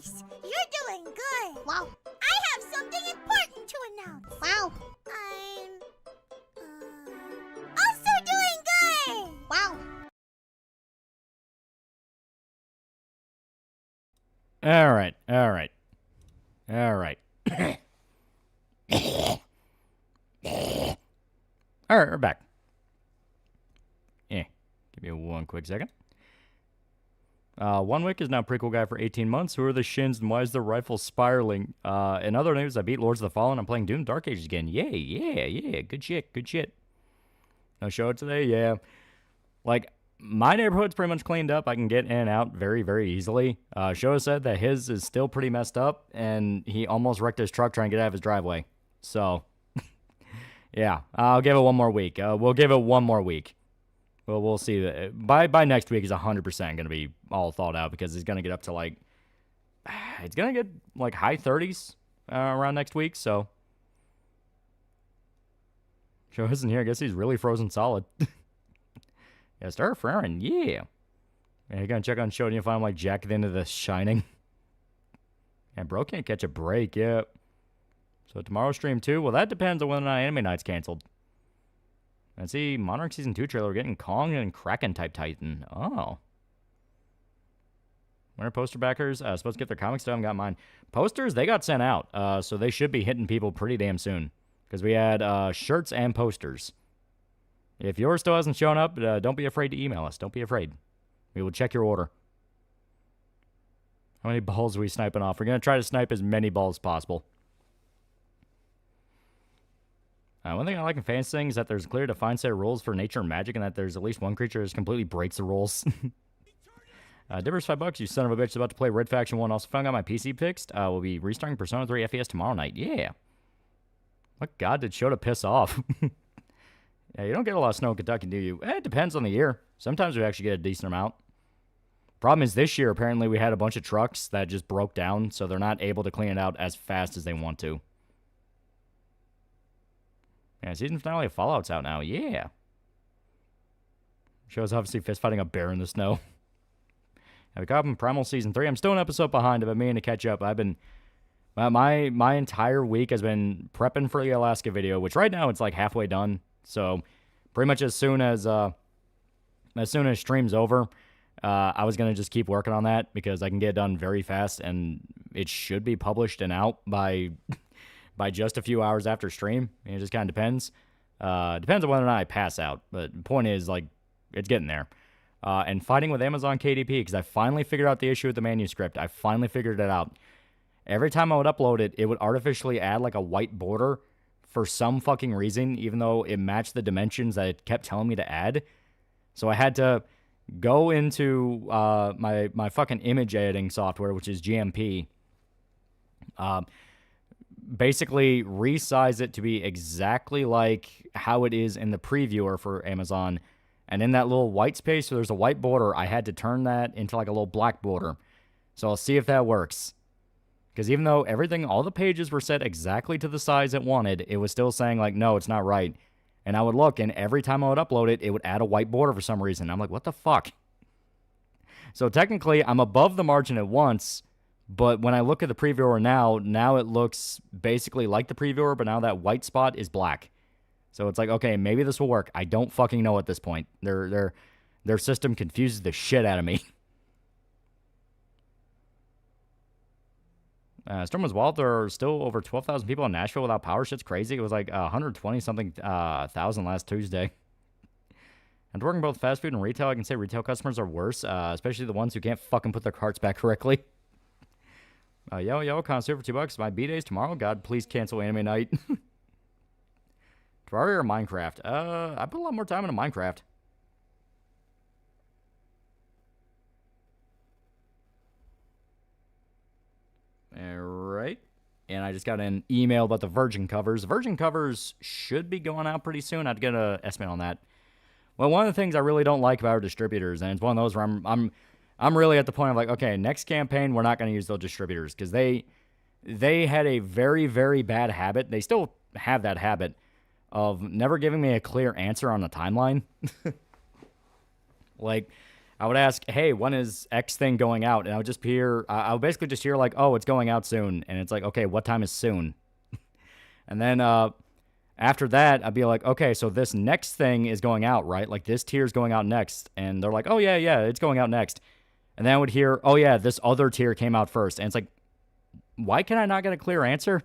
Nice. You're doing good. Wow. I have something important to announce. Wow. I'm also doing good. Wow. All right. All right, we're back. Yeah, give me one quick second. 1 week is now prequel guy for 18 months. Who are the shins and why is the rifle spiraling? In other news, I beat Lords of the Fallen. I'm playing Doom Dark Ages again. Yeah. Good shit. No show today? Yeah. Like, my neighborhood's pretty much cleaned up. I can get in and out very, very easily. Showa said that his is still pretty messed up, and he almost wrecked his truck trying to get out of his driveway. So, yeah, I'll give it 1 more week. We'll give it 1 more week. Well, we'll see. By next week, is 100% going to be all thought out because it's going to get up to, like, it's going to get, like, high 30s around next week, so. Showa isn't here. I guess he's really frozen solid. Yeah, start Farron, yeah. You're gonna check on Show and you find him like jacked into the Shining. And bro can't catch a break, yeah. So tomorrow stream 2? Well, that depends on whether or not Anime Night's canceled. And see, Monarch Season 2 trailer, we're getting Kong and Kraken type Titan. Oh. When are poster backers supposed to get their comics? Still haven't got mine. Posters, they got sent out, so they should be hitting people pretty damn soon. Because we had shirts and posters. If yours still hasn't shown up, don't be afraid to email us. Don't be afraid. We will check your order. How many balls are we sniping off? We're going to try to snipe as many balls as possible. One thing I like in fantasy things is that there's a clear defined set of rules for nature and magic, and that there's at least one creature that completely breaks the rules. Dippers $5, you son of a bitch, about to play Red Faction 1. Also found out my PC fixed. We'll be restarting Persona 3 FES tomorrow night. Yeah. What god did Shota piss off? Yeah, you don't get a lot of snow in Kentucky, do you? It depends on the year. Sometimes we actually get a decent amount. Problem is this year, apparently, we had a bunch of trucks that just broke down, so they're not able to clean it out as fast as they want to. Yeah, season finale of Fallout's out now. Yeah. Show's obviously fist fighting a bear in the snow. I got up in Primal Season 3. I'm still an episode behind. I've been meaning to catch up. I've been... My entire week has been prepping for the Alaska video, which right now it's like halfway done. So, pretty much as soon as stream's over, I was going to just keep working on that because I can get it done very fast and it should be published and out by just a few hours after stream. It just kind of depends. Depends on whether or not I pass out. But the point is, like, it's getting there. And fighting with Amazon KDP because I finally figured out the issue with the manuscript. I finally figured it out. Every time I would upload it, it would artificially add like a white border for some fucking reason, even though it matched the dimensions that it kept telling me to add. So I had to go into my fucking image editing software, which is GMP. Basically resize it to be exactly like how it is in the previewer for Amazon. And in that little white space where there's a white border, I had to turn that into like a little black border. So I'll see if that works. Because even though all the pages were set exactly to the size it wanted, it was still saying, like, no, it's not right. And I would look, and every time I would upload it, it would add a white border for some reason. I'm like, what the fuck? So technically, I'm above the margin at once, but when I look at the previewer now it looks basically like the previewer, but now that white spot is black. So it's like, okay, maybe this will work. I don't fucking know at this point. Their system confuses the shit out of me. Stormwind's Wallet, there are still over 12,000 people in Nashville without power. Shit's crazy. It was like 120-something thousand last Tuesday. And working both fast food and retail, I can say retail customers are worse, especially the ones who can't fucking put their carts back correctly. Yo, connoisseur for $2. My B-day's tomorrow. God, please cancel Anime Night. Terraria or Minecraft? I put a lot more time into Minecraft. Alright. And I just got an email about the Virgin covers. Virgin covers should be going out pretty soon. I'd get an estimate on that. Well, one of the things I really don't like about our distributors, and it's one of those where I'm really at the point of like, okay, next campaign, we're not going to use those distributors because they had a very, very bad habit. They still have that habit of never giving me a clear answer on the timeline. Like, I would ask, hey, when is X thing going out? And I would just hear, I would basically just hear like, oh, it's going out soon. And it's like, okay, what time is soon? And then after that, I'd be like, okay, so this next thing is going out, right? Like this tier is going out next. And they're like, oh, yeah, it's going out next. And then I would hear, oh, yeah, this other tier came out first. And it's like, why can I not get a clear answer?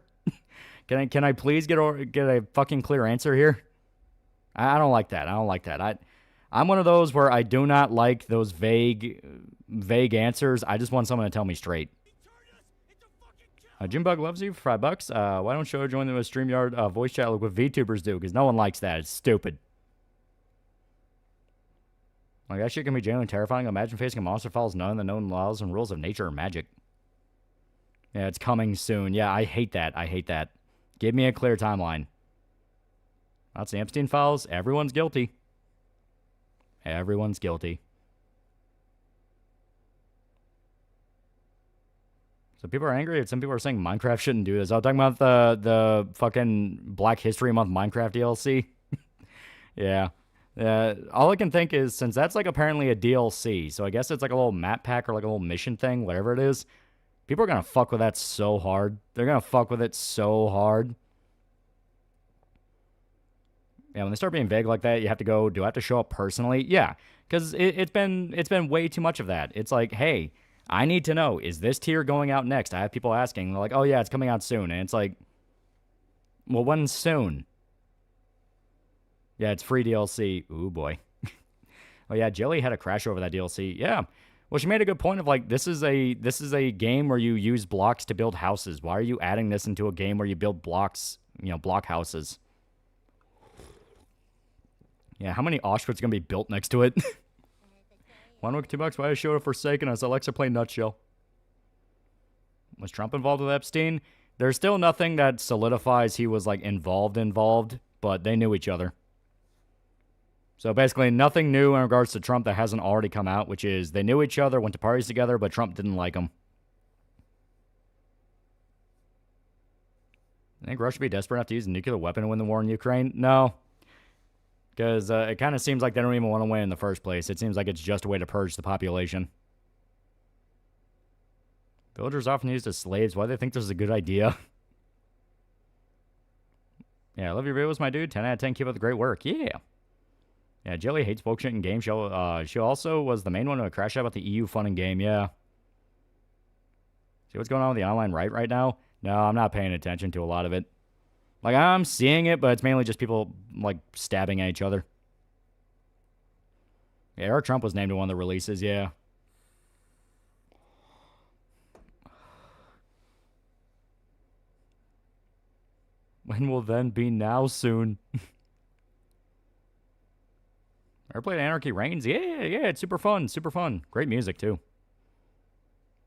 Can I please get a fucking clear answer here? I don't like that. I'm one of those where I do not like those vague answers. I just want someone to tell me straight. Jimbug loves you for $5. Why don't you join the StreamYard voice chat like what VTubers do? Because no one likes that. It's stupid. Like, that shit can be genuinely terrifying. Imagine facing a monster follows none of the known laws and rules of nature or magic. Yeah, it's coming soon. Yeah, I hate that. Give me a clear timeline. That's the Epstein files. Everyone's guilty. So people are angry. Some people are saying Minecraft shouldn't do this. I was talking about the fucking Black History Month Minecraft DLC. Yeah. All I can think is, since that's like apparently a DLC, so I guess it's like a little map pack or like a little mission thing, whatever it is, people are going to fuck with that so hard. They're going to fuck with it so hard. Yeah, when they start being vague like that, you have to go, do I have to show up personally? Yeah, because it's been way too much of that. It's like, hey, I need to know, is this tier going out next? I have people asking, they're like, oh yeah, it's coming out soon. And it's like, well, when's soon? Yeah, it's free DLC. Ooh, boy. Oh yeah, Jelly had a crash over that DLC. Yeah. Well, she made a good point of like, this is a game where you use blocks to build houses. Why are you adding this into a game where you build blocks, block houses? Yeah, how many Auschwitz are going to be built next to it? 1 week, $2. Why I showed it Forsaken as Alexa played Nutshell. Was Trump involved with Epstein? There's still nothing that solidifies he was like involved, but they knew each other. So basically nothing new in regards to Trump that hasn't already come out, which is they knew each other, went to parties together, but Trump didn't like them. I think Russia should be desperate enough to use a nuclear weapon to win the war in Ukraine. No. Because it kind of seems like they don't even want to win in the first place. It seems like it's just a way to purge the population. Villagers often used as slaves. Why do they think this is a good idea? Yeah, I love your videos, my dude. 10 out of 10. Keep up the great work. Yeah. Yeah, Jelly hates woke shit in games. She also was the main one to crash out about the EU funding game. Yeah. See what's going on with the online right now? No, I'm not paying attention to a lot of it. Like, I'm seeing it, but it's mainly just people, like, stabbing at each other. Yeah, Eric Trump was named to one of the releases, yeah. When will then be now soon? Ever played Anarchy Reigns? Yeah, it's super fun. Great music, too.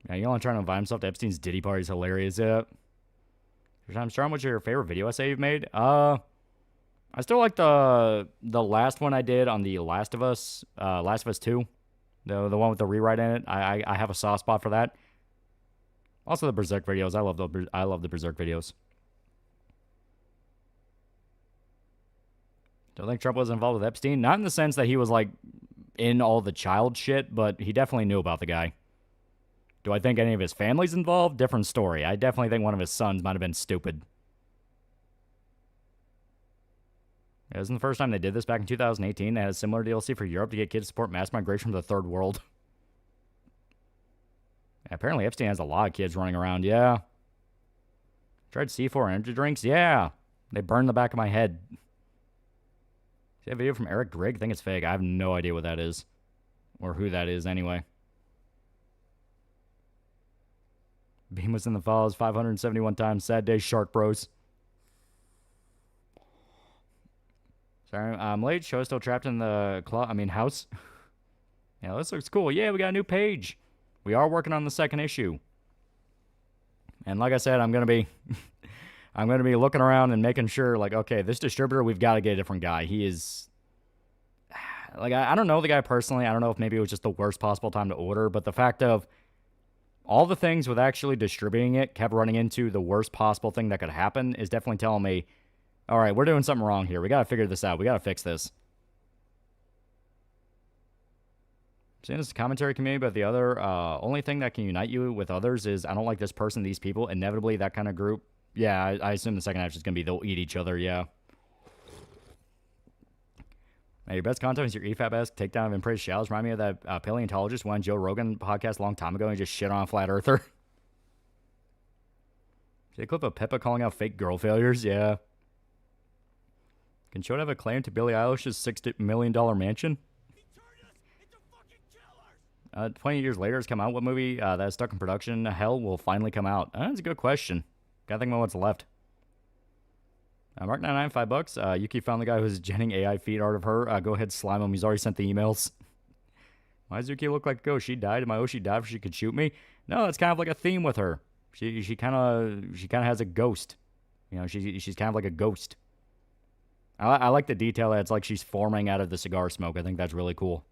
Yeah, you only trying to invite himself to Epstein's Diddy party is hilarious, yeah. I'm starting with your favorite video essay you've made. I still like the last one I did on the Last of Us 2. The one with the rewrite in it. I have a soft spot for that. Also the Berserk videos. I love the Berserk videos. Don't think Trump was involved with Epstein. Not in the sense that he was like in all the child shit, but he definitely knew about the guy. Do I think any of his family's involved? Different story. I definitely think one of his sons might have been stupid. It wasn't the first time they did this back in 2018. They had a similar DLC for Europe to get kids to support mass migration from the third world. Yeah, apparently Epstein has a lot of kids running around. Yeah. Tried C4 energy drinks? Yeah. They burned the back of my head. See that video from Eric Grigg? I think it's fake. I have no idea what that is. Or who that is anyway. Beam was in the files 571 times. Sad day, Shark Bros. Sorry, I'm late. Show still trapped in the house. Yeah, this looks cool. Yeah, we got a new page. We are working on the second issue. And like I said, I'm gonna be looking around and making sure, like, okay, this distributor, we've got to get a different guy. He is like, I don't know the guy personally. I don't know if maybe it was just the worst possible time to order, but the fact of all the things with actually distributing it kept running into the worst possible thing that could happen is definitely telling me, all right, we're doing something wrong here. We got to figure this out. We got to fix this. Saying this commentary community, but the other only thing that can unite you with others is I don't like this person, these people. Inevitably, that kind of group. Yeah, I assume the second half is going to be they'll eat each other. Yeah. Now, your best content is your EFAB-esque takedown of impraised shallows. Remind me of that paleontologist one Joe Rogan podcast a long time ago and just shit on a flat earther. See a clip of Peppa calling out fake girl failures? Yeah. Can Shoda have a claim to Billie Eilish's $6 million mansion? 20 years later has come out. What movie that is stuck in production hell will finally come out? That's a good question. Gotta think about what's left. Mark 99, $5. Yuki found the guy who's genning AI feed art of her. Go ahead, slime him. He's already sent the emails. Why does Yuki look like a ghost? She died. Am I she died if she could shoot me? No, that's kind of like a theme with her. She kind of has a ghost. You know, she's kind of like a ghost. I like the detail that it's like she's forming out of the cigar smoke. I think that's really cool.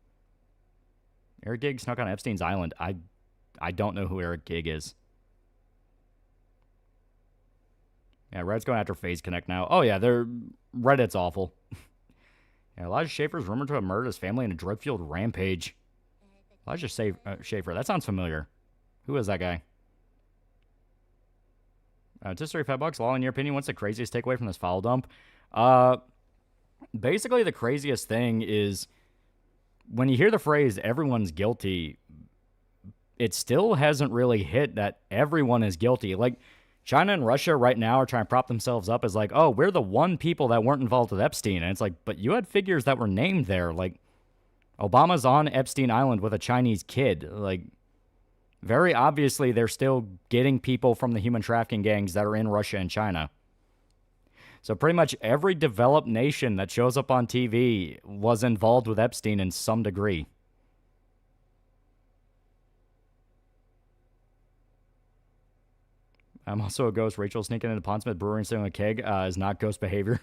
Eric Gig snuck on Epstein's island. I don't know who Eric Gig is. Yeah, Reddit's going after FaZe Connect now. Oh, yeah, Reddit's awful. Yeah, Elijah Schaefer's rumored to have murdered his family in a drug-fueled rampage. Elijah Schaefer, that sounds familiar. Who is that guy? History $5. Law, in your opinion, what's the craziest takeaway from this foul dump? Basically, the craziest thing is when you hear the phrase, everyone's guilty, it still hasn't really hit that everyone is guilty. Like, China and Russia right now are trying to prop themselves up as like, oh, we're the one people that weren't involved with Epstein. And it's like, but you had figures that were named there. Like, Obama's on Epstein Island with a Chinese kid. Like, very obviously, they're still getting people from the human trafficking gangs that are in Russia and China. So pretty much every developed nation that shows up on TV was involved with Epstein in some degree. I'm also a ghost. Rachel sneaking into Pondsmith Brewery and stealing a keg is not ghost behavior.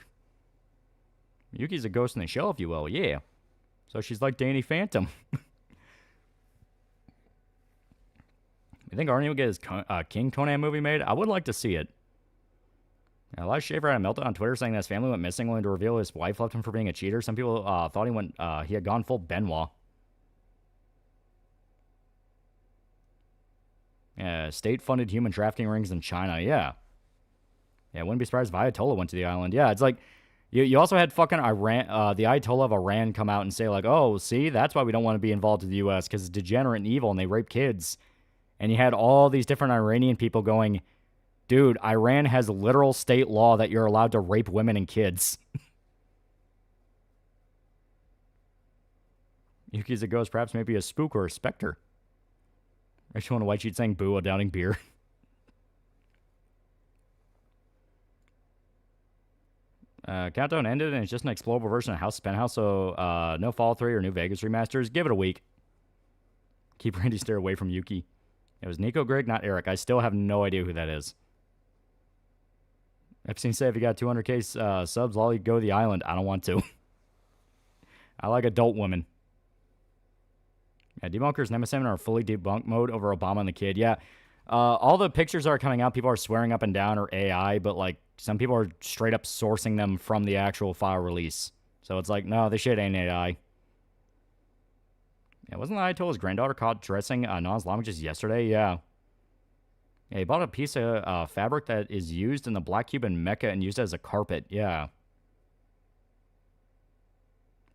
Yuki's a ghost in the shell, if you will. Yeah. So she's like Danny Phantom. You think Arnie will get his King Conan movie made? I would like to see it. Elijah Schaefer had a meltdown on Twitter saying that his family went missing only to reveal his wife left him for being a cheater. Some people thought he had gone full Benoit. Yeah, state-funded human trafficking rings in China. Yeah. Yeah, wouldn't be surprised if Ayatollah went to the island. Yeah, it's like, you also had fucking Iran, the Ayatollah of Iran come out and say like, oh, see, that's why we don't want to be involved with the U.S. because it's degenerate and evil and they rape kids. And you had all these different Iranian people going, dude, Iran has literal state law that you're allowed to rape women and kids. Yuki's a ghost, perhaps maybe a spook or a specter. I just want a white sheet saying boo while downing beer. Countdown ended and it's just an explorable version of House Penthouse, so no Fallout 3 or New Vegas remasters. Give it a week. Keep Randy Stair away from Yuki. It was Nico Greg, not Eric. I still have no idea who that is. Epstein said if you got 200k subs, Lolly, go to the island. I don't want to. I like adult women. Yeah, debunkers and MSM are fully debunked mode over Obama and the kid. Yeah, all the pictures that are coming out, people are swearing up and down or AI, but like some people are straight up sourcing them from the actual file release. So it's like, no, this shit ain't AI. Yeah, wasn't Ayatollah's granddaughter caught dressing non-Islamic just yesterday? Yeah. Yeah, he bought a piece of fabric that is used in the Black Cube in Mecca and used as a carpet. Yeah.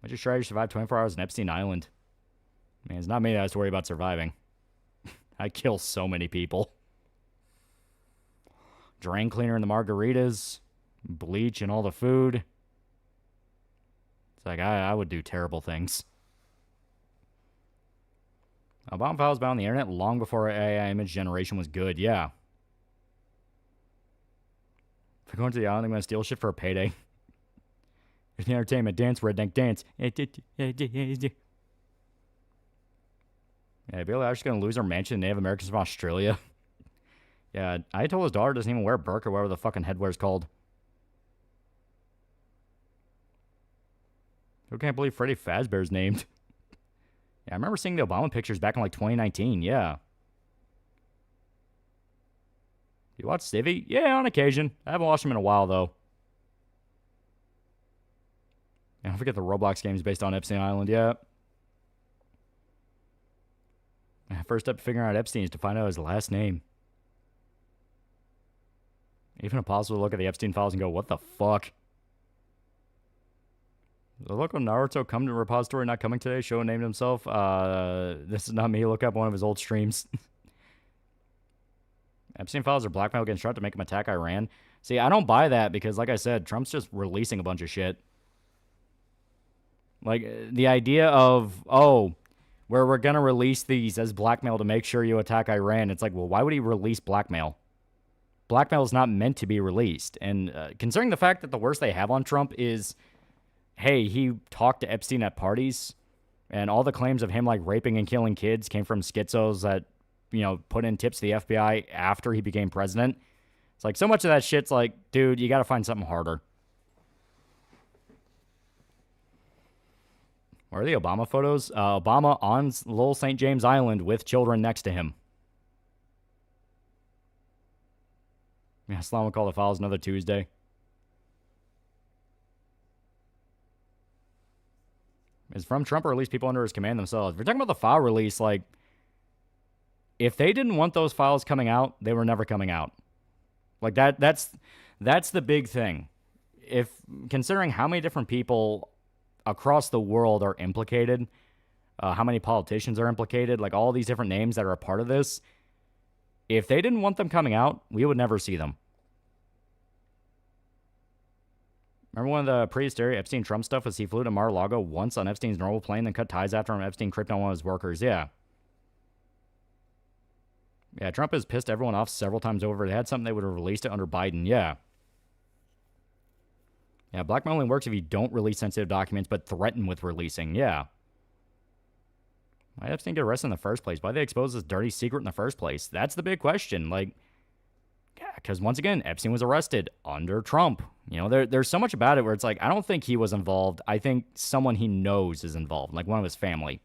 What's your strategy to survive 24 hours on Epstein Island? Man, it's not me that has to worry about surviving. I kill so many people. Drain cleaner in the margaritas. Bleach in all the food. It's like, I would do terrible things. Bomb files bound on the internet long before AI image generation was good. Yeah. If we're going to the island, I'm going to steal shit for a payday. It's the entertainment. Dance, redneck, dance. Yeah, Billie Eilish is going to lose her mansion to Native Americans from Australia. Yeah, Ayatollah's daughter doesn't even wear a burqa or whatever the fucking headwear's called. Who can't believe Freddie Fazbear's named? Yeah, I remember seeing the Obama pictures back in like 2019. Yeah. You watch Civvy? Yeah, on occasion. I haven't watched him in a while, though. And don't forget the Roblox games based on Epstein Island. Yeah. First step to figuring out Epstein is to find out his last name. Even impossible to look at the Epstein files and go, what the fuck? The local Naruto come to repository not coming today. Show named himself. This is not me. Look up one of his old streams. Epstein files are blackmail against Trump to make him attack Iran. See, I don't buy that because, like I said, Trump's just releasing a bunch of shit. Like, the idea of, oh, where we're going to release these as blackmail to make sure you attack Iran. It's like, well, why would he release blackmail? Blackmail is not meant to be released. And considering the fact that the worst they have on Trump is, hey, he talked to Epstein at parties, and all the claims of him, like, raping and killing kids came from schizos that, you know, put in tips to the FBI after he became president. It's like, so much of that shit's like, dude, you got to find something harder. Where are the Obama photos? Obama on Little St. James Island with children next to him. Yeah, Islam will call the files another Tuesday. Is from Trump or at least people under his command themselves? If we're talking about the file release, like, if they didn't want those files coming out, they were never coming out. Like, that's the big thing. If, considering how many different people across the world are implicated, how many politicians are implicated, like all these different names that are a part of this, if they didn't want them coming out, we would never see them. Remember one of the prehistoric Epstein-Trump stuff was he flew to Mar-a-Lago once on Epstein's normal plane, then cut ties after him. Epstein creeped on one of his workers. Yeah. Yeah, Trump has pissed everyone off several times over. They had something, they would have released it under Biden. Yeah. Yeah, blackmail only works if you don't release sensitive documents, but threaten with releasing. Yeah. Why did Epstein get arrested in the first place? Why did they expose this dirty secret in the first place? That's the big question. Like, yeah, because once again, Epstein was arrested under Trump. You know, there's so much about it where it's like, I don't think he was involved. I think someone he knows is involved, like one of his family.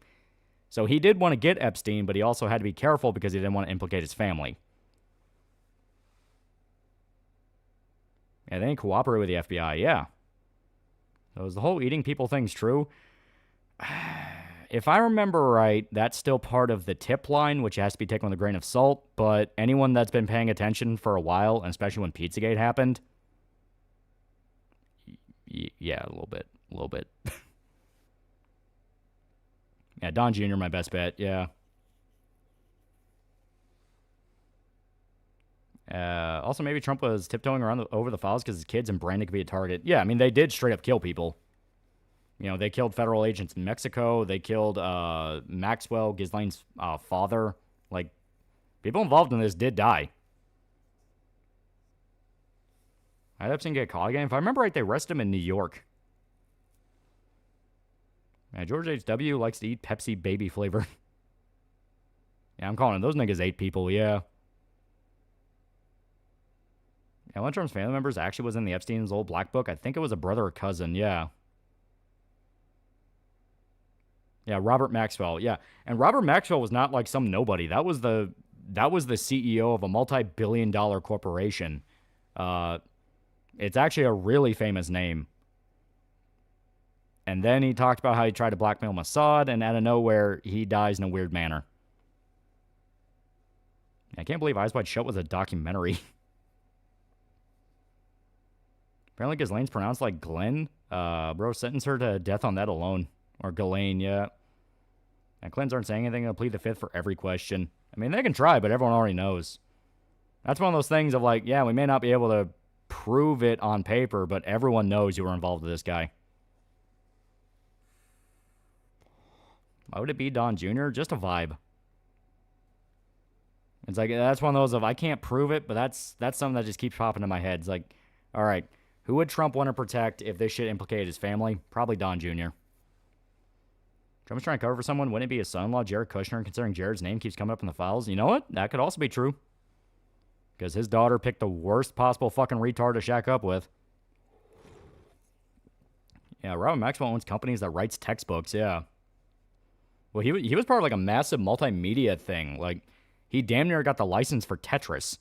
So he did want to get Epstein, but he also had to be careful because he didn't want to implicate his family. Yeah, they didn't cooperate with the FBI, yeah. So is the whole eating people thing's true? If I remember right, that's still part of the tip line, which has to be taken with a grain of salt, but anyone that's been paying attention for a while, and especially when Pizzagate happened, yeah, a little bit. Yeah, Don Jr., my best bet, yeah. Also, maybe Trump was tiptoeing around over the files because his kids and Brandon could be a target. Yeah, I mean, they did straight up kill people. You know, they killed federal agents in Mexico. They killed Maxwell, Ghislaine's father. Like, people involved in this did die. I had Epstein get caught again. If I remember right, they arrested him in New York. Yeah, George H.W. likes to eat Pepsi baby flavor. Yeah, I'm calling it. Those niggas ate people, yeah. Yeah, one of Trump's family members actually was in the Epstein's old black book. I think it was a brother or cousin, yeah. Yeah, Robert Maxwell, yeah. And Robert Maxwell was not like some nobody. That was the CEO of a multi-billion-dollar corporation. It's actually a really famous name. And then he talked about how he tried to blackmail Mossad, and out of nowhere, he dies in a weird manner. I can't believe Eyes Wide Shut was a documentary. Apparently Ghislaine's pronounced like Glenn. Bro, sentence her to death on that alone. Or Ghislaine, yeah. And Clintons aren't saying anything. They'll plead the fifth for every question. I mean, they can try, but everyone already knows. That's one of those things of like, yeah, we may not be able to prove it on paper, but everyone knows you were involved with this guy. Why would it be Don Jr.? Just a vibe. It's like, that's one of those of, I can't prove it, but that's something that just keeps popping in my head. It's like, all right, who would Trump want to protect if this shit implicated his family? Probably Don Jr. Trump's trying to cover for someone. Wouldn't it be his son-in-law, Jared Kushner, considering Jared's name keeps coming up in the files? You know what? That could also be true. Because his daughter picked the worst possible fucking retard to shack up with. Yeah, Robert Maxwell owns companies that writes textbooks, yeah. Well, he was part of like a massive multimedia thing. Like, he damn near got the license for Tetris.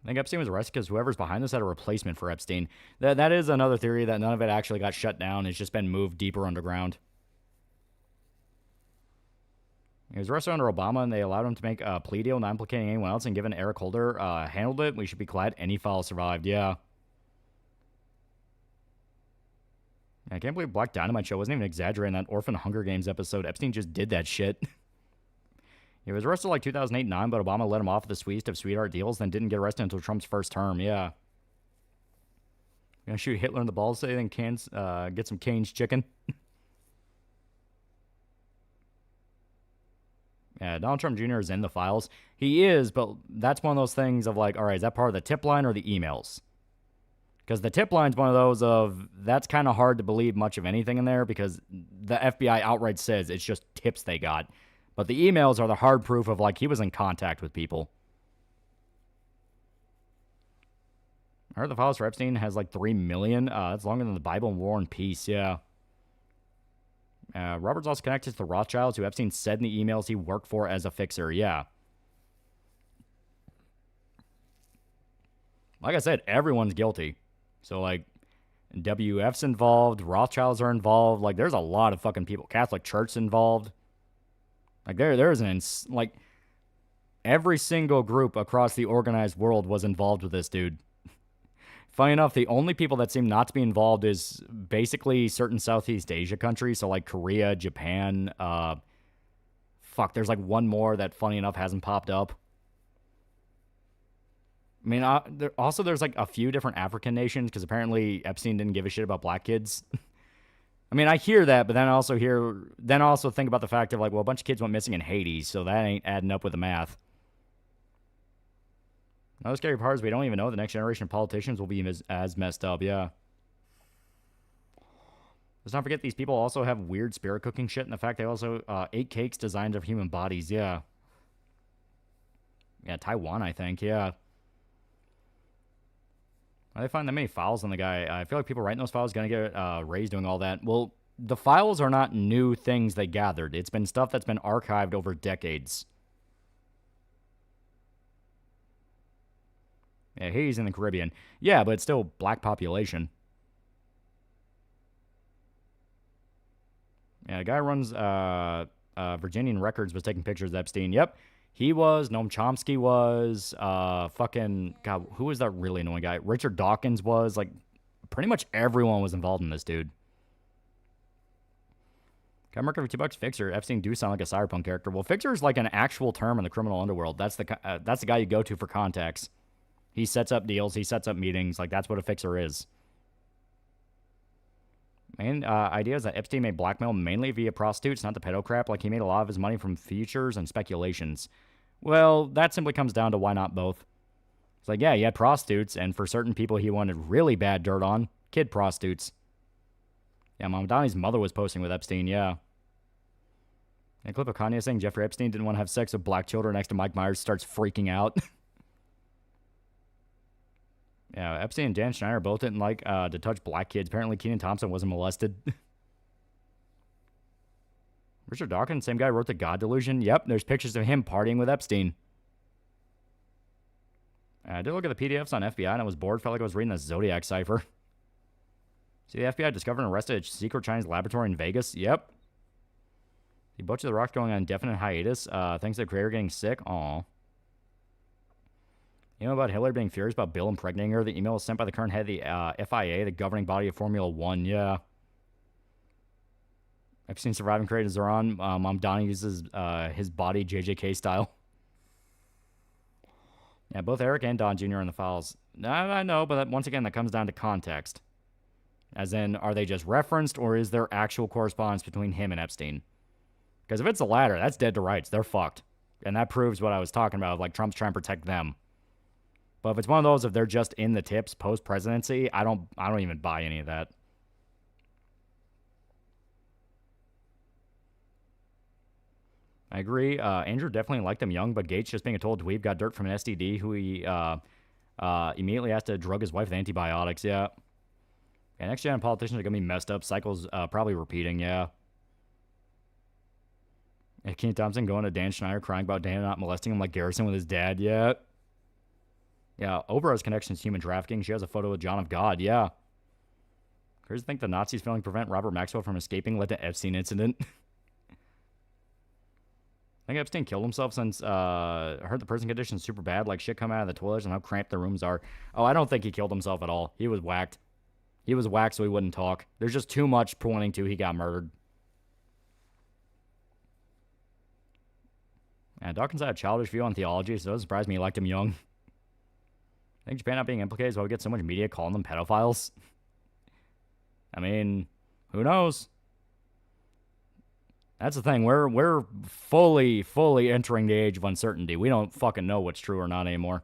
I think Epstein was arrested because whoever's behind this had a replacement for Epstein. That is another theory that none of it actually got shut down. It's just been moved deeper underground. He was arrested under Obama, and they allowed him to make a plea deal not implicating anyone else, and given Eric Holder handled it, we should be glad any file survived. Yeah. I can't believe Black Dynamite Show wasn't even exaggerating that Orphan Hunger Games episode. Epstein just did that shit. He was arrested like 2008-9, but Obama let him off with the sweetest of sweetheart deals, then didn't get arrested until Trump's first term. Yeah. Gonna shoot Hitler in the balls so then get some Cane's chicken. Yeah, Donald Trump Jr. is in the files. He is, but that's one of those things of like, all right, is that part of the tip line or the emails? Because the tip line's one of those of, that's kind of hard to believe much of anything in there because the FBI outright says it's just tips they got. But the emails are the hard proof of like, he was in contact with people. I heard the files for Epstein has like 3 million. That's longer than the Bible and War and Peace, yeah. Robert's also connected to the Rothschilds, who Epstein said in the emails he worked for as a fixer. Yeah. Like I said, everyone's guilty. So, like, WF's involved. Rothschilds are involved. Like, there's a lot of fucking people. Catholic Church's involved. Like, there's like, every single group across the organized world was involved with this dude. Funny enough, the only people that seem not to be involved is basically certain Southeast Asia countries. So, like, Korea, Japan. There's, like, one more that, funny enough, hasn't popped up. I mean, there's, like, a few different African nations, because apparently Epstein didn't give a shit about black kids. I mean, I hear that, but then I also think about the fact of, like, well, a bunch of kids went missing in Haiti, so that ain't adding up with the math. Another scary part is we don't even know the next generation of politicians will be as messed up, yeah. Let's not forget these people also have weird spirit cooking shit, and the fact they also ate cakes designed of human bodies, yeah. Yeah, Taiwan, I think, yeah. Why do they find that many files on the guy? I feel like people writing those files are going to get raised doing all that. Well, the files are not new things they gathered. It's been stuff that's been archived over decades. Yeah, Haiti's in the Caribbean. Yeah, but it's still black population. Yeah, the guy who runs Virginian Records was taking pictures of Epstein. Yep. He was. Noam Chomsky was. God, who was that really annoying guy? Richard Dawkins was. Like, pretty much everyone was involved in this dude. Got market for $2 Fixer. Epstein do sound like a cyberpunk character. Well, Fixer is like an actual term in the criminal underworld. That's the guy you go to for contacts. He sets up deals. He sets up meetings. Like, that's what a fixer is. Main idea is that Epstein made blackmail mainly via prostitutes, not the pedo crap. Like, he made a lot of his money from futures and speculations. Well, that simply comes down to why not both. It's like, yeah, he had prostitutes, and for certain people he wanted really bad dirt on, kid prostitutes. Yeah, Mom Donnie's mother was posting with Epstein, yeah. A clip of Kanye saying Jeffrey Epstein didn't want to have sex with black children next to Mike Myers starts freaking out. Yeah, Epstein and Dan Schneider both didn't like to touch black kids. Apparently, Kenan Thompson wasn't molested. Richard Dawkins, same guy who wrote The God Delusion. Yep, there's pictures of him partying with Epstein. I did look at the PDFs on FBI, and I was bored. Felt like I was reading the Zodiac cipher. See, the FBI discovered and arrested a secret Chinese laboratory in Vegas. Yep. The Butcher the Rock's going on indefinite hiatus. Thanks to the creator getting sick. Aw. You know about Hillary being furious about Bill impregnating her? The email was sent by the current head of the FIA, the governing body of Formula One. Yeah. Epstein surviving created Zoran. Mom Donnie uses his body JJK style. Yeah, both Eric and Don Jr. are in the files. I know, but once again, that comes down to context. As in, are they just referenced, or is there actual correspondence between him and Epstein? Because if it's the latter, that's dead to rights. They're fucked. And that proves what I was talking about, like Trump's trying to protect them. But if it's one of those, if they're just in the tips post-presidency, I don't even buy any of that. I agree. Andrew definitely liked him young, but Gates, just being a total dweeb, got dirt from an STD who he immediately has to drug his wife with antibiotics, yeah. And next-gen politicians are going to be messed up. Cycles probably repeating, yeah. And Kenan Thompson going to Dan Schneider crying about Dan not molesting him like Garrison with his dad, yeah. Yeah, Oprah's connections to human trafficking. She has a photo with John of God, yeah. Crazy to think the Nazis failing to prevent Robert Maxwell from escaping led to Epstein incident. I think Epstein killed himself since I heard the prison conditions super bad, like shit coming out of the toilets and how cramped the rooms are. Oh, I don't think he killed himself at all. He was whacked. He was whacked so he wouldn't talk. There's just too much pointing to he got murdered. And Dawkins had a childish view on theology, so it doesn't surprise me he liked him young. I think Japan not being implicated is why we get so much media calling them pedophiles. I mean, who knows? That's the thing. We're fully entering the age of uncertainty. We don't fucking know what's true or not anymore.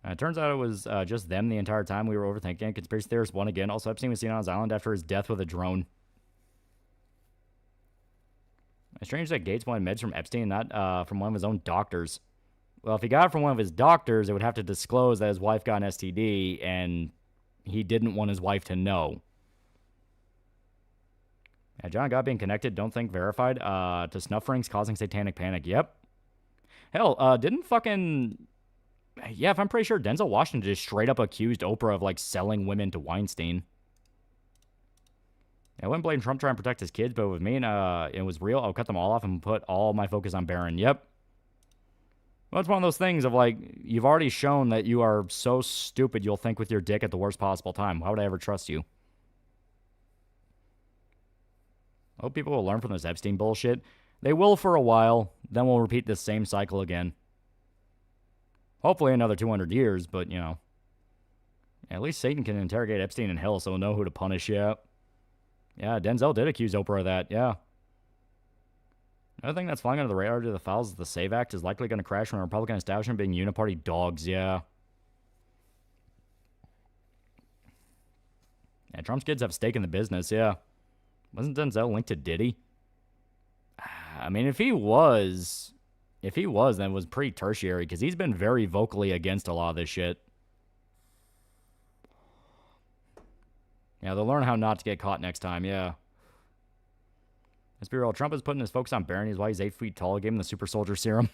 It turns out it was just them the entire time. We were overthinking. Conspiracy theorists won again. Also, Epstein was seen on his island after his death with a drone. It's strange that Gates wanted meds from Epstein, not from one of his own doctors. Well, if he got it from one of his doctors, it would have to disclose that his wife got an STD, and he didn't want his wife to know. Yeah, John God being connected, don't think verified, to snuff rings causing satanic panic. Yep. Hell, didn't fucking... Yeah, if I'm pretty sure Denzel Washington just straight up accused Oprah of, like, selling women to Weinstein. I wouldn't blame Trump trying to protect his kids, but with me, and it was real, I'll cut them all off and put all my focus on Barron. Yep. Well, it's one of those things of, like, you've already shown that you are so stupid you'll think with your dick at the worst possible time. Why would I ever trust you? I hope people will learn from this Epstein bullshit. They will for a while, then we'll repeat this same cycle again. Hopefully another 200 years, but, you know. At least Satan can interrogate Epstein in hell, so we'll know who to punish, yeah. Yeah, Denzel did accuse Oprah of that, yeah. Another thing that's flying under the radar to the fouls is the SAVE Act is likely going to crash from the Republican establishment being uniparty dogs, yeah. Yeah, Trump's kids have a stake in the business, yeah. Wasn't Denzel linked to Diddy? I mean, if he was, then it was pretty tertiary, because he's been very vocally against a lot of this shit. Yeah, they'll learn how not to get caught next time, yeah. Let's be real, Trump is putting his focus on Barron. He's why he's 8 feet tall. Gave him the super soldier serum.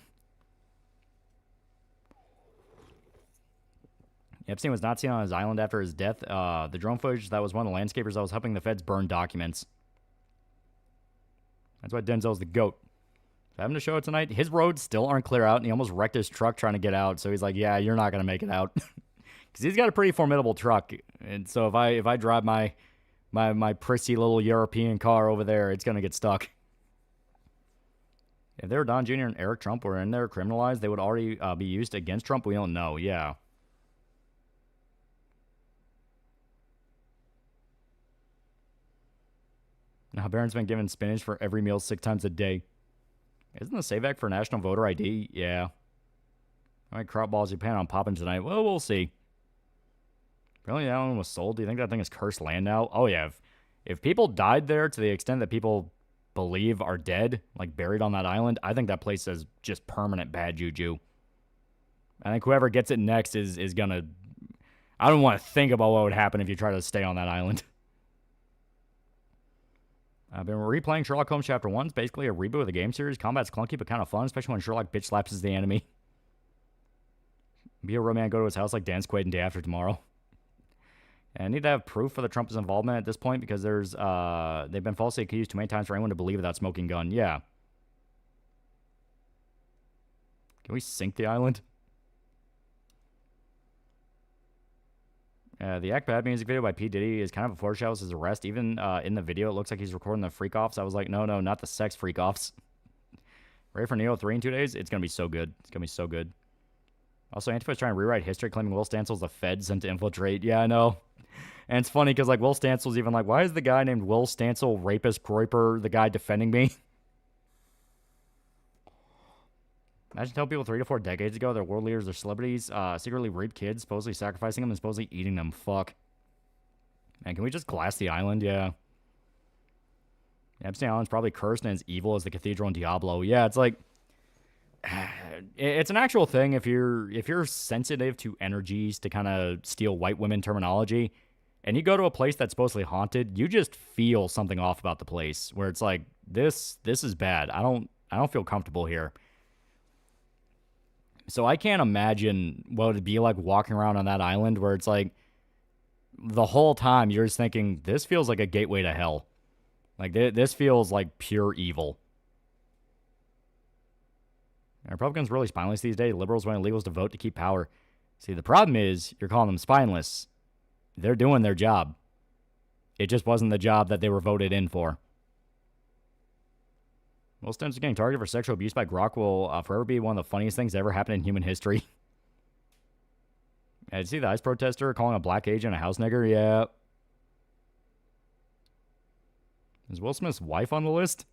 Epstein was not seen on his island after his death. The drone footage, that was one of the landscapers that was helping the feds burn documents. That's why Denzel's the GOAT. So having to show it tonight. His roads still aren't clear out, and he almost wrecked his truck trying to get out. So he's like, yeah, you're not going to make it out. Because he's got a pretty formidable truck. And so if I drive my prissy little European car over there, it's going to get stuck. If they were Don Jr. and Eric Trump were in there criminalized, they would already be used against Trump. We don't know. Yeah. Now, Barron's been given spinach for every meal 6 times a day. Isn't the SAVE Act for national voter ID? Yeah. All right, crop balls you plan on popping tonight? Well, we'll see. Apparently that one was sold. Do you think that thing is cursed land now? Oh, yeah. If people died there to the extent that people believe are dead, like buried on that island, I think that place is just permanent bad juju. I think whoever gets it next is going to... I don't want to think about what would happen if you try to stay on that island. I've been replaying Sherlock Holmes Chapter 1. It's basically a reboot of the game series. Combat's clunky but kind of fun, especially when Sherlock bitch slaps the enemy. Be a real man, go to his house like Dan Quaid and Day After Tomorrow. And I need to have proof for the Trump's involvement at this point because there's they've been falsely accused too many times for anyone to believe without smoking gun. Yeah. Can we sink the island? The Act Bad music video by P. Diddy is kind of a foreshadow of his arrest. Even in the video, it looks like he's recording the freak-offs. I was like, no, not the sex freak-offs. Ready for Neo 3 in 2 days? It's going to be so good. It's going to be so good. Also, Antifa's trying to rewrite history, claiming Will Stansel's the Fed sent to infiltrate. Yeah, I know. And it's funny because, like, Will Stansel's even like, why is the guy named Will Stansel, rapist, groiper, the guy defending me? Imagine telling people 3 to 4 decades ago their world leaders or celebrities secretly raped kids, supposedly sacrificing them and supposedly eating them. Fuck. Man, can we just glass the island? Yeah. Epstein Island's probably cursed and as evil as the cathedral in Diablo. Yeah, it's like... It's an actual thing if you're sensitive to energies, to kind of steal white women terminology, and you go to a place that's supposedly haunted, you just feel something off about the place where it's like, this is bad. I don't feel comfortable here. So I can't imagine what it'd be like walking around on that island where it's like the whole time you're just thinking, this feels like a gateway to hell. Like, this feels like pure evil. And Republicans really spineless these days. Liberals want illegals to vote to keep power. See, the problem is you're calling them spineless. They're doing their job. It just wasn't the job that they were voted in for. Will Stimp's getting targeted for sexual abuse by Grok will forever be one of the funniest things that ever happened in human history. Did you see the ICE protester calling a black agent a house nigger? Yeah. Is Will Smith's wife on the list?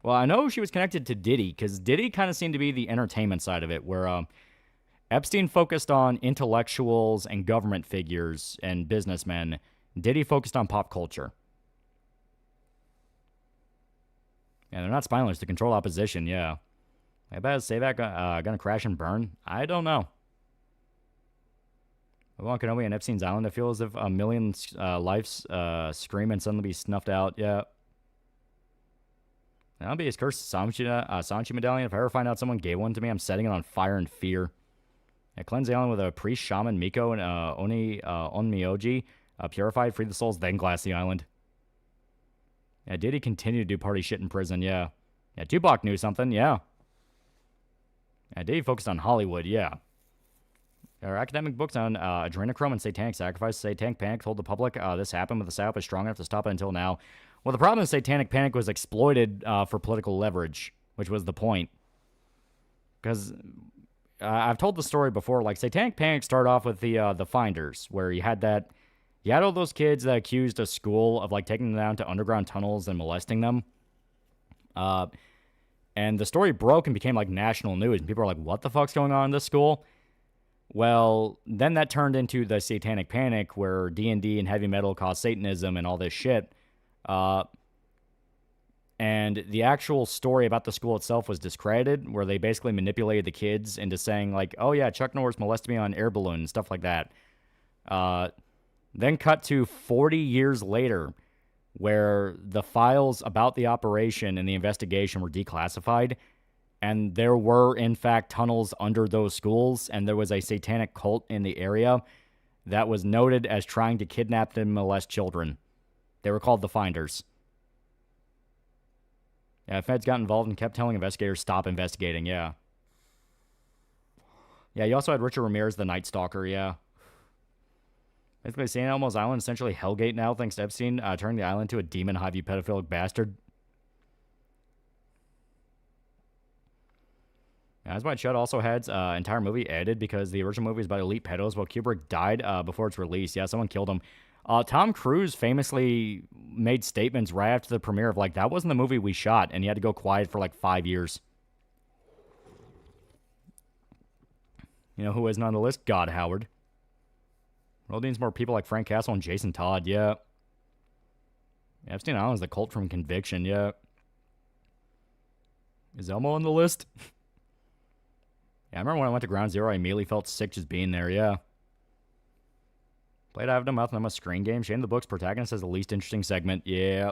Well, I know she was connected to Diddy, because Diddy kind of seemed to be the entertainment side of it, where Epstein focused on intellectuals and government figures and businessmen. Diddy focused on pop culture. Yeah, they're not spineless to control opposition, yeah. I bet Sayback gonna crash and burn? I don't know. Obi-Wan Kenobi and Epstein's Island, I feel as if a million lives scream and suddenly be snuffed out, yeah. That'll be his cursed Sanchi medallion. If I ever find out someone gave one to me, I'm setting it on fire in fear. Yeah, cleanse the island with a priest, shaman, Miko, and Onmyoji. Purified, free the souls, then glass the island. Yeah, did he continue to do party shit in prison? Yeah. Yeah, Tupac knew something, yeah. Yeah, did he focus on Hollywood? Yeah. There are academic books on adrenochrome and satanic sacrifice. Satanic Panic told the public this happened, but the psyop is strong enough to stop it until now. Well, the problem is Satanic Panic was exploited for political leverage, which was the point. Because I've told the story before. Like, Satanic Panic started off with the Finders, where you had all those kids that accused a school of, like, taking them down to underground tunnels and molesting them. And the story broke and became, like, national news. And people were like, what the fuck's going on in this school? Well, then that turned into the Satanic Panic, where D&D and heavy metal caused Satanism and all this shit. And the actual story about the school itself was discredited, where they basically manipulated the kids into saying, like, oh yeah, Chuck Norris molested me on air balloon and stuff like that. Then cut to 40 years later, where the files about the operation and the investigation were declassified, and there were, in fact, tunnels under those schools, and there was a satanic cult in the area that was noted as trying to kidnap and molest children. They were called the Finders. Yeah, feds got involved and kept telling investigators, stop investigating, yeah. Yeah, you also had Richard Ramirez, the Night Stalker, yeah. Basically, St. Elmo's Island is essentially Hellgate now, thanks to Epstein, turning the island into a demon hive, pedophilic bastard. Yeah, Eyes Wide Shut also had entire movie edited because the original movie is about elite pedos, while Kubrick died before its release. Yeah, someone killed him. Tom Cruise famously made statements right after the premiere of, like, that wasn't the movie we shot, and he had to go quiet for, like, 5 years. You know who isn't on the list? God Howard. World needs more people like Frank Castle and Jason Todd, yeah. Epstein Island is the cult from conviction, yeah. Is Elmo on the list? Yeah, I remember when I went to Ground Zero, I immediately felt sick just being there, yeah. Played Out of the Mouth and I'm a screen game. Shane the Book's protagonist has the least interesting segment, yeah.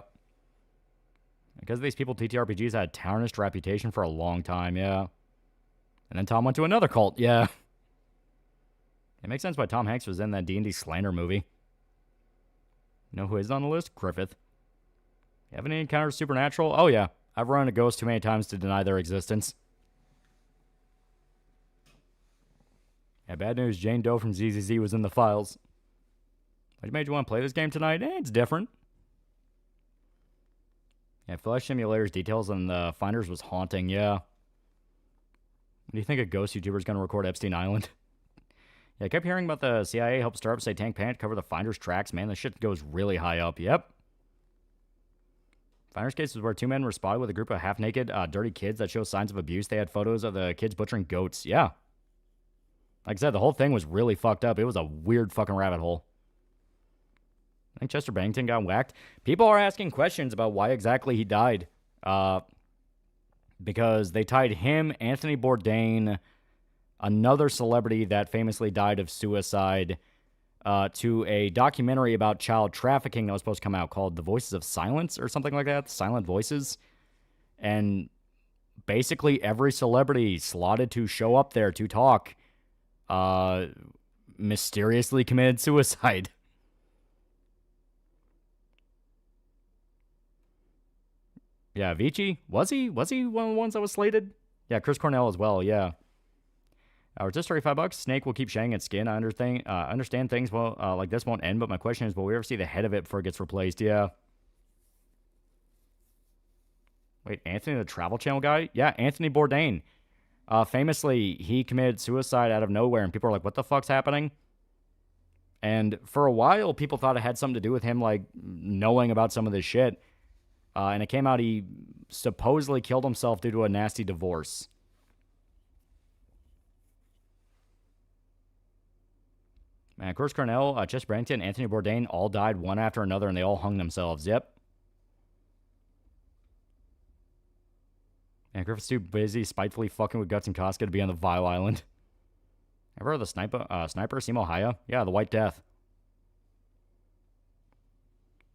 Because of these people, TTRPGs had a tarnished reputation for a long time, yeah. And then Tom went to another cult, yeah. It makes sense why Tom Hanks was in that D&D Slander movie. You know who is on the list? Griffith. You have any encounters supernatural? Oh, yeah. I've run into ghosts too many times to deny their existence. Yeah, bad news. Jane Doe from ZZZ was in the files. What made you want to play this game tonight? It's different. Yeah, Flesh Simulator's details on the Finders was haunting, yeah. What do you think a ghost YouTuber is going to record Epstein Island? Yeah, I kept hearing about the CIA helped start up Satanic Panic to cover the Finders tracks. Man, this shit goes really high up. Yep. Finders case was where two men were spotted with a group of half-naked, dirty kids that show signs of abuse. They had photos of the kids butchering goats. Yeah. Like I said, the whole thing was really fucked up. It was a weird fucking rabbit hole. I think Chester Bennington got whacked. People are asking questions about why exactly he died. Because they tied him, Anthony Bourdain, another celebrity that famously died of suicide, to a documentary about child trafficking that was supposed to come out called The Voices of Silence or something like that. Silent Voices. And basically every celebrity slotted to show up there to talk mysteriously committed suicide. Yeah, Avicii. Was he one of the ones that was slated? Yeah, Chris Cornell as well, yeah. Just $35. Snake will keep shedding its skin. I understand things like this won't end, but my question is, will we ever see the head of it before it gets replaced? Yeah. Wait, Anthony the Travel Channel guy? Yeah, Anthony Bourdain. Famously, he committed suicide out of nowhere, and people are like, what the fuck's happening? And for a while, people thought it had something to do with him, like, knowing about some of this shit. And it came out he supposedly killed himself due to a nasty divorce. Man, Chris Cornell, Chester Bennington, Anthony Bourdain all died one after another, and they all hung themselves. Yep. And Griffith's too busy spitefully fucking with Guts and Casca to be on the Vile Island. Ever heard of the sniper, Simo Haya? Yeah, the White Death.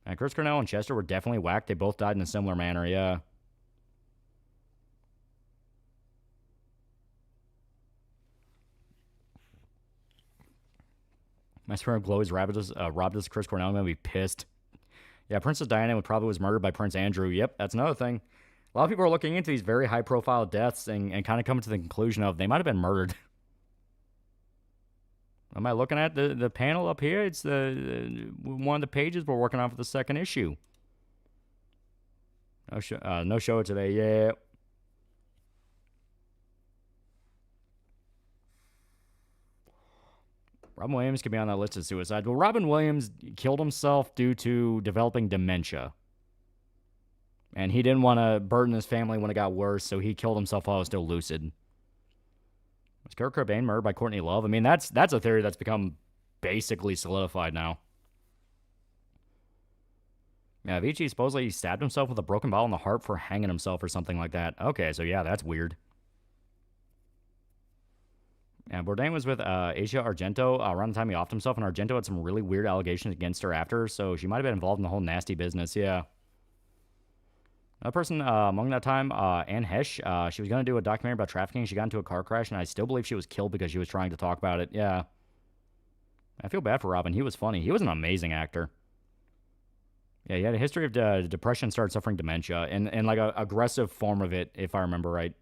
And Chris Cornell and Chester were definitely whacked. They both died in a similar manner, yeah. My spirit glow is robbed as Chris Cornell. I'm going to be pissed. Yeah, Princess Diana probably was murdered by Prince Andrew. Yep, that's another thing. A lot of people are looking into these very high-profile deaths and kind of coming to the conclusion of they might have been murdered. Am I looking at the panel up here? It's one of the pages we're working on for the second issue. No show today. Yeah. Robin Williams could be on that list of suicides. Well, Robin Williams killed himself due to developing dementia. And he didn't want to burden his family when it got worse, so he killed himself while he was still lucid. Was Kurt Cobain murdered by Courtney Love? I mean, that's a theory that's become basically solidified now. Yeah, Avicii supposedly stabbed himself with a broken bottle in the heart for hanging himself or something like that. Okay, so yeah, that's weird. Yeah, Bourdain was with Asia Argento around the time he offed himself, and Argento had some really weird allegations against her after, so she might have been involved in the whole nasty business, yeah. Another person among that time, Anne Hesh, she was going to do a documentary about trafficking. She got into a car crash, and I still believe she was killed because she was trying to talk about it, yeah. I feel bad for Robin. He was funny. He was an amazing actor. Yeah, he had a history of depression, started suffering dementia, and like a aggressive form of it, if I remember right.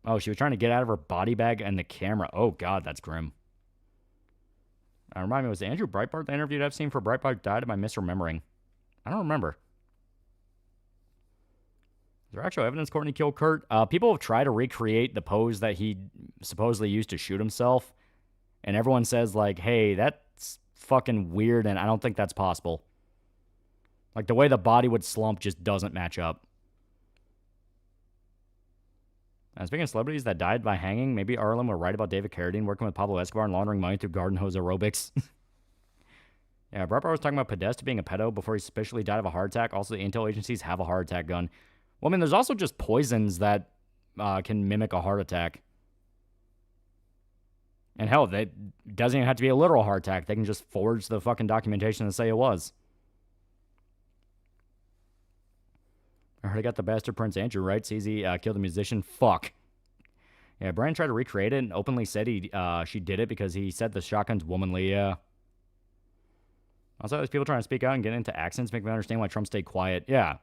Oh, she was trying to get out of her body bag and the camera. Oh, God, that's grim. Remind me, was Andrew Breitbart the interview I've seen for Breitbart died? Am I misremembering? I don't remember. Is there actual evidence Courtney killed Kurt? People have tried to recreate the pose that he supposedly used to shoot himself. And everyone says, like, hey, that's fucking weird, and I don't think that's possible. Like, the way the body would slump just doesn't match up. Speaking of celebrities that died by hanging, maybe Arlen were right about David Carradine working with Pablo Escobar and laundering money through garden hose aerobics. Yeah, Breitbart was talking about Podesta being a pedo before he suspiciously died of a heart attack. Also, the intel agencies have a heart attack gun. Well, I mean, there's also just poisons that can mimic a heart attack. And hell, that doesn't even have to be a literal heart attack. They can just forge the fucking documentation and say it was. I heard I got the bastard Prince Andrew, right? CZ killed a musician. Fuck. Yeah, Brian tried to recreate it and openly said she did it because he said the shotgun's womanly. Also, there's people trying to speak out and get into accents, make me understand why Trump stayed quiet. Yeah.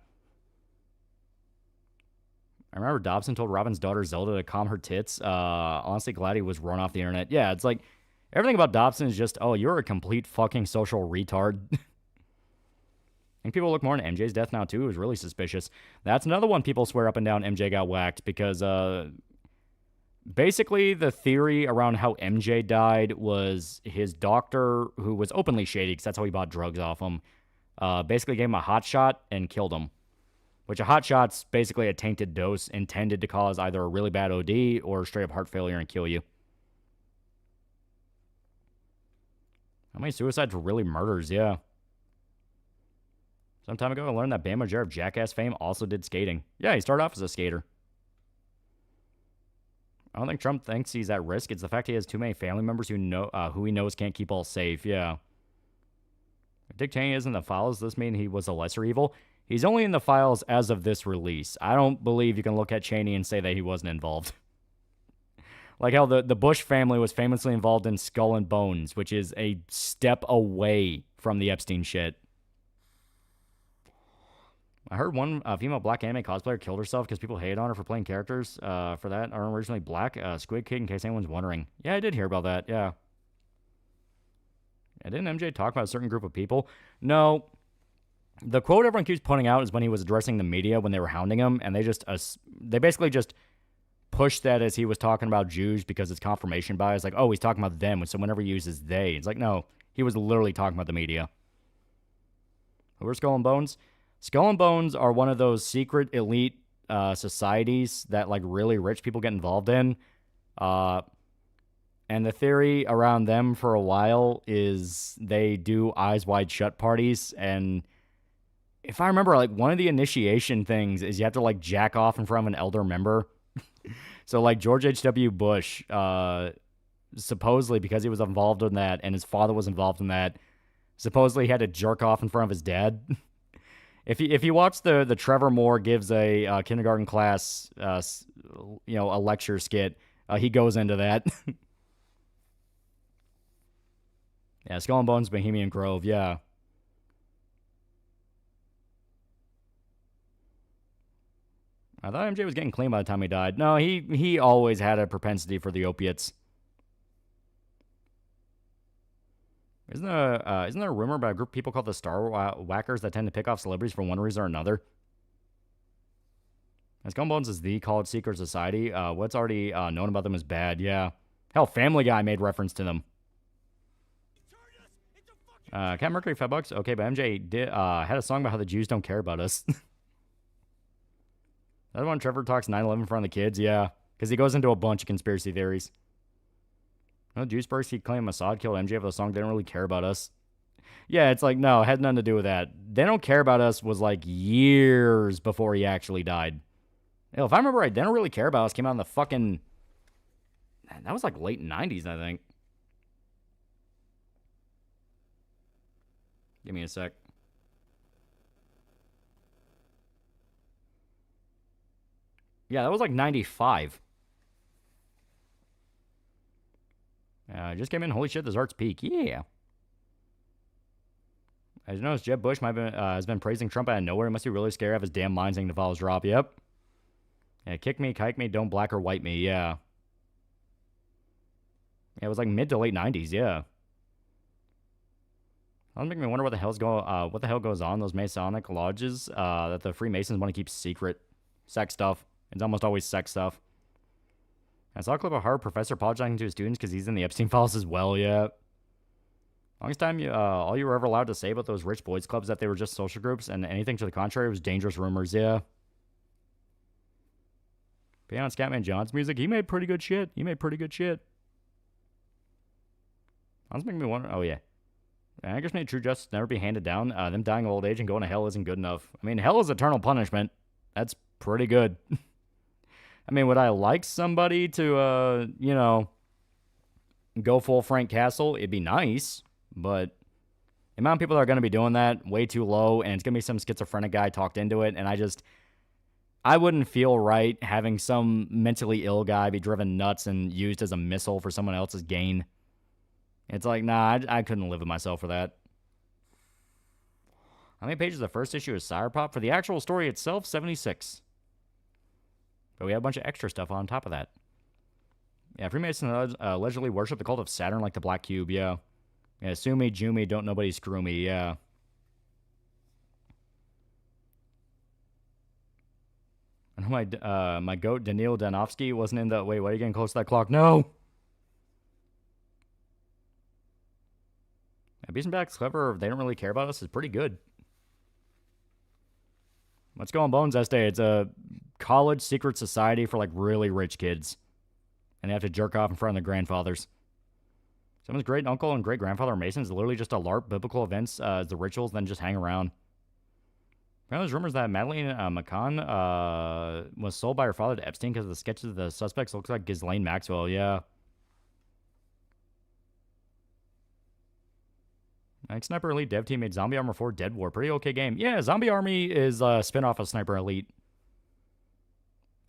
I remember Dobson told Robin's daughter Zelda to calm her tits. Honestly, glad he was run off the internet. Yeah, it's like, everything about Dobson is just, oh, you're a complete fucking social retard. I think people look more into MJ's death now, too. It was really suspicious. That's another one people swear up and down MJ got whacked because, basically, the theory around how MJ died was his doctor, who was openly shady because that's how he bought drugs off him, basically gave him a hot shot and killed him. Which a hot shot's basically a tainted dose intended to cause either a really bad OD or straight up heart failure and kill you. How many suicides were really murders? Yeah. Some time ago, I learned that Bam Margera of Jackass fame also did skating. Yeah, he started off as a skater. I don't think Trump thinks he's at risk. It's the fact he has too many family members who he knows can't keep all safe. Yeah. If Dick Cheney isn't in the files, does this mean he was a lesser evil? He's only in the files as of this release. I don't believe you can look at Cheney and say that he wasn't involved. Like how the Bush family was famously involved in Skull and Bones, which is a step away from the Epstein shit. I heard one female black anime cosplayer killed herself because people hated on her for playing characters for that are originally black. Squid Kid, in case anyone's wondering. Yeah, I did hear about that, yeah. Didn't MJ talk about a certain group of people? No. The quote everyone keeps pointing out is when he was addressing the media when they were hounding him, and they basically just pushed that as he was talking about Jews because it's confirmation bias. Like, oh, he's talking about them, so whenever he uses they, it's like, no, he was literally talking about the media. Who are Skull and Bones? Skull and Bones are one of those secret elite societies that like really rich people get involved in. And the theory around them for a while is they do eyes wide shut parties. And if I remember, like one of the initiation things is you have to like jack off in front of an elder member. So like George H.W. Bush, supposedly because he was involved in that and his father was involved in that, supposedly he had to jerk off in front of his dad. If you watch the Trevor Moore gives a kindergarten class, a lecture skit, he goes into that. Yeah, Skull and Bones, Bohemian Grove, yeah. I thought MJ was getting clean by the time he died. No, he always had a propensity for the opiates. Isn't there a rumor about a group of people called the Star Whackers that tend to pick off celebrities for one reason or another? Skull and Bones is the college secret society. What's already known about them is bad, yeah. Hell, Family Guy made reference to them. Cat Mercury, $5. Okay, but MJ had a song about how the Jews don't care about us. That one Trevor talks 9/11 in front of the kids, yeah. Because he goes into a bunch of conspiracy theories. No, Juiceburgs, he claimed Mossad killed MJ for the song. They don't really care about us. Yeah, it's like, no, it had nothing to do with that. They don't care about us was like years before he actually died. Hell, if I remember right, They Don't Really Care About Us came out in the fucking... That was like late 90s, I think. Give me a sec. Yeah, that was like 95. Just came in. Holy shit, this art's peak. Yeah. I just noticed Jeb Bush has been praising Trump out of nowhere. He must be really scared of his damn mind saying the files drop. Yep. Yeah, kick me, kike me, don't black or white me. Yeah. Yeah, it was like mid to late 90s. Yeah. That'll make me wonder what the hell goes on in those Masonic lodges that the Freemasons want to keep secret. Sex stuff. It's almost always sex stuff. I saw a clip of Harvard professor apologizing to his students because he's in the Epstein files as well, yeah. Longest time, all you were ever allowed to say about those rich boys clubs that they were just social groups, and anything to the contrary was dangerous rumors, yeah. Beyond Scatman John's music, he made pretty good shit. That's making me wonder, oh yeah. I guess may true justice never be handed down. Them dying of old age and going to hell isn't good enough. I mean, hell is eternal punishment. That's pretty good. I mean, would I like somebody to, go full Frank Castle? It'd be nice, but the amount of people that are going to be doing that, way too low, and it's going to be some schizophrenic guy talked into it, and I wouldn't feel right having some mentally ill guy be driven nuts and used as a missile for someone else's gain. It's like, nah, I couldn't live with myself for that. How many pages the first issue is Sire Pop? For the actual story itself, 76. But we have a bunch of extra stuff on top of that. Yeah, Freemasons allegedly worship the cult of Saturn like the Black Cube, yeah. Yeah, sue me, Jew me, don't nobody screw me, yeah. I know my goat, Daniil Danovsky, wasn't in the... Wait, why are you getting close to that clock? No! Yeah, Beesenback's clever. They don't really care about us. Is pretty good. Let's go on Bones Este. It's a college secret society for like really rich kids. And they have to jerk off in front of their grandfathers. Someone's great uncle and great grandfather are Masons. Literally just a LARP, biblical events, the rituals, then just hang around. Apparently there's rumors that Madeleine McCann was sold by her father to Epstein because the sketches of the suspects looks like Ghislaine Maxwell, yeah. Like Sniper Elite dev team made Zombie Armor 4 Dead War. Pretty okay game. Yeah, Zombie Army is a spin-off of Sniper Elite.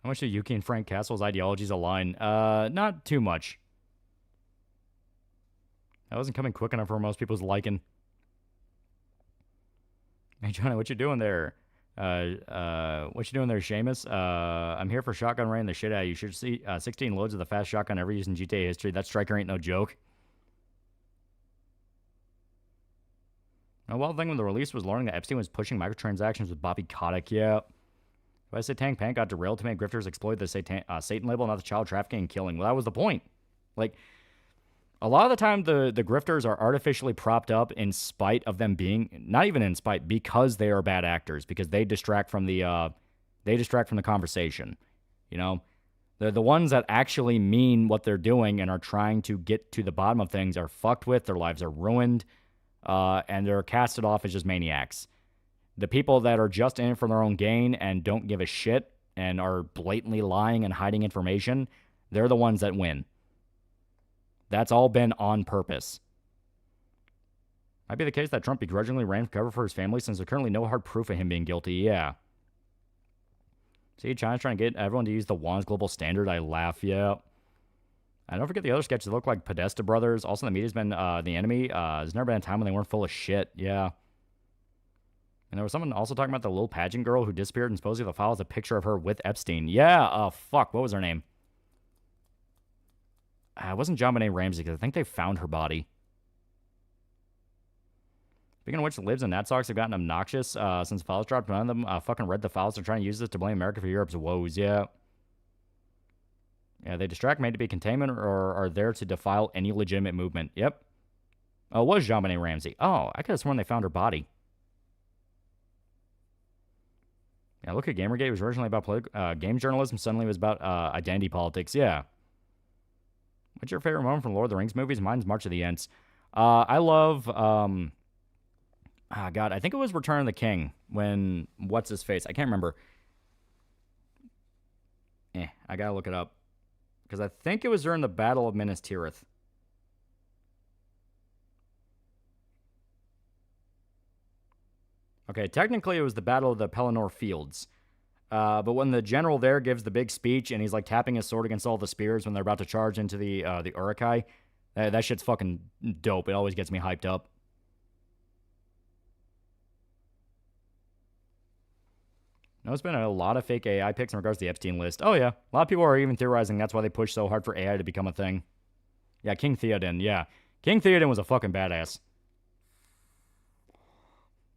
How much do Yuki and Frank Castle's ideologies align? Not too much. That wasn't coming quick enough for most people's liking. Hey, Johnny, what you doing there? What you doing there, Seamus? I'm here for shotgun rain the shit out of you. You should see 16 loads of the fast shotgun ever used in GTA history. That striker ain't no joke. A wild thing when the release was learning that Epstein was pushing microtransactions with Bobby Kotick. Yeah. Why Satanic Panic got derailed to make grifters exploit the Satan label, not the child trafficking and killing. Well, that was the point. Like, a lot of the time, the grifters are artificially propped up in spite of them being, not even in spite, because they are bad actors, because they distract from the conversation. You know, the ones that actually mean what they're doing and are trying to get to the bottom of things are fucked with. Their lives are ruined, and they're casted off as just maniacs. The people that are just in it for their own gain and don't give a shit and are blatantly lying and hiding information, they're the ones that win. That's all been on purpose. Might be the case that Trump begrudgingly ran for cover for his family since there's currently no hard proof of him being guilty. Yeah. See, China's trying to get everyone to use the WAN's global standard. I laugh, yeah. And don't forget the other sketches that look like Podesta brothers. Also, the media's been the enemy. There's never been a time when they weren't full of shit. Yeah. And there was someone also talking about the little pageant girl who disappeared and supposedly the file is a picture of her with Epstein. Yeah, fuck, what was her name? It wasn't JonBenet Ramsey, because I think they found her body. Speaking of which, the Libs and Natsocks have gotten obnoxious since the files dropped. None of them fucking read the files. They're trying to use this to blame America for Europe's woes, yeah. Yeah, they distract made to be containment or are there to defile any legitimate movement. Yep. Oh, it was JonBenet Ramsey. Oh, I could have sworn they found her body. Yeah, look at Gamergate. It was originally about game journalism. Suddenly it was about identity politics. Yeah. What's your favorite moment from Lord of the Rings movies? Mine's March of the Ents. I love, God, I think it was Return of the King when, what's his face? I can't remember. I gotta look it up. Because I think it was during the Battle of Minas Tirith. Okay, technically it was the Battle of the Pelennor Fields. But when the general there gives the big speech and he's like tapping his sword against all the spears when they're about to charge into the Uruk-hai, that shit's fucking dope. It always gets me hyped up. No, it's been a lot of fake AI picks in regards to the Epstein list. Oh, yeah. A lot of people are even theorizing that's why they pushed so hard for AI to become a thing. Yeah, King Theoden, yeah. King Theoden was a fucking badass.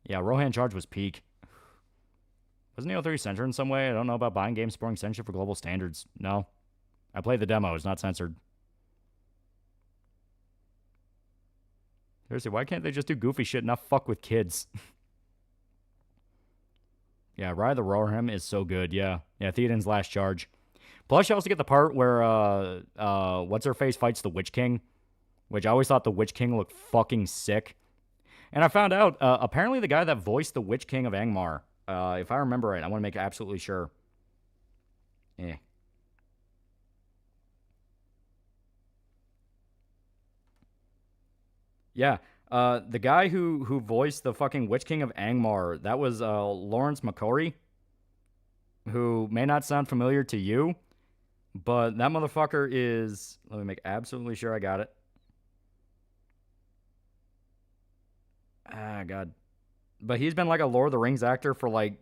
Yeah, Rohan Charge was peak. Wasn't he 03 censored in some way? I don't know about buying games supporting censorship for global standards. No. I played the demo. It's not censored. Seriously, why can't they just do goofy shit and not fuck with kids? Yeah, Ride the Rohirrim is so good, yeah. Yeah, Theoden's last charge. Plus, you also get the part where, What's-Her-Face fights the Witch King, which I always thought the Witch King looked fucking sick. And I found out, apparently the guy that voiced the Witch King of Angmar, if I remember right, I want to make absolutely sure. Yeah, the guy who voiced the fucking Witch King of Angmar, that was Lawrence McCory, who may not sound familiar to you, but that motherfucker is, let me make absolutely sure I got it. Ah, God. But he's been like a Lord of the Rings actor for like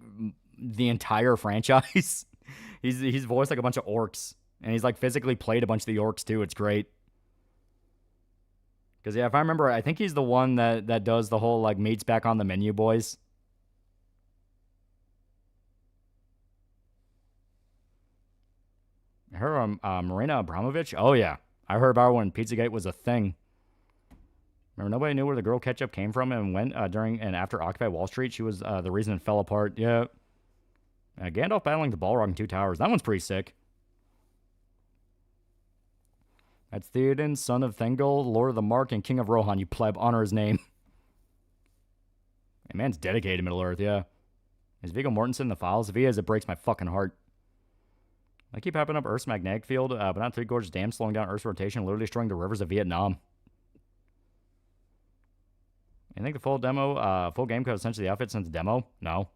the entire franchise. he's voiced like a bunch of orcs, and he's like physically played a bunch of the orcs too. It's great. Because, yeah, if I remember, I think he's the one that does the whole, like, meat's back on the menu, boys. Her, Marina Abramovich? Oh, yeah. I heard about her when Pizzagate was a thing. Remember, nobody knew where the girl ketchup came from and went during and after Occupy Wall Street. She was the reason it fell apart. Yeah. Gandalf battling the Balrog in Two Towers. That one's pretty sick. That's Theoden, son of Thengel, Lord of the Mark, and King of Rohan. You pleb, honor his name. Hey, man's dedicated to Middle Earth, yeah. Is Viggo Mortensen in the files? If he is, it breaks my fucking heart. I keep hyping up Earth's magnetic field, but not Three Gorges Dam, slowing down Earth's rotation, literally destroying the rivers of Vietnam. You think the full demo, full game code essentially the outfit since demo? No.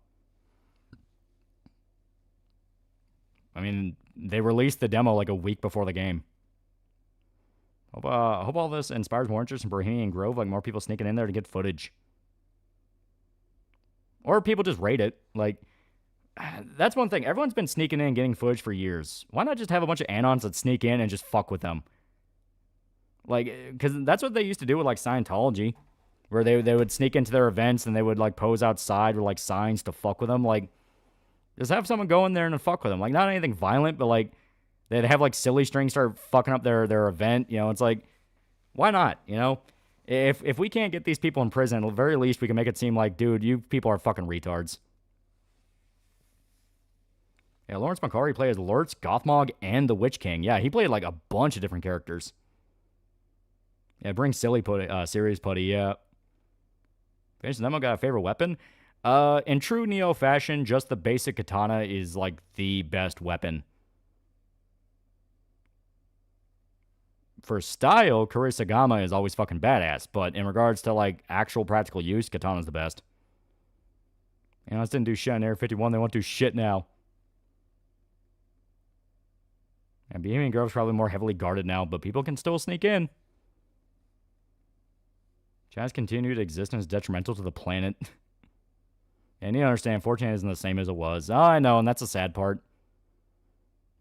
I mean, they released the demo like a week before the game. Hope all this inspires more interest in Bohemian Grove, like more people sneaking in there to get footage. Or people just raid it. Like, that's one thing. Everyone's been sneaking in and getting footage for years. Why not just have a bunch of Anons that sneak in and just fuck with them? Like, because that's what they used to do with, like, Scientology. Where they would sneak into their events and they would, like, pose outside with, like, signs to fuck with them. Like, just have someone go in there and fuck with them. Like, not anything violent, but, like, they'd have, like, silly strings start fucking up their event. You know, it's like, why not, you know? If we can't get these people in prison, at the very least, we can make it seem like, dude, you people are fucking retards. Yeah, Lawrence Macari played as Lurtz, Gothmog, and the Witch King. Yeah, he played, like, a bunch of different characters. Yeah, bring silly putty, serious putty, yeah. Finish the demo, got a favorite weapon? In true Neo fashion, just the basic katana is, like, the best weapon. For style, Kurisagama is always fucking badass, but in regards to, like, actual practical use, katana's the best. You know, this didn't do shit in Area 51, they won't do shit now. And Bohemian Grove's probably more heavily guarded now, but people can still sneak in. China's continued existence is detrimental to the planet. And you understand, 4chan isn't the same as it was. Oh, I know, and that's the sad part.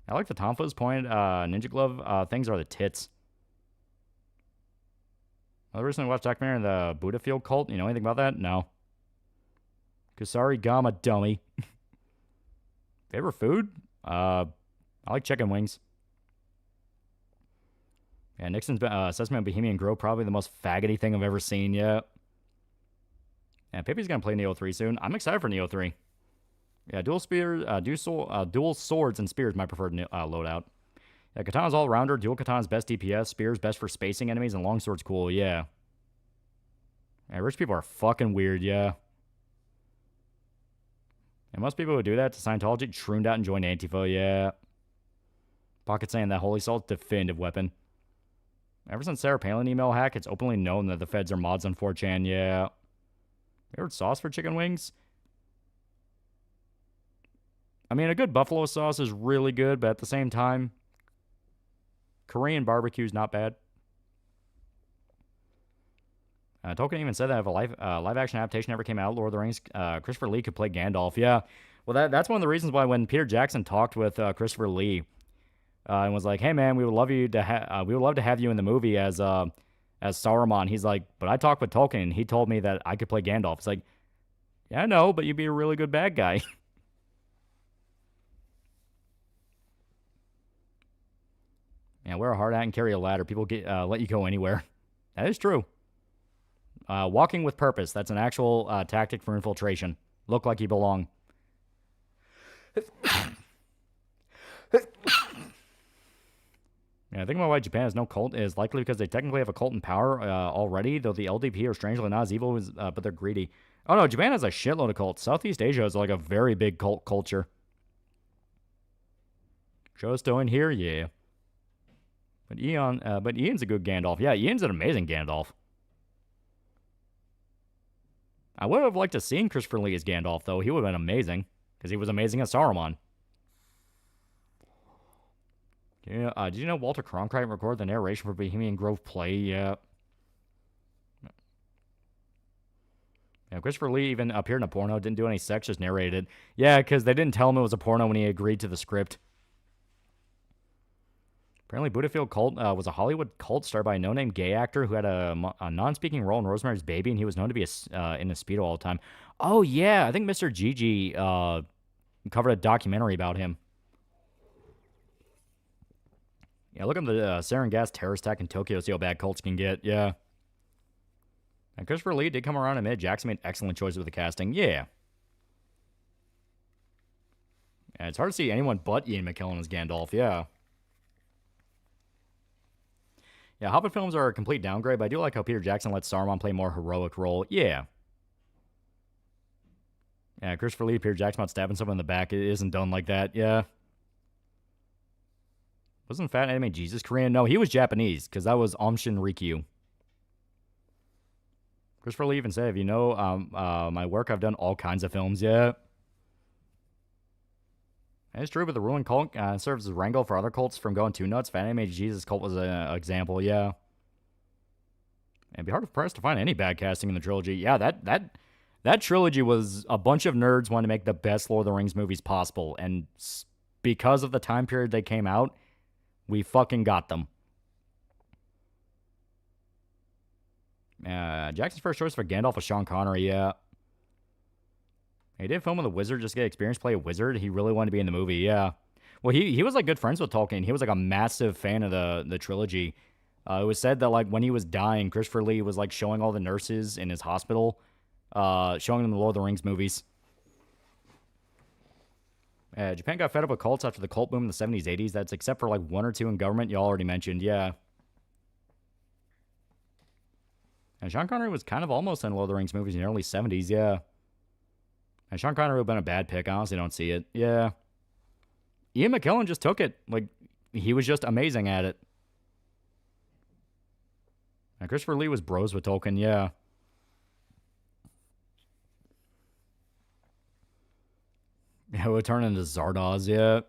I like the Tonfa's point. Ninja Glove things are the tits. I recently watched a documentary on the Buddha Field cult. You know anything about that? No. Kusari Gama, dummy. Favorite food? I like chicken wings. Yeah, Nixon's assessment of Bohemian Grove, probably the most faggoty thing I've ever seen yet. Yeah, Pippi's going to play Neo 3 soon. I'm excited for Neo 3. Yeah, dual swords and spears, my preferred loadout. Yeah, Katana's all-rounder. Dual Katana's best DPS. Spears best for spacing enemies, and longsword's cool, yeah. Yeah, rich people are fucking weird, yeah. And most people who do that to Scientology trooned out and joined Antifa, yeah. Pocket saying that Holy Salt's definitive weapon. Ever since Sarah Palin email hack, it's openly known that the feds are mods on 4chan, yeah. Favorite sauce for chicken wings? I mean, a good buffalo sauce is really good, but at the same time, Korean barbecue is not bad. Tolkien even said that if a live-action adaptation ever came out, Lord of the Rings, Christopher Lee could play Gandalf. Yeah, well, that's one of the reasons why when Peter Jackson talked with Christopher Lee and was like, "Hey, man, we would love to have you in the movie as Saruman." He's like, "But I talked with Tolkien, and he told me that I could play Gandalf." It's like, yeah, I know, but you'd be a really good bad guy. Yeah, wear a hard hat and carry a ladder. People let you go anywhere. That is true. Walking with purpose. That's an actual tactic for infiltration. Look like you belong. Yeah, I think about why Japan has no cult is likely because they technically have a cult in power already, though the LDP are strangely not as evil, but they're greedy. Oh no, Japan has a shitload of cults. Southeast Asia is like a very big cult culture. Show's still in here? Yeah. But Ian's a good Gandalf. Yeah, Ian's an amazing Gandalf. I would have liked to seen Christopher Lee as Gandalf, though. He would have been amazing, because he was amazing as Saruman. Yeah, did you know Walter Cronkite recorded the narration for Bohemian Grove play? Yeah. Yeah, Christopher Lee even appeared in a porno, didn't do any sex, just narrated. Yeah, because they didn't tell him it was a porno when he agreed to the script. Apparently, Buddha Field Cult was a Hollywood cult started by a no-name gay actor who had a non-speaking role in Rosemary's Baby, and he was known to be in a Speedo all the time. Oh, yeah, I think Mr. Gigi covered a documentary about him. Yeah, look at the sarin gas terrorist attack in Tokyo, see how bad cults can get, yeah. And Christopher Lee did come around and admit Jackson made excellent choices with the casting, yeah. Yeah, it's hard to see anyone but Ian McKellen as Gandalf, yeah. Yeah, Hobbit films are a complete downgrade, but I do like how Peter Jackson lets Saruman play a more heroic role. Yeah. Yeah, Christopher Lee, Peter Jackson about stabbing someone in the back. It isn't done like that. Yeah. Wasn't Fat Anime Jesus Korean? No, he was Japanese, because that was Aum Shinrikyo. Christopher Lee even said, if you know my work, I've done all kinds of films. Yeah. It's true, but the ruling cult serves as a wrangle for other cults from going too nuts. Fan Animated Jesus cult was an example, yeah. It'd be hard pressed to find any bad casting in the trilogy. Yeah, that trilogy was a bunch of nerds wanting to make the best Lord of the Rings movies possible, and because of the time period they came out, we fucking got them. Jackson's first choice for Gandalf was Sean Connery, yeah. He did film with a wizard just to get experience play a wizard. He really wanted to be in the movie, yeah. Well, he was like good friends with Tolkien. He was like a massive fan of the trilogy. It was said that like when he was dying, Christopher Lee was like showing all the nurses in his hospital, showing them the Lord of the Rings movies. Japan got fed up with cults after the cult boom in the 70s, 80s. That's except for like one or two in government you already mentioned, yeah. And Sean Connery was kind of almost in Lord of the Rings movies in the early 70s, yeah. And Sean Connery would have been a bad pick. I honestly don't see it. Yeah. Ian McKellen just took it. Like, he was just amazing at it. And Christopher Lee was bros with Tolkien, yeah. Yeah, it would turn into Zardoz, yeah.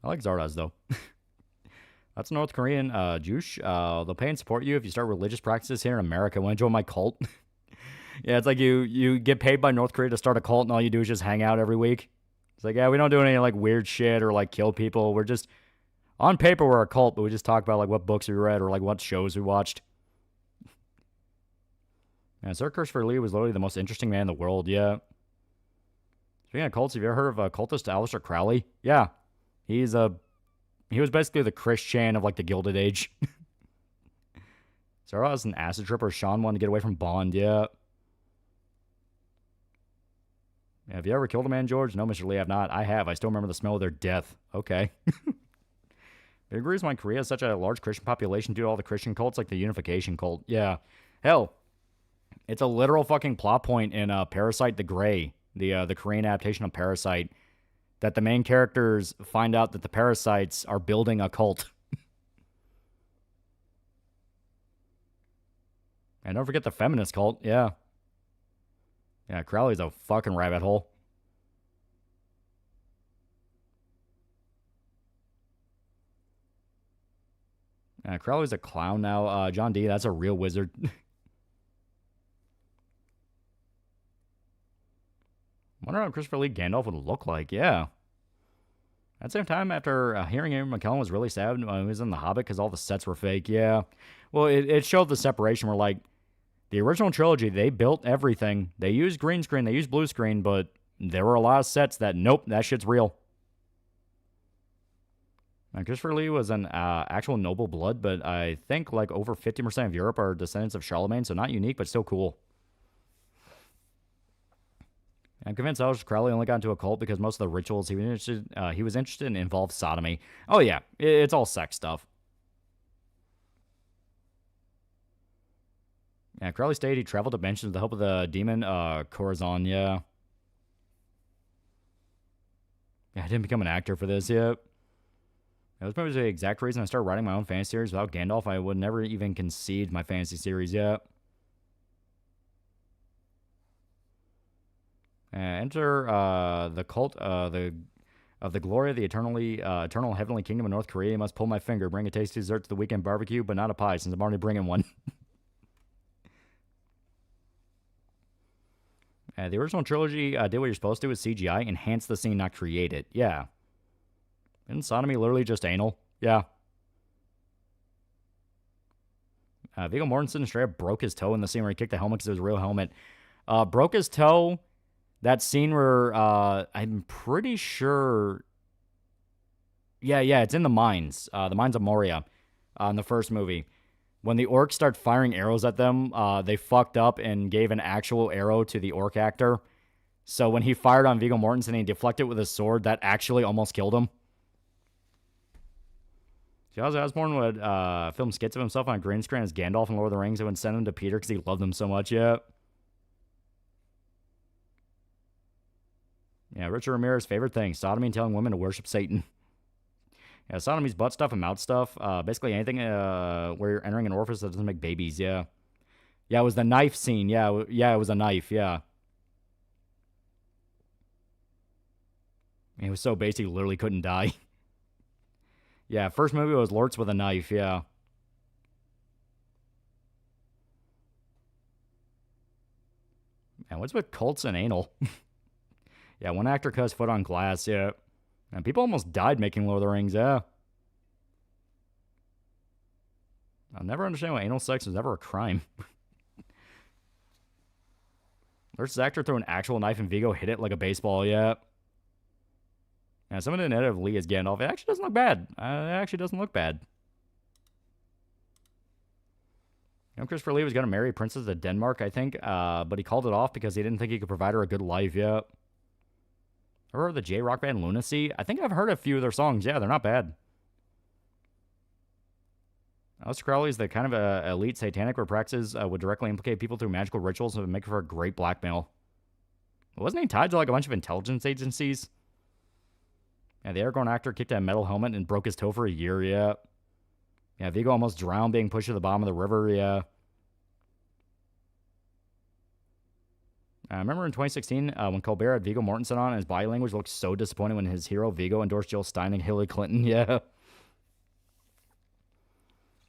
I like Zardoz, though. That's North Korean Jewish. They'll pay and support you if you start religious practices here in America. Want to join my cult? Yeah, it's like you get paid by North Korea to start a cult, and all you do is just hang out every week. It's like, yeah, we don't do any like weird shit or like kill people. We're just on paper we're a cult, but we just talk about like what books we read or like what shows we watched. Yeah, Sir Christopher Lee was literally the most interesting man in the world. Yeah. Speaking of cults, have you ever heard of cultist Aleister Crowley? Yeah, he was basically the Chris Chan of like the Gilded Age. Sarah was an acid tripper. Sean wanted to get away from Bond. Yeah. Have you ever killed a man, George? No, Mr. Lee, I've not. I have. I still remember the smell of their death. Okay. It agrees why Korea has such a large Christian population due to all the Christian cults, like the Unification cult. Yeah. Hell, it's a literal fucking plot point in Parasite the Grey, the Korean adaptation of Parasite, that the main characters find out that the parasites are building a cult. And don't forget the feminist cult. Yeah. Yeah, Crowley's a fucking rabbit hole. Crowley's a clown now. John D, that's a real wizard. Wonder how Christopher Lee Gandalf would look like. Yeah. At the same time, after hearing Ian McKellen was really sad when he was in The Hobbit because all the sets were fake. Yeah. Well, it showed the separation where, like, the original trilogy, they built everything. They used green screen, they used blue screen, but there were a lot of sets that, nope, that shit's real. And Christopher Lee was an actual noble blood, but I think like over 50% of Europe are descendants of Charlemagne, so not unique, but still cool. I'm convinced Aleister Crowley only got into a cult because most of the rituals he was interested in involved sodomy. Oh yeah, it's all sex stuff. Yeah, Crowley stated he traveled dimensions with the help of the demon Corazon, yeah. Yeah, I didn't become an actor for this, yet. That was probably the exact reason I started writing my own fantasy series. Without Gandalf, I would never even concede my fantasy series yet. Enter the cult of the glory of the eternal heavenly kingdom of North Korea. You must pull my finger, bring a tasty dessert to the weekend barbecue, but not a pie, since I'm already bringing one. The original trilogy did what you're supposed to with CGI, enhance the scene, not create it. Yeah. Isn't sodomy literally just anal? Yeah. Viggo Mortensen straight up broke his toe in the scene where he kicked the helmet because it was a real helmet. Broke his toe. That scene where I'm pretty sure. Yeah, it's in the mines. The mines of Moria in the first movie. When the orcs start firing arrows at them, they fucked up and gave an actual arrow to the orc actor. So when he fired on Viggo Mortensen and he deflected with his sword, that actually almost killed him. Ozzy Osbourne would film skits of himself on a green screen as Gandalf in Lord of the Rings and would send them to Peter because he loved them so much. Yeah. Yeah, Richard Ramirez's favorite thing, sodomy and telling women to worship Satan. Yeah, sodomy's butt stuff and mouth stuff. Basically anything where you're entering an orifice that doesn't make babies, yeah. Yeah, it was the knife scene. Yeah, it was a knife, yeah. He was so basic, he literally couldn't die. Yeah, first movie was Lortz with a knife, yeah. Man, what's with cults and anal? Yeah, one actor cut his foot on glass, yeah. And people almost died making Lord of the Rings, yeah. I'll never understand why anal sex was ever a crime. There's this actor threw an actual knife and Vigo hit it like a baseball, yeah. Yeah, someone didn't edit of Lee as Gandalf. It actually doesn't look bad. It actually doesn't look bad. You know, Christopher Lee was going to marry a princess of Denmark, I think, but he called it off because he didn't think he could provide her a good life, yeah. Ever heard of the J-Rock band Lunacy? I think I've heard a few of their songs. Yeah, they're not bad. Aleister Crowley is the kind of elite satanic where practices would directly implicate people through magical rituals and would make for a great blackmail. Wasn't he tied to like a bunch of intelligence agencies? Yeah, the Aragorn actor kicked a metal helmet and broke his toe for a year, yeah. Yeah, Vigo almost drowned being pushed to the bottom of the river, yeah. I remember in 2016 when Colbert had Viggo Mortensen on, and his body language looked so disappointing when his hero Vigo endorsed Jill Stein and Hillary Clinton. Yeah.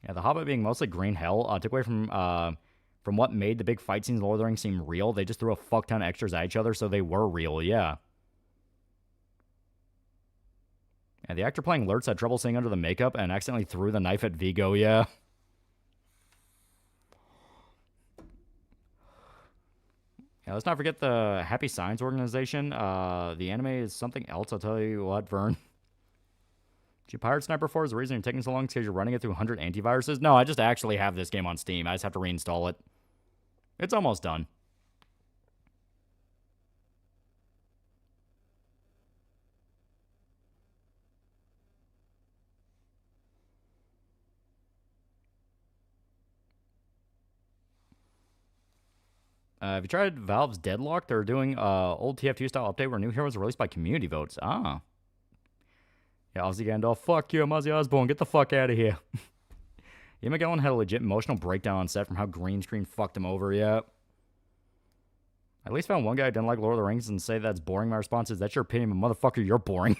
Yeah, The Hobbit being mostly green hell took away from what made the big fight scenes in Lord of the Rings seem real. They just threw a fuck ton of extras at each other, so they were real. Yeah. Yeah, the actor playing Lurtz had trouble seeing under the makeup and accidentally threw the knife at Vigo. Yeah. Yeah, let's not forget the Happy Science Organization. The anime is something else, I'll tell you what, Vern. Did you pirate Sniper 4? Is the reason you're taking so long because you're running it through 100 antiviruses? No, I just actually have this game on Steam. I just have to reinstall it. It's almost done. Have you tried Valve's Deadlock? They're doing old TF2 style update where new heroes are released by community votes. Ah. Yeah, Ozzy Gandalf. Fuck you, I'm Ozzy Osbourne. Get the fuck out of here. Ian McGowan had a legit emotional breakdown on set from how green screen fucked him over. Yeah. I at least found one guy who didn't like Lord of the Rings and say that's boring. My response is, that's your opinion, but motherfucker, you're boring.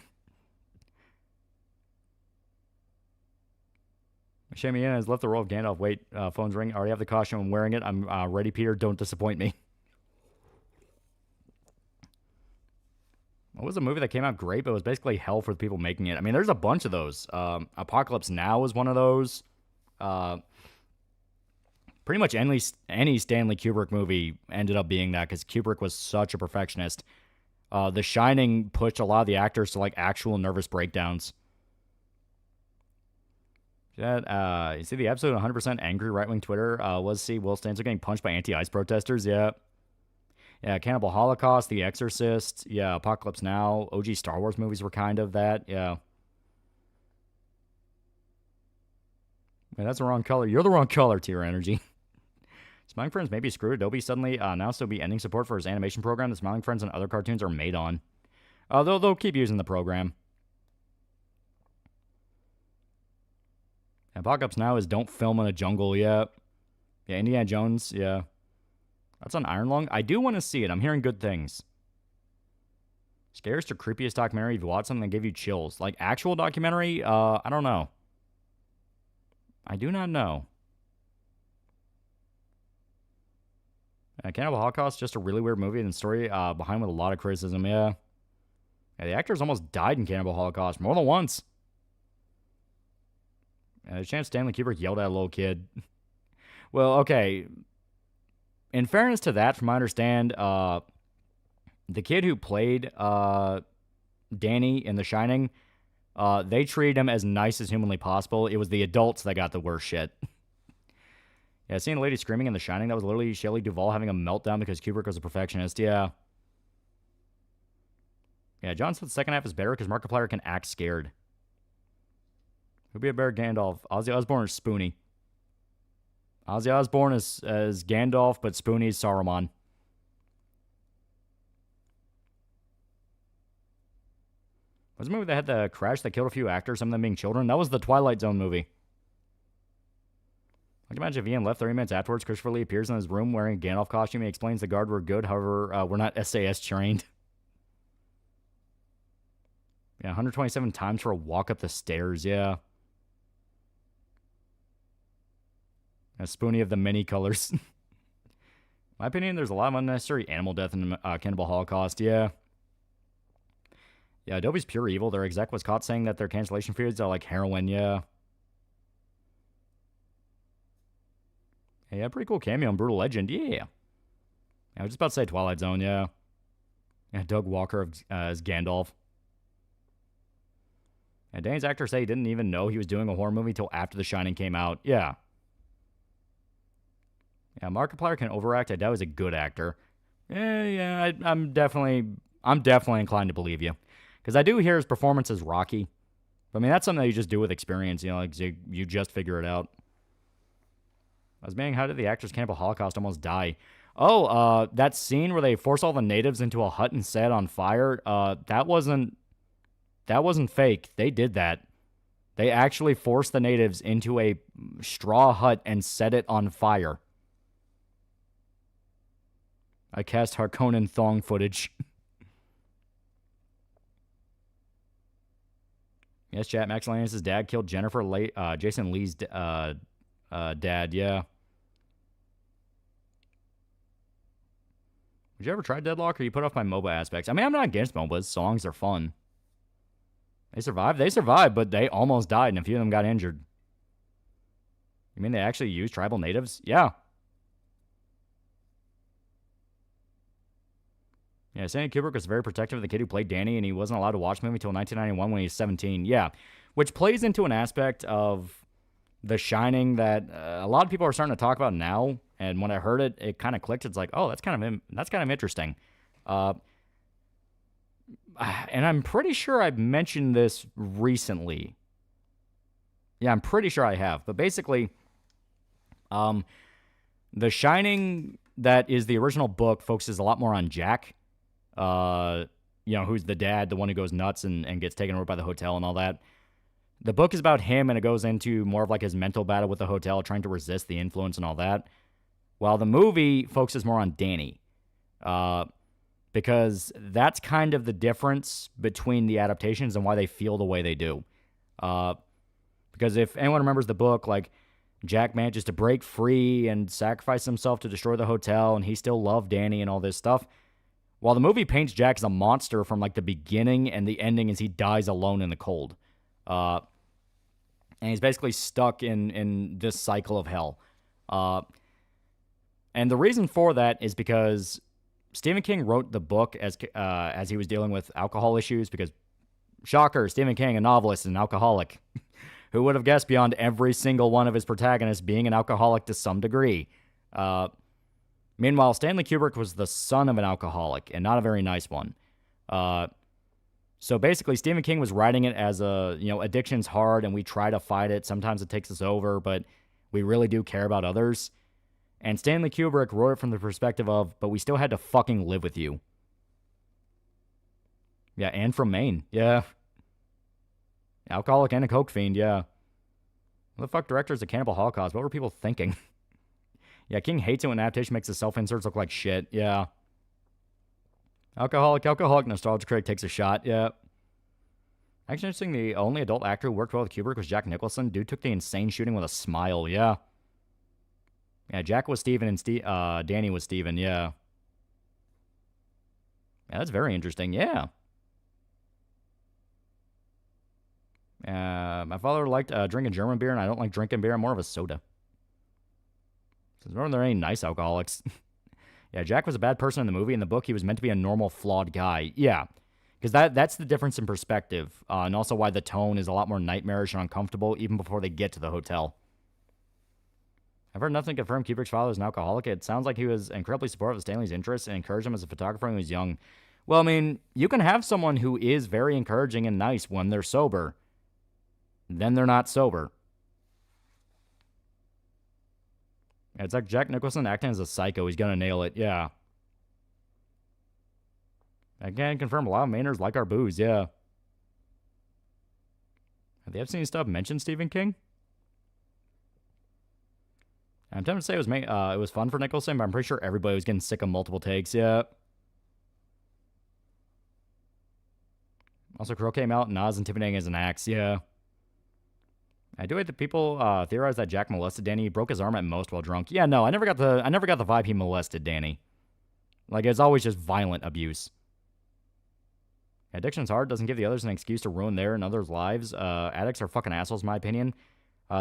Shame Ian has left the role of Gandalf. Wait, phone's ringing. I already have the costume. I'm wearing it. I'm ready, Peter. Don't disappoint me. What was a movie that came out great, but was basically hell for the people making it? I mean, there's a bunch of those. Apocalypse Now is one of those. Pretty much any Stanley Kubrick movie ended up being that because Kubrick was such a perfectionist. The Shining pushed a lot of the actors to like actual nervous breakdowns. You see the episode 100% angry right-wing Twitter was see Will Stanton getting punched by anti-ICE protesters. Yeah. Yeah, Cannibal Holocaust, The Exorcist, yeah, Apocalypse Now, OG Star Wars movies were kind of that, yeah. Man, that's the wrong color. You're the wrong color, Tier Energy. Smiling Friends may be screwed. Adobe suddenly announced they'll be ending support for his animation program that Smiling Friends and other cartoons are made on. They'll keep using the program. Apocalypse Now is don't film in a jungle yet. Yeah, Indiana Jones, yeah. That's on Iron Lung. I do want to see it. I'm hearing good things. Scariest or creepiest documentary you've watched, something that gave you chills. Like actual documentary? I don't know. I do not know. Cannibal Holocaust, just a really weird movie and story behind with a lot of criticism, yeah. Yeah, the actors almost died in Cannibal Holocaust more than once. There's a chance Stanley Kubrick yelled at a little kid. Well, okay. In fairness to that, from what I understand, the kid who played Danny in The Shining, they treated him as nice as humanly possible. It was the adults that got the worst shit. Yeah, seeing a lady screaming in The Shining, that was literally Shelley Duvall having a meltdown because Kubrick was a perfectionist. Yeah. Yeah, John Smith's second half is better because Markiplier can act scared. Who'd be a better Gandalf? Ozzy Osbourne or Spoonie? Ozzy Osbourne is Gandalf, but Spoonie's Saruman. What's the movie that had the crash that killed a few actors, some of them being children? That was the Twilight Zone movie. I can imagine if Ian left 30 minutes afterwards, Christopher Lee appears in his room wearing a Gandalf costume. He explains the guard were good, however, we're not SAS trained. Yeah, 127 times for a walk up the stairs, yeah. A Spoonie of the many colors. My opinion, there's a lot of unnecessary animal death in Cannibal Holocaust, yeah. Yeah, Adobe's pure evil. Their exec was caught saying that their cancellation periods are like heroin, yeah. Hey, yeah, pretty cool cameo on Brutal Legend, yeah. I was just about to say Twilight Zone, yeah. Yeah, Doug Walker as Gandalf. And Danny's actors say he didn't even know he was doing a horror movie till after The Shining came out. Yeah. Yeah, Markiplier can overact. I doubt he's a good actor. I'm definitely inclined to believe you. Because I do hear his performance is rocky. But I mean, that's something that you just do with experience. You know, like you just figure it out. I was saying, how did the actors Cannibal Holocaust almost die? Oh, that scene where they force all the natives into a hut and set it on fire, that wasn't fake. They did that. They actually forced the natives into a straw hut and set it on fire. I cast Harkonnen thong footage. Yes, chat. Max Lannis' dad killed Jason Lee's dad, yeah. Would you ever try Deadlock, or you put off my MOBA aspects? I mean, I'm not against MOBAs. Songs are fun. They survived, but they almost died, and a few of them got injured. You mean they actually used tribal natives? Yeah. Yeah, Stanley Kubrick was very protective of the kid who played Danny, and he wasn't allowed to watch the movie until 1991 when he was 17. Yeah, which plays into an aspect of The Shining that a lot of people are starting to talk about now. And when I heard it, it kind of clicked. It's like, oh, that's kind of interesting. And I'm pretty sure I've mentioned this recently. Yeah, I'm pretty sure I have. But basically, The Shining, that is the original book, focuses a lot more on Jack. Who's the dad, the one who goes nuts and gets taken over by the hotel and all that. The book is about him, and it goes into more of like his mental battle with the hotel, trying to resist the influence and all that. While the movie focuses more on Danny. Because that's kind of the difference between the adaptations and why they feel the way they do. Because if anyone remembers the book, like, Jack manages to break free and sacrifice himself to destroy the hotel, and he still loved Danny and all this stuff. While the movie paints Jack as a monster from like the beginning, and the ending is he dies alone in the cold. And he's basically stuck in this cycle of hell. And the reason for that is because Stephen King wrote the book as he was dealing with alcohol issues, because, shocker, Stephen King, a novelist, and an alcoholic. Who would have guessed beyond every single one of his protagonists being an alcoholic to some degree? Meanwhile, Stanley Kubrick was the son of an alcoholic, and not a very nice one. So basically, Stephen King was writing it as addiction's hard, and we try to fight it. Sometimes it takes us over, but we really do care about others. And Stanley Kubrick wrote it from the perspective of, but we still had to fucking live with you. Yeah, and from Maine. Yeah. Alcoholic and a coke fiend, yeah. What the fuck directors of Cannibal Holocaust? What were people thinking? Yeah, King hates it when adaptation makes his self-inserts look like shit, yeah. Alcoholic nostalgia critic takes a shot, yeah. Actually, interesting, the only adult actor who worked well with Kubrick was Jack Nicholson. Dude took the insane shooting with a smile, yeah. Yeah, Jack was Steven and Danny was Steven, yeah. Yeah, that's very interesting, yeah. My father liked drinking German beer, and I don't like drinking beer. I'm more of a soda. So there aren't any nice alcoholics. Yeah, Jack was a bad person in the movie. In the book, he was meant to be a normal, flawed guy. Yeah, because that's the difference in perspective, and also why the tone is a lot more nightmarish and uncomfortable even before they get to the hotel. I've heard nothing confirm Kubrick's father was an alcoholic. It sounds like he was incredibly supportive of Stanley's interests and encouraged him as a photographer when he was young. Well, I mean, you can have someone who is very encouraging and nice when they're sober. Then they're not sober. It's like Jack Nicholson acting as a psycho. He's going to nail it. Yeah. I can confirm a lot of Mainers like our booze. Yeah. Have the Epstein stuff mentioned Stephen King? I'm tempted to say it was fun for Nicholson, but I'm pretty sure everybody was getting sick of multiple takes. Yeah. Also, Crow came out not as intimidating as an axe, yeah. I do hate that people theorize that Jack molested Danny. He broke his arm at most while drunk. Yeah, no, I never got the vibe he molested Danny. Like, it's always just violent abuse. Addiction's hard. Doesn't give the others an excuse to ruin their and others' lives. Addicts are fucking assholes, in my opinion.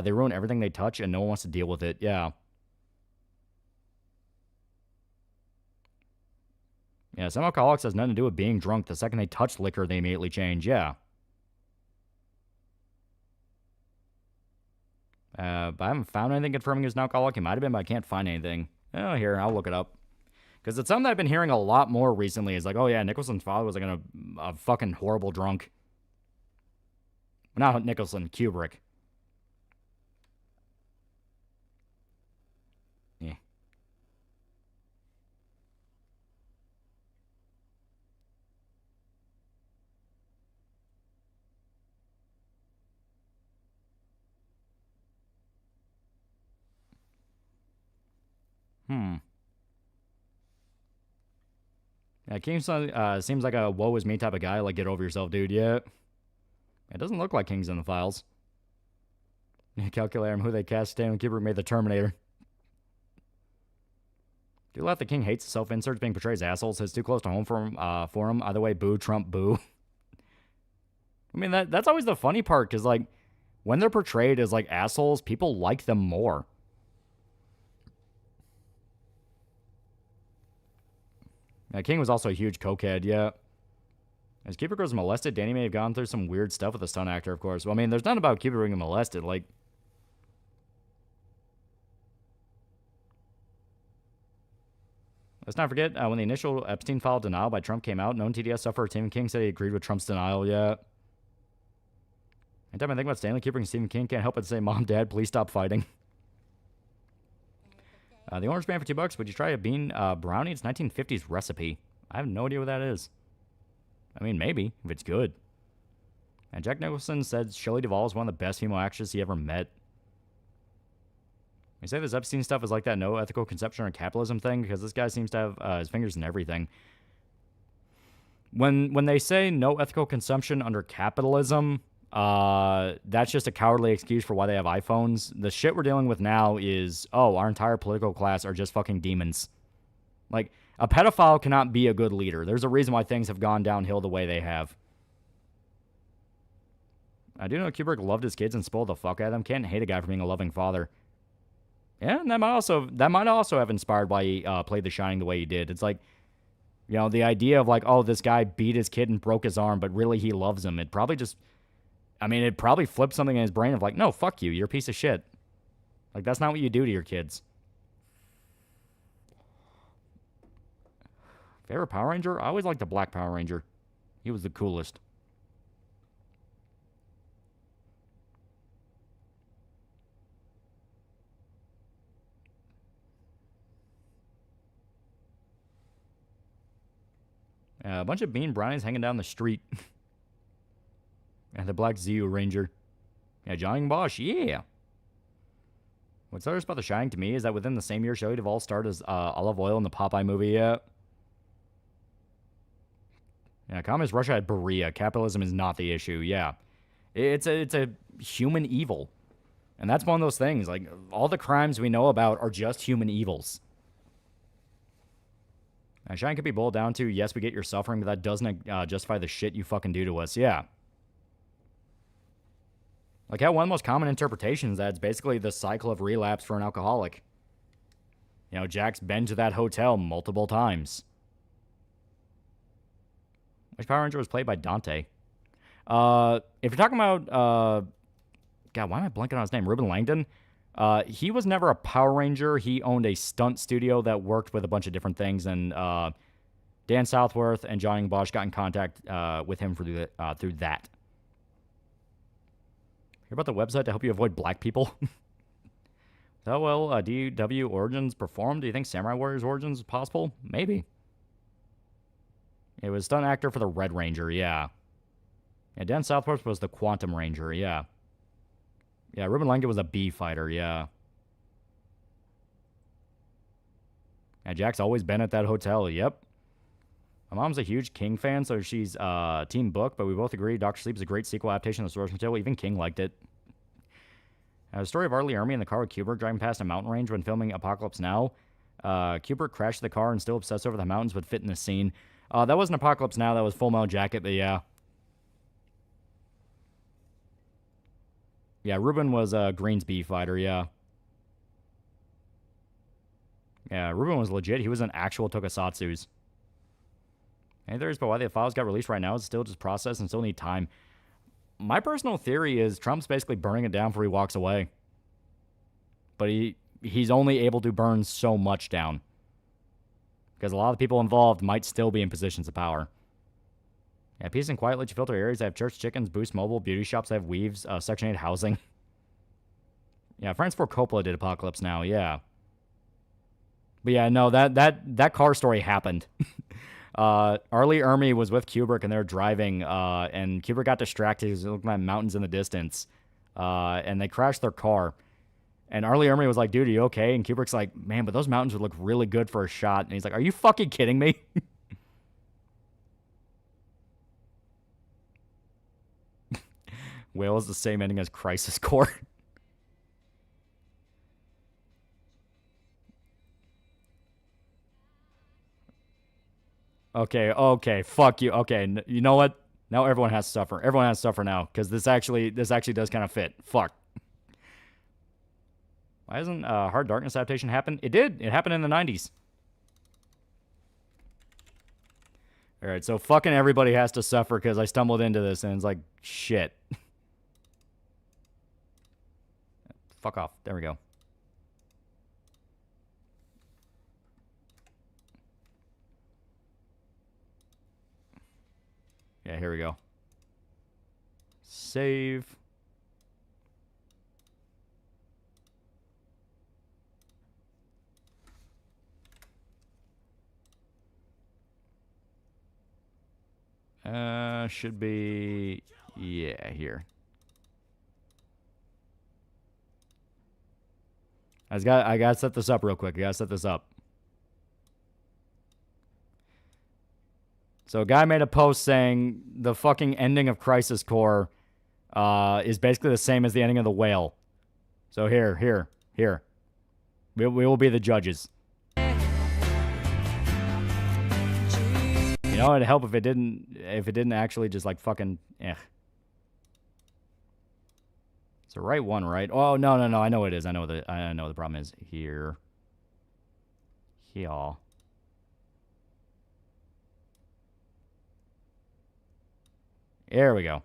They ruin everything they touch, and no one wants to deal with it. Yeah. Yeah, some alcoholics has nothing to do with being drunk. The second they touch liquor, they immediately change. Yeah. But I haven't found anything confirming he was an alcoholic. He might have been, but I can't find anything. Oh, here, I'll look it up. Because it's something that I've been hearing a lot more recently. Is like, oh yeah, Nicholson's father was like a fucking horrible drunk. Not Nicholson, Kubrick. Yeah. Yeah, King seems like a woe is me type of guy. Like, get over yourself, dude. Yeah. It doesn't look like King's in the files. Calculator him who they cast. Stanley Kubrick made the Terminator. Do you laugh that King hates self-inserts being portrayed as assholes? It's too close to home for him. Either way, boo, Trump, boo. I mean, that's always the funny part, because, like, when they're portrayed as, like, assholes, people like them more. Yeah, King was also a huge cokehead, yeah. As Kubrick was molested, Danny may have gone through some weird stuff with a stunt actor, of course. Well, I mean, there's nothing about Kubrick being molested, like... Let's not forget, when the initial Epstein file denial by Trump came out, known TDS sufferer Stephen King said he agreed with Trump's denial, yeah. Anytime I think about Stanley Kubrick and Stephen King, can't help but say, Mom, Dad, please stop fighting. The Orange Man for $2. Would you try a bean brownie? It's 1950s recipe. I have no idea what that is. I mean, maybe, if it's good. And Jack Nicholson said Shelley Duvall is one of the best female actresses he ever met. You say this Epstein stuff is like that no ethical conception or capitalism thing, because this guy seems to have his fingers in everything. When they say no ethical consumption under capitalism, that's just a cowardly excuse for why they have iPhones. The shit we're dealing with now is, oh, our entire political class are just fucking demons. Like, a pedophile cannot be a good leader. There's a reason why things have gone downhill the way they have. I do know Kubrick loved his kids and spoiled the fuck out of them. Can't hate a guy for being a loving father. Yeah, and that might also have inspired why he played The Shining the way he did. It's like, you know, the idea of like, oh, this guy beat his kid and broke his arm, but really he loves him. It probably just... I mean, it probably flipped something in his brain of like, no, fuck you, you're a piece of shit. Like, that's not what you do to your kids. Favorite Power Ranger? I always liked the Black Power Ranger. He was the coolest. A bunch of bean brownies hanging down the street. And the Black Zeo Ranger. Yeah, Johnny Bosch, yeah. What's hilarious about The Shining to me is that within the same year, Shelley Duvall starred as Olive Oil in the Popeye movie, yeah. Yeah, Communist Russia had Berea. Capitalism is not the issue, yeah. It's a human evil. And that's one of those things. Like, all the crimes we know about are just human evils. Shining could be boiled down to, yes, we get your suffering, but that doesn't justify the shit you fucking do to us, yeah. Like how one of the most common interpretations is that it's basically the cycle of relapse for an alcoholic. You know, Jack's been to that hotel multiple times. Which Power Ranger was played by Dante? If you're talking about, God, why am I blanking on his name? Ruben Langdon? He was never a Power Ranger. He owned a stunt studio that worked with a bunch of different things, and Dan Southworth and Johnny Bosch got in contact with him through that. Hear about the website to help you avoid black people? How well DW Origins performed? Do you think Samurai Warriors Origins is possible? Maybe. It was stunt actor for the Red Ranger, yeah. Yeah, Dan Southworth was the Quantum Ranger, yeah. Yeah, Ruben Langdon was a bee fighter, yeah. Yeah, Jack's always been at that hotel, yep. My mom's a huge King fan, so she's team book, but we both agree Dr. Sleep is a great sequel adaptation of the source material. Even King liked it. The story of Arlie Ermy in the car with Kubrick driving past a mountain range when filming Apocalypse Now. Kubrick crashed the car and still obsessed over the mountains would fit in the scene. That wasn't Apocalypse Now, that was Full Metal Jacket, but yeah. Yeah, Ruben was a Greensby fighter, yeah. Yeah, Ruben was legit. He was an actual Tokusatsu's. Any theories about why the files got released right now is still just processed and still need time. My personal theory is Trump's basically burning it down before he walks away. But he's only able to burn so much down. Because a lot of the people involved might still be in positions of power. Yeah, peace and quiet let you filter areas that have church chickens, Boost Mobile, beauty shops that have weaves, Section 8 housing. Yeah, Francis Ford Coppola did Apocalypse Now, yeah. But yeah, no, that car story happened. Arlie Ermy was with Kubrick and they were driving, and Kubrick got distracted. He was looking at mountains in the distance, and they crashed their car. And Arlie Ermy was like, dude, are you okay? And Kubrick's like, man, but those mountains would look really good for a shot. And he's like, are you fucking kidding me? Whale is the same ending as Crisis Core. Okay, fuck you. Okay, you know what? Now everyone has to suffer. Everyone has to suffer now, because this actually does kind of fit. Fuck. Why hasn't Hard Darkness adaptation happened? It did. It happened in the 90s. Alright, so fucking everybody has to suffer because I stumbled into this, and it's like, shit. Fuck off. There we go. Yeah, here we go. Save. Should be, yeah, here. I gotta set this up real quick. I gotta set this up. So a guy made a post saying the fucking ending of Crisis Core is basically the same as the ending of The Whale. So here. We will be the judges. You know, it'd help if it didn't actually just like fucking It's the right one, right? Oh no, I know it is. I know the problem is here. Here. There we go.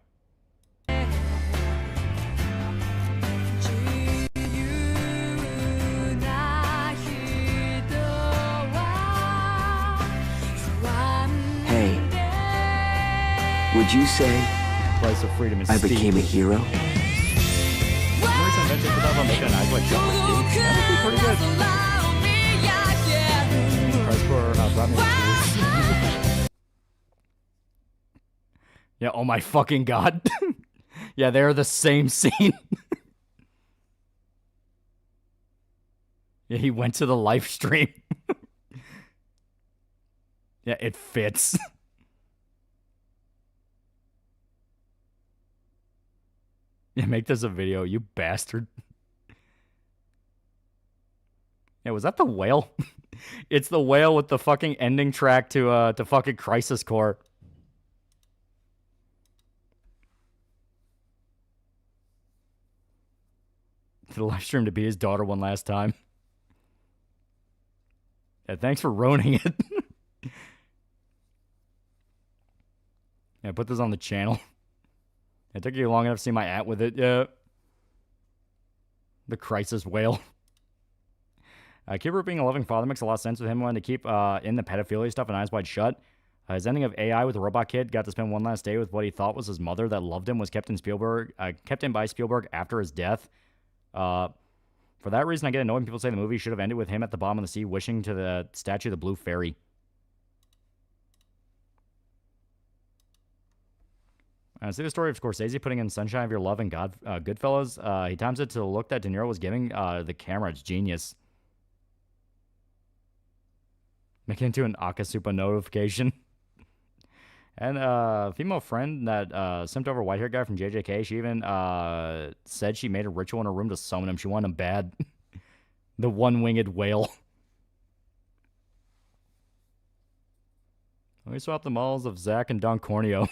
Hey, would you say Price of freedom is I steep. became a hero? That'd be pretty good. Price for yeah, oh my fucking god. Yeah, they're the same scene. Yeah, he went to the live stream. Yeah, it fits. Yeah, make this a video, you bastard. Yeah, was that The Whale? It's The Whale with the fucking ending track to fucking Crisis Core. To the live stream to be his daughter one last time. Yeah, thanks for ruining it. Yeah, put this on the channel. It took you long enough to see my at with it. Yeah. The Crisis Whale. Kubrick being a loving father makes a lot of sense with him wanting to keep in the pedophilia stuff and Eyes Wide Shut. His ending of AI with the robot kid got to spend one last day with what he thought was his mother that loved him was kept in by Spielberg after his death. For that reason, I get annoyed when people say the movie should have ended with him at the bottom of the sea wishing to the statue of the Blue Fairy. See the story of Scorsese putting in Sunshine of Your Love and Goodfellas. He times it to the look that De Niro was giving the camera. It's genius. Make it into an Akasupa notification. And female friend that simped over white hair guy from JJK, she even said she made a ritual in her room to summon him. She wanted him bad. The one-winged whale. Let me swap the models of Zach and Don Corneo.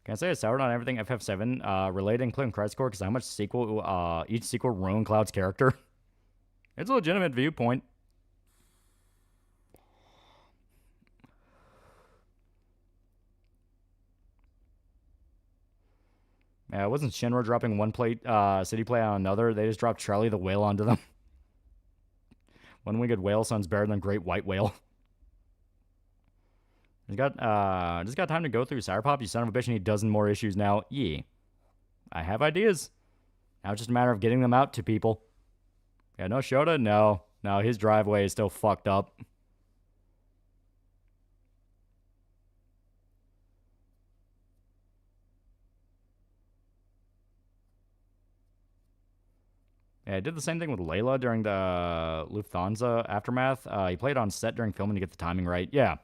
Can I say I soured on everything FF7 related, including credit score, because how much each sequel ruined Cloud's character? It's a legitimate viewpoint. Yeah, it wasn't Shinra dropping one city play on another. They just dropped Charlie the Whale onto them. One-winged whale sounds better than Great White Whale. Just got time to go through Cyberpop, you son of a bitch, and need a dozen more issues now. Yeah. I have ideas. Now it's just a matter of getting them out to people. Yeah, no Shota? No. No, his driveway is still fucked up. Yeah, I did the same thing with Layla during the Lufthansa Aftermath. He played on set during filming to get the timing right. Yeah.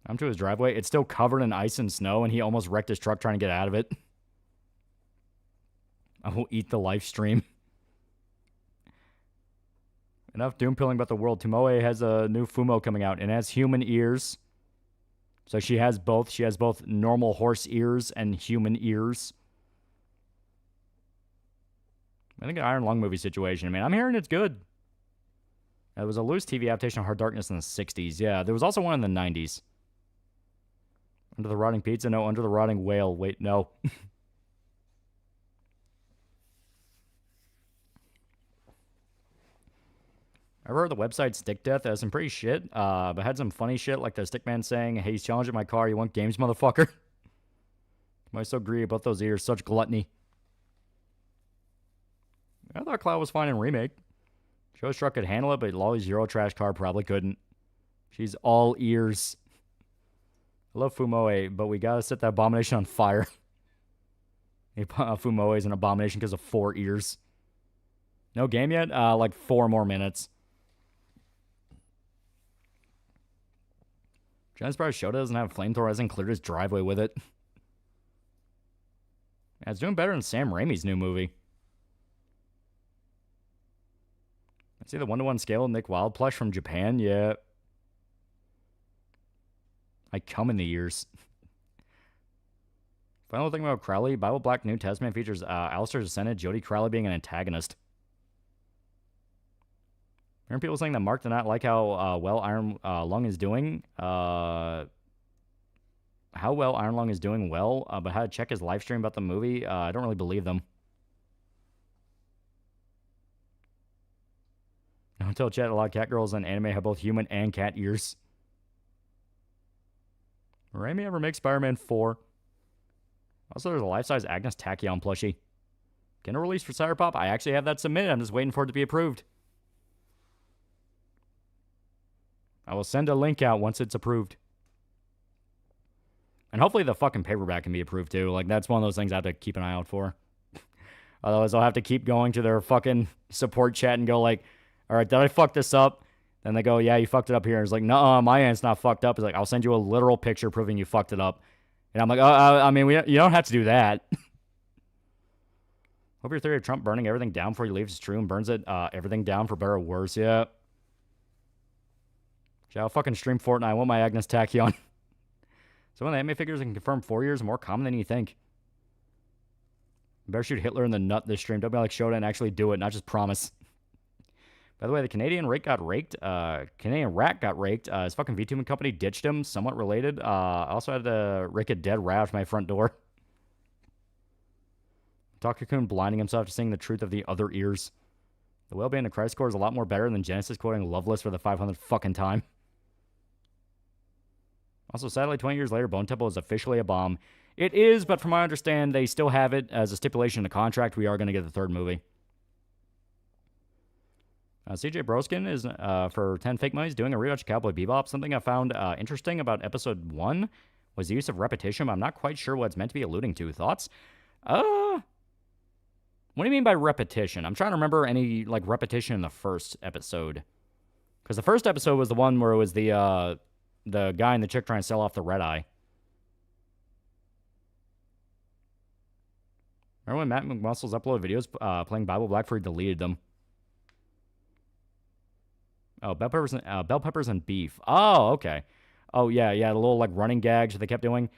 I'm to his driveway. It's still covered in ice and snow, and he almost wrecked his truck trying to get out of it. I will eat the live stream. Enough doom-pilling about the world. Tomoe has a new Fumo coming out, and it has human ears. So she has both. She has both normal horse ears and human ears. I think an Iron Lung movie situation. I mean, I'm hearing it's good. It was a loose TV adaptation of Hard Darkness in the 60s. Yeah, there was also one in the 90s. Under the Rotting Pizza? No, Under the Rotting Whale. Wait, no. I've heard the website Stick Death has some pretty shit, but had some funny shit like the Stickman saying, hey, he's challenging my car, you want games, motherfucker? Why so greedy about those ears? Such gluttony. I thought Cloud was fine in Remake. Show Struck could handle it, but Lolly's Eurotrash car probably couldn't. She's all ears. I love Fumoe, but we gotta set that abomination on fire. Fumoe is an abomination because of 4 ears. No game yet? Like 4 more minutes. John's surprised Shota doesn't have a flamethrower, hasn't cleared his driveway with it. Yeah, it's doing better than Sam Raimi's new movie. I see the 1-to-1 scale of Nick Wilde plush from Japan. Yeah. I come in the ears. Final thing about Crowley. Bible Black New Testament features Alistair's Descendant, Jodie Crowley being an antagonist. Hearing people saying that Mark did not like how well Iron Lung is doing. How well Iron Lung is doing well, but how to check his live stream about the movie. I don't really believe them. Don't tell chat a lot of cat girls in anime have both human and cat ears. Raimi ever make Spider-Man 4? Also, there's a life-size Agnes Tachyon plushie. Getting a release for Cyberpop? I actually have that submitted. I'm just waiting for it to be approved. I will send a link out once it's approved. And hopefully the fucking paperback can be approved too. Like, that's one of those things I have to keep an eye out for. Otherwise, I'll have to keep going to their fucking support chat and go like, all right, did I fuck this up? Then they go, yeah, you fucked it up here. And it's like, no, my end's not fucked up. It's like, I'll send you a literal picture proving you fucked it up. And I'm like, I mean, you don't have to do that. Hope your theory of Trump burning everything down before he leaves is true and burns it everything down for better or worse. Yeah. I'll fucking stream Fortnite. I want my Agnes Tachyon. Some of the anime figures can confirm 4 years are more common than you think. Better shoot Hitler in the nut this stream. Don't be like Shota and actually do it, not just promise. By the way, the Canadian rat got raked. His fucking VTubing company ditched him. Somewhat related. I also had to rake a dead rat out my front door. Takakun blinding himself to seeing the truth of the other ears. The whale being the Christ score is a lot more better than Genesis quoting Loveless for the 500th fucking time. Also, sadly, 20 years later, Bone Temple is officially a bomb. It is, but from what I understand, they still have it as a stipulation in the contract. We are going to get the 3rd movie. CJ Broskin is, for 10 fake monies, doing a rewatch of Cowboy Bebop. Something I found interesting about episode 1 was the use of repetition. I'm not quite sure what it's meant to be alluding to. Thoughts? What do you mean by repetition? I'm trying to remember any, like, repetition in the first episode. Because the first episode was the one where it was the guy and the chick trying to sell off the red eye. Remember when Matt McMuscles uploaded videos playing Bible Black before he deleted them? Oh, bell peppers and beef. Oh, okay. Oh, yeah, the little, like, running gags that they kept doing.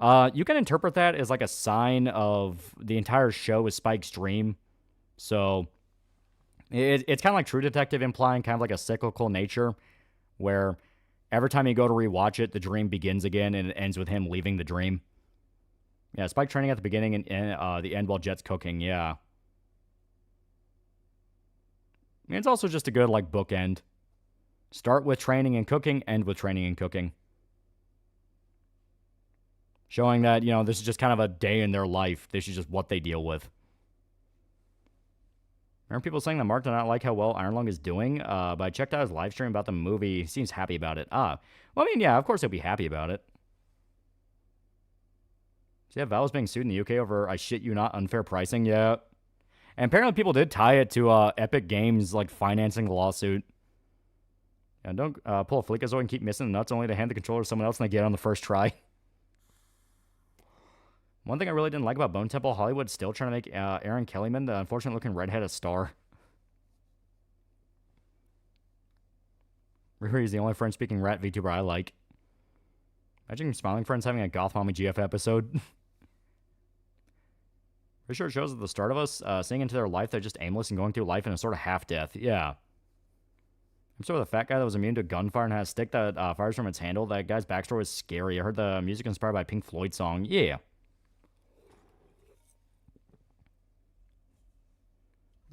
You can interpret that as, like, a sign of the entire show is Spike's dream. So, it's kind of like True Detective, implying kind of like a cyclical nature, where every time you go to rewatch it, the dream begins again, and it ends with him leaving the dream. Yeah, Spike training at the beginning and the end while Jet's cooking, yeah. I mean, it's also just a good, like, bookend. Start with training and cooking, end with training and cooking. Showing that, you know, this is just kind of a day in their life. This is just what they deal with. Remember people saying that Mark did not like how well Iron Lung is doing? But I checked out his live stream about the movie. He seems happy about it. Well, I mean, yeah, of course he'll be happy about it. So yeah, Valve's being sued in the UK over, I shit you not, unfair pricing. Yeah. And apparently people did tie it to Epic Games, like, financing the lawsuit. And don't pull a Fleekazoid and keep missing the nuts only to hand the controller to someone else and they get it on the first try. One thing I really didn't like about Bone Temple Hollywood still trying to make Aaron Kellyman, the unfortunate-looking redhead, a star. Riri is the only French-speaking rat VTuber I like. Imagine Smiling Friends having a Goth Mommy GF episode. Pretty sure it shows at the start of us seeing into their life they're just aimless and going through life in a sort of half-death. Yeah. I'm sort of the fat guy that was immune to gunfire and had a stick that fires from its handle. That guy's backstory was scary. I heard the music inspired by a Pink Floyd song. Yeah.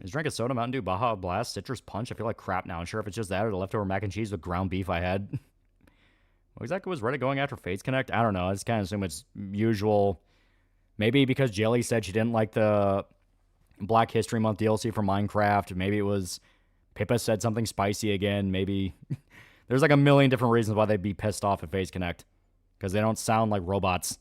Is drink a soda, Mountain Dew, Baja Blast, Citrus Punch? I feel like crap now. I'm sure if it's just that or the leftover mac and cheese with ground beef I had. What exactly was Reddit going after Fates Connect? I don't know. I just kind of assume it's usual. Maybe because Jelly said she didn't like the Black History Month DLC for Minecraft. Maybe it was Pippa said something spicy again. Maybe there's like a million different reasons why they'd be pissed off at Fates Connect. Because they don't sound like robots.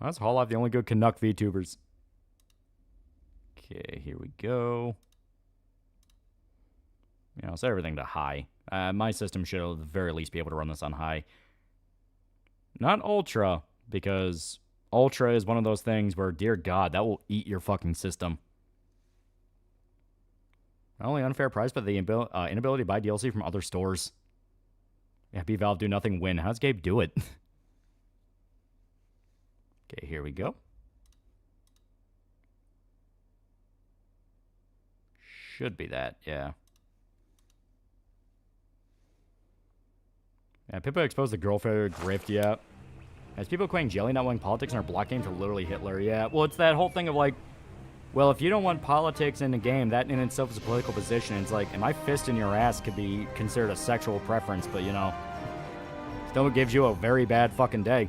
That's Hall Life, the only good Canuck VTubers. Okay, here we go. You know, set everything to high. My system should at the very least be able to run this on high. Not ultra, because ultra is one of those things where, dear God, that will eat your fucking system. Not only unfair price, but the inability to buy DLC from other stores. Yeah, be Valve, do nothing, win. How's Gabe do it? Okay, here we go. Should be that, yeah. Yeah, Pippa exposed the girlfriend grift, yeah. As people equating Jelly not wanting politics in our block game to literally Hitler, yeah. Well, it's that whole thing of like, well, if you don't want politics in the game, that in itself is a political position. It's like, and my fist in your ass could be considered a sexual preference, but you know, still gives you a very bad fucking day.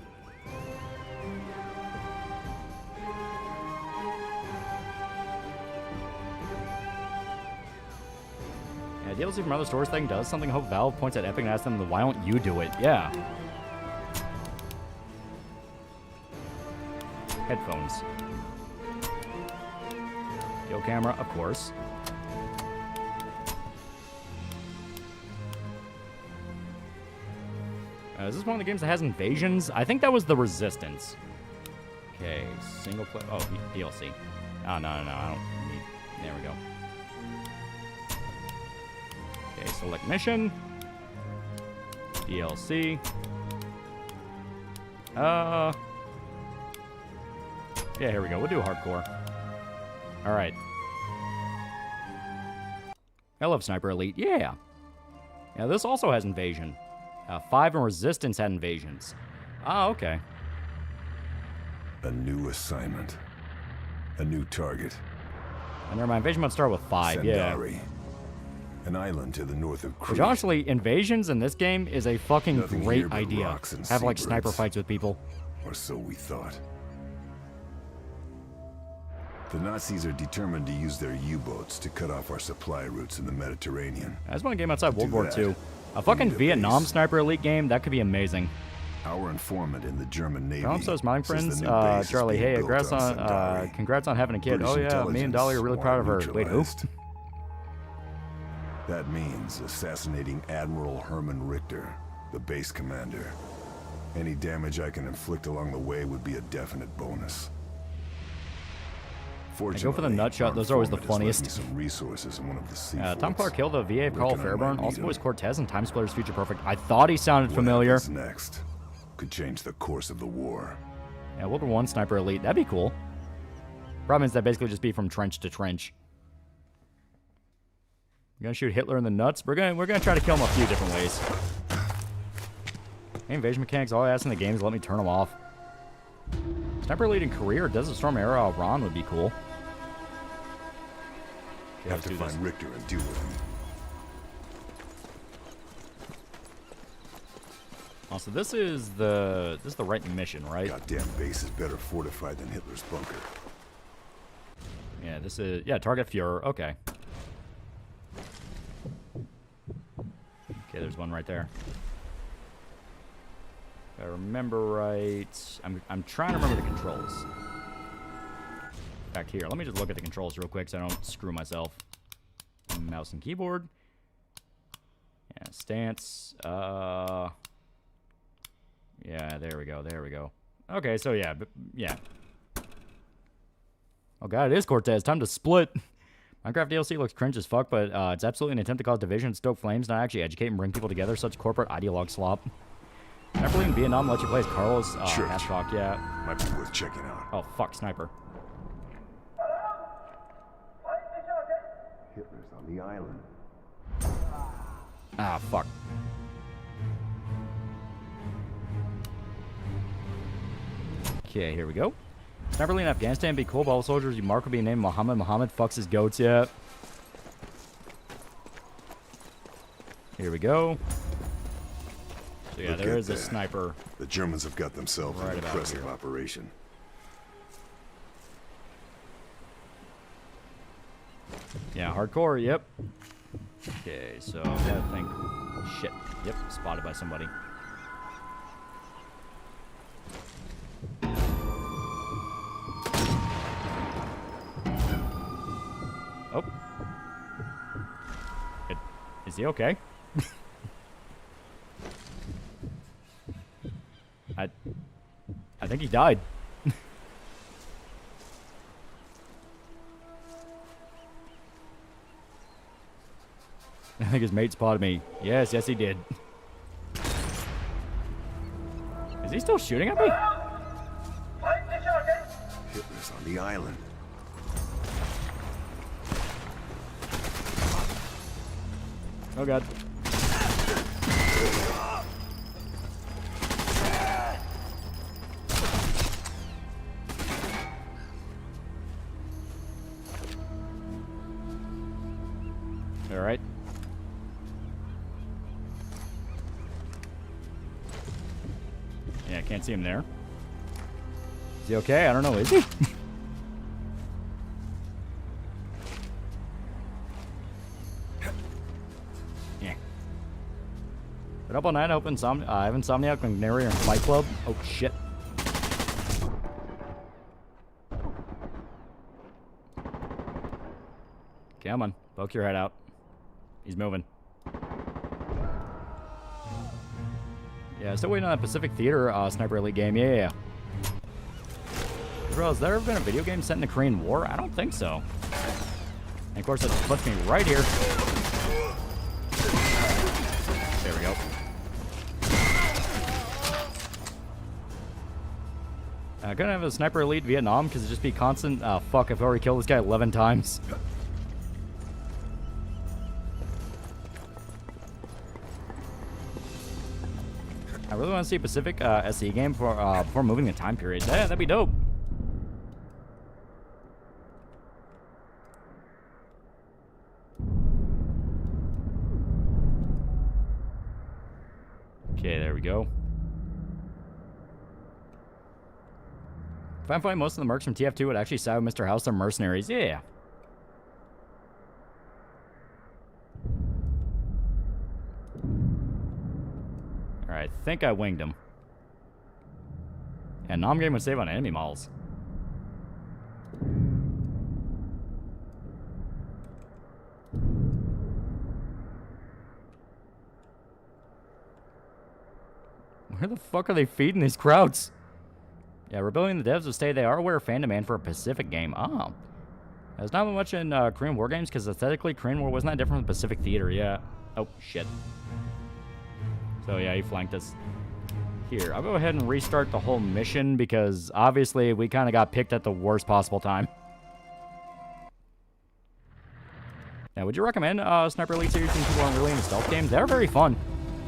DLC from other stores thing does something. I hope Valve points at Epic and asks them, why don't you do it? Yeah. Headphones. Kill camera, of course. Is this one of the games that has invasions? I think that was the Resistance. Okay, single player. Oh, DLC. Oh, no, I don't need. There we go. Okay, select mission. DLC. Yeah, here we go. We'll do hardcore. Alright. I love Sniper Elite. Yeah. Yeah, this also has invasion. 5 and Resistance had invasions. Ah, okay. A new assignment. A new target. And never mind, invasion mode start with 5, Sandari. yeah. An island to the north of Crete. Which honestly, invasions in this game is a fucking Nothing great here but idea. rocks and Have like seabirds. sniper fights with people. Or so we thought. The Nazis are determined to use their U-boats to cut off our supply routes in the Mediterranean. I just want a game outside World Do War that. II. A fucking need a Vietnam base. Sniper Elite game, that could be amazing. Our informant in the German Navy. I'm so smiling, says friends. the new base is Charlie, being hey, built congrats on Centauri. congrats on having a kid. British Oh yeah, me and Dolly are really proud of her. intelligence Wait, who? neutralized. That means assassinating Admiral Hermann Richter, the base commander. Any damage I can inflict along the way would be a definite bonus. Go for the nut shot. Those are always the funniest. Some resources in one of the sea Tom forts. Clark killed the VA of Carl Reckon I Fairburn. might Also need voiced him. Cortez and Time Splitter's Future Perfect. I thought he sounded What familiar. happens next could change the course of the war. Yeah, World War I Sniper Elite. That'd be cool. Problem is that basically just be from trench to trench. We're gonna shoot Hitler in the nuts. We're gonna try to kill him a few different ways. Invasion mechanics. All I ask in the game is let me turn them off. Sniper Elite in career. Desert Storm era Ron would be cool. Okay, Have let's to do find this. Richter and deal with him. Oh, so this is the right mission, right? Goddamn base is better fortified than Hitler's bunker. Yeah, this is target Fuhrer. Okay. Okay, there's one right there. If I remember right, I'm trying to remember the controls. Back here, let me just look at the controls real quick so I don't screw myself. Mouse and keyboard. Yeah, stance. Yeah, there we go. There we go. Okay, so yeah, yeah. Oh god, it is Cortez. Time to split. Minecraft DLC looks cringe as fuck, but it's absolutely an attempt to cause division, stoke flames, not actually educate and bring people together. Such corporate ideologue slop. I believe in Vietnam let you play as Carlos Church. Ashok, yeah. Might be worth checking out. Oh fuck, sniper. Hitler's on the island. Ah, fuck. Okay, here we go. Sniper Elite in Afghanistan be cool, but all soldiers you mark will be named Muhammad. Muhammad fucks his goats, yeah. Here we go. So yeah, Look there at is a that. sniper. The Germans have got themselves Right an about impressive here. operation. Yeah, hardcore, yep. Okay, so I gotta think. Shit. Yep, spotted by somebody. Oh. Is he okay? I think he died. I think his mate spotted me. Yes, yes he did. Is he still shooting at me? Hitler's on the island. Oh god. Alright. Yeah, I can't see him there. Is he okay? I don't know, is he? Yeah. Been up all night, I have Insomniac and Narrator and Fight Club. Oh shit. Come on, poke your head out. He's moving. Yeah, still waiting on that Pacific Theater Sniper Elite game. Yeah. Bro, has there ever been a video game set in the Korean War? I don't think so. And of course, that puts me right here. There we go. I couldn't have a Sniper Elite Vietnam because it'd just be constant. Fuck, I've already killed this guy 11 times. I really want to see a Pacific SE game before moving the time period. Yeah, that'd be dope. Okay, there we go. If I'm finding most of the mercs from TF2 would actually side with Mr. House, they're mercenaries. Yeah. Alright, I think I winged him. And Nom game would save on enemy models. Where the fuck are they feeding these crowds? Yeah, Rebellion the devs will say they are aware of fan demand for a Pacific game. Oh. There's not much in Korean War games because aesthetically, Korean War wasn't that different from Pacific Theater, yeah. Oh, shit. So, yeah, he flanked us. Here, I'll go ahead and restart the whole mission because obviously we kind of got picked at the worst possible time. Now, would you recommend Sniper Elite Series and people aren't really into stealth games? They're very fun.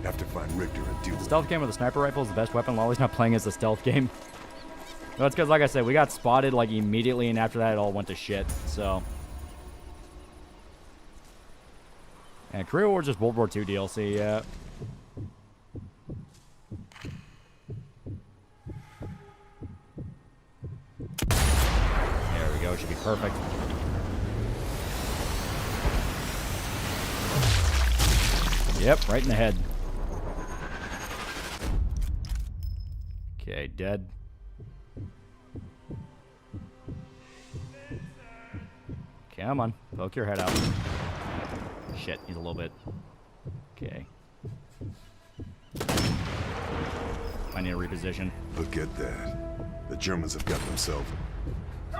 Have to find Richter and deal with Stealth game with a sniper rifle is the best weapon. Loli's not playing as the stealth game. No, it's because, like I said, we got spotted like immediately, and after that, it all went to shit. So, and Korea War just World War II DLC. Yeah. There we go. Should be perfect. Yep, right in the head. Okay, dead. Come on, poke your head out. Shit, he's a little bit. Okay. I need to reposition. Look at that. The Germans have got themselves. The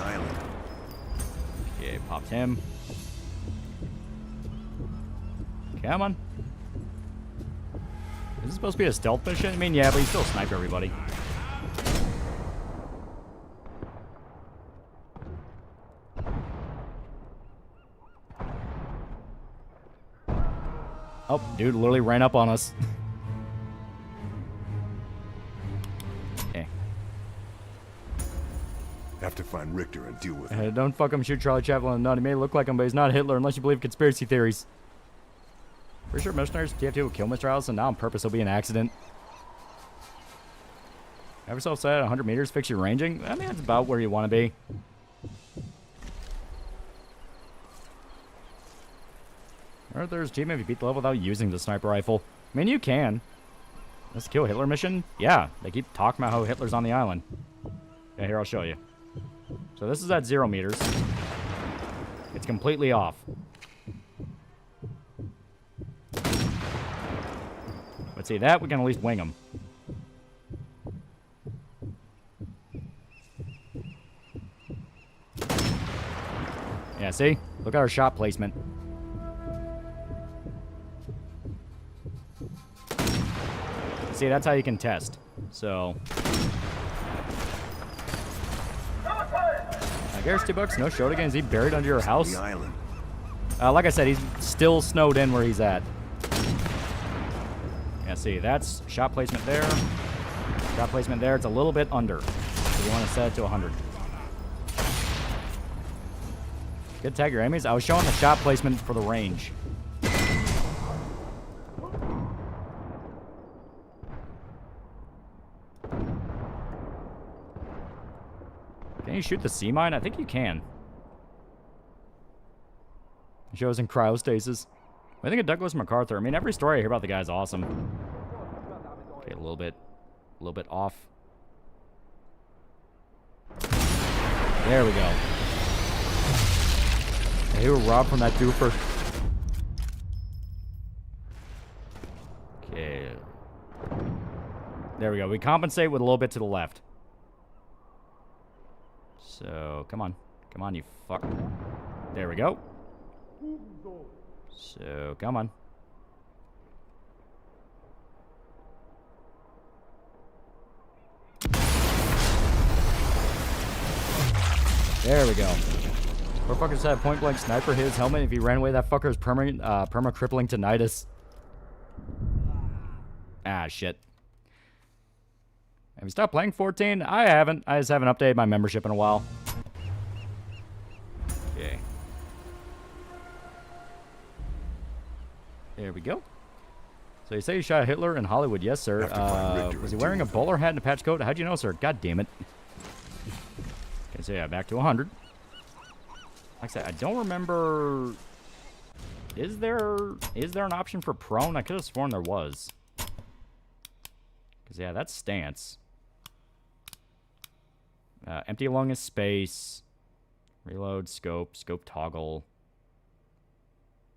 island. Okay, popped him. Come on. Is this supposed to be a stealth mission? I mean, yeah, but you still snipe everybody. Oh, dude literally ran up on us. Okay. Have to find Richter and deal with him. Hey, don't fuck him, shoot Charlie Chaplin and nut. He may look like him, but he's not Hitler unless you believe conspiracy theories. Pretty sure mercenaries TF2 will kill Mr. Allison. Now on purpose, it'll be an accident. Have yourself set at 100 meters, fix your ranging. I mean, that's about where you want to be. Or there's achievement if you beat the level without using the sniper rifle. I mean, you can. Let's kill Hitler mission? Yeah, they keep talking about how Hitler's on the island. Yeah, here, I'll show you. So this is at 0 meters. It's completely off. But see, that we can at least wing them. Yeah, see? Look at our shot placement. See, that's how you can test. So. I guess $2. No show again. Is he buried under your house? The island. Like I said, he's still snowed in where he's at. Yeah, see, that's shot placement there. Shot placement there. It's a little bit under. So you want to set it to 100. Good tag your enemies. I was showing the shot placement for the range. Can you shoot the sea mine? I think you can. It shows in cryostasis. I think of Douglas MacArthur. I mean, every story I hear about the guy is awesome. Okay, a little bit off. There we go. They were robbed from that doofer. Okay. There we go. We compensate with a little bit to the left. So, come on. Come on, you fuck. There we go. So, come on. There we go. Poor fucker just had a point-blank sniper hit his helmet. If he ran away, that fucker's perma-crippling tinnitus. Ah, shit. Have you stopped playing 14? I haven't. I just haven't updated my membership in a while. Okay. There we go. So you say you shot Hitler in Hollywood? Yes, sir. Was he wearing a bowler hat and a patch coat? How'd you know, sir? God damn it. Okay, so yeah, back to 100. Like I said, I don't remember... Is there an option for prone? I could have sworn there was. Because, yeah, that's stance. Empty along his space. Reload, scope, scope toggle.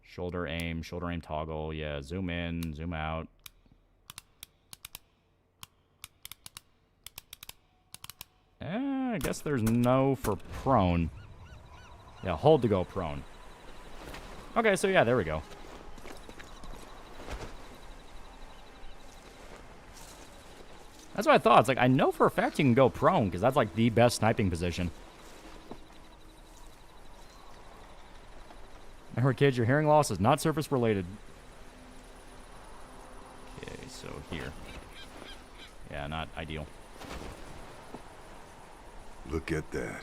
Shoulder aim toggle. Yeah, zoom in, zoom out. I guess there's no for prone. Yeah, hold to go prone. Okay, so yeah, there we go. That's what I thought. It's like, I know for a fact you can go prone, because that's like the best sniping position. Remember, kids, your hearing loss is not surface related. Okay, so here. Yeah, not ideal. Look at that.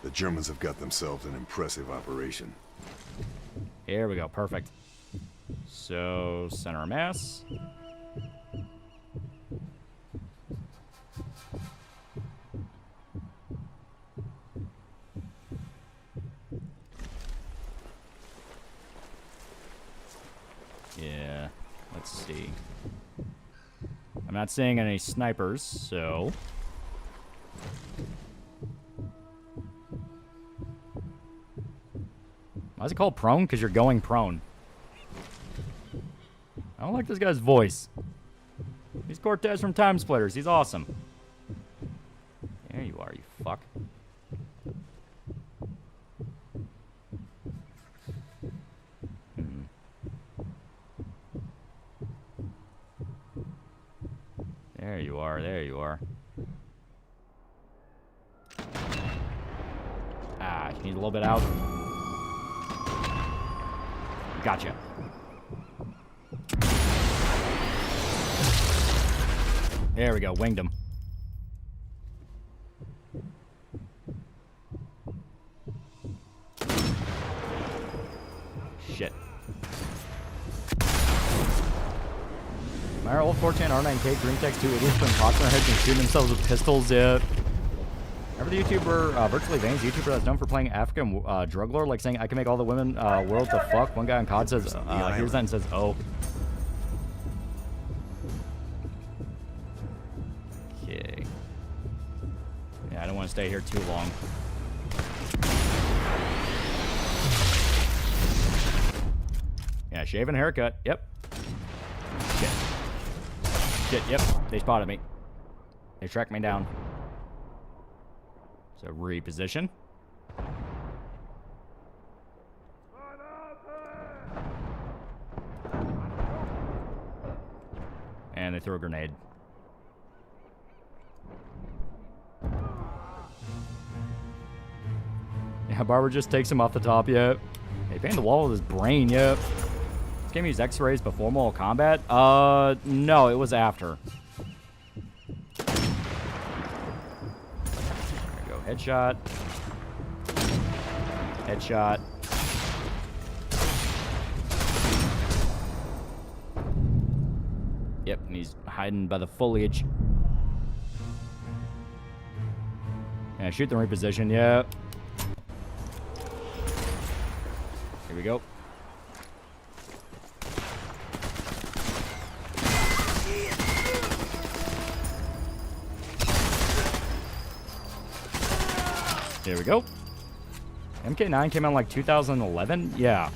The Germans have got themselves an impressive operation. Here we go. Perfect. So, center of mass. Yeah. Let's see. I'm not seeing any snipers, so... Why is it called prone? Because you're going prone. I don't like this guy's voice. He's Cortez from Time Splitters. He's awesome. There you are, you fuck. There you are, there you are. Ah, you need a little bit out. Gotcha. There we go. Winged him. Shit. My old 4chan R9K Green Text 2 idiots putting pots in their heads and shooting themselves with pistols. Yeah. Remember the YouTuber, Virtually Vane's YouTuber that's known for playing African drug lord, like saying, I can make all the women world to fuck? One guy on COD says, hears that and says, oh. Okay. Yeah, I don't want to stay here too long. Yeah, shave and haircut. Yep. Shit. Shit, yep. They spotted me. They tracked me down. So reposition. And they throw a grenade. Yeah, Barber just takes him off the top, yep. He painted the wall with his brain, yep. This game used X-rays before Mortal Kombat? No, it was after. Headshot. Headshot. Yep, and he's hiding by the foliage. Yeah, shoot the reposition, yeah. Here we go. There we go. MK9 came out in like 2011? Yeah.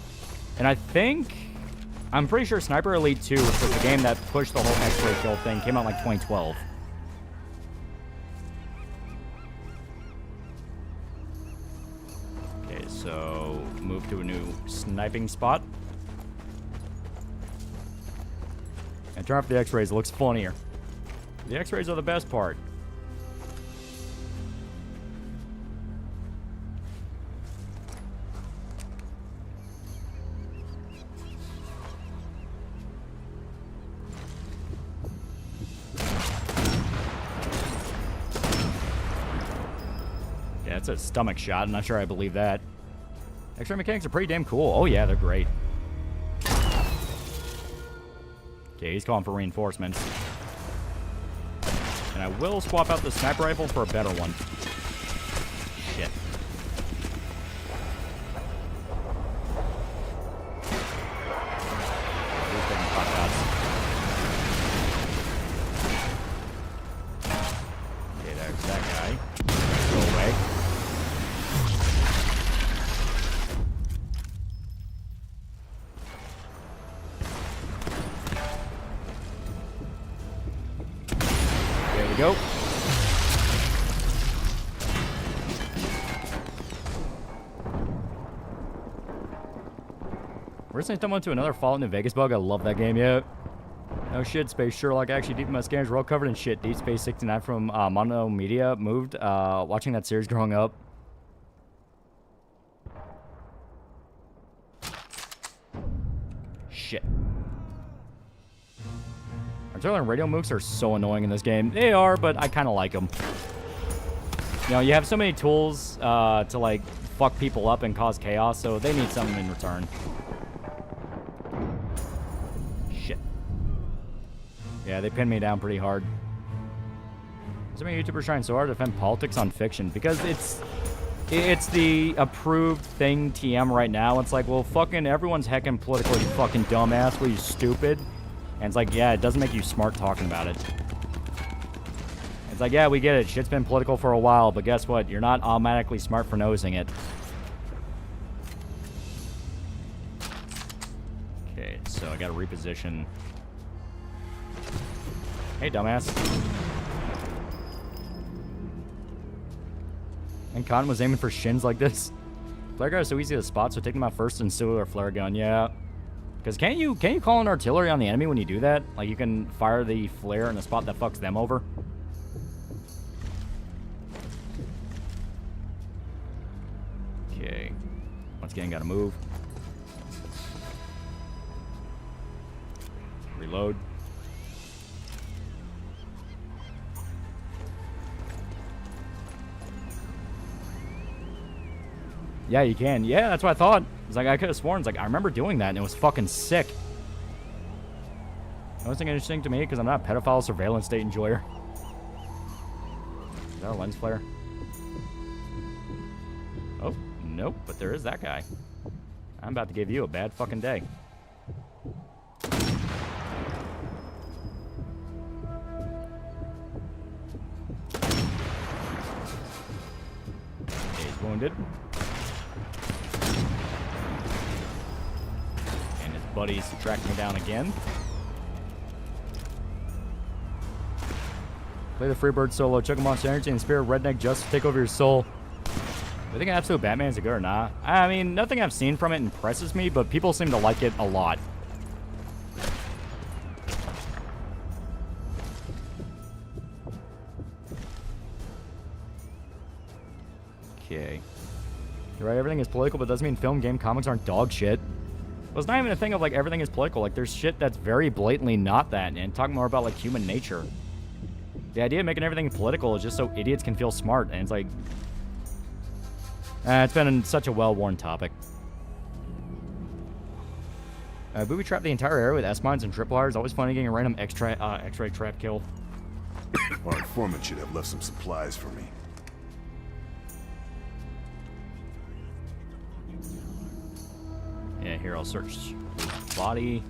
And I'm pretty sure Sniper Elite 2, which was the game that pushed the whole X-ray kill thing, came out in like 2012. Okay, so move to a new sniping spot. And turn off the X-rays, it looks funnier. The X-rays are the best part. It's a stomach shot. I'm not sure I believe that. X-ray mechanics are pretty damn cool. Oh, yeah, they're great. Okay, he's calling for reinforcements. And I will swap out the sniper rifle for a better one. Shit. He's taking pot shots. Recently stumbled into another Fallout New Vegas bug. I love that game, yeah. No shit, Space Sherlock. Actually, deep in my scanners were all covered in shit. Deep Space 69 from Mono Media moved. Watching that series growing up. Shit. Artillery and radio mooks are so annoying in this game. They are, but I kind of like them. You know, you have so many tools to, like, fuck people up and cause chaos, so they need something in return. Shit. Yeah, they pinned me down pretty hard. So many YouTubers trying so hard to defend politics on fiction because it's the approved thing TM right now. It's like, well, fucking everyone's heckin' political, you fucking dumbass. Well, you stupid. And it's like, yeah, it doesn't make you smart talking about it. It's like, yeah, we get it. Shit's been political for a while, but guess what? You're not automatically smart for nosing it. Okay, so I gotta reposition. Hey, dumbass. And Khan was aiming for shins like this. Flare gun is so easy to spot, so take them out first and steal their flare gun. Yeah. Because can't you call an artillery on the enemy when you do that? Like, you can fire the flare in a spot that fucks them over. Okay. Once again, gotta move. Reload. Yeah, you can. Yeah, that's what I thought. It's like, I could have sworn. It's like, I remember doing that, and it was fucking sick. That wasn't interesting to me, because I'm not a pedophile surveillance state enjoyer. Is that a lens flare? Oh, nope, but there is that guy. I'm about to give you a bad fucking day. He's wounded. Buddies to track me down again. Play the Freebird solo. Chuck Monster Energy and Spirit Redneck just to take over your soul. I think Absolute Batman is a good or not. I mean, nothing I've seen from it impresses me, but people seem to like it a lot. Okay. You're right, everything is political, but doesn't mean film, game, comics aren't dog shit. Well, it's not even a thing of, like, everything is political. Like, there's shit that's very blatantly not that. And talking more about, like, human nature. The idea of making everything political is just so idiots can feel smart. And it's like... it's been such a well-worn topic. Booby trap the entire area with S-mines and tripwires. Always funny getting a random X-ray trap kill. Our informant should have left some supplies for me. Yeah, here, I'll search body.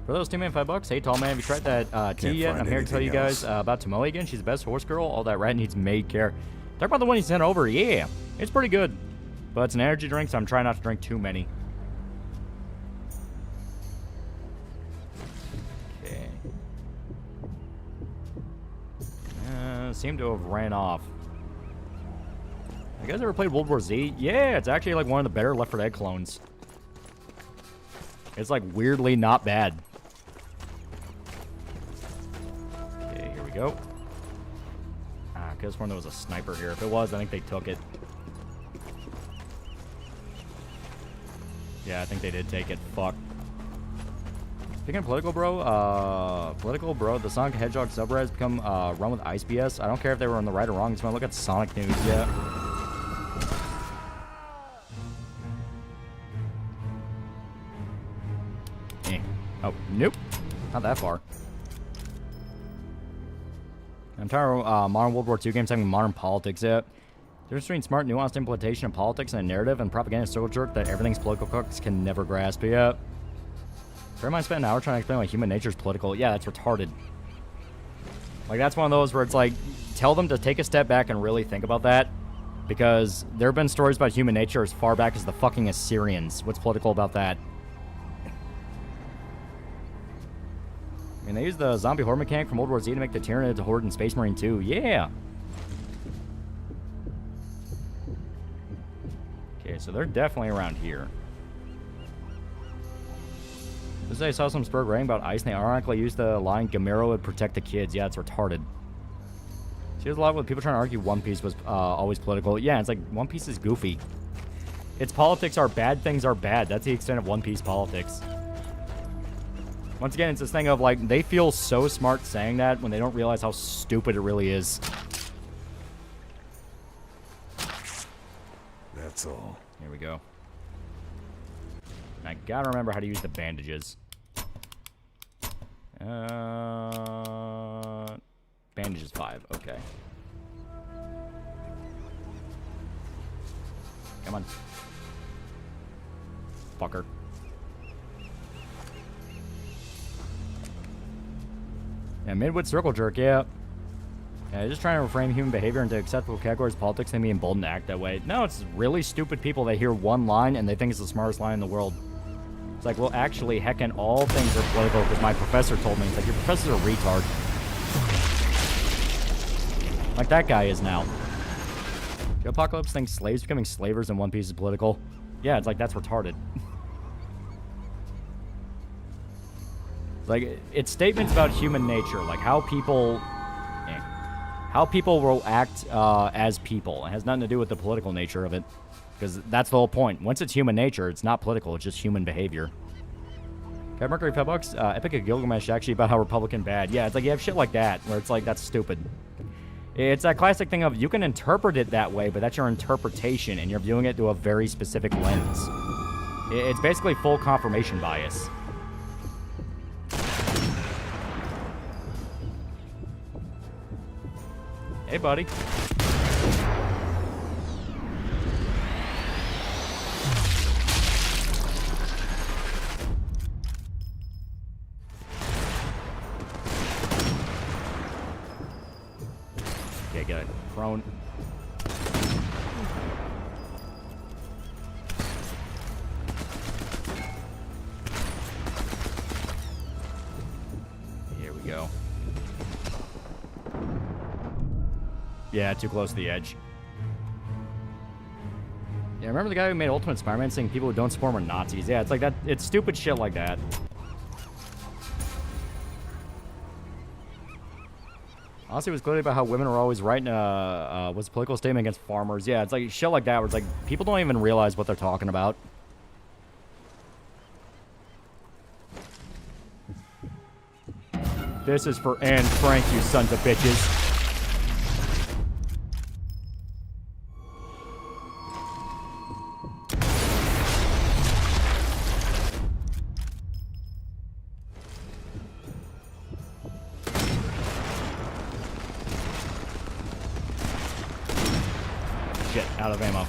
For those 2 man $5, hey, tall man, have you tried that tea yet? I'm here to tell you guys about Tomoe again. She's the best horse girl. All that rat needs maid care. Talk about the one he sent over. Yeah, it's pretty good. But it's an energy drink, so I'm trying not to drink too many. Okay. Seem to have ran off. You guys ever played World War Z? Yeah, it's actually like one of the better Left 4 Dead clones. It's like weirdly not bad. Okay, here we go. I could have sworn there was a sniper here. If it was, I think they took it. Yeah, I think they did take it. Fuck. Speaking of political, bro, the Sonic Hedgehog subreddit has become run with Ice BS. I don't care if they were on the right or wrong. Just want to look at Sonic news. Yeah. Oh, nope. Not that far. I'm tired of modern World War II games having modern politics yet. There's between smart, nuanced implementation of politics and a narrative and propaganda circle jerk that everything's political cooks can never grasp yet. Everyone spent an hour trying to explain why human nature is political. Yeah, that's retarded. Like, that's one of those where it's like, tell them to take a step back and really think about that. Because there have been stories about human nature as far back as the fucking Assyrians. What's political about that? I mean, they used the zombie horde mechanic from World War Z to make the Tyranid horde in Space Marine 2. Yeah! Okay, so they're definitely around here. This day I saw some spurred writing about ice, and they ironically used the line Gamero would protect the kids. Yeah, it's retarded. See, there's a lot of people trying to argue One Piece was always political. Yeah, it's like One Piece is goofy. Its politics are bad, things are bad. That's the extent of One Piece politics. Once again, it's this thing of, like, they feel so smart saying that when they don't realize how stupid it really is. That's all. Here we go. I gotta remember how to use the bandages. Bandages 5. Okay. Come on. Fucker. Yeah, midwit circle jerk, yeah. Yeah, just trying to reframe human behavior into acceptable categories, politics, and be emboldened to act that way. No, it's really stupid people that hear one line and they think it's the smartest line in the world. It's like, well, actually, heckin' all things are political because my professor told me. It's like, your professor's a retard. Like that guy is now. The Apocalypse thinks slaves becoming slavers in One Piece is political. Yeah, it's like, that's retarded. Like, it's statements about human nature, like how people will act as people. It has nothing to do with the political nature of it, because that's the whole point. Once it's human nature, it's not political, it's just human behavior. Cat Mercury $5. Epic of Gilgamesh actually about how Republican bad. Yeah, it's like you have shit like that, where it's like, that's stupid. It's that classic thing of, you can interpret it that way, but that's your interpretation, and you're viewing it through a very specific lens. It's basically full confirmation bias. Hey, buddy. Okay, get it. Prone. Here we go. Yeah, too close to the edge. Yeah, remember the guy who made Ultimate Spider-Man saying people who don't support him are Nazis? Yeah, it's like that. It's stupid shit like that. Honestly, it was clearly about how women were always right was a political statement against farmers. Yeah, it's like shit like that where it's like people don't even realize what they're talking about. This is for Anne Frank, you sons of bitches. Out of ammo.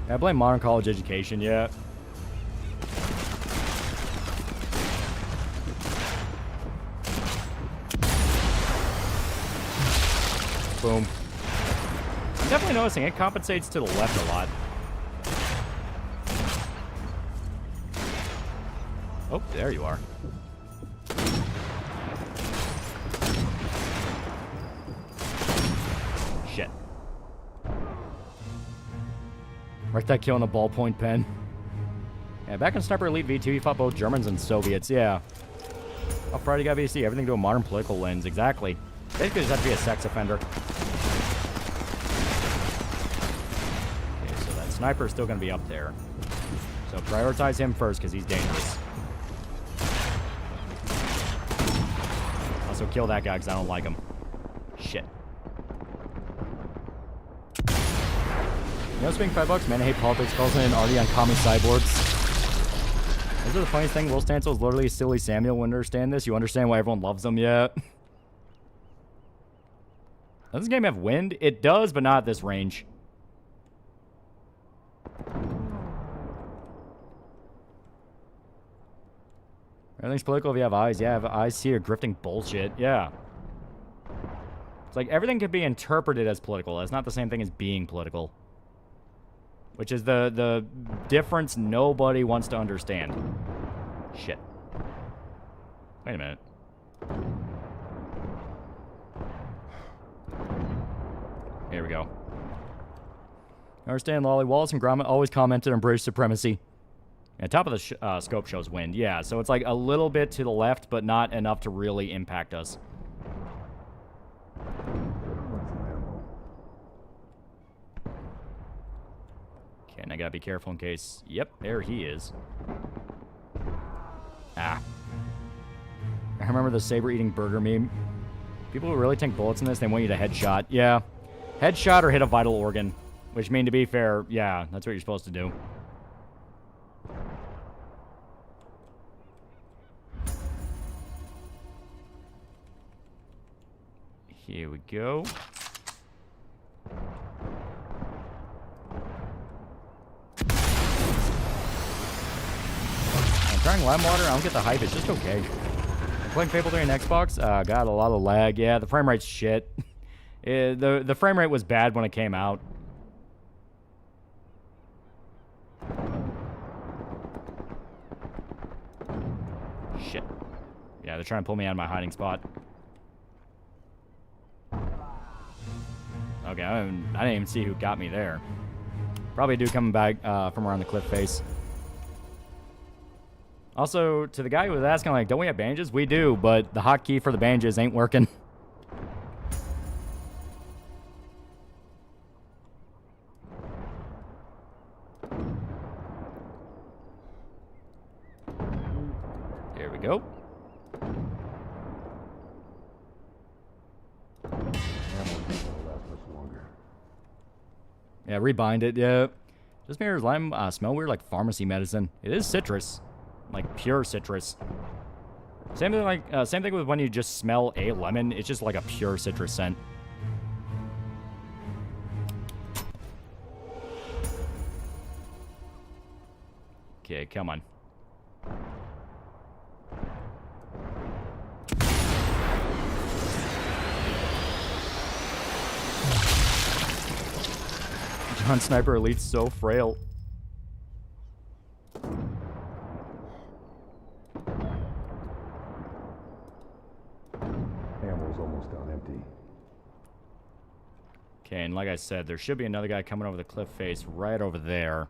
I blame modern college education, yeah. Boom. I'm definitely noticing it compensates to the left a lot. Oh, there you are. Shit. Wrecked that kill in a ballpoint pen. Yeah, back in Sniper Elite V2, you fought both Germans and Soviets, yeah. Oh, Friday got VC, everything to a modern political lens, exactly. Basically, just have to be a sex offender. Okay, so that sniper's still gonna be up there. So prioritize him first, because he's dangerous. Also kill that guy, because I don't like him. Shit. You know, spending $5, man, I hate politics, calls in an already on commie cyborgs. This is the funniest thing, Will Stancil is literally silly Samuel. When you understand this, you understand why everyone loves him, yeah. Does this game have wind? It does, but not at this range. Everything's political if you have eyes. Yeah, if eyes see, you're grifting bullshit. Yeah. It's like everything could be interpreted as political. That's not the same thing as being political. Which is the difference nobody wants to understand. Shit. Wait a minute. Here we go. I understand, Lolly. Wallace and Gromit always commented on British supremacy. Yeah, top of the scope shows wind. Yeah, so it's like a little bit to the left, but not enough to really impact us. Okay, and I gotta be careful in case... Yep, there he is. Ah. I remember the saber-eating burger meme. People who really tank bullets in this, they want you to headshot. Yeah. Headshot or hit a vital organ. Which, mean, to be fair, yeah, that's what you're supposed to do. Here we go. I'm trying lime water. I don't get the hype. It's just okay. Playing Fable 3 on Xbox. Got a lot of lag. Yeah, the frame rate's shit. The frame rate was bad when it came out. Shit. Yeah, they're trying to pull me out of my hiding spot. Okay, I didn't even see who got me there. Probably a dude coming back from around the cliff face. Also, to the guy who was asking, like, don't we have bandages? We do, but the hotkey for the bandages ain't working. There we go. Yeah, rebind it, yeah. Just mirrors lime smell weird like pharmacy medicine. It is citrus. Like pure citrus. Same thing with when you just smell a lemon. It's just like a pure citrus scent. Okay, come on. John Sniper Elite's so frail. Ammo's almost down empty. Okay, and like I said, there should be another guy coming over the cliff face right over there.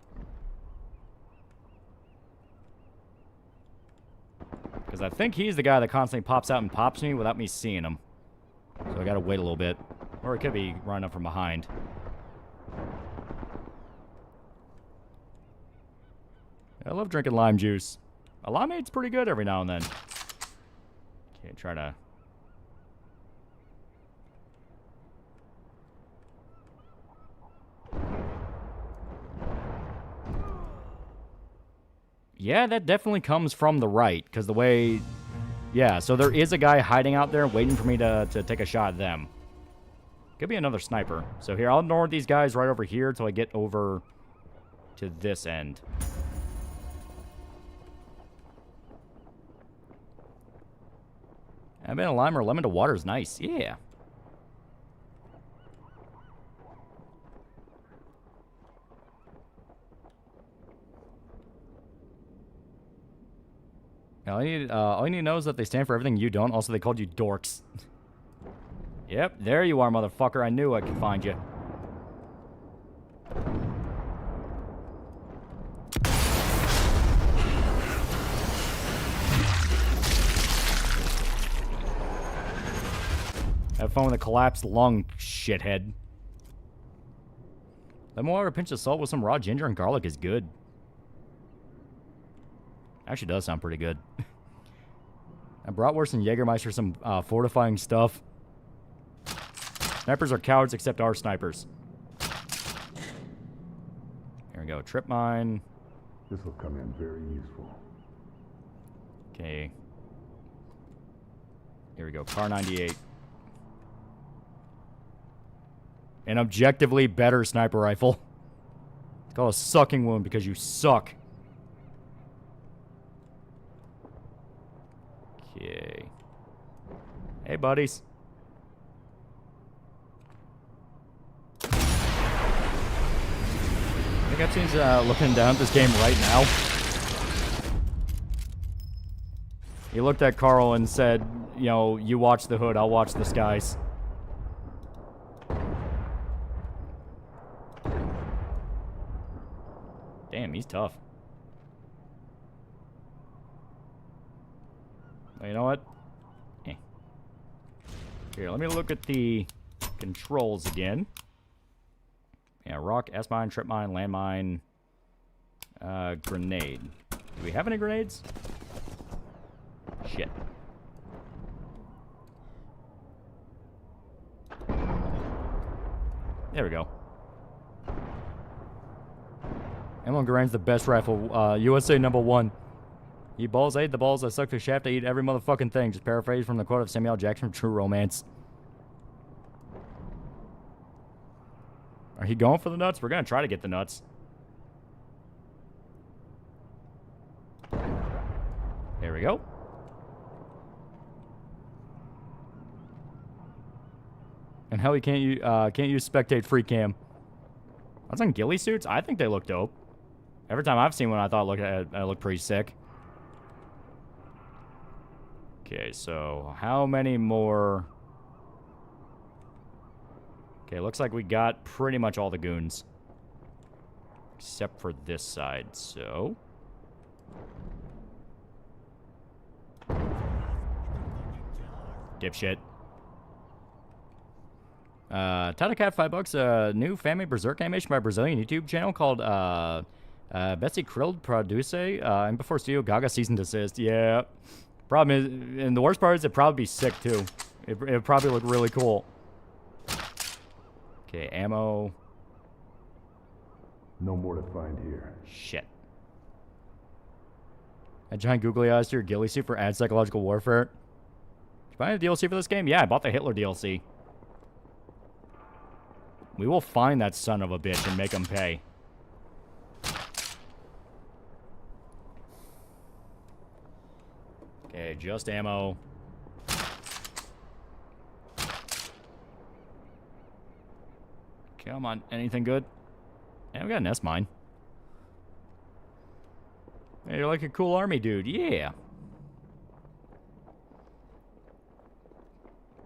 Because I think he's the guy that constantly pops out and pops me without me seeing him. So I gotta wait a little bit. Or it could be running up from behind. I love drinking lime juice. A limeade's pretty good every now and then. Okay, try to... Yeah, that definitely comes from the right, because the way... Yeah, so there is a guy hiding out there waiting for me to take a shot at them. Could be another sniper. So here, I'll ignore these guys right over here until I get over to this end. I bet a lime or lemon to water is nice. Yeah. All you need to know is that they stand for everything you don't. Also, they called you dorks. Yep, there you are, motherfucker. I knew I could find you. Have fun with a collapsed lung, shithead. Lemon water, a pinch of salt with some raw ginger and garlic is good. Actually does sound pretty good. I brought worse than Jägermeister some fortifying stuff. Snipers are cowards except our snipers. Here we go. Trip mine. This will come in very useful. Okay. Here we go. Car 98. An objectively better sniper rifle. It's called a sucking wound because you suck. Okay. Hey, buddies. I think Epstein's looking down at this game right now. He looked at Carl and said, you know, you watch the hood, I'll watch the skies. Damn, he's tough. Oh, you know what? Eh. Here, let me look at the controls again. Yeah, rock, S-mine, trip mine, landmine, grenade. Do we have any grenades? Shit. There we go. M1 Garand's the best rifle. USA #1. Eat balls, I eat the balls, I suck the shaft, I eat every motherfucking thing. Just paraphrase from the quote of Samuel Jackson from True Romance. Are he going for the nuts? We're gonna try to get the nuts. There we go. And hell, you can't use spectate free cam. That's on ghillie suits. I think they look dope. Every time I've seen one, I thought it looked pretty sick. Okay, so how many more? Okay, looks like we got pretty much all the goons. Except for this side, so... Dipshit. Tatacat, $5. A new Family Berserk animation by a Brazilian YouTube channel called, Betsy Krilled Produce. And before Studio Gaga Season Desist. Yeah. Problem is, and the worst part is it'd probably be sick, too. It'd probably look really cool. Okay, ammo. No more to find here. Shit. A giant googly eyes to your ghillie suit for add psychological warfare. Did you buy a DLC for this game? Yeah, I bought the Hitler DLC. We will find that son of a bitch and make him pay. Okay, just ammo. Come on, anything good? Yeah, we got an S-mine. Hey, you're like a cool army dude. Yeah.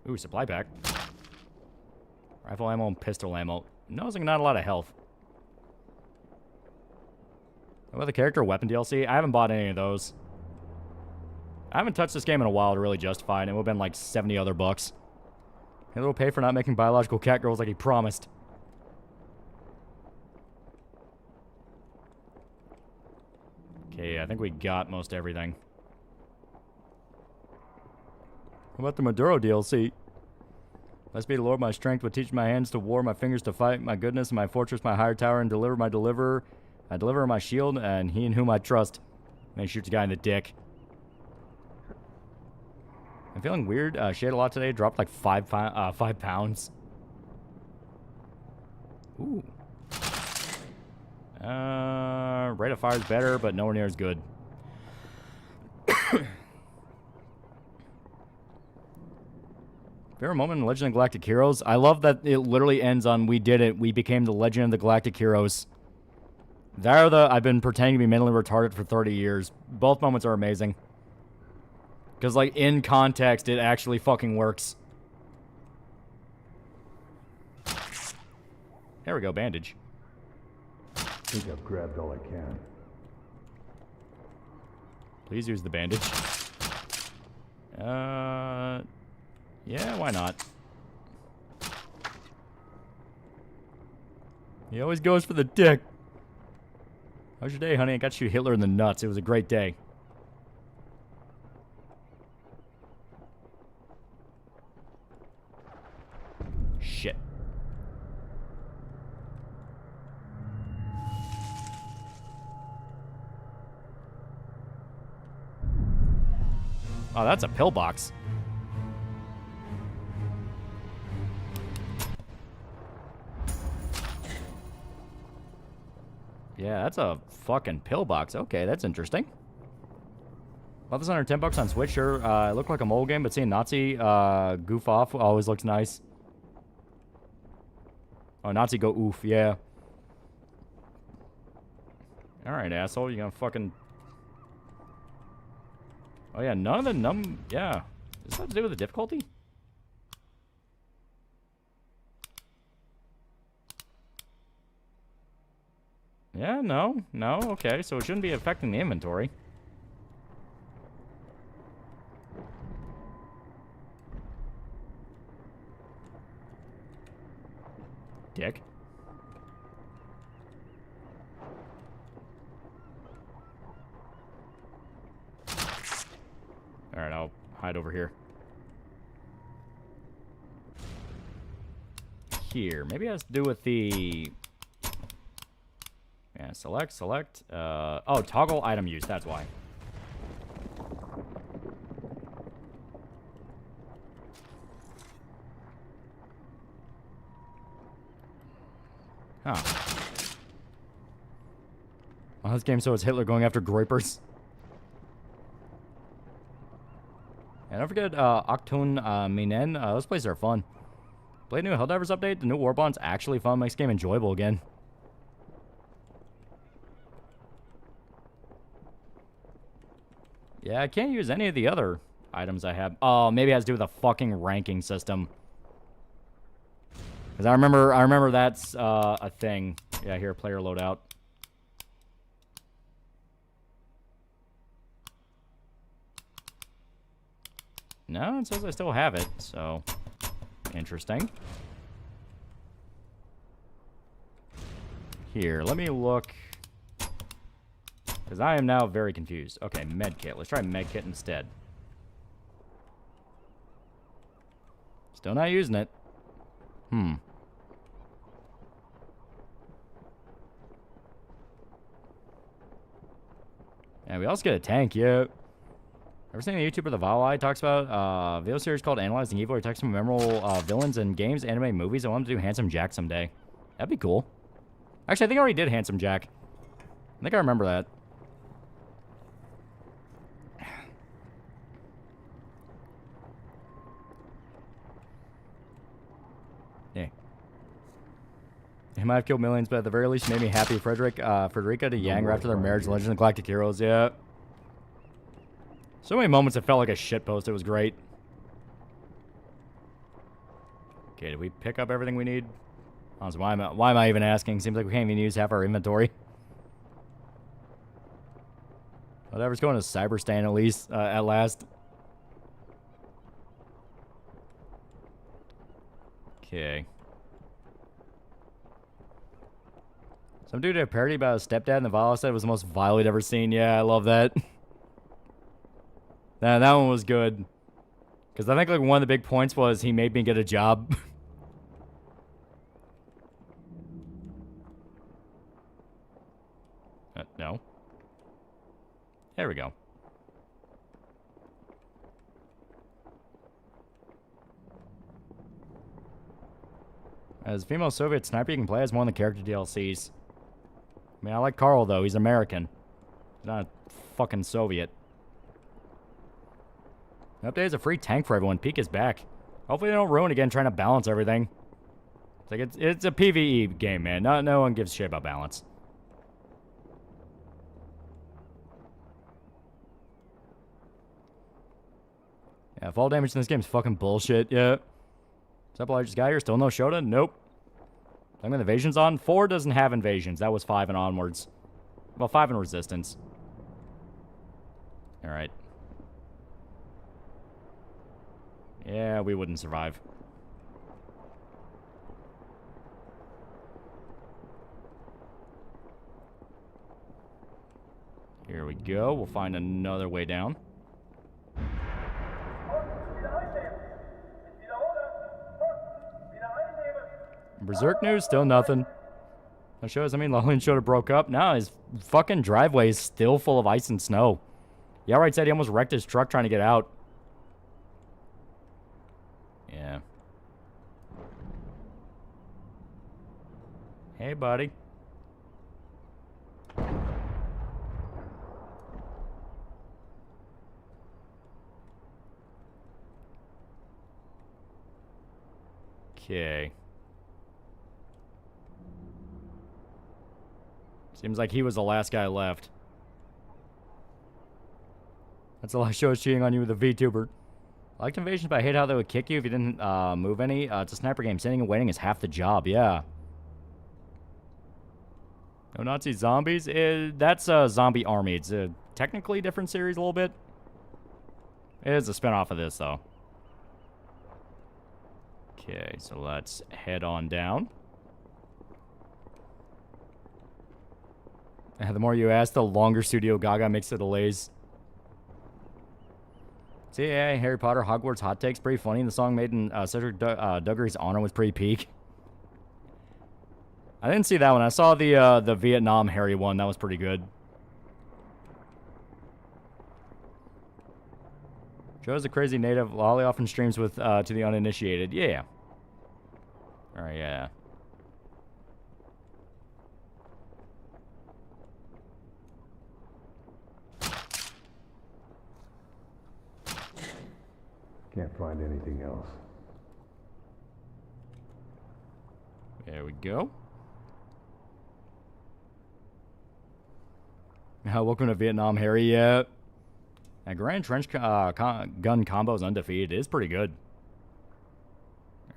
Ooh, supply pack. Rifle ammo and pistol ammo. Noticing not a lot of health. What about the character weapon DLC? I haven't bought any of those. I haven't touched this game in a while to really justify it. It would have been like 70 other bucks. Halo will pay for not making biological cat girls like he promised. Okay, I think we got most everything. What about the Maduro DLC? Blessed be the Lord, my strength would teach my hands to war, my fingers to fight, my goodness, my fortress, my higher tower, and deliver my deliverer. I deliver my shield, and he in whom I trust. And he shoots a guy in the dick. I'm feeling weird. She ate a lot today. Dropped like 5 pounds. Ooh. Rate of fire is better, but nowhere near as good. Favorite moment in Legend of Galactic Heroes? I love that it literally ends on "We did it. We became the Legend of the Galactic Heroes." That or I've been pretending to be mentally retarded for 30 years. Both moments are amazing. Because, like, in context, it actually fucking works. There we go, bandage. I think I've grabbed all I can. Please use the bandage. Yeah, why not? He always goes for the dick. How's your day, honey? I got to shoot Hitler in the nuts. It was a great day. Shit. Oh, that's a pillbox. Yeah, that's a fucking pillbox. Okay, that's interesting. Bought this under 10 bucks on Switch. Sure, it looked like a mobile game, but seeing Nazi goof off always looks nice. Oh, Nazi go oof, yeah. Alright, asshole, you gonna fucking... Oh yeah, none of the yeah. Does that have to do with the difficulty? Yeah, no, okay, so it shouldn't be affecting the inventory. dick. Alright, I'll hide over here. Here. Maybe it has to do with the... Yeah, select. Oh, toggle item use. That's why. Huh. Well, this game shows Hitler going after groypers. And don't forget Octone Minen. Those places are fun. Play new Helldivers update. The new Warbond's actually fun. Makes the game enjoyable again. Yeah, I can't use any of the other items I have. Oh, maybe it has to do with the fucking ranking system. Because I remember that's a thing. Yeah, here, player loadout. No, it says I still have it, so interesting. Here, let me look. Because I am now very confused. Okay, medkit. Let's try medkit instead. Still not using it. Yeah, we also get a tank, yeah. Ever seen a YouTuber, TheAlmightyLoli, talks about a video series called Analyzing Evil, where he talks about memorable villains in games, anime, movies. I want him to do Handsome Jack someday. That'd be cool. Actually, I think I already did Handsome Jack. I think I remember that. Yeah. He might have killed millions, but at the very least, made me happy. Frederica to Yang after their marriage, Legend of Galactic Heroes, yeah. So many moments it felt like a shitpost. It was great. Okay, did we pick up everything we need? Honestly, why am I even asking? Seems like we can't even use half our inventory. Whatever's going to Cyberstan at least, at last. Okay. Some dude did a parody about his stepdad, and the Vala said it was the most vile he'd ever seen. Yeah, I love that. That one was good. Because I think like one of the big points was he made me get a job. No. There we go. As a female Soviet sniper, you can play as one of the character DLCs. I mean, I like Carl, though. He's American. He's not a fucking Soviet. The update is a free tank for everyone. Peak is back. Hopefully they don't ruin again trying to balance everything. It's like it's a PvE game, man. No one gives a shit about balance. Yeah, fall damage in this game is fucking bullshit. Yeah. What's up, largest guy here? Still no Shota? Nope. I'm with invasions on. 4 doesn't have invasions. That was 5 and onwards. Well, 5 in resistance. Alright. Yeah, we wouldn't survive. Here we go. We'll find another way down. Berserk news, still nothing. That shows, I mean, Loli and Shota broke up. Now his fucking driveway is still full of ice and snow. Yeah, right, said he almost wrecked his truck trying to get out. Yeah. Hey, buddy. Okay. Seems like he was the last guy left. That's a lot of shows cheating on you with a VTuber. I liked Invasions, but I hate how they would kick you if you didn't move any. It's a sniper game. Sitting and waiting is half the job, yeah. No Nazi zombies? That's a zombie army. It's a technically different series a little bit. It is a spinoff of this, though. Okay, so let's head on down. The more you ask, the longer Studio Gaga makes the delays. CAA, Harry Potter, Hogwarts hot takes, pretty funny. The song made in Cedric Diggory's honor was pretty peak. I didn't see that one. I saw the Vietnam Harry one. That was pretty good. Joe's a crazy native. Lolly often streams with to the uninitiated. Yeah. All right, yeah. Can't find anything else. There we go. Welcome to Vietnam, Harry. Yeah. That Grand Trench gun combo is undefeated. It is pretty good.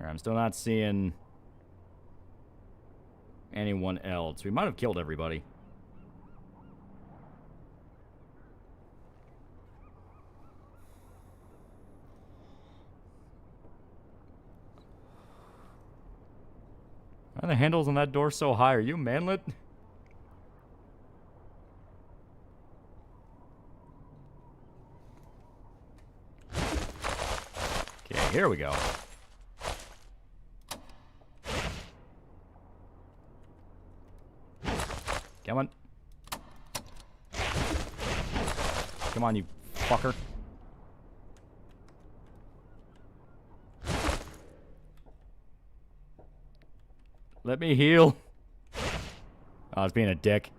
I'm still not seeing anyone else. We might have killed everybody. Why are the handles on that door so high? Are you manlet? Okay, here we go. Come on. Come on, you fucker. Let me heal. Oh, I was being a dick.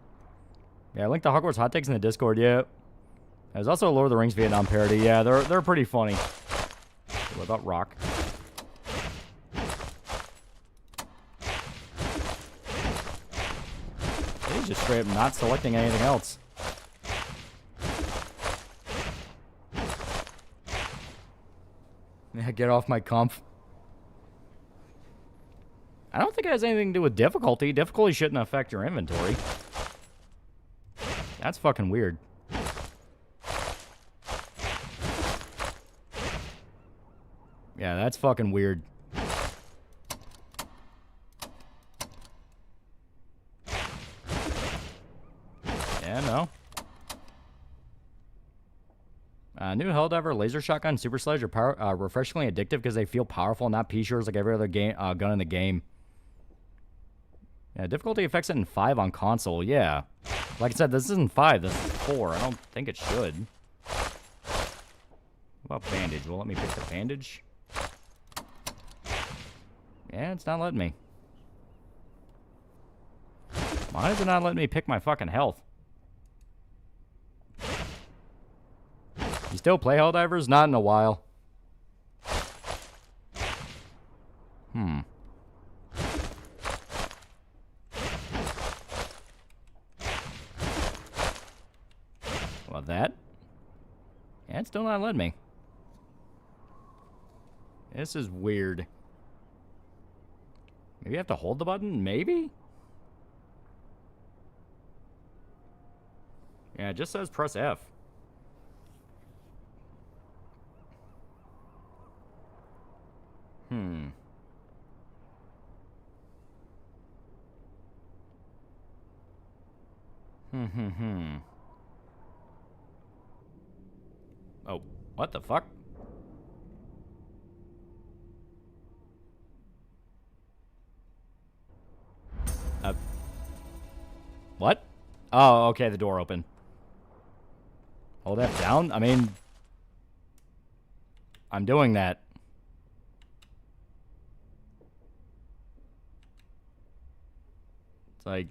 Yeah, link to Hogwarts hot takes in the Discord. Yeah. There's also a Lord of the Rings Vietnam parody. Yeah, they're pretty funny. What about Rock? He's just straight up not selecting anything else. Yeah, get off my comp. I don't think it has anything to do with difficulty. Difficulty shouldn't affect your inventory. That's fucking weird. Yeah, that's fucking weird. Yeah, no. New Helldiver, Laser Shotgun, Super Sledge are refreshingly addictive because they feel powerful, not P-shores like every other game, gun in the game. Yeah, difficulty affects it in 5 on console, yeah. Like I said, this isn't 5, this is 4. I don't think it should. What about bandage? Well, let me pick the bandage. Yeah, it's not letting me. Why is it not letting me pick my fucking health? You still play Helldivers? Not in a while. Well, that? Yeah, it's still not letting me. This is weird. Maybe you have to hold the button? Maybe? Yeah, it just says press F. Oh, what the fuck? What? Oh, okay, the door opened. Hold F down? I mean, I'm doing that. It's like...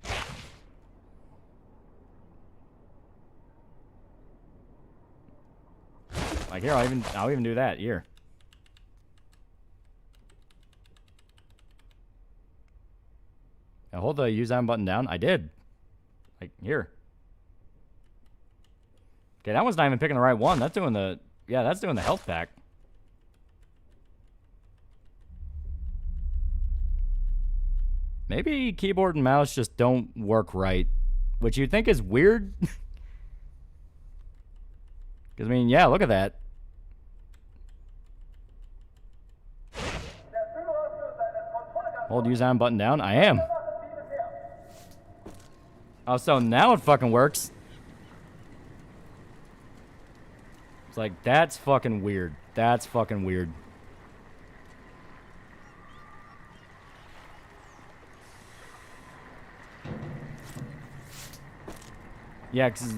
Like here, I'll even do that. Here. Now hold the use down button down. I did. Like here. Okay, that one's not even picking the right one. That's doing the that's doing the health pack. Maybe keyboard and mouse just don't work right, which you'd think is weird. Because, I mean, yeah, look at that. Hold use down button down. I am. Oh, so now it fucking works. It's like, that's fucking weird. That's fucking weird. Yeah, 'cause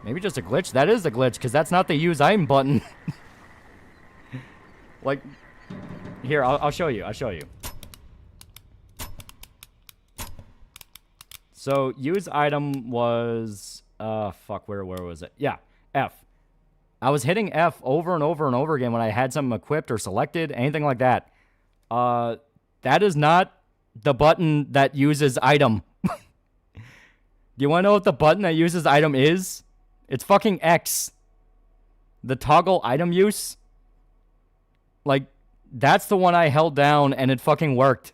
maybe just a glitch. That is a glitch, because that's not the use item button. Like, here, I'll show you. I'll show you. So, use item was, fuck, where was it? Yeah, F. I was hitting F over and over and over again when I had something equipped or selected, anything like that. That is not the button that uses item. Do you want to know what the button that uses item is? It's fucking X. The toggle item use. Like, that's the one I held down and it fucking worked.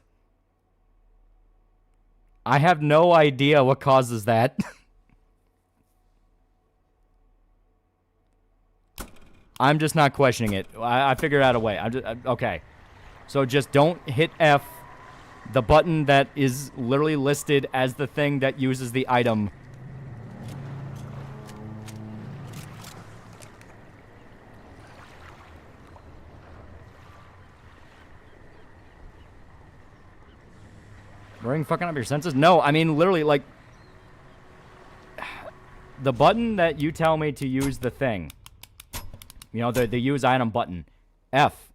I have no idea what causes that. I'm just not questioning it. I figured out a way. Okay. So just don't hit F, the button that is literally listed as the thing that uses the item. Bring fucking up your senses? No, I mean, literally, like, the button that you tell me to use the thing. You know, the use item button. F.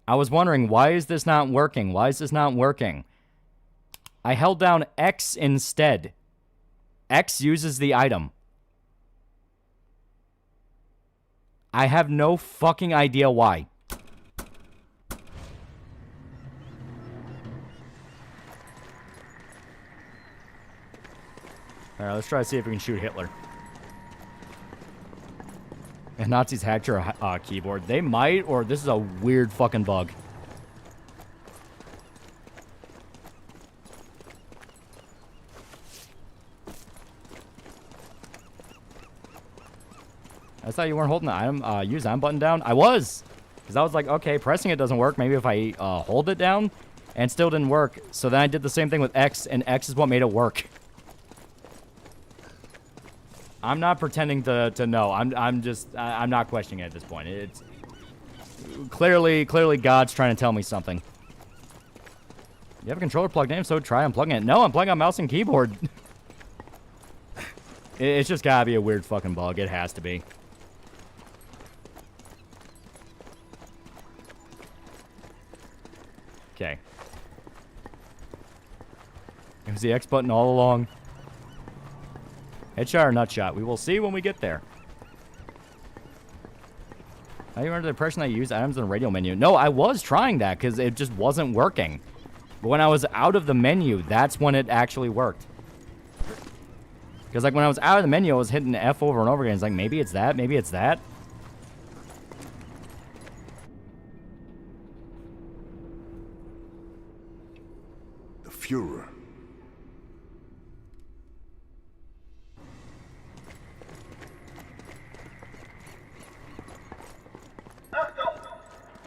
I was wondering, why is this not working? Why is this not working? I held down X instead. X uses the item. I have no fucking idea why. Alright, let's try to see if we can shoot Hitler. And Nazis hacked your keyboard. They might, or this is a weird fucking bug. I thought you weren't holding the item, use item button down. I was! Because I was like, okay, pressing it doesn't work. Maybe if I hold it down, and still didn't work. So then I did the same thing with X, and X is what made it work. I'm not pretending to know. I'm not questioning it at this point. It's clearly God's trying to tell me something. You have a controller plugged in, so try unplugging it. No, I'm plugging out mouse and keyboard. It's just gotta be a weird fucking bug. It has to be. Okay. It was the X button all along. Headshot or nutshot? We will see when we get there. Are you under the impression that you use items in the radio menu? No, I was trying that because it just wasn't working. But when I was out of the menu, that's when it actually worked. Because like when I was out of the menu, I was hitting F over and over again. It's like, maybe it's that, maybe it's that. The Fuhrer. Achtung!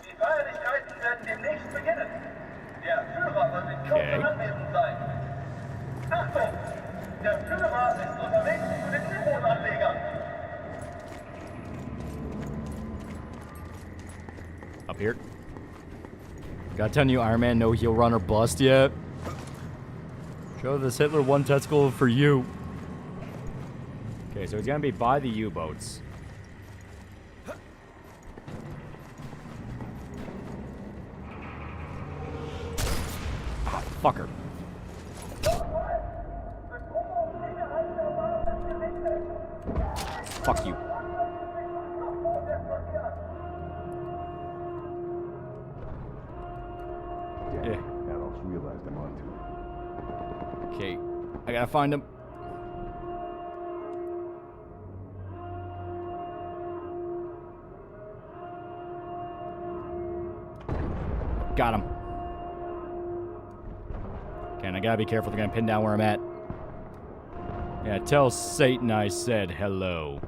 Die Feierlichkeiten werden demnächst beginnen. Der Führer wird in Kürze anwesend sein. Achtung! Der Führer ist unterwegs zu den U-Boot-Anlegern. Up here. Gotta tell you, Iron Man, no heel run or bust yet. Show this Hitler one testicle for you. Okay, so he's gonna be by the U-boats. Ah, fucker. Fuck you. Yeah. Adults realized I'm onto it. Okay, I gotta find him. Got him. Okay, and I gotta be careful. They're gonna pin down where I'm at. Yeah, tell Satan I said hello.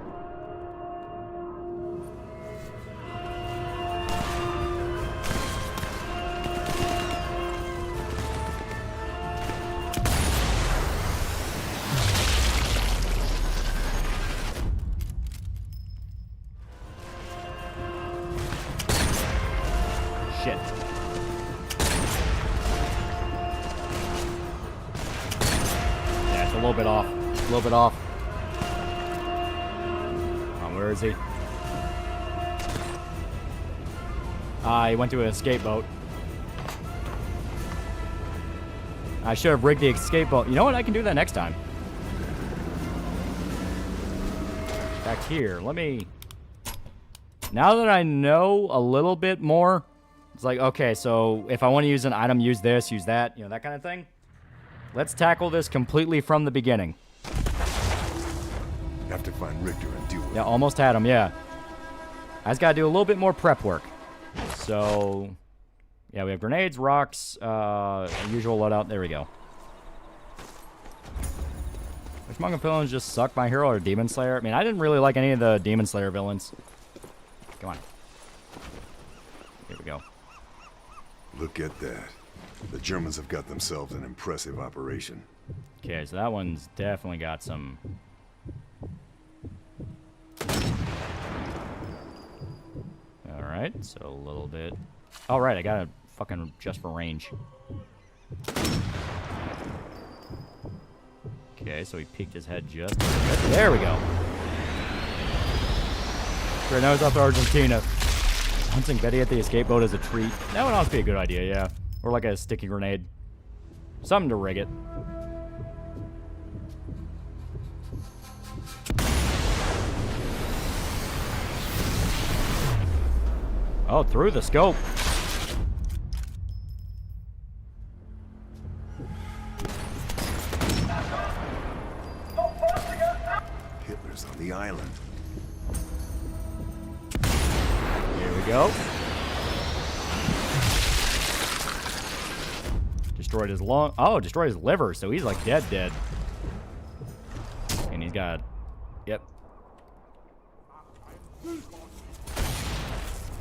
shit. Yeah, it's a little bit off. A little bit off. Oh, where is he? He went to an escape boat. I should have rigged the escape boat. You know what? I can do that next time. Back here. Let me... Now that I know a little bit more, it's like, okay, so if I want to use an item, use this, use that, you know, that kind of thing. Let's tackle this completely from the beginning. Have to find Richter and deal with Yeah, almost had him, yeah. I just got to do a little bit more prep work. So, yeah, we have grenades, rocks, usual loadout. There we go. Which Manga villains just suck, my hero or Demon Slayer? I mean, I didn't really like any of the Demon Slayer villains. Come on. Here we go. Look at that. The Germans have got themselves an impressive operation. Okay, so that one's definitely got some... Alright, so a little bit... Oh, right, I got it fucking just for range. Okay, so he peeked his head just... There we go. Right now he's off to Argentina. Hunting Betty at the escape boat as a treat. That would also be a good idea, yeah. Or like a sticky grenade. Something to rig it. Oh, through the scope. Hitler's on the island. Here we go. Destroyed his lung. Oh, destroyed his liver, so he's like dead. And he's got... Yep.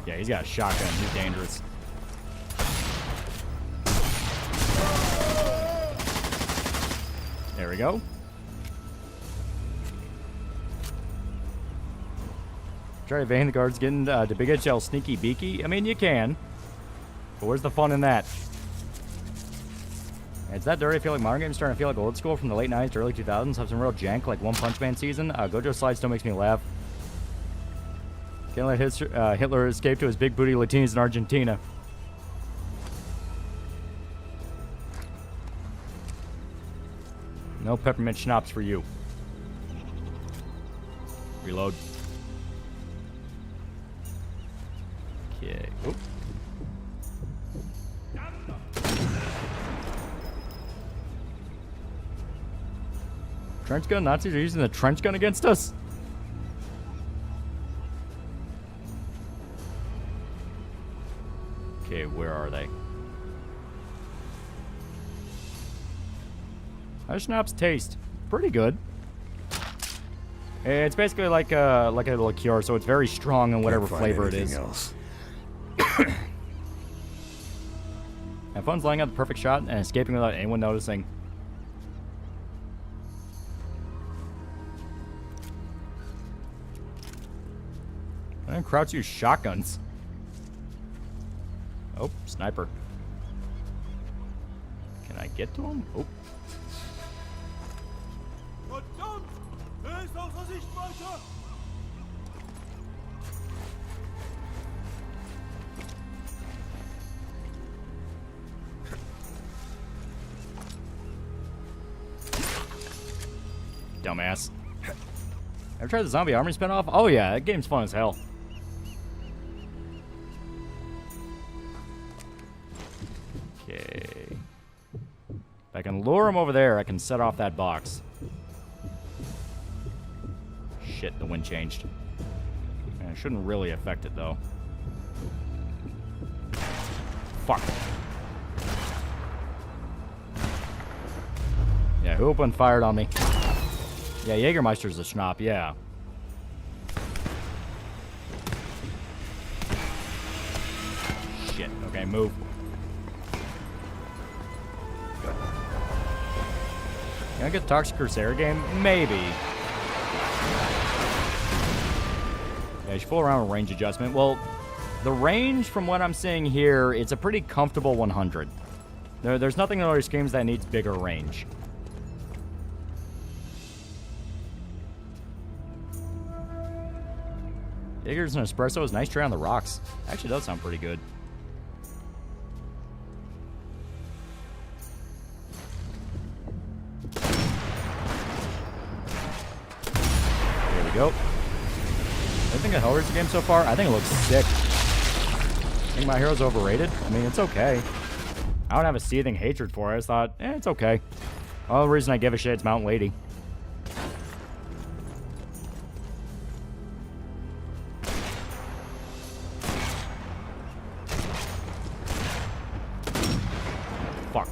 Yeah, he's got a shotgun. He's dangerous. There we go. Try to evade the guards getting to Big HL sneaky beaky. I mean, you can. But where's the fun in that? It's that dirty. I feel like modern games starting to feel like old school from the late 90s to early 2000s. Have some real jank like One Punch Man season. Gojo Slide still makes me laugh. Can't let Hitler escape to his big booty Latinos in Argentina. No peppermint schnapps for you. Reload. Okay. Oop. Trench gun? Nazis are using the trench gun against us? Okay, where are they? How do schnapps taste? Pretty good. It's basically like a liqueur, so it's very strong in whatever flavor it is. Else. Have fun laying out the perfect shot and escaping without anyone noticing. And Krauts use shotguns. Oh, sniper. Can I get to him? Oh. Dumbass. Ever tried the Zombie Army spinoff? Oh yeah, that game's fun as hell. Okay. If I can lure him over there, I can set off that box. Shit, the wind changed. It shouldn't really affect it, though. Fuck. Yeah, who opened fired on me? Yeah, Jägermeister's a schnapp, yeah. Shit, okay, move. Can I get the Toxic Crusader game? Maybe. Yeah, you should fool around with range adjustment. Well, The range, from what I'm seeing here, it's a pretty comfortable 100. There's nothing that always screams that needs bigger range. Jaegers and espresso is nice try on the rocks. Actually does sound pretty good. There we go. I think the Hellraiser game so far, I think it looks sick. I think my hero's overrated. I mean, it's okay. I don't have a seething hatred for it. I just thought, it's okay. The only reason I give a shit is Mountain Lady. Fuck.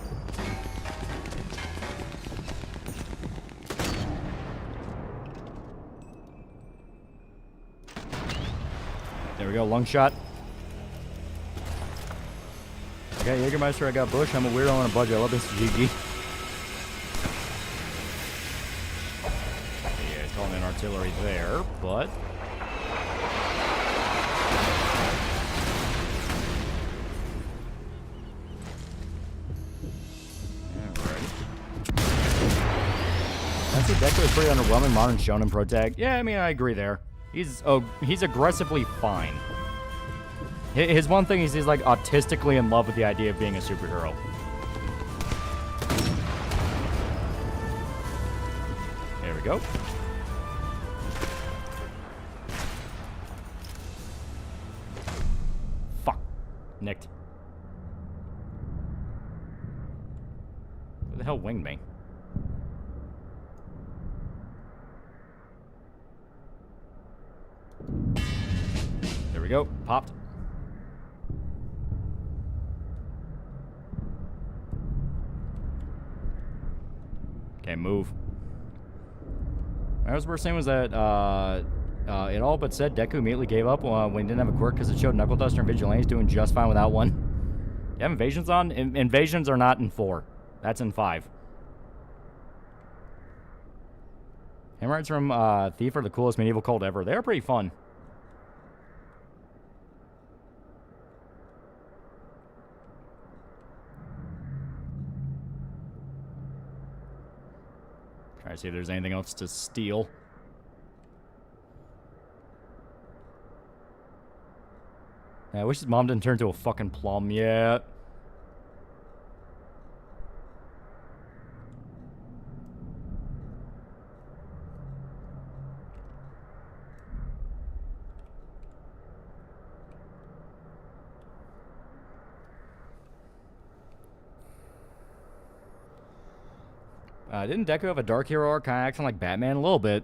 There we go, lung shot. I got Jägermeister, I got Bush, I'm a weirdo on a budget. I love this GG. Yeah, calling in artillery there, but... I'd say Deku is pretty underwhelming. Modern Shonen Pro Tag. Yeah, I mean, I agree there. He's aggressively fine. His one thing is he's like autistically in love with the idea of being a superhero. There we go. Fuck. Nicked. Who the hell winged me? There we go. Popped. Okay, move. What we were saying was that it all but said Deku immediately gave up when he didn't have a quirk because it showed Knuckle Duster and Vigilante's doing just fine without one. You have invasions on? Invasions are not in 4. That's in 5. Hemorrhoids from Thief are the coolest medieval cult ever. They're pretty fun. Try to see if there's anything else to steal. Yeah, I wish his mom didn't turn into a fucking plum yet. Didn't Deku have a Dark Hero arc kind of acting like Batman a little bit?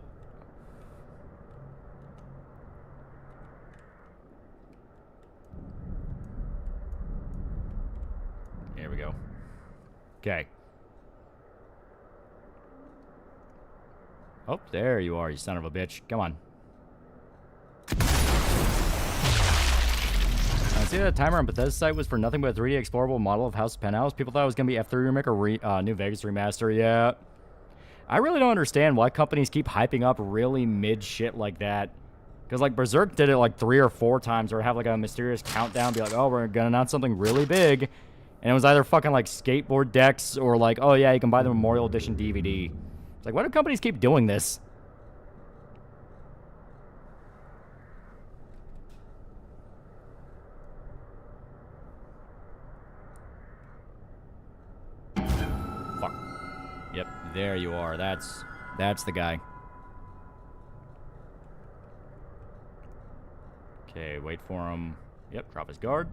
Here we go. Okay. Oh, there you are, you son of a bitch. Come on. See that timer on Bethesda's site was for nothing but a 3D explorable model of House of Penthouse. People thought it was going to be F3 remake or New Vegas remaster. Yeah. I really don't understand why companies keep hyping up really mid shit like that. Because, like, Berserk did it, like, 3 or 4 times, or have, like, a mysterious countdown, be like, oh, we're going to announce something really big. And it was either fucking, like, skateboard decks, or, like, oh, yeah, you can buy the Memorial Edition DVD. It's like, why do companies keep doing this? Yep, there you are. That's the guy. Okay, wait for him. Yep, drop his guard.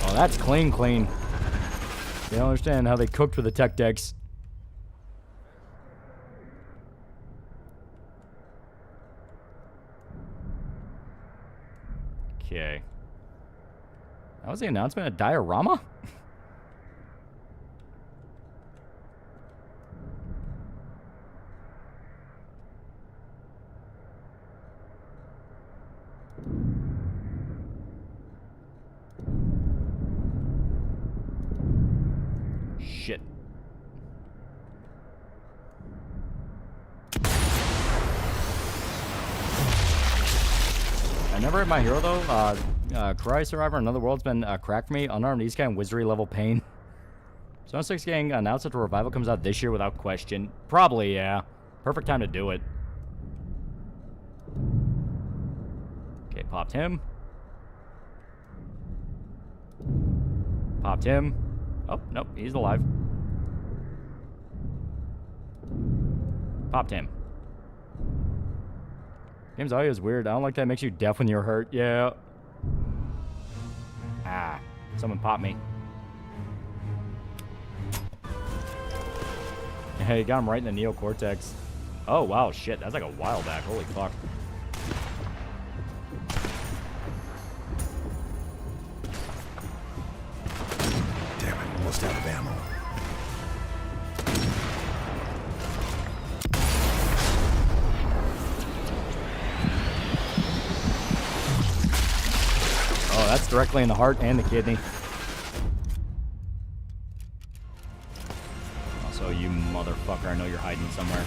Oh, that's clean. You don't understand how they cooked with the tech decks. Okay. That was the announcement of Diorama? Shit. I never had my hero though. Cry Survivor, Another World's been cracked for me. Unarmed East Gang, Wizardry level pain. Zone 6 Gang announced that the revival comes out this year without question. Probably, yeah. Perfect time to do it. Okay, popped him. Popped him. Oh, nope, he's alive. Popped him. Game's audio is weird. I don't like that. It makes you deaf when you're hurt. Yeah. Ah, someone popped me. Hey, got him right in the neocortex. Oh, wow, shit. That's like a while back. Holy fuck. Damn it, almost out of ammo. Oh, that's directly in the heart and the kidney. Also, you motherfucker, I know you're hiding somewhere.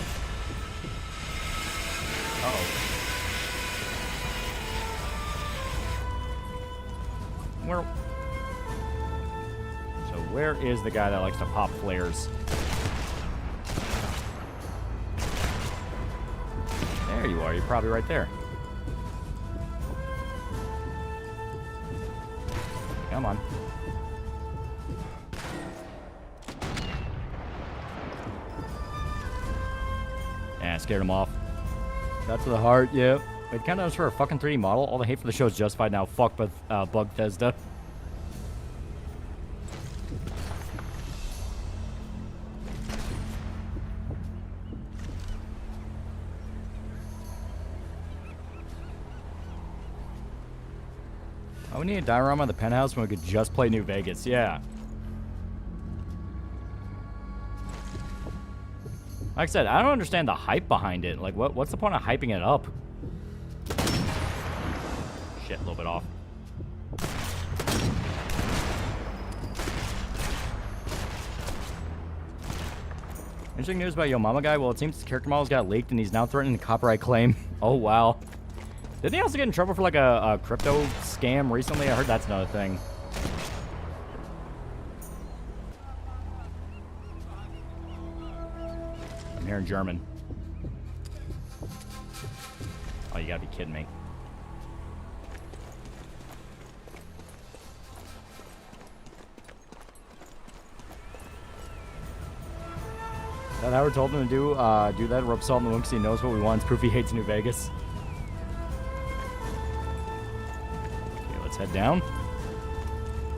Uh-oh. Where is the guy that likes to pop flares? There you are. You're probably right there. Come on. Yeah, scared him off. Got to the heart, yep. Wait, countdowns for a fucking 3D model? All the hate for the show is justified now. Fuck with Bethesda. Oh, we need a diorama of the penthouse when we could just play New Vegas. Yeah. Like I said, I don't understand the hype behind it. Like, what's the point of hyping it up? Shit, a little bit off. Interesting news about Yo Mama Guy. Well, it seems his character models got leaked and he's now threatening a copyright claim. Oh, wow. Didn't he also get in trouble for like a crypto scam recently? I heard that's another thing. I'm hearing German. Oh, you gotta be kidding me. That Howard told him to do that, rub salt in the wound because he knows what we want. It's proof he hates New Vegas. Okay, let's head down.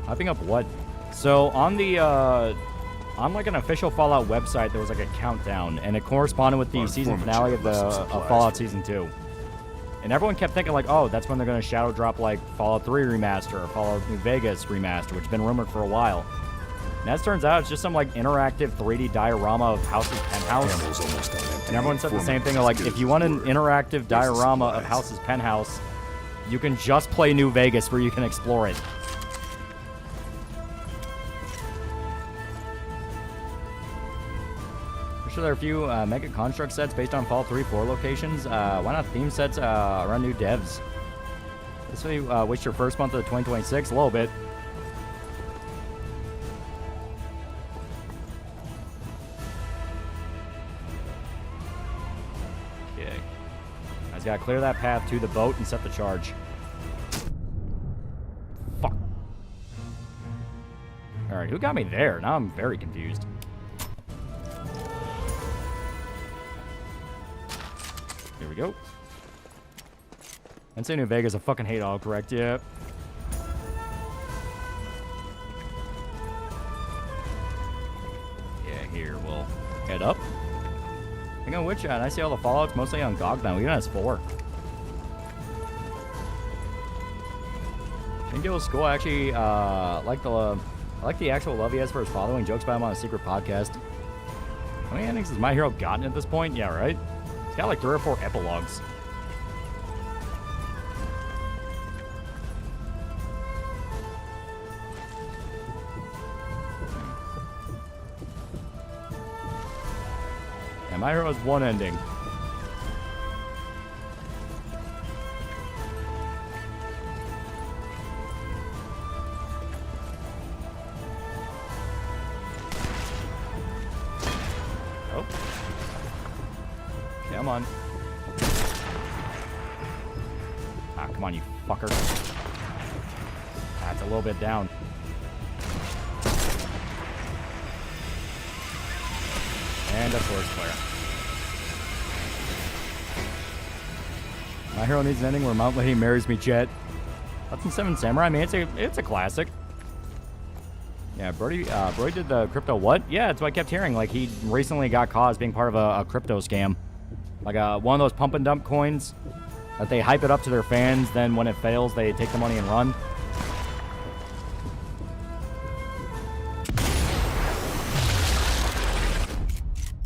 Hyping up what? So on the on like an official Fallout website, there was like a countdown, and it corresponded with the season finale of Fallout Season 2. And everyone kept thinking like, oh, that's when they're going to shadow drop like Fallout 3 Remaster or Fallout New Vegas Remaster, which has been rumored for a while. And as turns out, it's just some like interactive 3D diorama of House's penthouse. And everyone said the same thing. They're like, if you want an interactive diorama of House's penthouse, you can just play New Vegas where you can explore it. I'm sure there are a few Mega Construct sets based on Fallout 3 4 locations. Why not theme sets around new devs? This way you waste your first month of 2026 a little bit. Gotta clear that path to the boat and set the charge. Fuck. Alright, who got me there? Now I'm very confused. Here we go. And say New Vegas, I fucking hate autocorrect, yeah. Yeah, here, we'll head up. Hang on, which I see all the Fallouts mostly on GOG now. Even has 4. I think it was cool. I actually I like the actual love he has for his father when he jokes about him on a secret podcast. How many endings has My Hero gotten at this point? Yeah, right? It's got like 3 or 4 epilogues. My Hero has 1 ending. Come on. Ah, come on, you fucker. That's a little bit down. And a force flare. My hero needs an ending where Mount Lady marries me, Jet. That's in 7 Samurai. I mean, it's a classic. Yeah, Brody did the crypto what? Yeah, that's what I kept hearing. Like, he recently got caught as being part of a crypto scam. Like, one of those pump and dump coins that they hype it up to their fans, then when it fails, they take the money and run.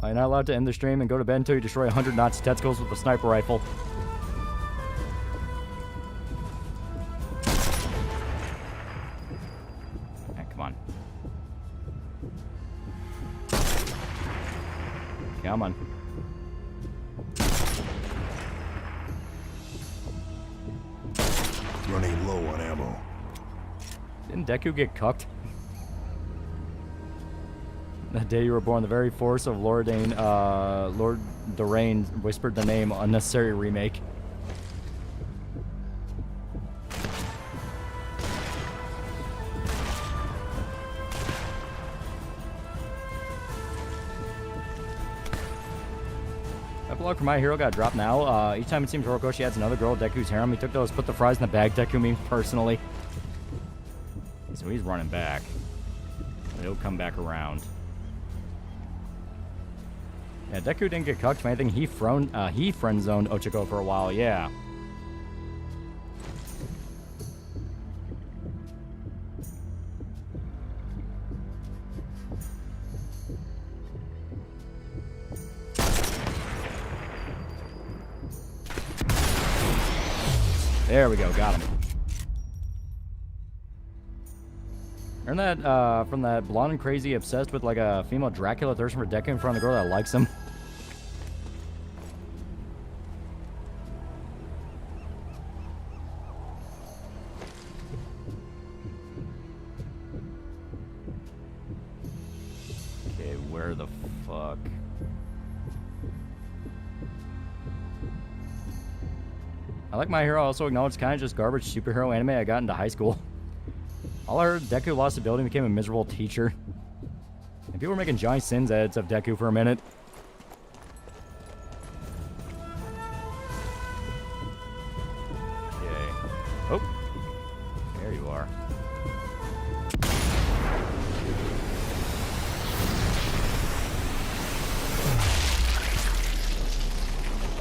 You're not allowed to end the stream and go to bed until you destroy 100 Nazi testicles with a sniper rifle. Okay, come on. Come on. Running low on ammo. Didn't Deku get cucked? The day you were born, the very force of Lord Doraine whispered the name unnecessary remake. Epilogue for My Hero got dropped now. Each time it seems Horikoshi adds another girl, Deku's harem. He took those, put the fries in the bag. Deku means personally. So he's running back. He'll come back around. Yeah, Deku didn't get cucked. If anything, he friend-zoned Ochiko for a while, yeah. There we go, got him. Learn that from that blonde and crazy obsessed with like a female Dracula thirsting for Deku in front of the girl that likes him. Okay, where the fuck? I like My Hero. Also acknowledge it's kind of just garbage superhero anime I got into high school. All I heard, Deku lost ability and became a miserable teacher. And people were making giant sins edits of Deku for a minute. Okay. Oh. There you are.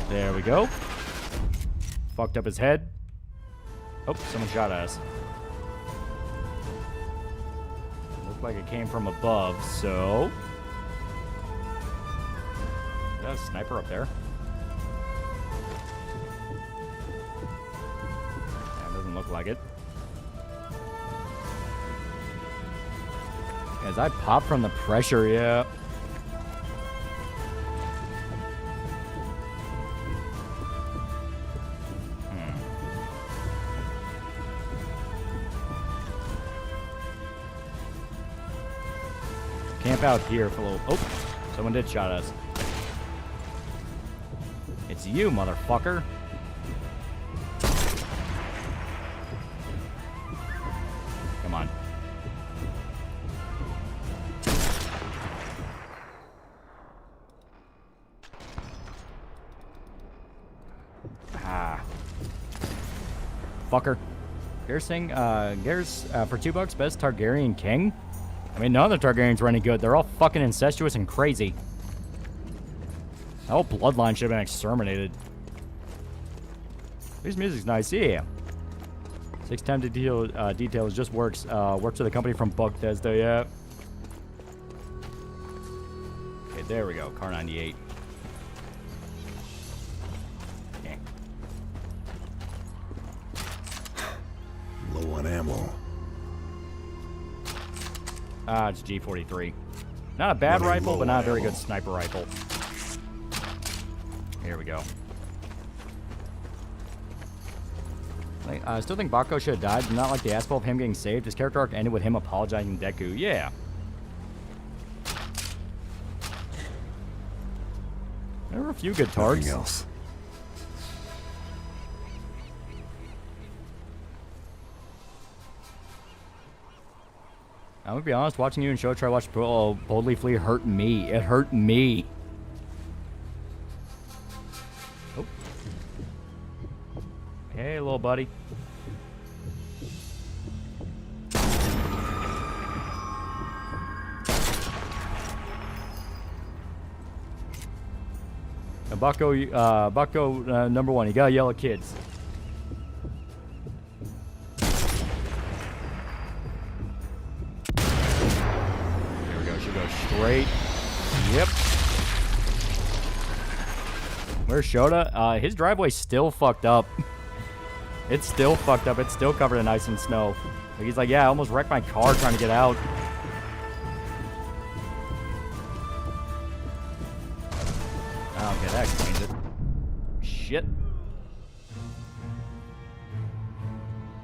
There we go. Fucked up his head. Oh, someone shot at us. Looked like it came from above, so... Got a sniper up there. That doesn't look like it. As I pop from the pressure, yeah. Camp out here for a little... Oh, someone did shot us. It's you, motherfucker. Come on. Ah. Fucker. Gare's saying, Gare's, for $2, best Targaryen king? I mean, none of the Targaryens were any good. They're all fucking incestuous and crazy. The whole bloodline should have been exterminated. This music's nice, yeah. 6 times details just works. Works for the company from Bethesda, yeah. Okay, there we go. Car 98. Okay. Low on ammo. It's G43. Not a bad rifle, but not a very good sniper rifle. Here we go. I still think Bakugo should have died, but not like the asshole of him getting saved. His character arc ended with him apologizing to Deku. Yeah. I never few good Nothing tarts. else. I'm gonna be honest, watching you and show try watch Boldly Flee hurt me. It hurt me. Oh. Hey, little buddy. And Bucko, number one, you gotta yell at kids. There we go, should go straight. Yep. Where's Shota? His driveway's still fucked up. It's still fucked up. It's still covered in ice and snow. He's like, yeah, I almost wrecked my car trying to get out. Okay, that explains it. Shit.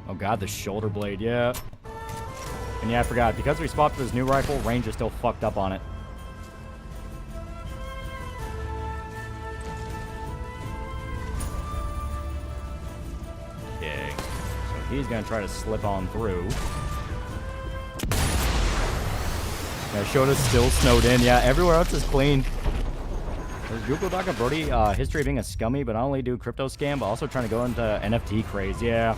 Oh god, the shoulder blade, yeah. And yeah, I forgot. Because we swapped to this new rifle, range is still fucked up on it. Okay. So he's gonna try to slip on through. Yeah, Shota's still snowed in. Yeah, everywhere else is clean. There's Google Doc of Brody, history of being a scummy, but not only do crypto scam, but also trying to go into NFT craze. Yeah.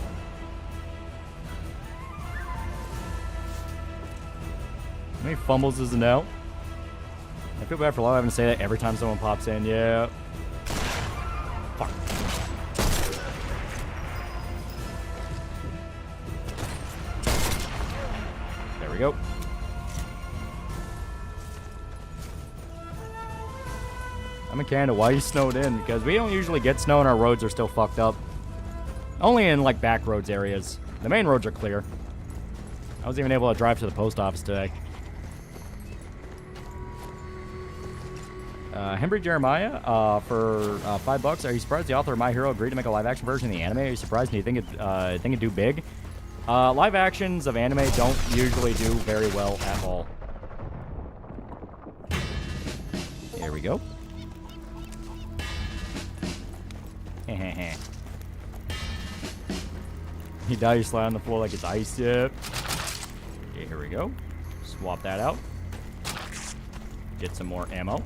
How many fumbles is it now? I feel bad for having to say that every time someone pops in. Yeah. Fuck. There we go. I'm in Canada. Why are you snowed in? Because we don't usually get snow and our roads are still fucked up. Only in, like, back roads areas. The main roads are clear. I was even able to drive to the post office today. Henry Jeremiah, for $5. Are you surprised the author of My Hero agreed to make a live-action version of the anime? Are you surprised? Do you think it'd do big? Live actions of anime don't usually do very well at all. Here we go. He died, you slide on the floor like it's ice. Yep. Okay, here we go. Swap that out. Get some more ammo.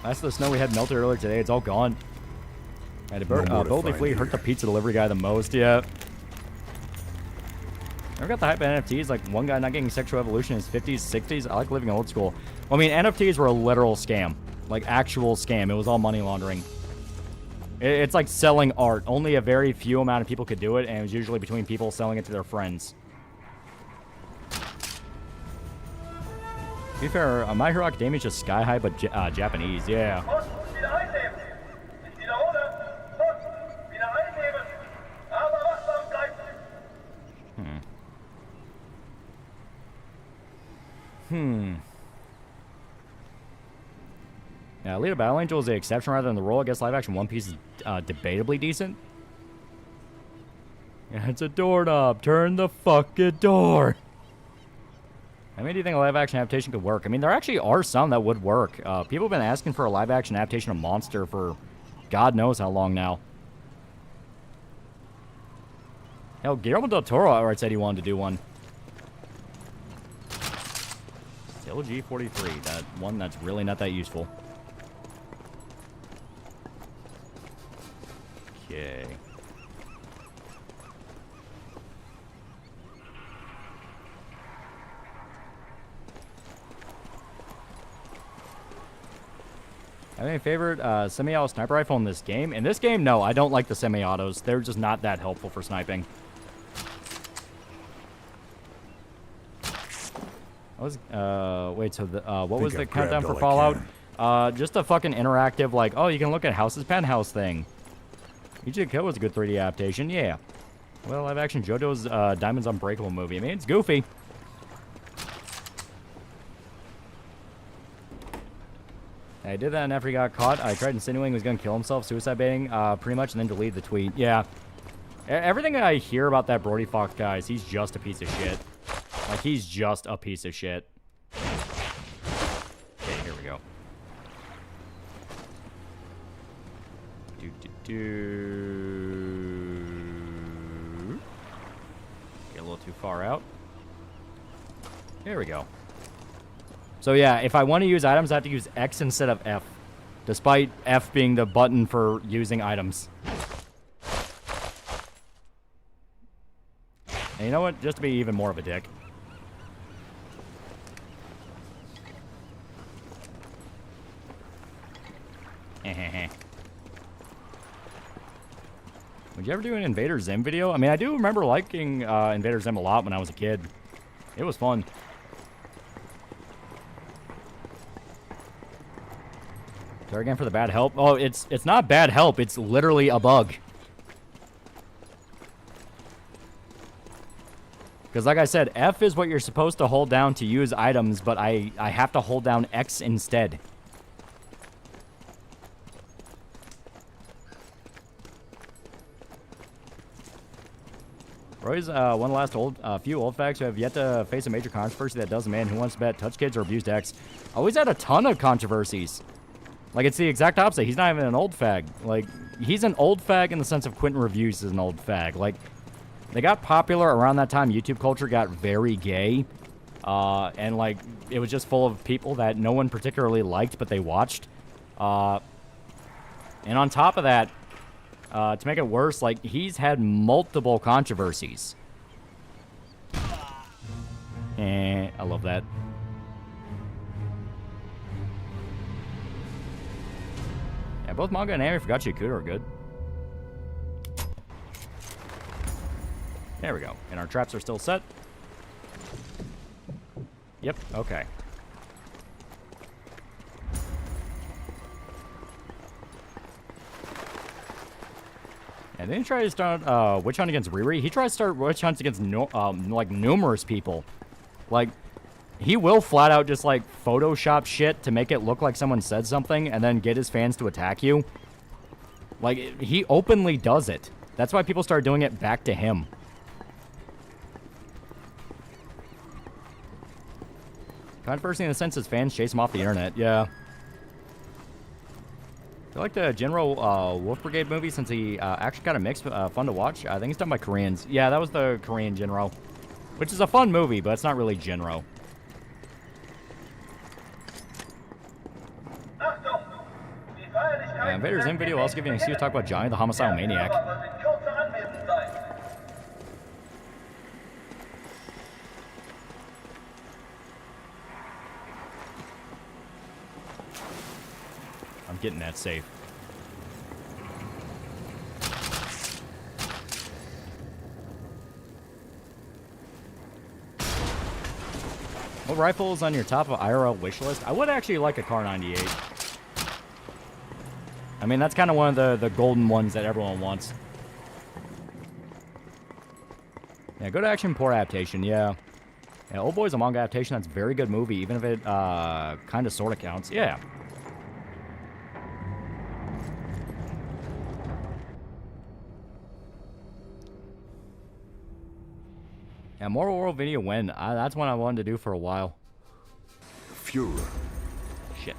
That's the snow we had melted earlier today. It's all gone. I had to Boldly Flee hurt the pizza delivery guy the most. Yeah. Never got the hype of NFTs. Like, one guy not getting sexual evolution in his 50s, 60s. I like living old school. Well, I mean, NFTs were a literal scam. Like, actual scam. It was all money laundering. It's like selling art. Only a very few amount of people could do it, and it was usually between people selling it to their friends. To be fair, My Hero Academia is just sky high, but Japanese. Yeah. Yeah, Alita Battle Angel is the exception rather than the rule. I guess live action One Piece is debatably decent. Yeah, it's a doorknob. Turn the fucking door. How many do you think a live action adaptation could work? I mean, there actually are some that would work. People have been asking for a live action adaptation of Monster for God knows how long now. Hell, Guillermo del Toro outright said he wanted to do one. Still G43, that one that's really not that useful. Okay. Have any favorite semi-auto sniper rifle in this game? In this game, no, I don't like the semi-autos. They're just not that helpful for sniping. What was, wait, so the, what was the countdown for Fallout? Just a fucking interactive, like, oh, you can look at House's penthouse thing. EJ Kill was a good 3D adaptation, yeah. Well, live action JoJo's Diamonds Unbreakable movie. I mean, it's goofy. I did that and after he got caught, I tried insinuating he was going to kill himself, suicide baiting, pretty much, and then delete the tweet. Yeah. Everything I hear about that Brody Fox guy is he's just a piece of shit. Like, he's just a piece of shit. Get a little too far out. There we go. So yeah, if I want to use items, I have to use X instead of F, despite F being the button for using items. And you know what? Just to be even more of a dick. Would you ever do an Invader Zim video? I mean, I do remember liking Invader Zim a lot when I was a kid. It was fun. Sorry again for the bad help. Oh, it's not bad help. It's literally a bug. Because like I said, F is what you're supposed to hold down to use items, but I have to hold down X instead. Roy's one of the last few old fags who have yet to face a major controversy that does a man who wants to bet touch kids or abused X. Oh, he's had a ton of controversies. Like, it's the exact opposite. He's not even an old fag. Like, he's an old fag in the sense of Quentin Reviews is an old fag. Like, they got popular around that time. YouTube culture got very gay. And, like, it was just full of people that no one particularly liked, but they watched. And on top of that, to make it worse, like, he's had multiple controversies. I love that. Yeah, both manga and anime for Gacha Yakuza are good. There we go. And our traps are still set. Yep, okay. And then he tries to start witch hunt against Riri. He tries to start witch hunts against like numerous people. Like, he will flat out just like Photoshop shit to make it look like someone said something and then get his fans to attack you. Like, he openly does it. That's why people start doing it back to him. Controversy in the sense his fans chase him off the internet. Yeah. I like the General Wolf Brigade movie since he actually kind of mixed fun to watch. I think it's done by Koreans. Yeah, that was the Korean General, which is a fun movie, but it's not really Genro. Invader Zim video also giving an excuse to talk about Johnny the Homicidal Maniac. I'm getting that safe. What rifle is on your top of IRL wish list? I would actually like a Kar 98. I mean, that's kind of one of the golden ones that everyone wants. Yeah, good action, poor adaptation, yeah. Yeah, Old Boy's a manga adaptation. That's a very good movie, even if it kind of sort of counts. Yeah. Yeah, Moral World video when? That's one I wanted to do for a while. Führer. Shit.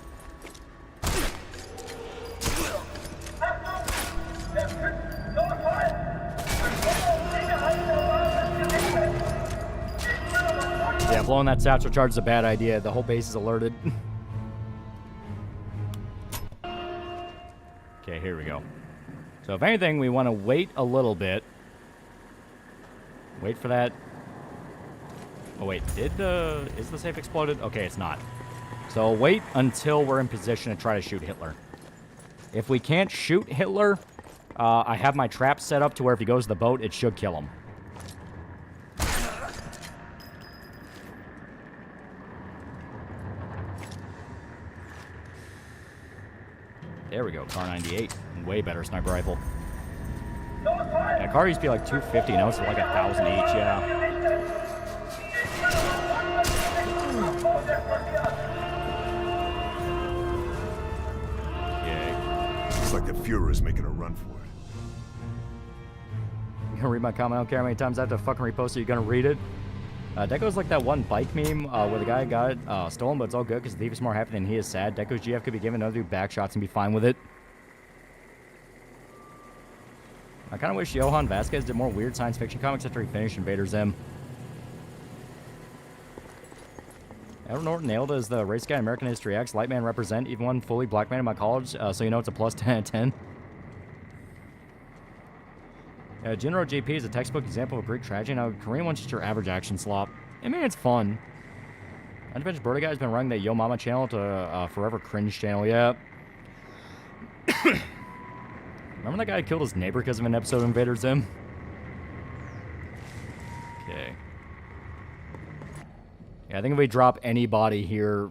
Yeah, blowing that satchel charge is a bad idea. The whole base is alerted. Okay, here we go. So if anything, we want to wait a little bit. Wait for that. Oh wait, is the safe exploded? Okay, it's not. So wait until we're in position to try to shoot Hitler. If we can't shoot Hitler, I have my trap set up to where if he goes to the boat, it should kill him. There we go, Kar 98. Way better sniper rifle. Yeah, Kar used to be like 250, now it's like 1,000 each, yeah. Looks like the Führer's making a run for it. You gonna read my comment? I don't care how many times I have to fucking repost it, you gonna read it? Deco's like that one bike meme where the guy got it stolen, but it's all good because the thief is more happy than he is sad. Deco's GF could be given another back shots and be fine with it. I kind of wish Johann Vasquez did more weird science fiction comics after he finished Invader Zim. Edward Norton nailed as the race guy in American History X. Light man represent. Even one fully black man in my college, so you know it's a plus 10 out of 10. General JP is a textbook example of Greek tragedy. Now, Korean one's just your average action slop. I mean, it's fun. Unfinished Brody Guy has been running that Yo Mama channel to Forever Cringe channel, yeah. Remember that guy who killed his neighbor because of an episode of Invader Zim? Okay. Yeah, I think if we drop any body here,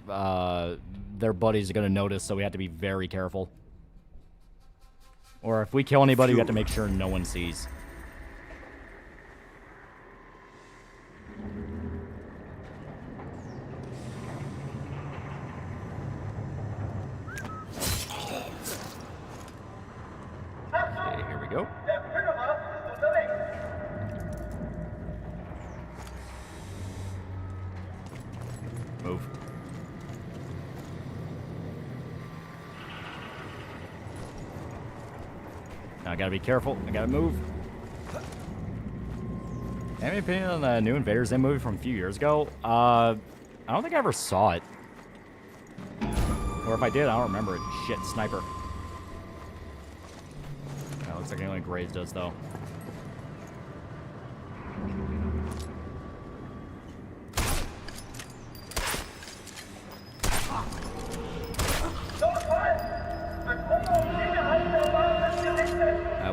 their buddies are going to notice, so we have to be very careful. Or if we kill anybody, we have to make sure no one sees. Okay, here we go. Der Führer ist unterwegs. Move. Now I gotta be careful. I gotta move. Any opinion on the new Invader Zim movie from a few years ago? I don't think I ever saw it. Or if I did, I don't remember it. Shit, sniper. That looks like it only grazed us, though.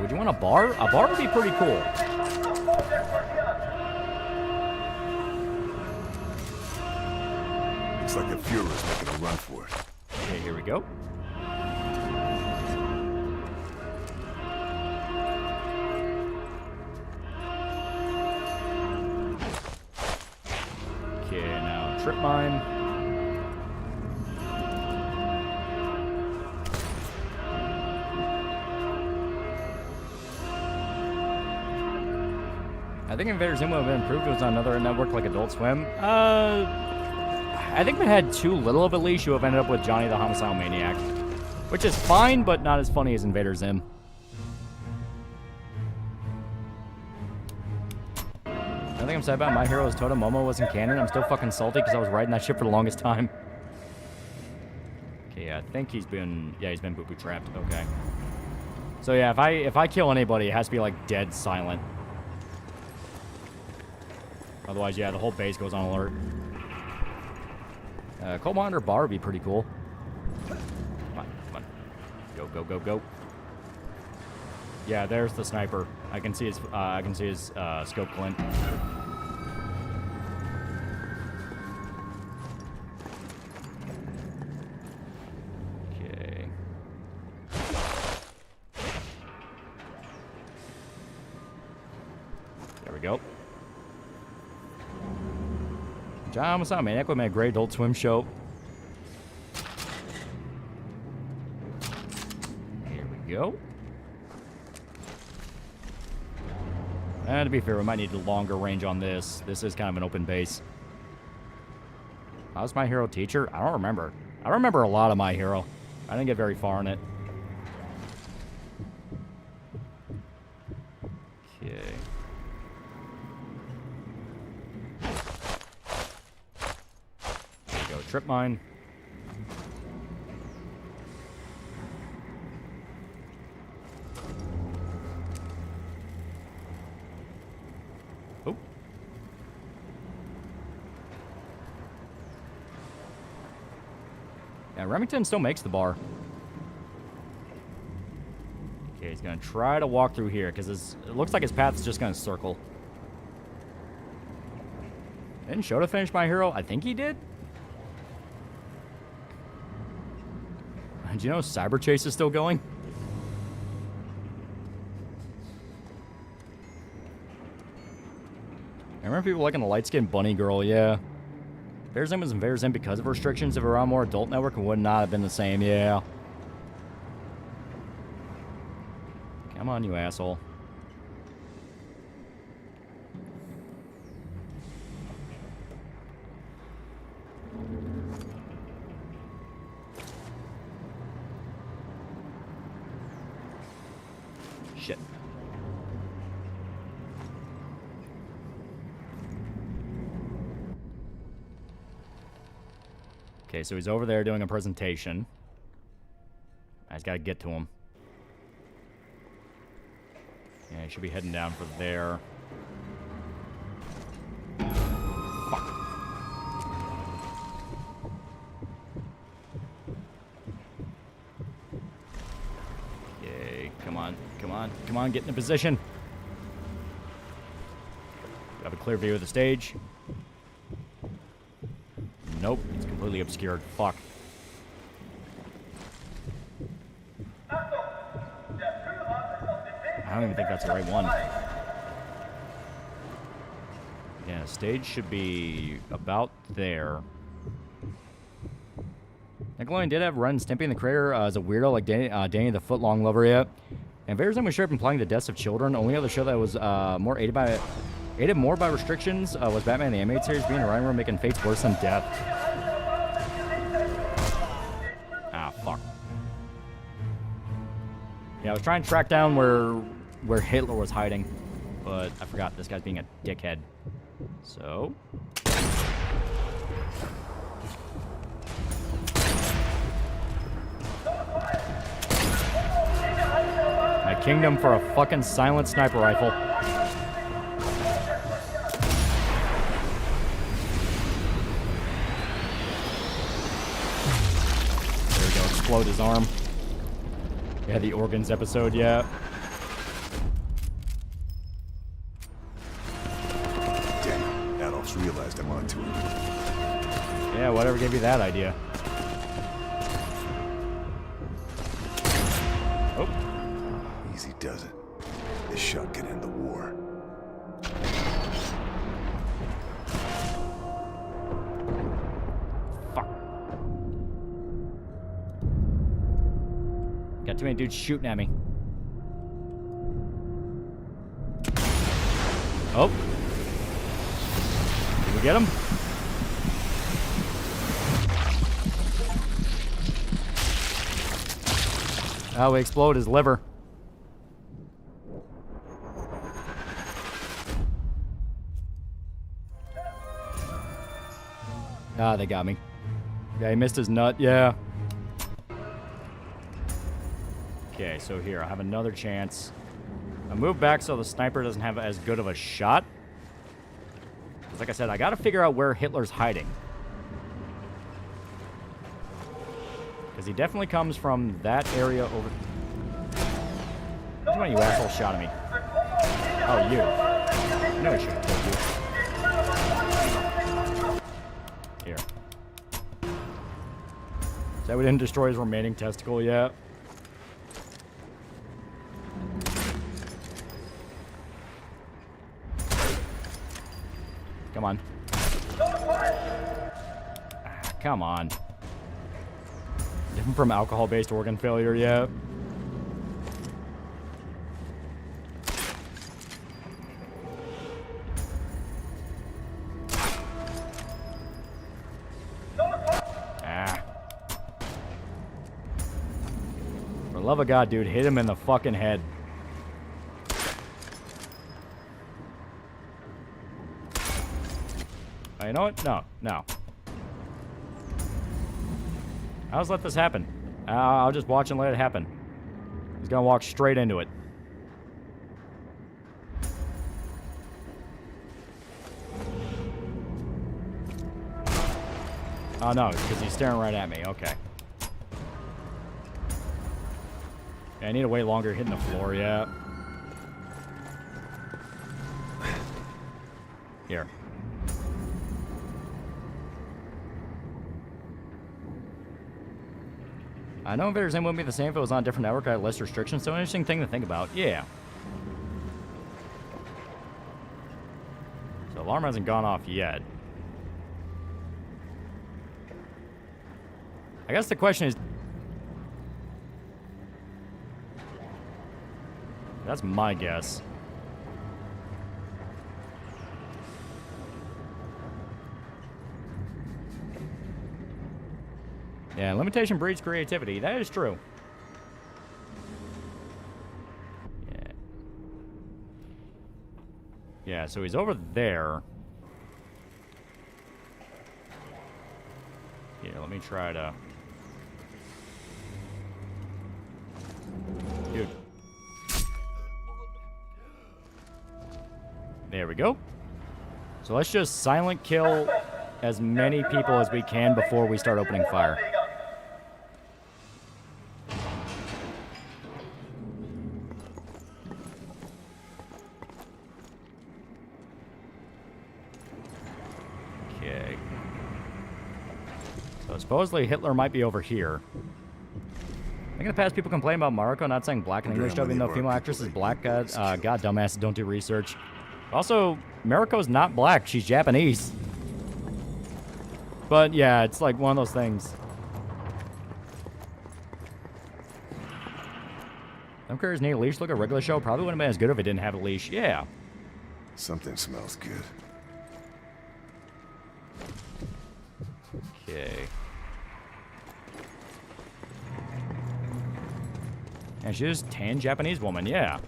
Would you want a bar? A bar would be pretty cool. Looks like the Fuhrer's making a run for it. Okay, here we go. Okay, now trip mine. I think Invader Zim would have been improved if it was on another network like Adult Swim. I think if it had too little of a leash, you would have ended up with Johnny the Homicidal Maniac. Which is fine, but not as funny as Invader Zim. I think I'm sad about My Hero's Totem Momo wasn't canon. I'm still fucking salty because I was riding that ship for the longest time. Okay, yeah, I think he's been... Yeah, he's been boo-boo trapped. Okay. So yeah, if I kill anybody, it has to be like dead silent. Otherwise, yeah, the whole base goes on alert. Coal monitor bar would be pretty cool. Come on, come on. Go, go, go, go. Yeah, there's the sniper. I can see his scope glint. Okay. There we go. John Homicidal Maniac would make a great Adult Swim show. Here we go. And to be fair, we might need a longer range on this. This is kind of an open base. How's My Hero Teacher? I don't remember. I remember a lot of My Hero. I didn't get very far in it. Okay. Trip mine. Oh. Yeah, Remington still makes the bar. Okay, he's gonna try to walk through here because it looks like his path's just gonna circle. Didn't Shota finish My Hero? I think he did. Do you know Cyber Chase is still going? I remember people liking the light-skinned bunny girl, yeah. Invader Zim was Invader Zim because of restrictions. If it were on more adult network, it would not have been the same, yeah. Come on, you asshole. Shit. Okay, so he's over there doing a presentation. I just gotta get to him. Yeah, he should be heading down for there. Fuck. Okay, come on, come on, come on, get in a position. Have a clear view of the stage. Nope, it's completely obscured. Fuck. I don't even think that's the right one. Yeah, stage should be about there. Nickelodeon did have Ren Stimpy in the creator as a weirdo like Danny the Footlong Lover yet. And Vader's was straight up implying the deaths of children. Only other show that was more aided more by restrictions was Batman the Animated Series being a writing room making fates worse than death. Ah, fuck. Yeah, I was trying to track down where Hitler was hiding, but I forgot this guy's being a dickhead. So... my kingdom for a fucking silent sniper rifle. There we go, explode his arm. Yeah, the organs episode, yeah. Damn, Adolf's realized I'm onto him. Yeah, whatever gave you that idea. Oh. Easy does it. This shot can end the war. Fuck. Got too many dudes shooting at me. Oh. Did we get him? Oh, we explode his liver. Ah, they got me. Yeah, he missed his nut, yeah. Okay, so here, I have another chance. I move back so the sniper doesn't have as good of a shot. Because like I said, I gotta figure out where Hitler's hiding. Because he definitely comes from that area over... Which one of you assholes shot at me? Oh, you. I know I should have killed you. Here. Is that we didn't destroy his remaining testicle yet? Come on. Ah, come on. Different from alcohol-based organ failure yet? For the love of God, dude, hit him in the fucking head. Oh, you know what? No, no. I'll just let this happen. I'll just watch and let it happen. He's gonna walk straight into it. Oh no, it's because he's staring right at me. Okay. Yeah, I need to wait longer hitting the floor, yeah. Here. I know Invader's Zim wouldn't be the same if it was on a different network. I had less restrictions, so an interesting thing to think about. Yeah. So alarm hasn't gone off yet. I guess the question is... That's my guess. Yeah, limitation breeds creativity. That is true. Yeah. Yeah, so he's over there. Here, let me try to... Dude. There we go. So let's just silent kill as many people as we can before we start opening fire. Okay. So supposedly Hitler might be over here. I think in the past people complain about Mariko not saying black in English, even though female actress is black. God, dumbasses, don't do research. Also, Mariko's not black. She's Japanese. But yeah, it's like one of those things. I'm curious, need a leash look at a regular show? Probably wouldn't have been as good if it didn't have a leash. Yeah. Something smells good. Okay. And she's a tan Japanese woman, yeah.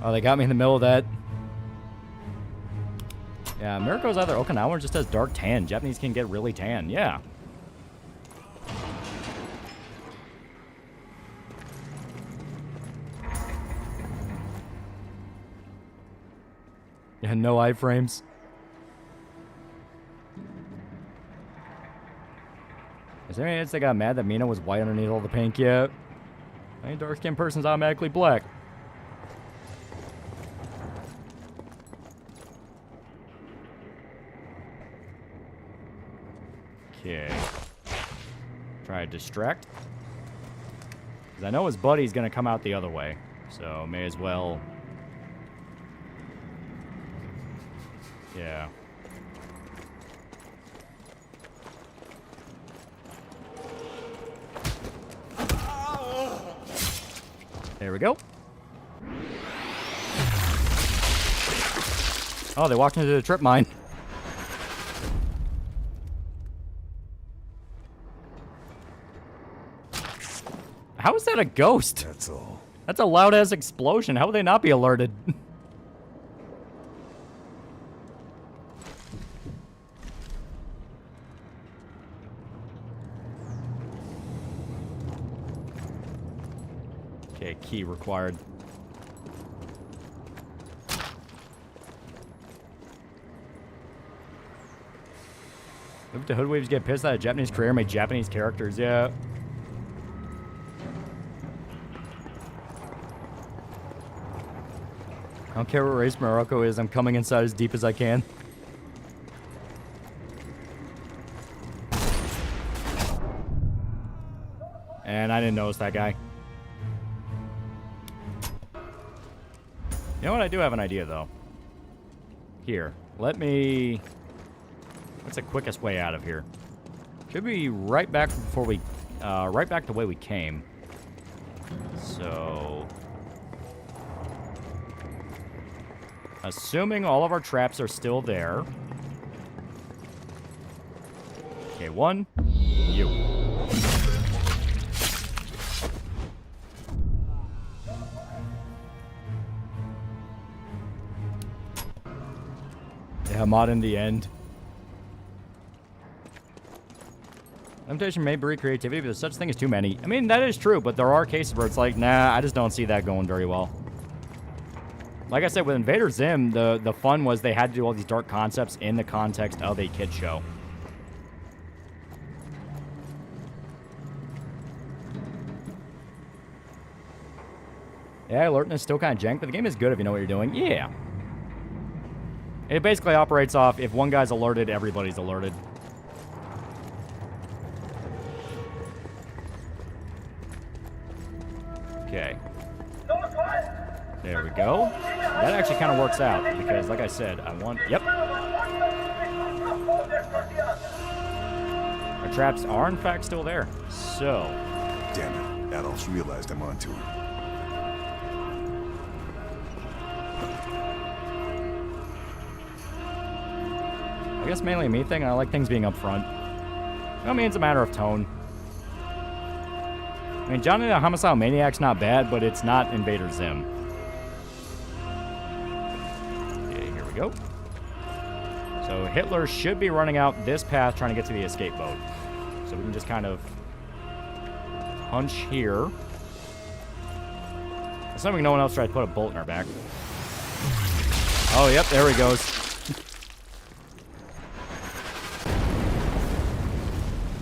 Oh, they got me in the middle of that. Yeah, Mariko's either Okinawa or just has dark tan. Japanese can get really tan, yeah. Yeah, no iframes. Is there any chance they got mad that Mina was white underneath all the pink yet? Any dark-skinned person's automatically black. Okay. Try to distract. Because I know his buddy's going to come out the other way. So may as well... Yeah. There we go. Oh, they walked into the trip mine. How is that a ghost? That's all. That's a loud-ass explosion. How would they not be alerted? Okay, key required. Look at the hoodweaves get pissed that a Japanese career made Japanese characters, yeah. I don't care what race Morocco is, I'm coming inside as deep as I can. And I didn't notice that guy. You know what? I do have an idea, though. Here, let me... What's the quickest way out of here? Should be right back before we... right back the way we came. So... Assuming all of our traps are still there. Okay, one. You. Yeah, mod in the end. Limitation may breed creativity, but there's such thing as too many. I mean, that is true, but there are cases where it's like, nah, I just don't see that going very well. Like I said, with Invader Zim, the fun was they had to do all these dark concepts in the context of a kid's show. Yeah, alertness is still kind of jank, but the game is good if you know what you're doing. Yeah. It basically operates off, if one guy's alerted, everybody's alerted. Okay. There we go. That actually kind of works out, because like I said, I want... Yep. Our traps are, in fact, still there. So... Damn it. Adolf's realized I'm onto him. I guess mainly a me thing. I like things being up front. I mean, it's a matter of tone. I mean, Johnny the Homicidal Maniac's not bad, but it's not Invader Zim. Okay, here we go. So Hitler should be running out this path trying to get to the escape boat. So we can just kind of hunch here. Assuming no one else tried to put a bolt in our back. Oh, yep, there he goes.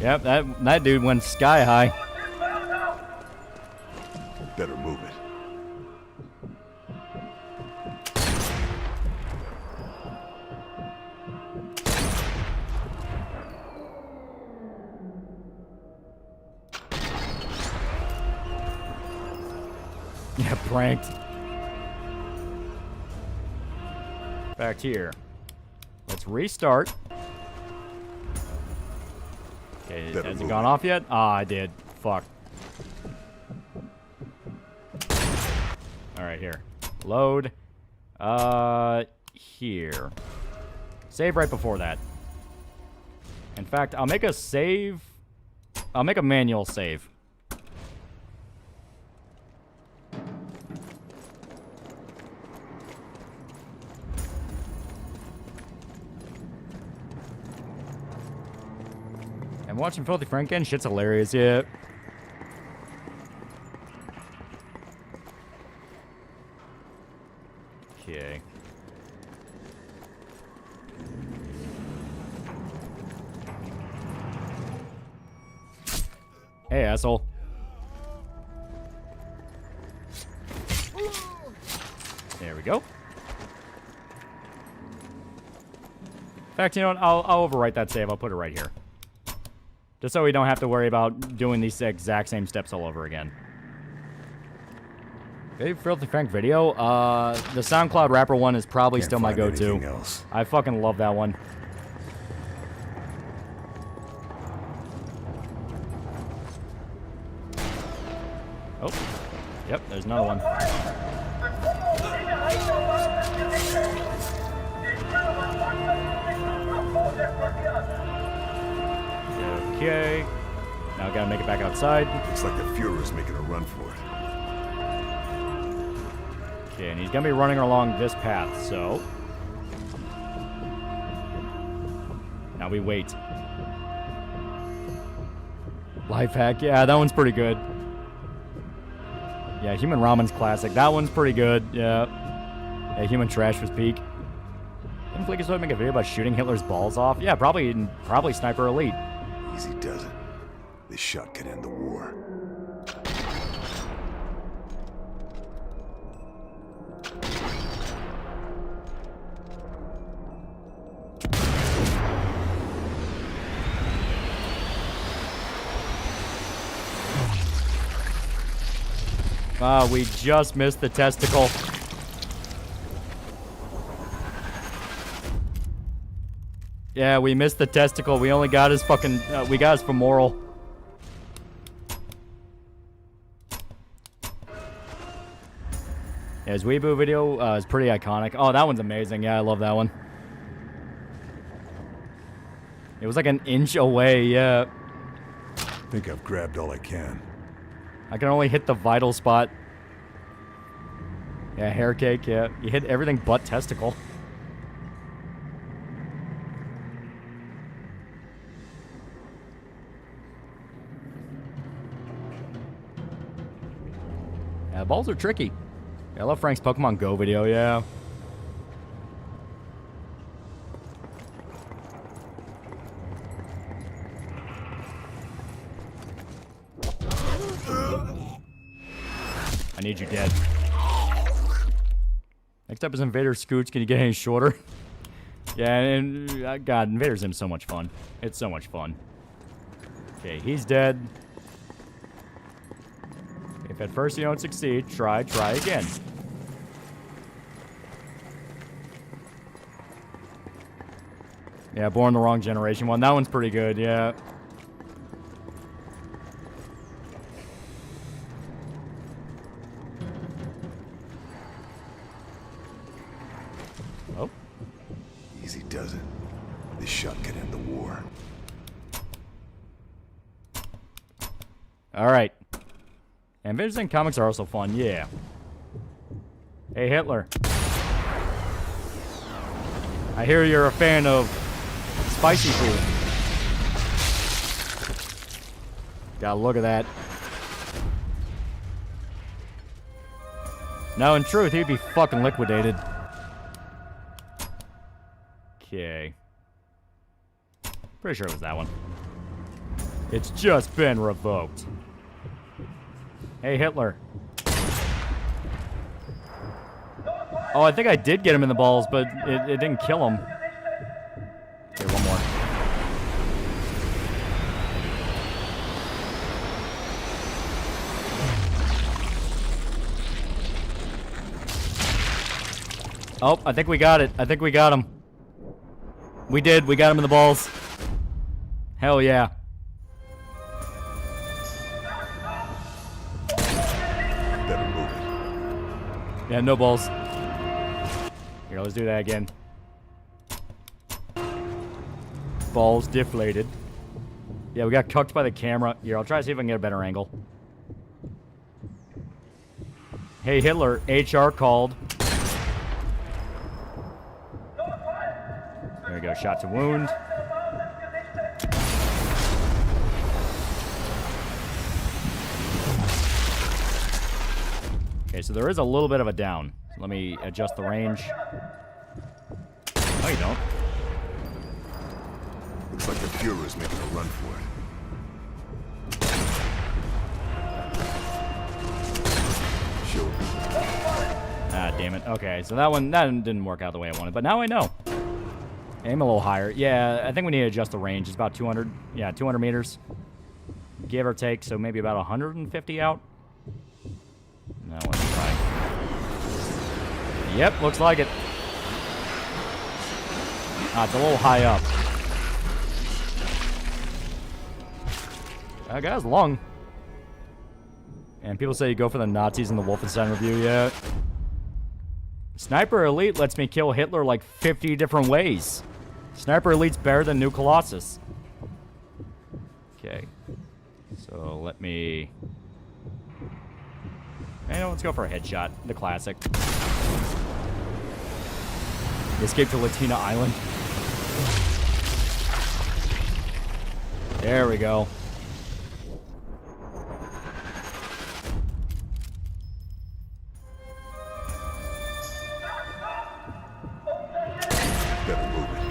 Yep, that dude went sky high. Better move it. Yeah, pranked. Back here. Let's restart. Okay, has it gone off yet? Ah, I did. Fuck. Alright, here. Load. Here. Save right before that. In fact, I'll make a save. I'll make a manual save. I'm watching Filthy Frank again. Shit's hilarious, yeah. Okay. Hey, asshole. There we go. In fact, you know what? I'll overwrite that save. I'll put it right here. Just so we don't have to worry about doing these exact same steps all over again. Okay, Filthy Frank video. The SoundCloud rapper one is probably still my go-to. I fucking love that one. Oh. Yep, there's another one. Okay. Now I gotta make it back outside. Looks like the Fuhrer's making a run for it. Okay, and he's gonna be running along this path, so... Now we wait. Life hack, yeah, that one's pretty good. Yeah, Human Ramen's classic. That one's pretty good, yeah. Yeah, Human Trash was peak. Didn't Flick make a video about shooting Hitler's balls off? Yeah, probably Sniper Elite. Easy does it. This shot could end the war. Ah, we just missed the testicle. Yeah, we missed the testicle. We only got his fucking... we got his femoral. Yeah, his Weeaboo video is pretty iconic. Oh, that one's amazing. Yeah, I love that one. It was like an inch away, yeah. I think I've grabbed all I can. I can only hit the vital spot. Yeah, hair cake, yeah. You hit everything but testicle. Yeah, balls are tricky. Yeah, I love Frank's Pokemon Go video, yeah. I need you dead. Next up is Invader Scoots. Can you get any shorter? Yeah, and God, Invader Zim's so much fun. It's so much fun. Okay, he's dead. If at first you don't succeed, try again. Yeah, Born the Wrong Generation one. That one's pretty good, yeah. Oh. Easy does it. This shot could end the war. Alright. And visiting comics are also fun, yeah. Hey, Hitler. I hear you're a fan of spicy food. Gotta look at that. Now, in truth, he'd be fucking liquidated. Okay. Pretty sure it was that one. It's just been revoked. Hey, Hitler. Oh, I think I did get him in the balls, but it didn't kill him. Okay, one more. Oh, I think we got it. I think we got him. We did. We got him in the balls. Hell yeah. Better move it. Yeah, no balls. Here, let's do that again. Balls deflated. Yeah, we got cucked by the camera. Here, I'll try to see if I can get a better angle. Hey, Hitler, HR called. There we go, shot to wound. Okay, so there is a little bit of a down. So let me adjust the range. No, you don't. Looks like the Fuhrer's making a run for it. Sure. Ah, damn it. Okay, so that didn't work out the way I wanted, but now I know. Aim a little higher. Yeah, I think we need to adjust the range. It's about 200. Yeah, 200 meters. Give or take, so maybe about 150 out. Now let's try. Yep, looks like it. Ah, it's a little high up. That guy's long. And people say you go for the Nazis in the Wolfenstein review, yeah. Sniper Elite lets me kill Hitler like 50 different ways. Sniper Elite's better than New Colossus. Okay. So let me... let's go for a headshot. The classic. Escape to Latina Island. There we go. Better move it.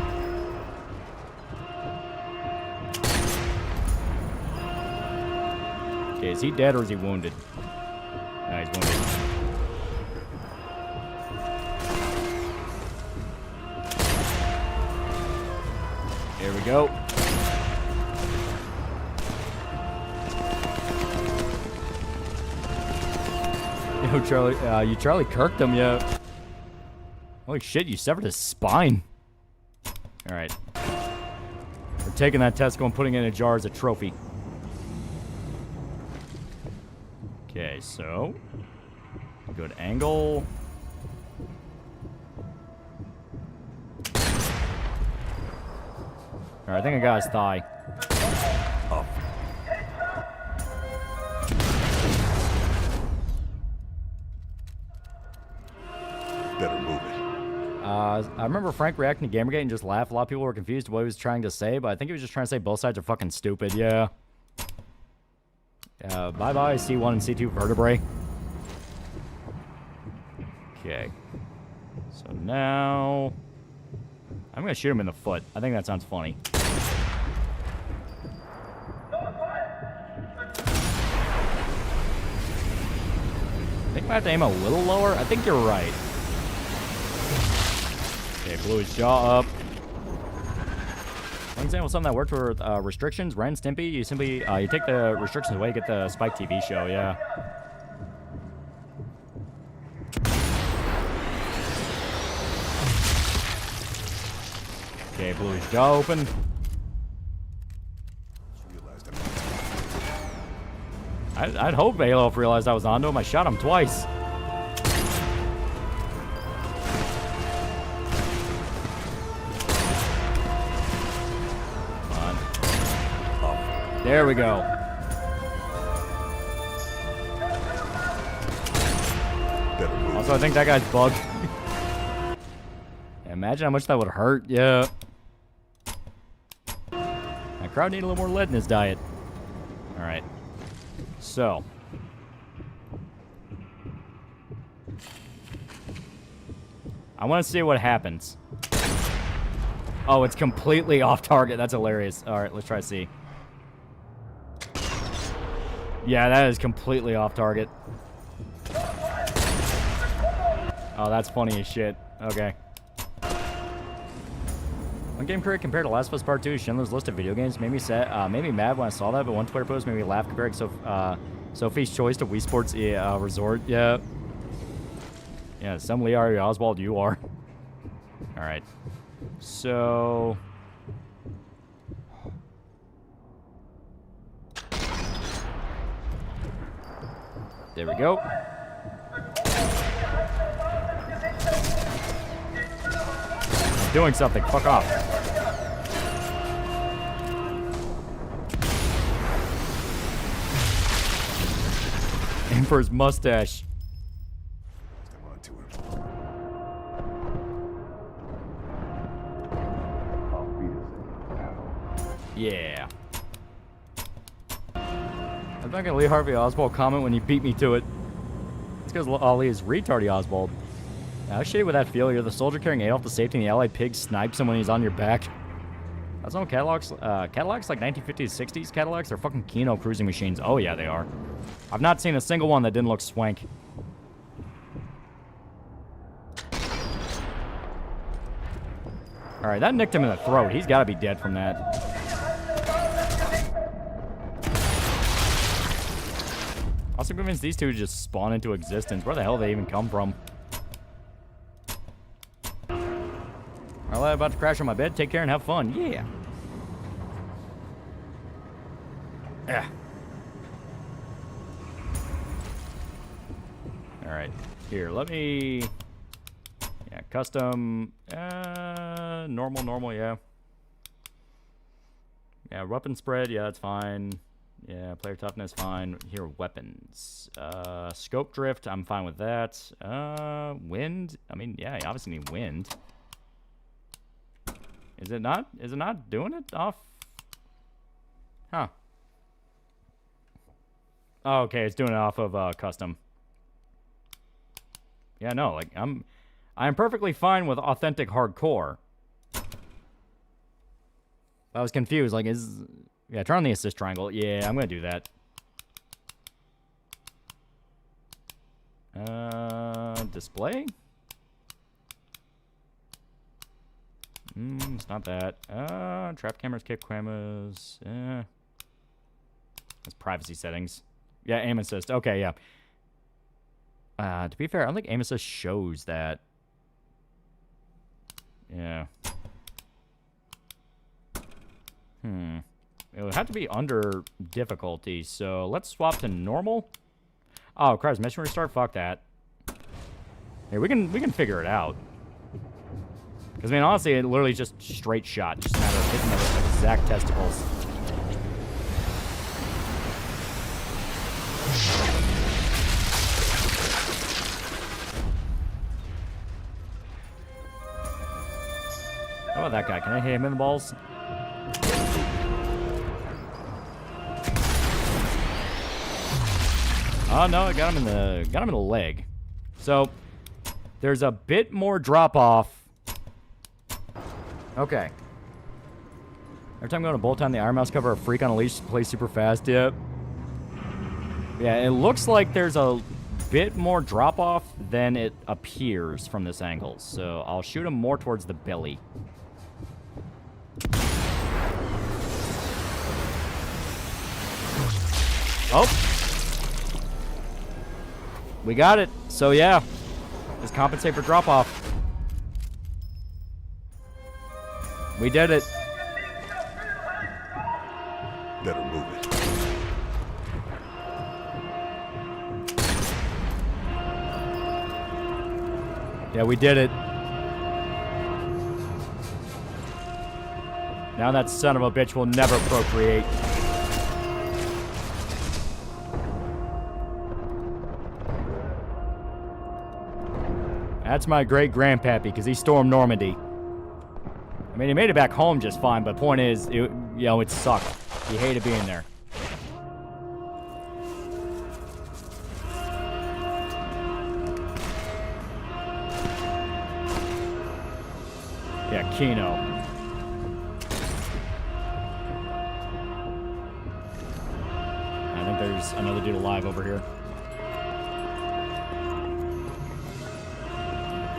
Okay, is he dead or is he wounded? No, he's wounded. Here we go. Yo, Charlie, you Charlie Kirked him, yeah. Holy shit, you severed his spine. Alright. We're taking that Tesco and putting it in a jar as a trophy. Okay, so... good angle. Alright, I think I got his thigh. Up. Better move it. I remember Frank reacting to Gamergate and just laughed. A lot of people were confused what he was trying to say, but I think he was just trying to say both sides are fucking stupid, yeah. Bye-bye, C1 and C2 vertebrae. Okay. So now... I'm gonna shoot him in the foot. I think that sounds funny. I think I have to aim a little lower. I think you're right. Okay, blew his jaw up. One example of something that worked for restrictions, Ren Stimpy, you simply, you take the restrictions away, you get the Spike TV show, yeah. Okay, blew his jaw open. I'd hope Halo realized I was onto him. I shot him twice. Come on. Oh, there we go. Better move. Also, I think that guy's bugged. Imagine how much that would hurt. Yeah. That crowd need a little more lead in his diet. All right. So. I want to see what happens. Oh, it's completely off target. That's hilarious. All right, let's try to see. Yeah, that is completely off target. Oh, that's funny as shit. Okay. One game career compared to Last of Us Part 2, Schindler's List of video games made me sad, made me mad when I saw that, but one Twitter post made me laugh comparing Sophie's Choice to Wii Sports Resort. Yeah. Yeah, some Lee Harvey Oswald you are. Alright. So... There we go. I'm doing something. Fuck off. Aim for his mustache. Step onto him. I'll beat his Yeah. I'm not gonna Lee Harvey Oswald comment when you beat me to it. It's because Ali is retardy Oswald. How shitty would that feel? You're the soldier carrying Adolf to safety and the Allied pig snipes him when he's on your back. That's no Cadillacs. Cadillacs like 1950s, 60s Cadillacs are fucking Kino cruising machines. Oh yeah, they are. I've not seen a single one that didn't look swank. Alright, that nicked him in the throat. He's gotta be dead from that. Also convinced these two just spawn into existence. Where the hell did they even come from? Alright, about to crash on my bed. Take care and have fun. Yeah. Yeah. Alright. Here, let me... Yeah, custom... normal, yeah. Yeah, weapon spread, yeah, that's fine. Yeah, player toughness, fine. Here, weapons. Scope drift, I'm fine with that. Wind? I mean, yeah, you obviously need wind. Is it not? Is it not doing it off? Huh. Oh, okay, it's doing it off of custom. Yeah, no, like I'm perfectly fine with authentic hardcore. I was confused. Like, yeah, turn on the assist triangle. Yeah, I'm gonna do that. Display. It's not that. Trap cameras, kick cameras. That's privacy settings. Yeah, aim assist. Okay, yeah. To be fair, I don't think aim assist shows that. Yeah. It would have to be under difficulty, so let's swap to normal. Oh, Christ, mission restart? Fuck that. Here, we can figure it out. Because, I mean, honestly, it literally just straight shot. Just a matter of hitting the exact testicles. How about that guy? Can I hit him in the balls? Oh no, I got him in the leg. So there's a bit more drop off. Okay. Every time I'm going to bolt on the Iron Mouse cover, a freak on a leash plays super fast. Yep. Yeah, it looks like there's a bit more drop off than it appears from this angle. So I'll shoot him more towards the belly. Oh. We got it. So yeah, just compensate for drop off. We did it. Better move it. Yeah, we did it. Now that son of a bitch will never procreate. That's my great-grandpappy, because he stormed Normandy. I mean, he made it back home just fine, but point is, it sucked. He hated being there. Yeah, Kino. I think there's another dude alive over here.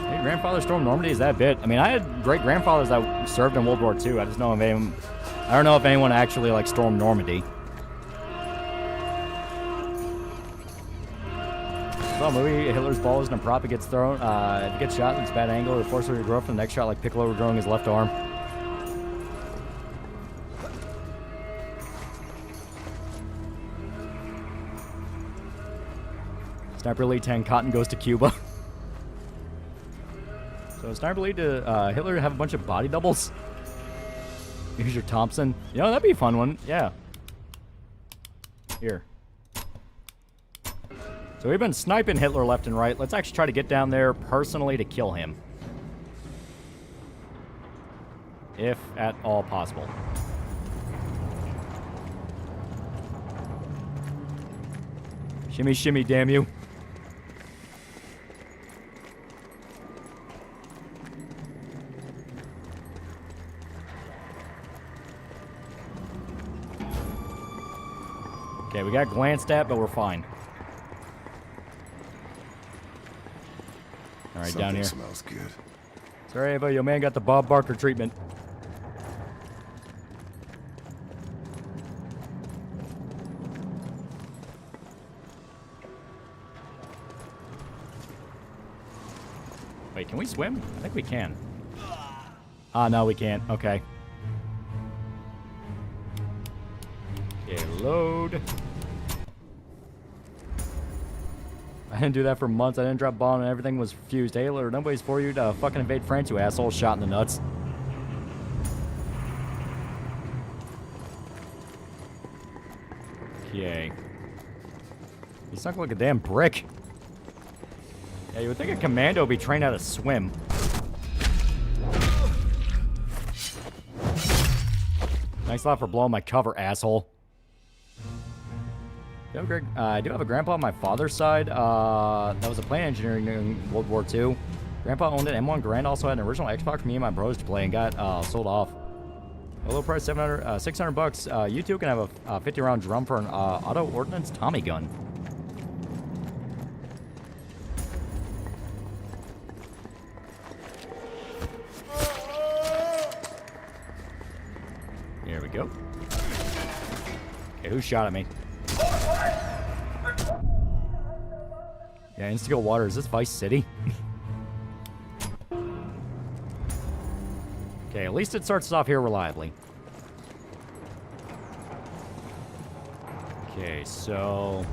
Hey, grandfather stormed Normandy, is that bit? I mean, I had great-grandfathers that served in World War II. I just know I don't know if anyone actually, like, stormed Normandy. Well, movie, Hitler's ball isn't a prop, it gets thrown. If it gets shot, it's a bad angle, it forces her to grow from the next shot like Piccolo growing his left arm. Sniper Elite 10, Cotton goes to Cuba. So Sniper Elite to Hitler have a bunch of body doubles? Use your Thompson. You know, that'd be a fun one. Yeah. Here. So we've been sniping Hitler left and right. Let's actually try to get down there personally to kill him. If at all possible. Shimmy, shimmy, damn you. Okay, we got glanced at, but we're fine. All right, Something down here. Smells good. Sorry, but your man got the Bob Barker treatment. Wait, can we swim? I think we can. Ah, no, we can't. Okay. Okay, load. I didn't do that for months. I didn't drop bomb and everything was fused. Hey, Hitler, nobody's for you to fucking invade France, you asshole. Shot in the nuts. Okay. He sunk like a damn brick. Yeah, you would think a commando would be trained how to swim. Thanks a lot for blowing my cover, asshole. I do have a grandpa on my father's side. That was a plant engineer in World War II. Grandpa owned an M1 Grand, also had an original Xbox for me and my bros to play and got sold off. A low price, 600 bucks. You two can have a 50-round drum for an auto ordnance Tommy gun. Here we go. Okay, who shot at me? Yeah, Instigo Water. Is this Vice City? Okay, at least it starts us off here reliably. Okay, so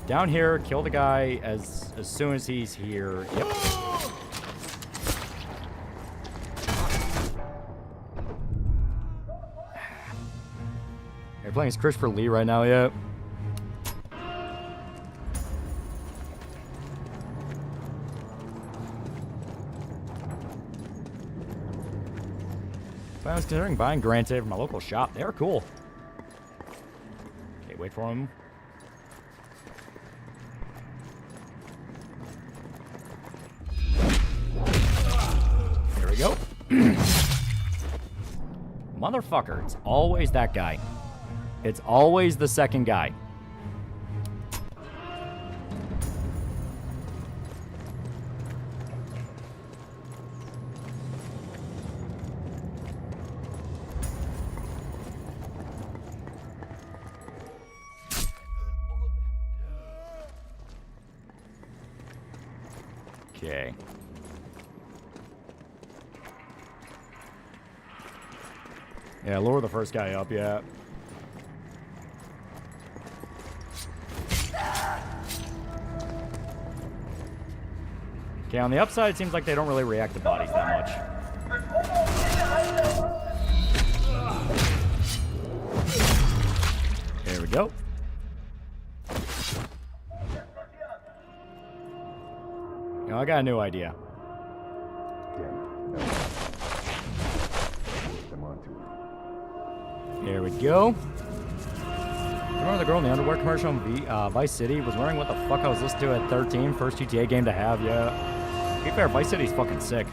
down here, kill the guy as soon as he's here. Yep. You're playing as Christopher Lee right now, yeah. I was considering buying Grand Theft from my local shop. They're cool. Okay, wait for him. There we go. Motherfucker, it's always that guy. It's always the second guy. Okay. Yeah, lower the first guy up, yeah. Okay, on the upside, it seems like they don't really react to bodies that much. There we go. You know, I got a new idea. Damn it. I'm onto it. Here we go. Remember the girl in the underwear commercial in Vice City was wondering what the fuck I was listening to at 13? First GTA game to have, yeah. To be fair, Vice City's fucking sick.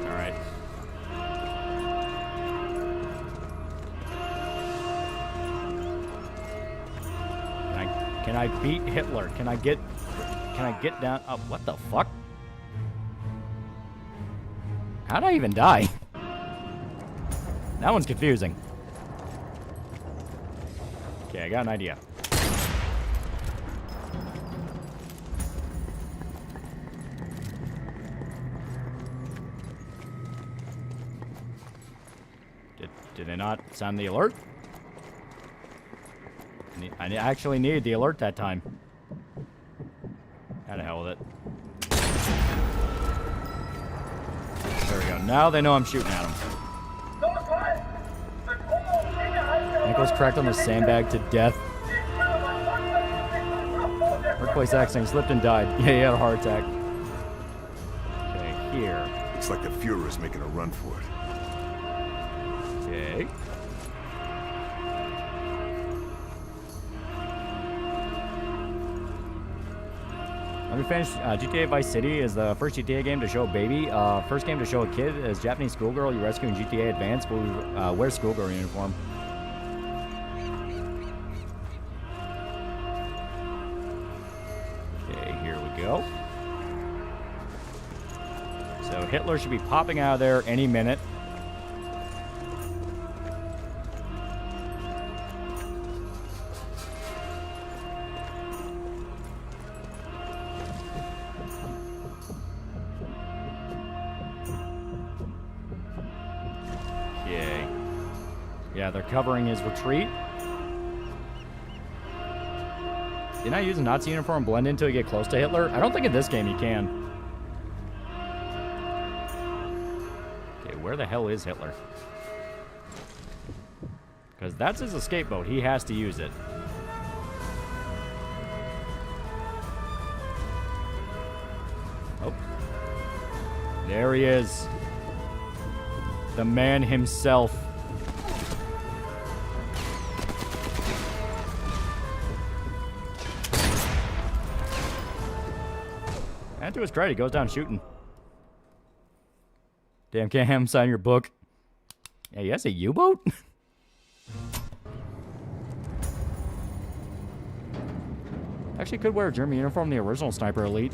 Alright. Can I beat Hitler? Can I get down? Oh, what the fuck? How'd I even die? That one's confusing. Okay, I got an idea. Did I not sound the alert? I actually needed the alert that time. How the hell with it? There we go. Now they know I'm shooting at them. Ankles cracked on the sandbag to death. Workplace accident, slipped and died. Yeah, he had a heart attack. Okay, here. Looks like the Fuhrer's making a run for it. Okay. Let me finish. GTA Vice City is the first GTA game to show a baby. First game to show a kid as Japanese schoolgirl you rescue in GTA Advance, but wear schoolgirl uniform. Okay, here we go. So Hitler should be popping out of there any minute. Yeah, they're covering his retreat. Didn't I use a Nazi uniform and blend in until you get close to Hitler? I don't think in this game you can. Okay, where the hell is Hitler? Because that's his escape boat. He has to use it. Oh. There he is. The man himself. And to his credit, he goes down shooting. Damn, can't have him sign your book. Yeah, he has a U-boat? Actually could wear a German uniform, the original Sniper Elite.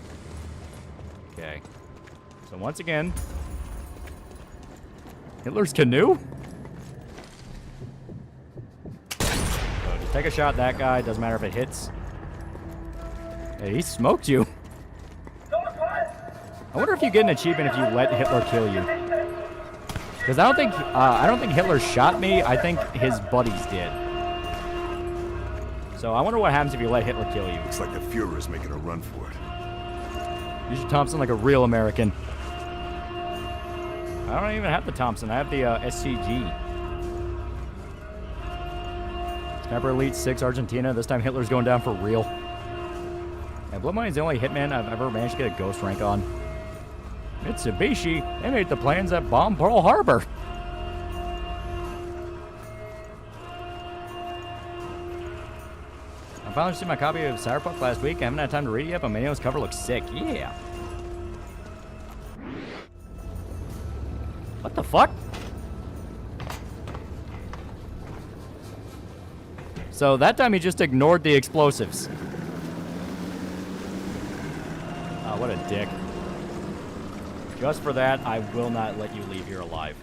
Okay. So once again, Hitler's canoe? So just take a shot at that guy, doesn't matter if it hits. Hey, he smoked you. I wonder if you get an achievement if you let Hitler kill you. Because I don't think Hitler shot me. I think his buddies did. So I wonder what happens if you let Hitler kill you. Looks like the Fuhrer's making a run for it. Use your Thompson like a real American. I don't even have the Thompson. I have the SCG. Sniper Elite 6 Argentina. This time Hitler's going down for real. Yeah, Blood Money's the only hitman I've ever managed to get a ghost rank on. Mitsubishi, they made the plans that bombed Pearl Harbor. I finally received my copy of Cyberpunk last week. I haven't had time to read it yet, but Manio's cover looks sick. Yeah. What the fuck? So that time he just ignored the explosives. Oh, what a dick. Just for that, I will not let you leave here alive.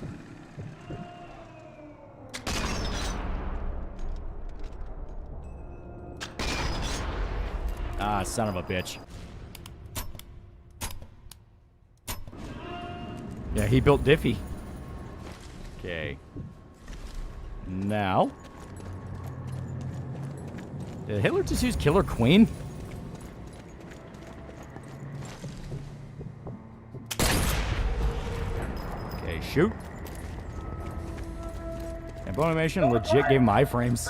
Ah, son of a bitch. Yeah, he built Diffie. Okay. Now. Did Hitler just use Killer Queen? Okay, shoot. And Bone Animation legit gave him iframes.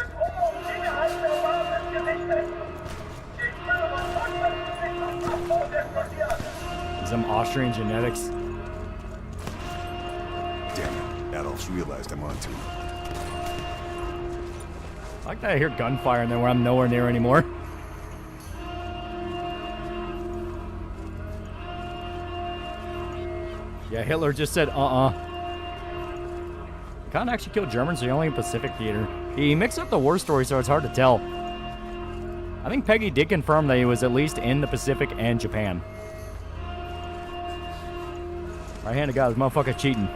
Some Austrian genetics. Damn it, Adolf's realized I'm onto him. I like that I hear gunfire and then when I'm nowhere near anymore. Yeah, Hitler just said, Khan actually killed Germans, so he only in Pacific Theater. He mixed up the war story, so it's hard to tell. I think Peggy did confirm that he was at least in the Pacific and Japan. Right hand of God, this motherfucker cheating.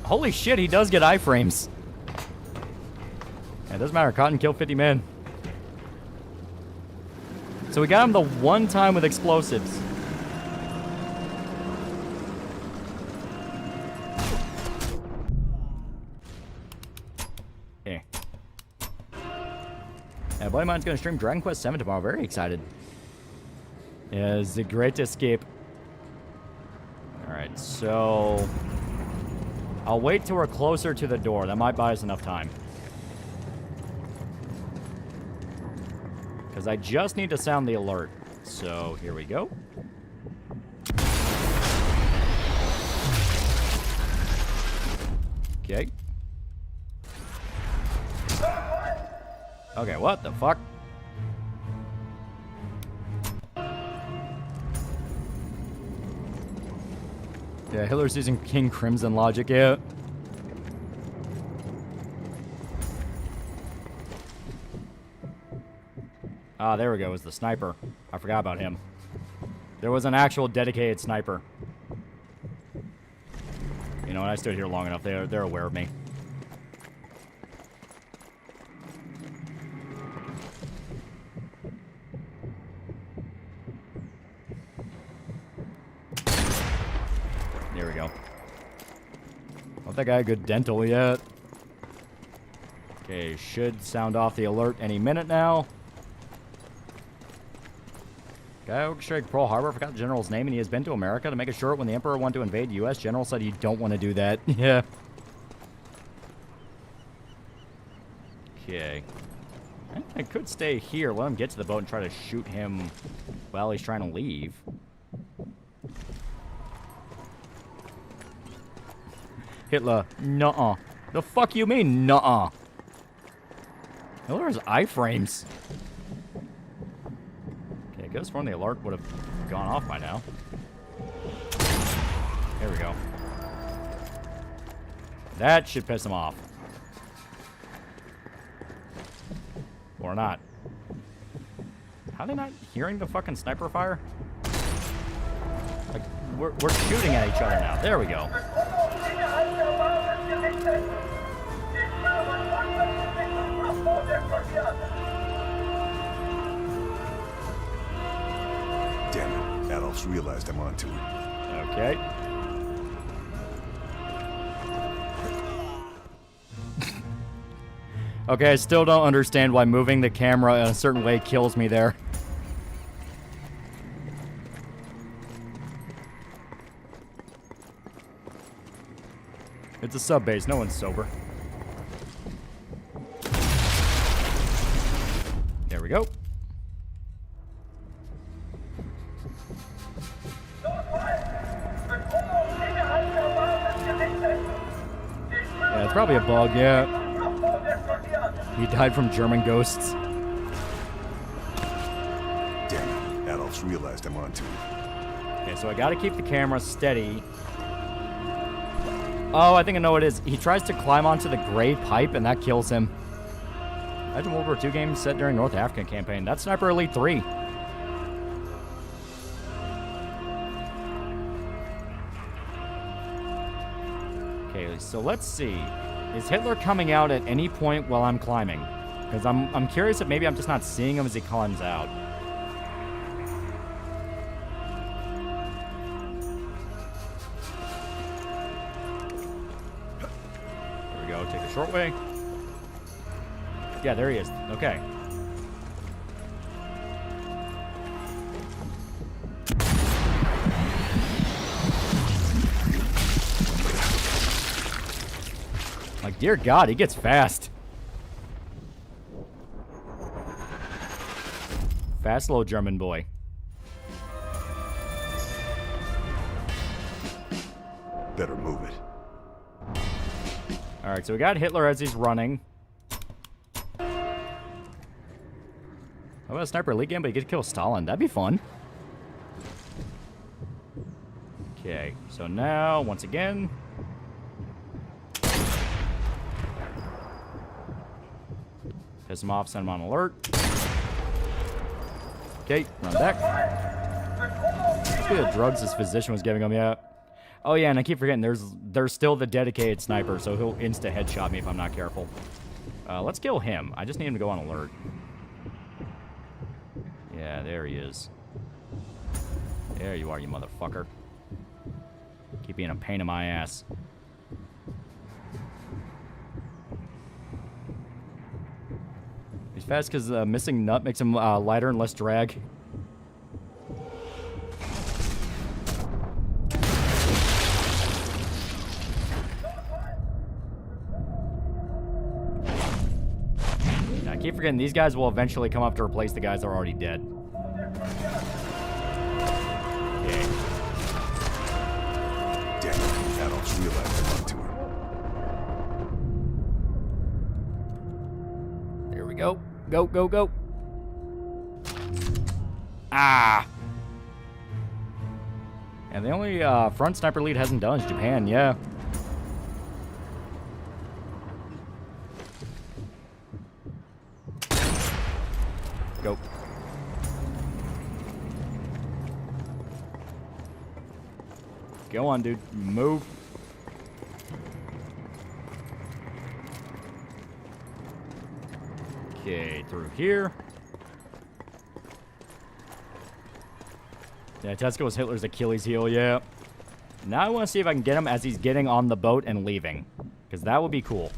Holy shit, he does get iframes. Yeah, it doesn't matter. Cotton killed 50 men. So we got him the one time with explosives. Yeah. Yeah, buddy mine's gonna stream Dragon Quest VII tomorrow. Very excited. Yeah, it's the Great Escape. Alright, so I'll wait till we're closer to the door. That might buy us enough time. Because I just need to sound the alert. So, here we go. Okay. Okay, what the fuck? Yeah, Hitler's using King Crimson logic, yeah. Ah, there we go, it was the sniper. I forgot about him. There was an actual dedicated sniper. You know what, I stood here long enough, they're aware of me. There we go. Not that guy good dental yet. Okay, should sound off the alert any minute now. Guy orchestrated Pearl Harbor. I forgot the general's name, and he has been to America to make it sure when the Emperor wanted to invade the U.S. General said you don't want to do that. Yeah. Okay. I could stay here, let him get to the boat, and try to shoot him while he's trying to leave. Hitler, nuh-uh. The fuck you mean, nuh-uh? Hitler has iframes. Okay, I guess from the alert would have gone off by now. There we go. That should piss him off. Or not. How are they not hearing the fucking sniper fire? Like, we're shooting at each other now. There we go. Damn it, Adolf's realized I'm onto him. Okay. Okay, I still don't understand why moving the camera in a certain way kills me there. It's a sub base, no one's sober. There we go. Yeah, it's probably a bug, yeah. He died from German ghosts. Damn it, Adolf's realized I'm onto him. Okay, so I gotta keep the camera steady. Oh, I think I know what it is. He tries to climb onto the gray pipe, and that kills him. Imagine World War II game set during North African campaign. That's Sniper Elite 3. Okay, so let's see. Is Hitler coming out at any point while I'm climbing? Because I'm curious if maybe I'm just not seeing him as he climbs out. There we go. Take the short way. Yeah, there he is. Okay. Like, dear God, he gets fast. Fast, slow German boy. Better move it. Alright, so we got Hitler as he's running. How about a sniper elite game, but you get to kill Stalin? That'd be fun. Okay, so now, once again... Piss him off, send him on alert. Okay, run back. Let's see the drugs his physician was giving him, yeah. Oh yeah, and I keep forgetting, there's still the dedicated sniper, so he'll insta-headshot me if I'm not careful. Let's kill him. I just need him to go on alert. Yeah, there he is. There you are, you motherfucker. Keep being a pain in my ass. He's fast because missing nut makes him lighter and less drag. I keep forgetting these guys will eventually come up to replace the guys that are already dead. Okay. Damn it, adults realize they're up to her. There we go. Go, go, go. Ah! And the only front sniper lead hasn't done is Japan, yeah. Go. Go on, dude. Move. Okay, through here. Yeah, Tesco was Hitler's Achilles heel, yeah. Now I want to see if I can get him as he's getting on the boat and leaving. Because that would be cool.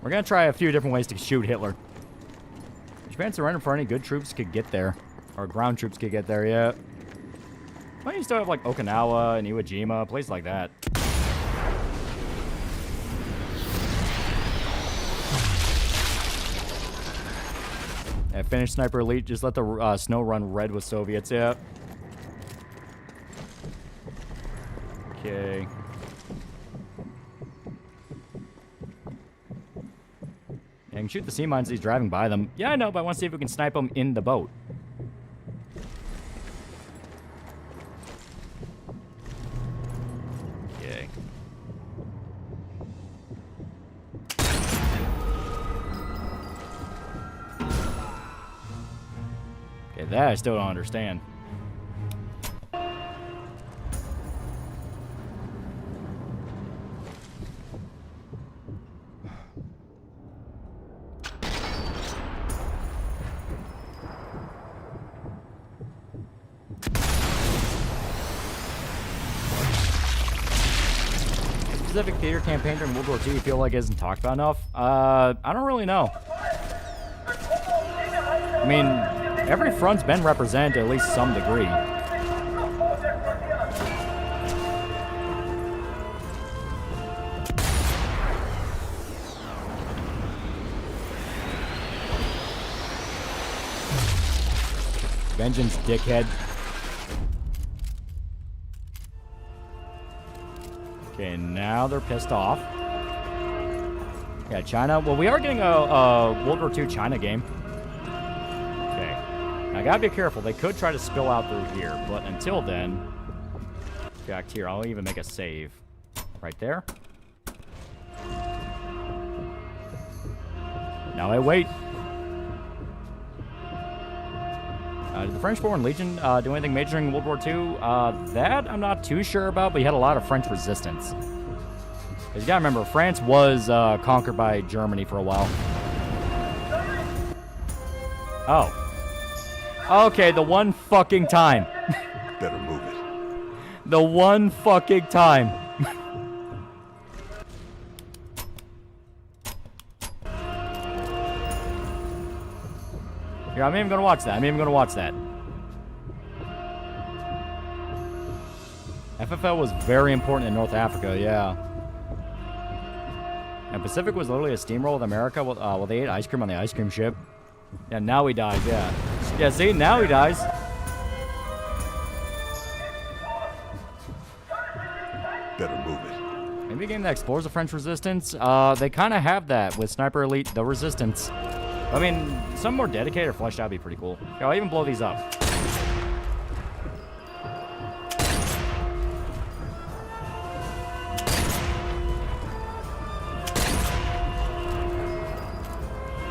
We're going to try a few different ways to shoot Hitler. Japan surrendered before any good troops could get there. Or ground troops could get there, yeah. Why don't you still have, like, Okinawa and Iwo Jima, places like that? Yeah, Finnish Sniper Elite, just let the snow run red with Soviets, yeah. Okay. I can shoot the sea mines as he's driving by them. Yeah, I know, but I want to see if we can snipe them in the boat. Okay. Okay, that I still don't understand. Specific theater campaign during World War II you feel like isn't talked about enough? I don't really know. I mean, every front's been represented to at least some degree. Vengeance, dickhead. Okay, now they're pissed off. Yeah, China. Well, we are getting a World War II China game. Okay. Now, I gotta be careful. They could try to spill out through here, but until then... Back here. I'll even make a save. Right there. Now I wait. Did the French Foreign Legion do anything major during World War II? That I'm not too sure about, but you had a lot of French resistance. Because you gotta remember, France was conquered by Germany for a while. Oh. Okay, the one fucking time. Better move it. The one fucking time. Here, I'm even gonna watch that. FFL was very important in North Africa, yeah. And Pacific was literally a steamroll with America. Well, they ate ice cream on the ice cream ship. Yeah, now he dies, yeah. Yeah, see, now he dies. Better move it. Maybe a game that explores the French resistance. They kind of have that with Sniper Elite, the resistance. I mean, some more dedicated or fleshed out would be pretty cool. Yeah, I'll even blow these up.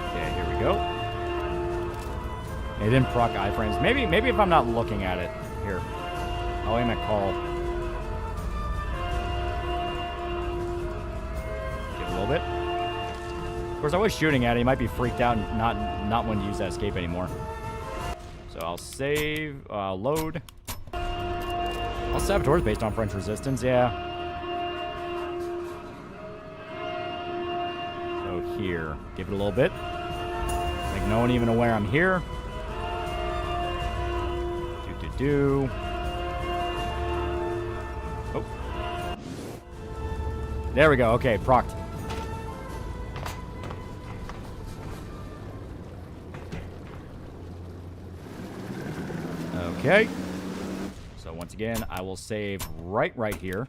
Okay, here we go. It didn't proc iframes. Maybe if I'm not looking at it. Here. I'll aim at call. Give it a little bit. Of course, I was shooting at it. He might be freaked out and not wanting to use that escape anymore. So I'll save, load. I'll saboteurs based on French resistance, yeah. So here, give it a little bit. Make no one even aware I'm here. Do. Oh. There we go. Okay, procced. Okay. So once again, I will save right here.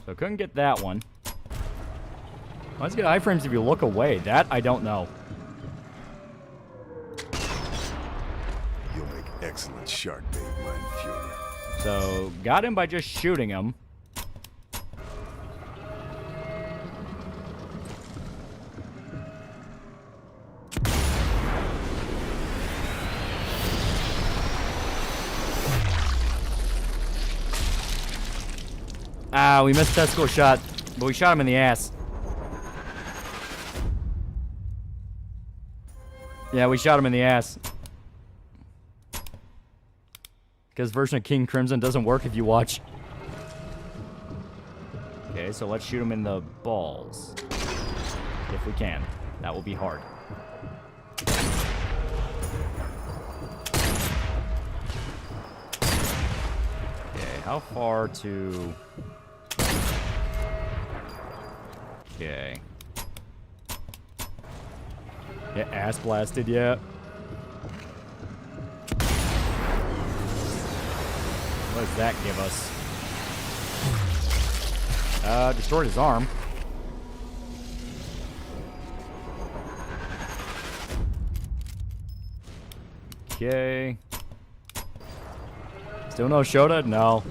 So couldn't get that one. Let's get iframes if you look away. That I don't know. You'll make excellent shark bait, Mind Fury. So got him by just shooting him. Ah, we missed testicle shot, but we shot him in the ass. Yeah, we shot him in the ass. Because version of King Crimson doesn't work if you watch. Okay, so let's shoot him in the balls. If we can. That will be hard. Okay, how far to... Okay. Yeah, ass blasted, yeah. What does that give us? Destroyed his arm. Okay. Still no Shota? No.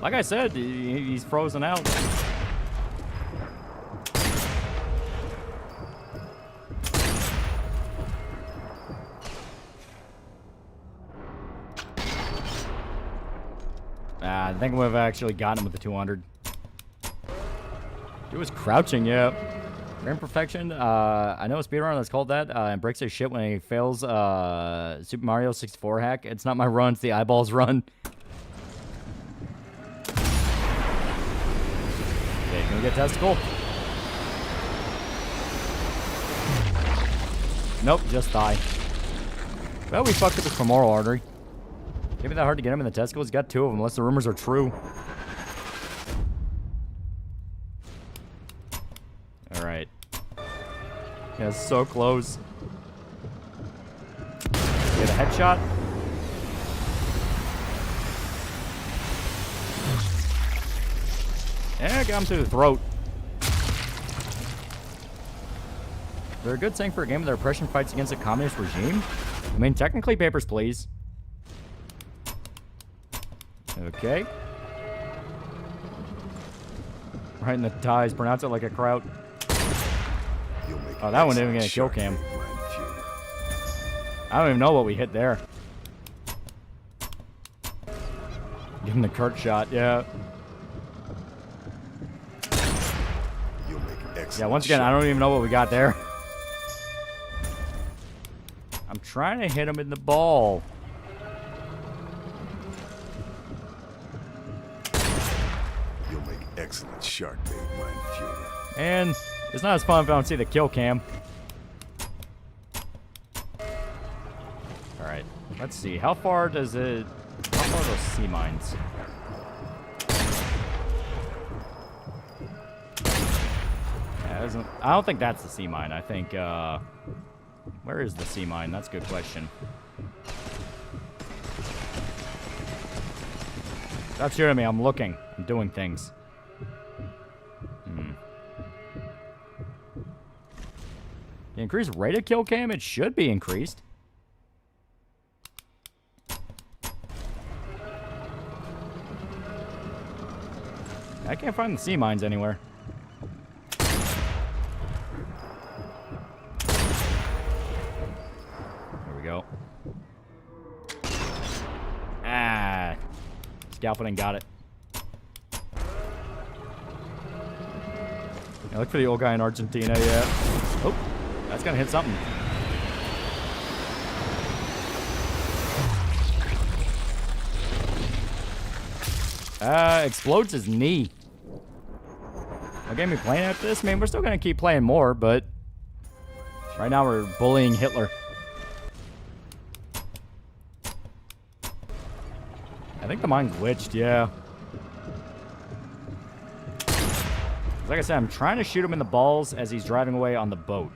Like I said, he's frozen out. I think we've actually gotten him with the 200. He was crouching, yeah. Grand Perfection. I know a speedrunner that's called that and breaks his shit when he fails Super Mario 64 hack. It's not my run, it's the eyeballs run. Okay, can we get testicle? Nope, just thigh. Well, we fucked up his femoral artery. Can't be that hard to get him in the testicles. He's got 2 of them, unless the rumors are true. Alright. Yeah, so close. Get a headshot. Yeah, got him through the throat. They're a good thing for a game where their oppression fights against a communist regime. I mean, technically, Papers, Please. Okay. Right in the ties. Pronounce it like a kraut. Oh, that one didn't even get a kill cam. I don't even know what we hit there. Give him the Kurt shot, yeah. Yeah, once again, I don't even know what we got there. I'm trying to hit him in the ball. You'll make excellent shark bait, mein Führer. And it's not as fun if I don't see the kill cam. Alright, let's see. How far does it... How far are those sea mines? Yeah, I don't think that's the sea mine. I think, where is the sea mine? That's a good question. Stop shooting me. I'm looking. I'm doing things. The increased rate of kill cam? It should be increased. I can't find the sea mines anywhere. There we go. Ah. Scalping got it. Yeah, look for the old guy in Argentina, yeah. Oh, that's gonna hit something. Explodes his knee. Okay, me playing after this? Man, we're still gonna keep playing more, but right now we're bullying Hitler. I think the mine glitched, yeah. Like I said, I'm trying to shoot him in the balls as he's driving away on the boat.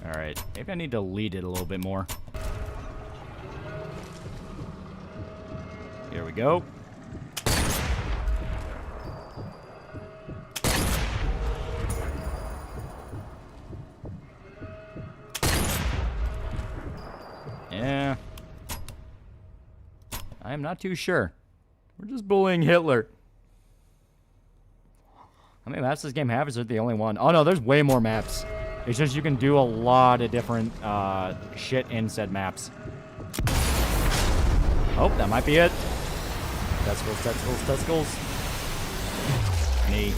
Alright, maybe I need to lead it a little bit more. Here we go. Yeah. I am not too sure. We're just bullying Hitler. How many maps does this game have? Is it the only one? Oh no, there's way more maps. It's just you can do a lot of different shit in said maps. Oh, that might be it. Testicles, testicles, testicles. Knee.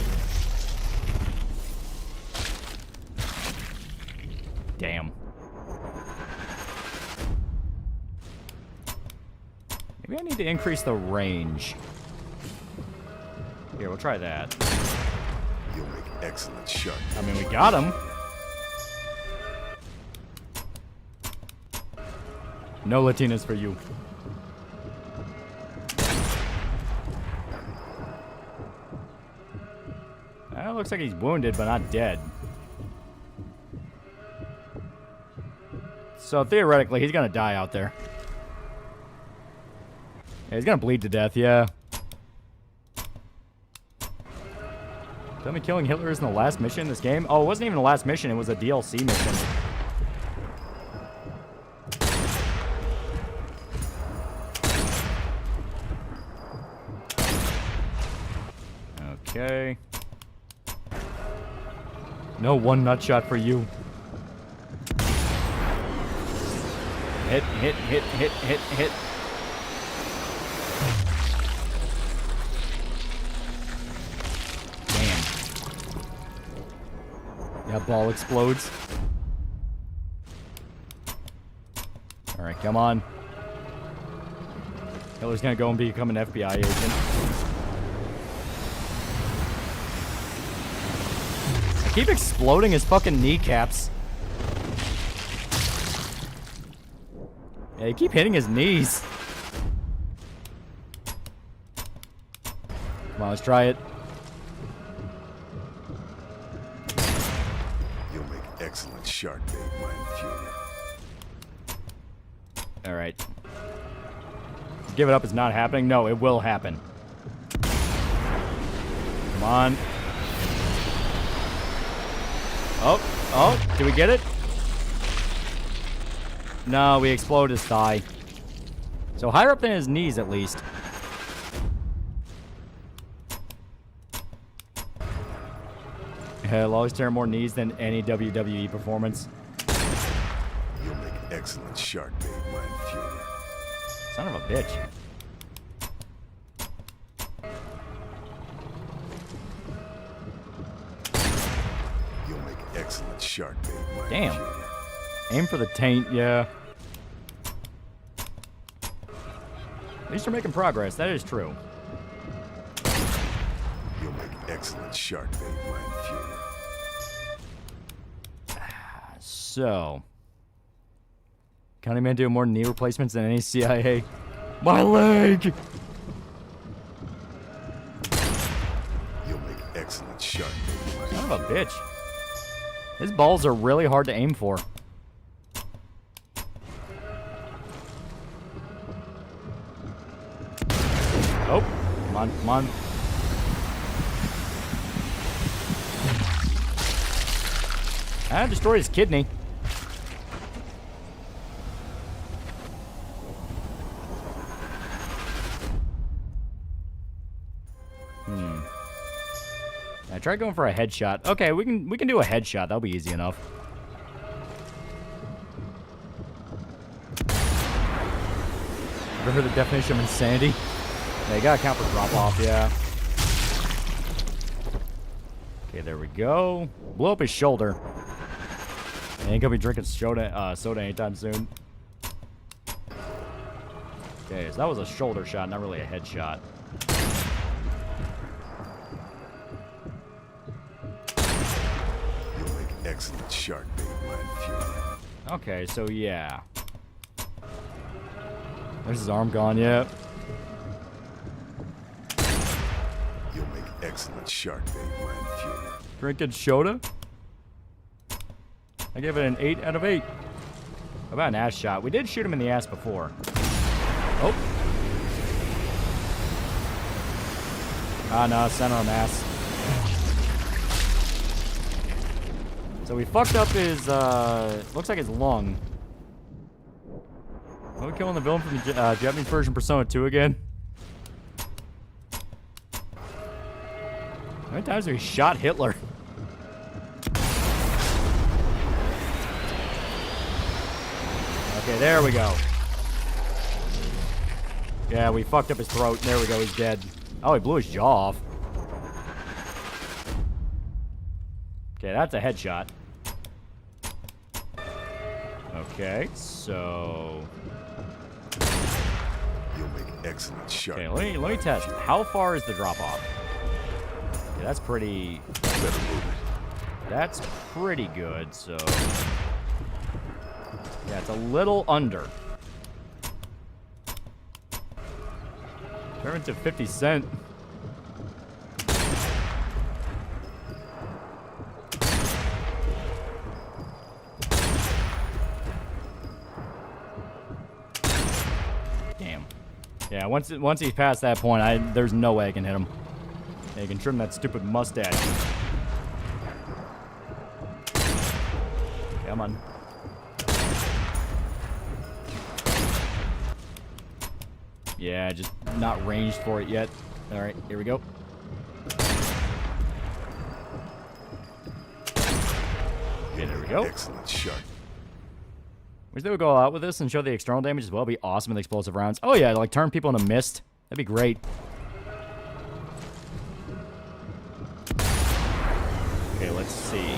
Damn. Maybe I need to increase the range. Here, we'll try that. You'll make excellent shark. I mean, we got him. No Latinas for you. That looks like he's wounded, but not dead. So theoretically, he's gonna die out there. Yeah, he's gonna bleed to death, yeah. Tell me killing Hitler isn't the last mission in this game? Oh, it wasn't even the last mission, it was a DLC mission. Okay. No one nut shot for you. Hit, hit, hit, hit, hit, hit. That ball explodes. Alright, come on. Hitler's gonna go and become an FBI agent. I keep exploding his fucking kneecaps. Yeah, you keep hitting his knees. Come on, let's try it. Excellent shark bait, mein Führer. Alright. Give it up, it's not happening. No, it will happen. Come on. Oh, oh, did we get it? No, we exploded his thigh. So higher up than his knees, at least. He'll always tear more knees than any WWE performance. You'll make excellent shark bait, mein Führer. Son of a bitch. You'll make excellent shark bait, mein Damn. Führer. Aim Aim for the taint, yeah. least you're making progress. That is true. You'll make excellent shark bait, Mind Fury. So, County Man doing more knee replacements than any CIA. My leg! You'll make excellent shark bait, Mind Son of a bitch. His balls are really hard to aim for. Oh, come on, come on. I destroyed his kidney. I tried going for a headshot. Okay, we can do a headshot. That'll be easy enough. Ever heard the definition of insanity? Yeah, you gotta count for drop off, yeah. Okay, there we go. Blew up his shoulder. Ain't gonna be drinking soda anytime soon. Okay, so that was a shoulder shot, not really a headshot. You'll make excellent shark bait, Mind Fury. Okay, so yeah. There's his arm gone, yeah. You'll make excellent shark bait, Mind Fury. Drinking soda? I give it an 8 out of 8. How about an ass shot? We did shoot him in the ass before. Oh. Ah, no, center on ass. So we fucked up his, looks like his lung. Are we killing the villain from the Japanese version Persona 2 again? How many times have we shot Hitler? Okay, there we go. Yeah, we fucked up his throat. There we go, he's dead. Oh, he blew his jaw off. Okay, that's a headshot. Okay, so... You'll make excellent shark Okay, bait. let me test. How far is the drop off? Okay, that's pretty... Better move it. That's pretty good, so... Yeah, it's a little under. Turn into 50 Cent. Damn. Yeah, once he's past that point, there's no way I can hit him. Yeah, you can trim that stupid mustache. Come on. Yeah, just not ranged for it yet. All right, here we go. Okay, there we go. Excellent shark. Wish they would go out with this and show the external damage as well. Be awesome with explosive rounds. Oh yeah, like turn people into mist. That'd be great. Okay, let's see.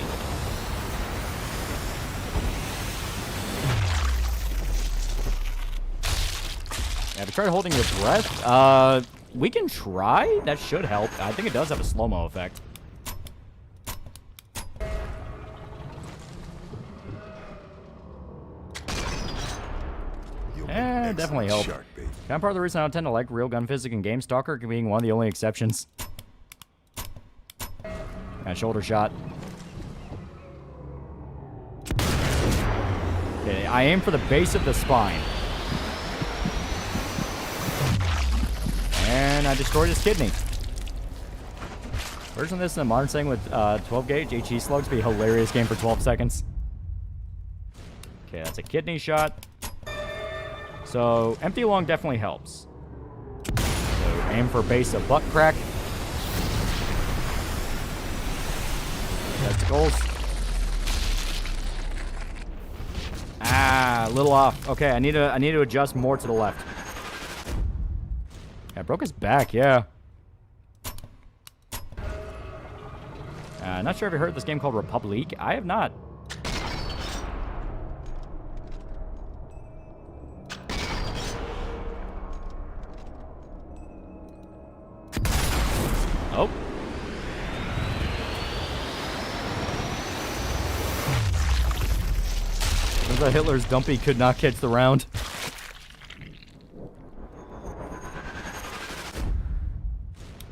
Yeah, have you tried holding your breath? We can try. That should help. I think it does have a slow-mo effect. Definitely help. Kind of part of the reason I don't tend to like real gun physics in Game Stalker being one of the only exceptions. Shoulder shot. Okay, I aim for the base of the spine. And I destroyed his kidney. Version of this in a modern setting with 12 gauge HE slugs be a hilarious game for 12 seconds. Okay, that's a kidney shot. So, empty lung definitely helps. So, aim for base of butt crack. Testicles. Ah, a little off. Okay, I need to adjust more to the left. I broke his back, yeah. Not sure if you heard of this game called Republic. I have not. thought Hitler's dumpy could not catch the round.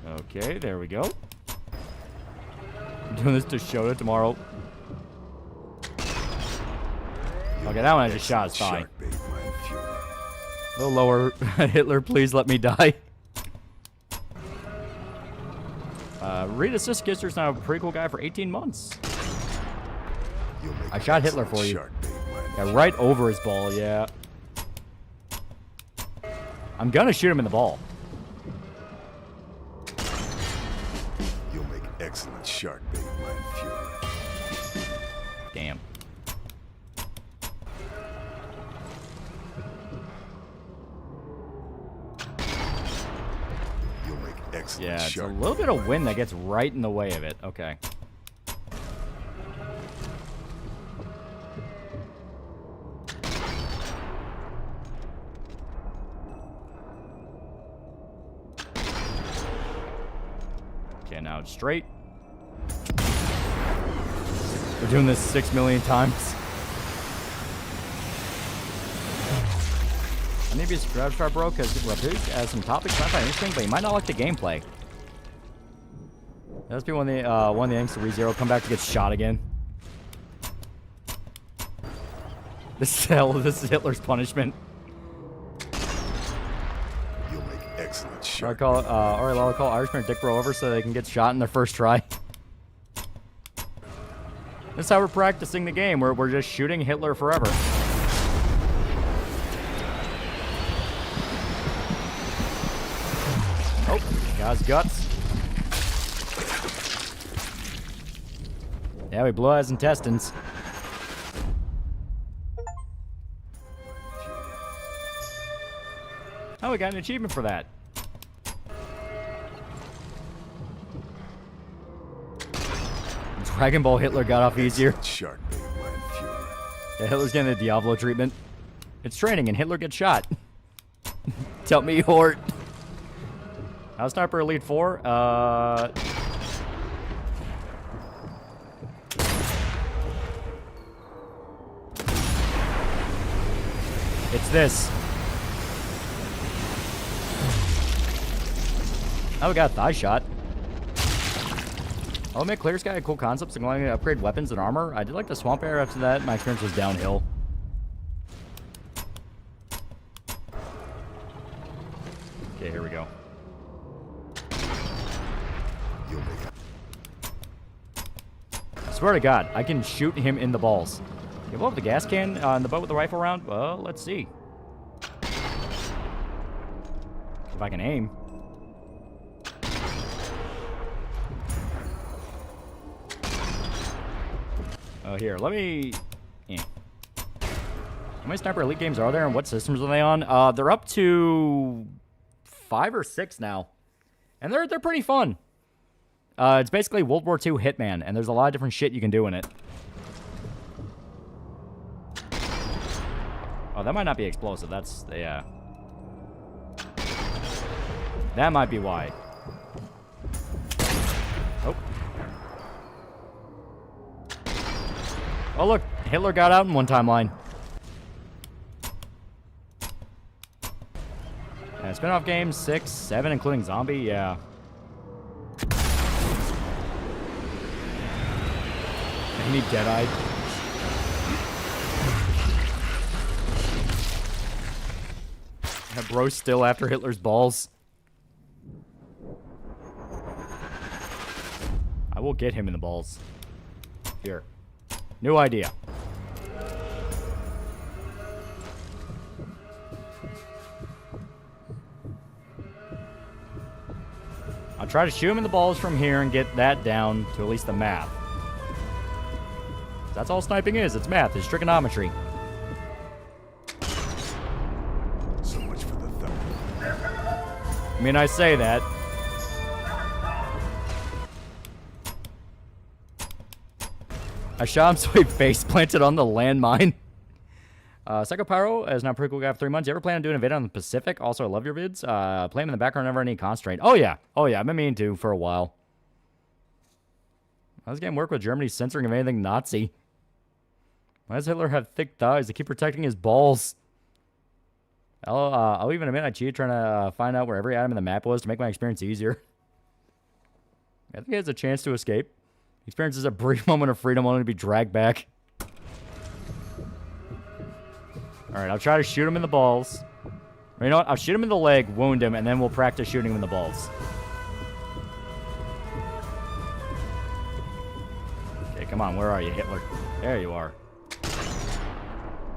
Okay, there we go. I'm doing this to Shota tomorrow. Okay, that one I just shot his thigh. A little lower. Hitler, please let me die. Read Assist Kisser's now a pretty cool guy for 18 months. I shot Hitler for you. Yeah, right over his ball, yeah. I'm gonna shoot him in the ball. You'll make excellent shark bait, my Fury. Damn. You'll make excellent Yeah, it's a shark little bait, bit of my wind that gets right in the way of it. Okay. Okay, now it's straight. We're doing this 6 million times. I need to be a subscribe star, bro, because Rapids has some topics I find interesting, but you might not like the gameplay. That must be one of the things to ReZero come back to get shot again. This is Hitler's punishment. You'll make excellent Or shark call RECETTEAR call Irishman or Dick Bro over so they can get shot in their first try. This is how we're practicing the game. We're just shooting Hitler forever. Oh, got his guts. Yeah, we blew out his intestines. Oh, we got an achievement for that. Dragon Ball Hitler got off easier. shark bait, my Fury. Yeah, Hitler's getting the Diablo treatment. It's training and Hitler gets shot. Tell me, Hort. Now Sniper Elite 4. It's this. Oh, we got a thigh shot. I'll admit, Clear Sky had cool concepts and allowing me to upgrade weapons and armor. I did like the swamp area after that. My experience was downhill. Okay, here we go. You'll make I swear to God, I can shoot him in the balls. You blow up the gas can on the boat with the rifle round? Well, let's see. If I can aim. Oh, here, let me... Yeah. How many Sniper Elite games are there, and what systems are they on? They're up to 5 or 6 now. And they're pretty fun. It's basically World War II Hitman, and there's a lot of different shit you can do in it. Oh, that might not be explosive. That's... yeah. That might be why. Oh. Oh, look. Hitler got out in one timeline. Yeah, spin-off games, 6, 7, including Zombie, yeah. I need Dead-Eyed. That bro's still after Hitler's balls. I will get him in the balls. Here. New idea. I'll try to shoot him in the balls from here and get that down to at least the math. That's all sniping is. It's math. It's trigonometry. so much for the thunder. I mean, I say that. I shot him so he face planted on the landmine. Psycho Pyro is now pretty cool guy for 3 months. You ever plan on doing a vid on the Pacific? Also, I love your vids. Play them in the background, never any constraint. Oh, yeah. Oh, yeah. I've been meaning to for a while. I was getting work with Germany censoring of anything Nazi. Why does Hitler have thick thighs? They keep protecting his balls. I'll even admit I cheated trying to find out where every item in the map was to make my experience easier. I think he has a chance to escape. He experiences a brief moment of freedom only to be dragged back. Alright, I'll try to shoot him in the balls. Or you know what? I'll shoot him in the leg, wound him, and then we'll practice shooting him in the balls. Okay, come on. Where are you, Hitler? There you are.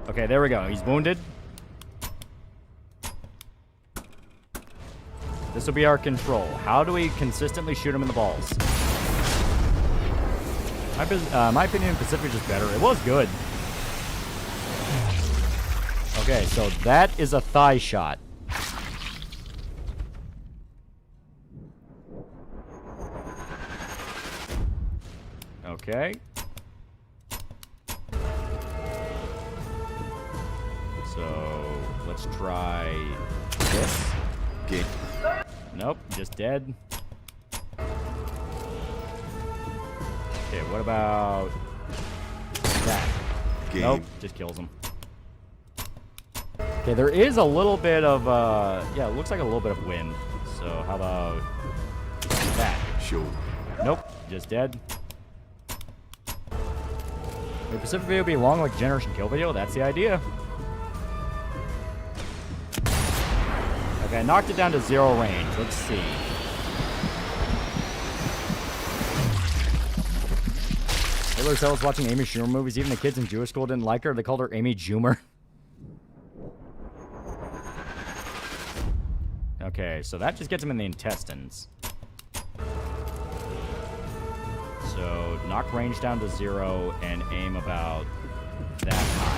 Okay, there we go. He's wounded. This will be our control. How do we consistently shoot him in the balls? My opinion, Pacific is just better. It was good. Okay, so that is a thigh shot. Okay. So, let's try this. Game. Nope, just dead. Okay, what about that? Game. Nope, just kills him. Okay, there is a little bit of, yeah, it looks like a little bit of wind. So, how about that? Sure. Nope, just dead. The Pacific video be long like a Generation Kill video? That's the idea. Okay, I knocked it down to 0 range. Let's see. Hitler said I was watching Amy Schumer movies. Even the kids in Jewish school didn't like her. They called her Amy Jumer. Okay, so that just gets him in the intestines. So, knock range down to 0 and aim about that high.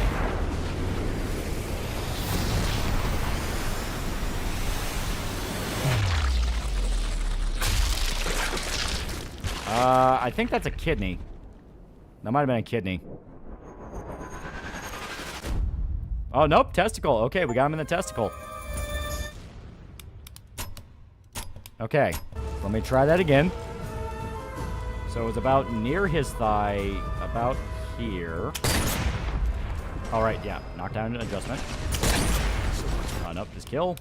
I think that's a kidney. That might have been a kidney. Oh, nope, testicle. Okay, we got him in the testicle. Okay, let me try that again. So it was about near his thigh, about here. All right, yeah, knockdown adjustment. Oh, nope, just kill.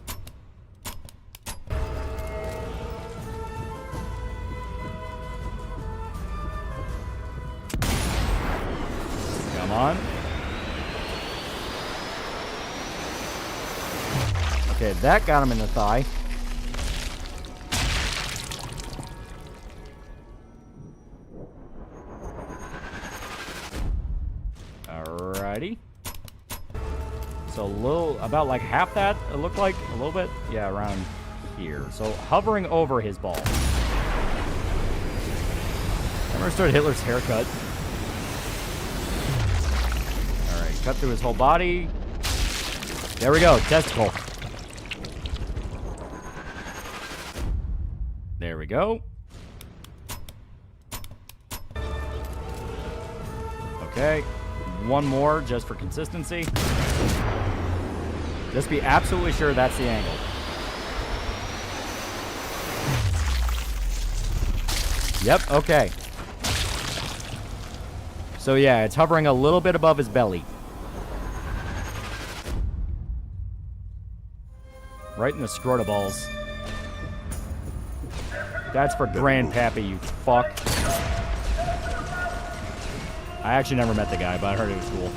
Come on. Okay, that got him in the thigh. Alrighty. So a little, about like half that, it looked like, a little bit. Yeah, around here. So hovering over his ball. I understood Hitler's haircut. Alright, cut through his whole body. There we go, testicle. There we go. Okay. One more just for consistency. Just be absolutely sure that's the angle. Yep, okay. So yeah, it's hovering a little bit above his belly. Right in the scrota balls. That's for Grandpappy, you fuck. I actually never met the guy, but I heard it was cool.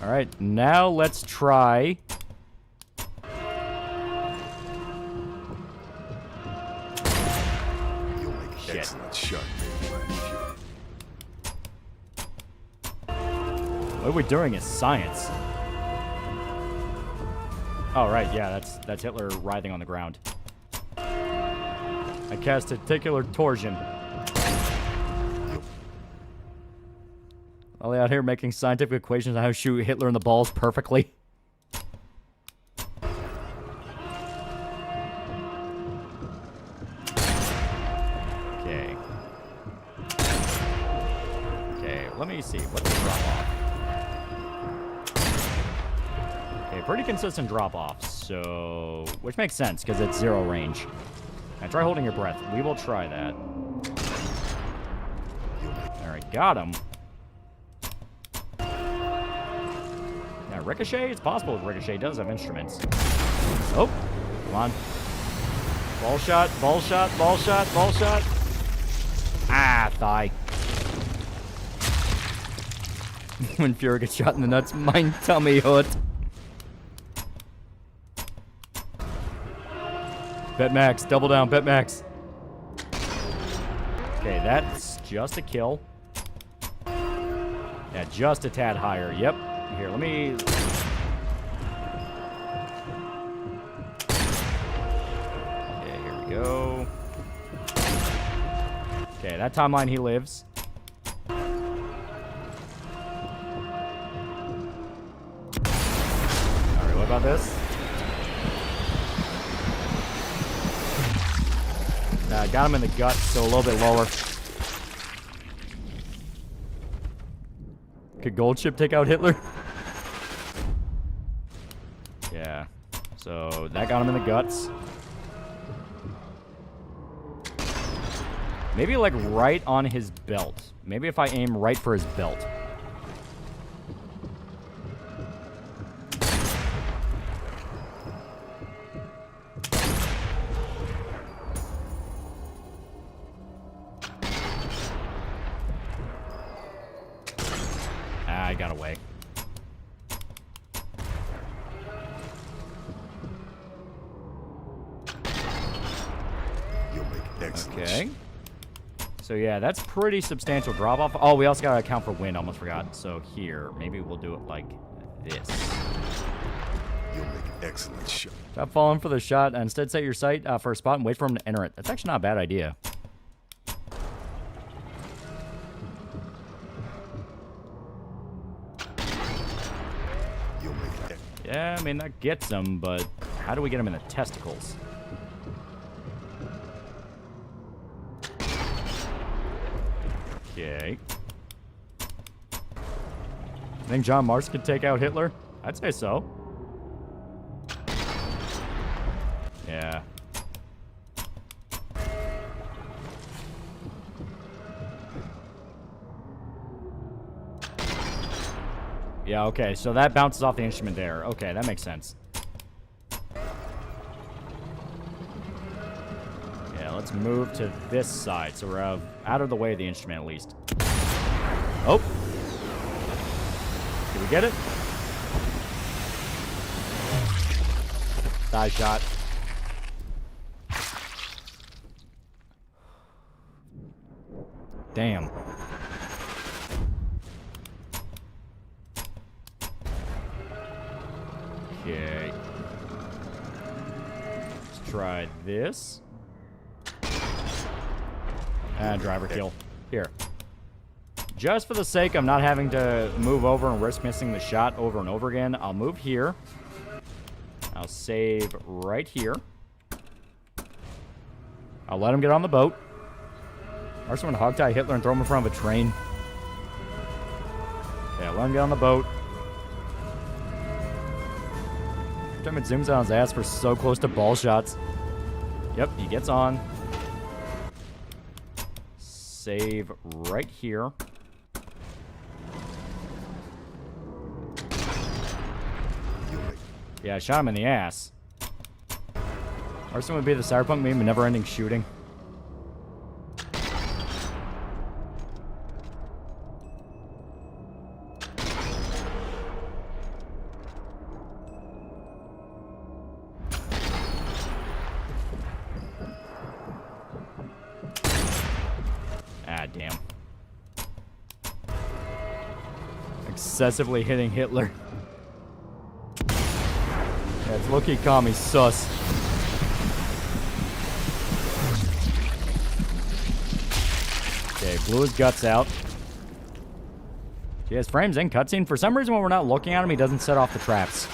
Alright, now let's try... You'll make an Shit. excellent shot, baby. What we're doing is science. Oh, right, yeah, that's Hitler writhing on the ground. I cast testicular torsion. Ollie out here making scientific equations on how to shoot Hitler in the balls perfectly. Okay. Okay, let me see. What's the drop off? Okay, pretty consistent drop off. So, which makes sense because it's 0 range. Now try holding your breath. We will try that. got him. Now, Ricochet? It's possible Ricochet does have instruments. Oh, come on. Ball shot, ball shot, ball shot, ball shot. Ah, thigh. When Fury gets shot in the nuts, mein tummy hurt. Bet max, double down, bet max. Okay, that's just a kill. Yeah, just a tad higher. Yep. Here, let me... Okay, here we go. Okay, that timeline he lives. Alright, what about this? Got him in the gut, so a little bit lower. Could Gold Chip take out Hitler? Yeah. So that got him in the guts. Maybe like right on his belt. Maybe if I aim right for his belt. I got away. You'll make excellent. Okay. So yeah, that's pretty substantial drop off. Oh, we also gotta account for wind. Almost forgot. So here, maybe we'll do it like this. You'll make excellent shot. Stop falling for the shot and instead set your sight for a spot and wait for him to enter it. That's actually not a bad idea. You'll make it. Yeah, I mean, that gets him, but how do we get him in the testicles? Okay. Think John Marks could take out Hitler? I'd say so. Yeah. Yeah, okay, so that bounces off the instrument there. Okay, that makes sense. Yeah, let's move to this side, so we're out of the way of the instrument at least. Oh! Did we get it? Die shot. Damn. Okay. Let's try this. And driver kill. Here. Just for the sake of not having to move over and risk missing the shot over and over again, I'll move here. I'll save right here. I'll let him get on the boat. I just want to hog tie Hitler and throw him in front of a train. Yeah, let him get on the boat. Every time it zooms out on his ass, we're so close to ball shots. Yep, he gets on. Save right here. Yeah, I shot him in the ass. Arson would be the cyberpunk meme, never-ending shooting. Ah, damn. Excessively hitting Hitler. Yeah, it's low-key commie sus. Okay, blew his guts out. He has frames in cutscene. For some reason, when we're not looking at him, he doesn't set off the traps.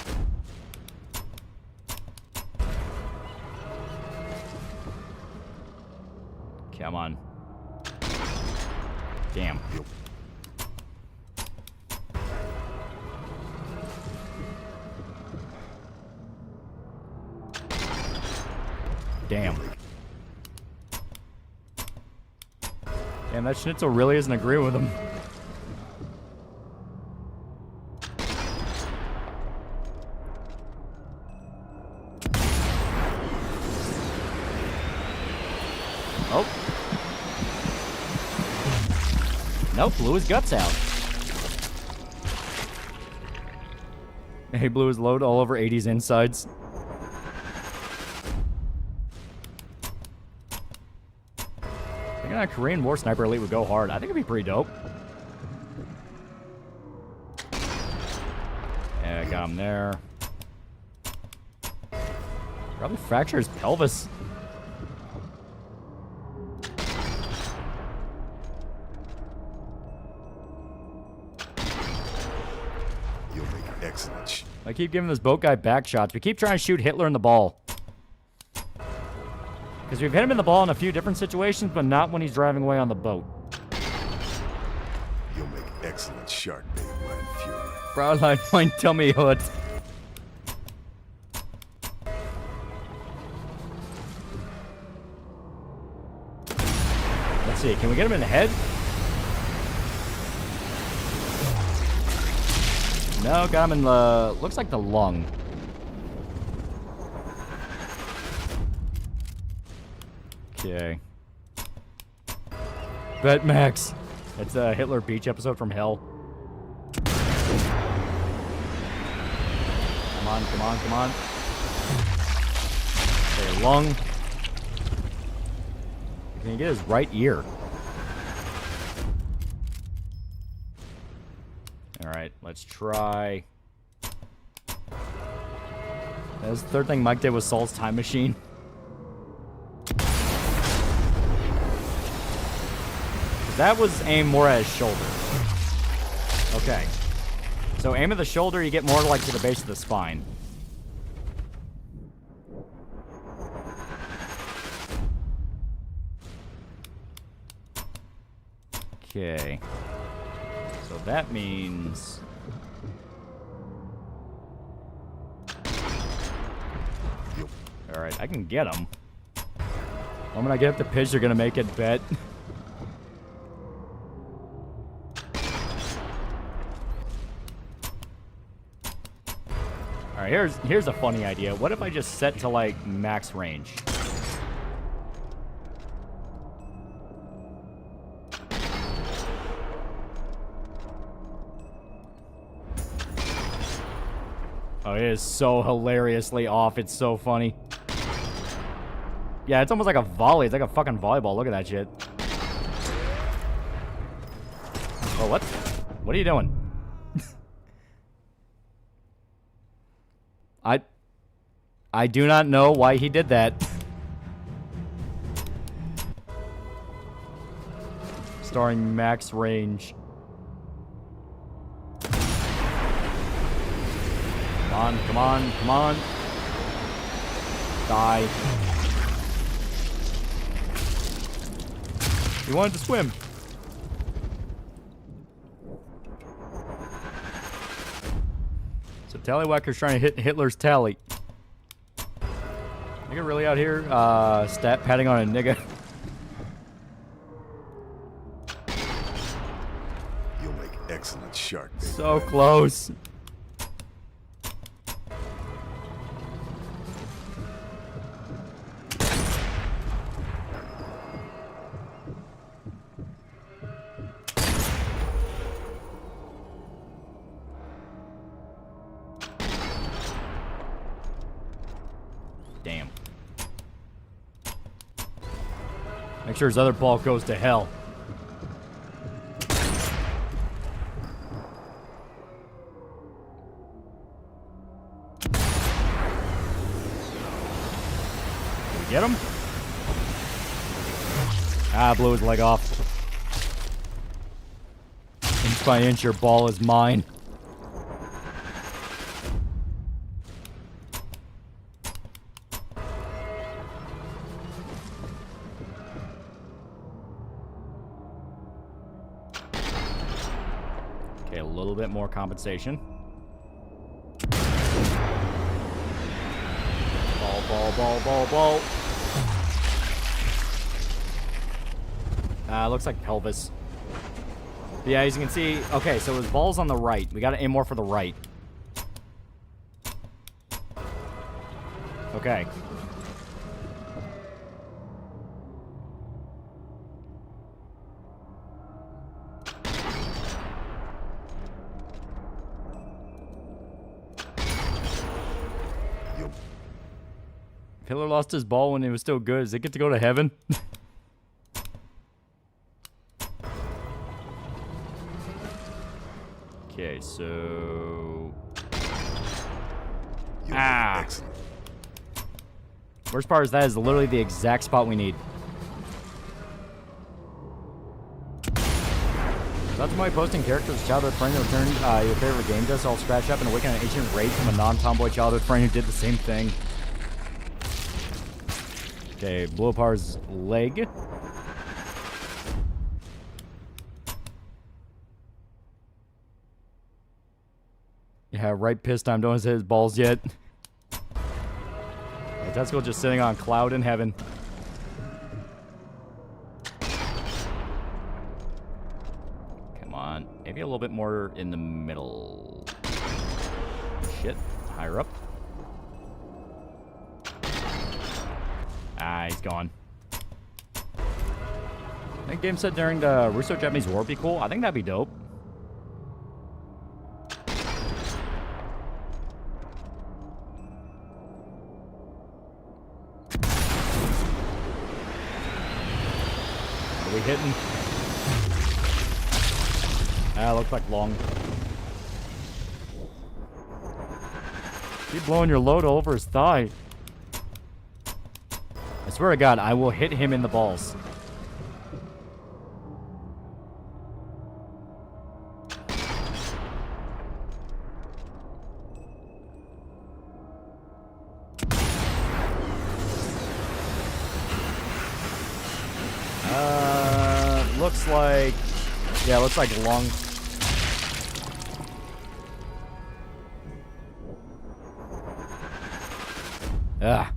Come on. Damn. Damn. Damn, Man, that Schnitzel really isn't agreeing with him. Oh. Nope, blew his guts out. He blew his load all over 80's insides. Thinking a Korean War Sniper Elite would go hard. I think it'd be pretty dope. Yeah, got him there. Probably fracture his pelvis. You'll make excellent. I keep giving this boat guy back shots. We keep trying to shoot Hitler in the ball. Because we've hit him in the ball in a few different situations, but not when he's driving away on the boat. You'll make excellent shark bait, Land Fury. Fraulein, mein tummy hood. Let's see, can we get him in the head? No, got him in the... looks like the lung. Okay. Bet Max. It's a Hitler Beach episode from hell. Come on, come on, come on. Okay, lung. Can you get his right ear? Alright, let's try. That was the third thing Mike did with Saul's time machine. That was aimed more at his shoulder. Okay. So aim at the shoulder, you get more like to the base of the spine. Okay. So that means... Alright, I can get him. The moment I get up the pitch, they're gonna make it bet. Alright, here's a funny idea. What if I just set to, like, max range? Oh, it is so hilariously off. It's so funny. Yeah, it's almost like a volley. It's like a fucking volleyball. Look at that shit. Oh, what? What are you doing? I do not know why he did that. Starring max range. Come on, come on, come on. Die. He wanted to swim. So Tallywhacker's trying to hit Hitler's tally. Nigga really out here stat padding on a nigga. You'll make excellent shark bait. So close. Damn. Make sure his other ball goes to hell. Did we get him? Ah, blew his leg off. Inch by inch, your ball is mine. Okay, a little bit more compensation. Ball, ball, ball, ball, ball. Looks like pelvis. Yeah, as you can see, okay, so his ball's on the right. We gotta aim more for the right. Okay. If Hitler lost his ball when he was still good, does it get to go to heaven? Okay, so... Excellent. Worst part is that is literally the exact spot we need. That's why posting characters' childhood friend who returned your favorite game does all scratch up and awaken an ancient rage from a non-tomboy childhood friend who did the same thing. Okay, blow apart's leg. Yeah, right piss time. Don't hit his balls yet. Tesco just sitting on cloud in heaven. Come on. Maybe a little bit more in the middle. Shit. Higher up. Ah, he's gone. I think game set during the Russo-Japanese War would be cool. I think that'd be dope. Are we hitting? Ah, looks like long. Keep blowing your load all over his thigh. I swear to God, I will hit him in the balls. Looks like... Yeah, looks like long... Ah.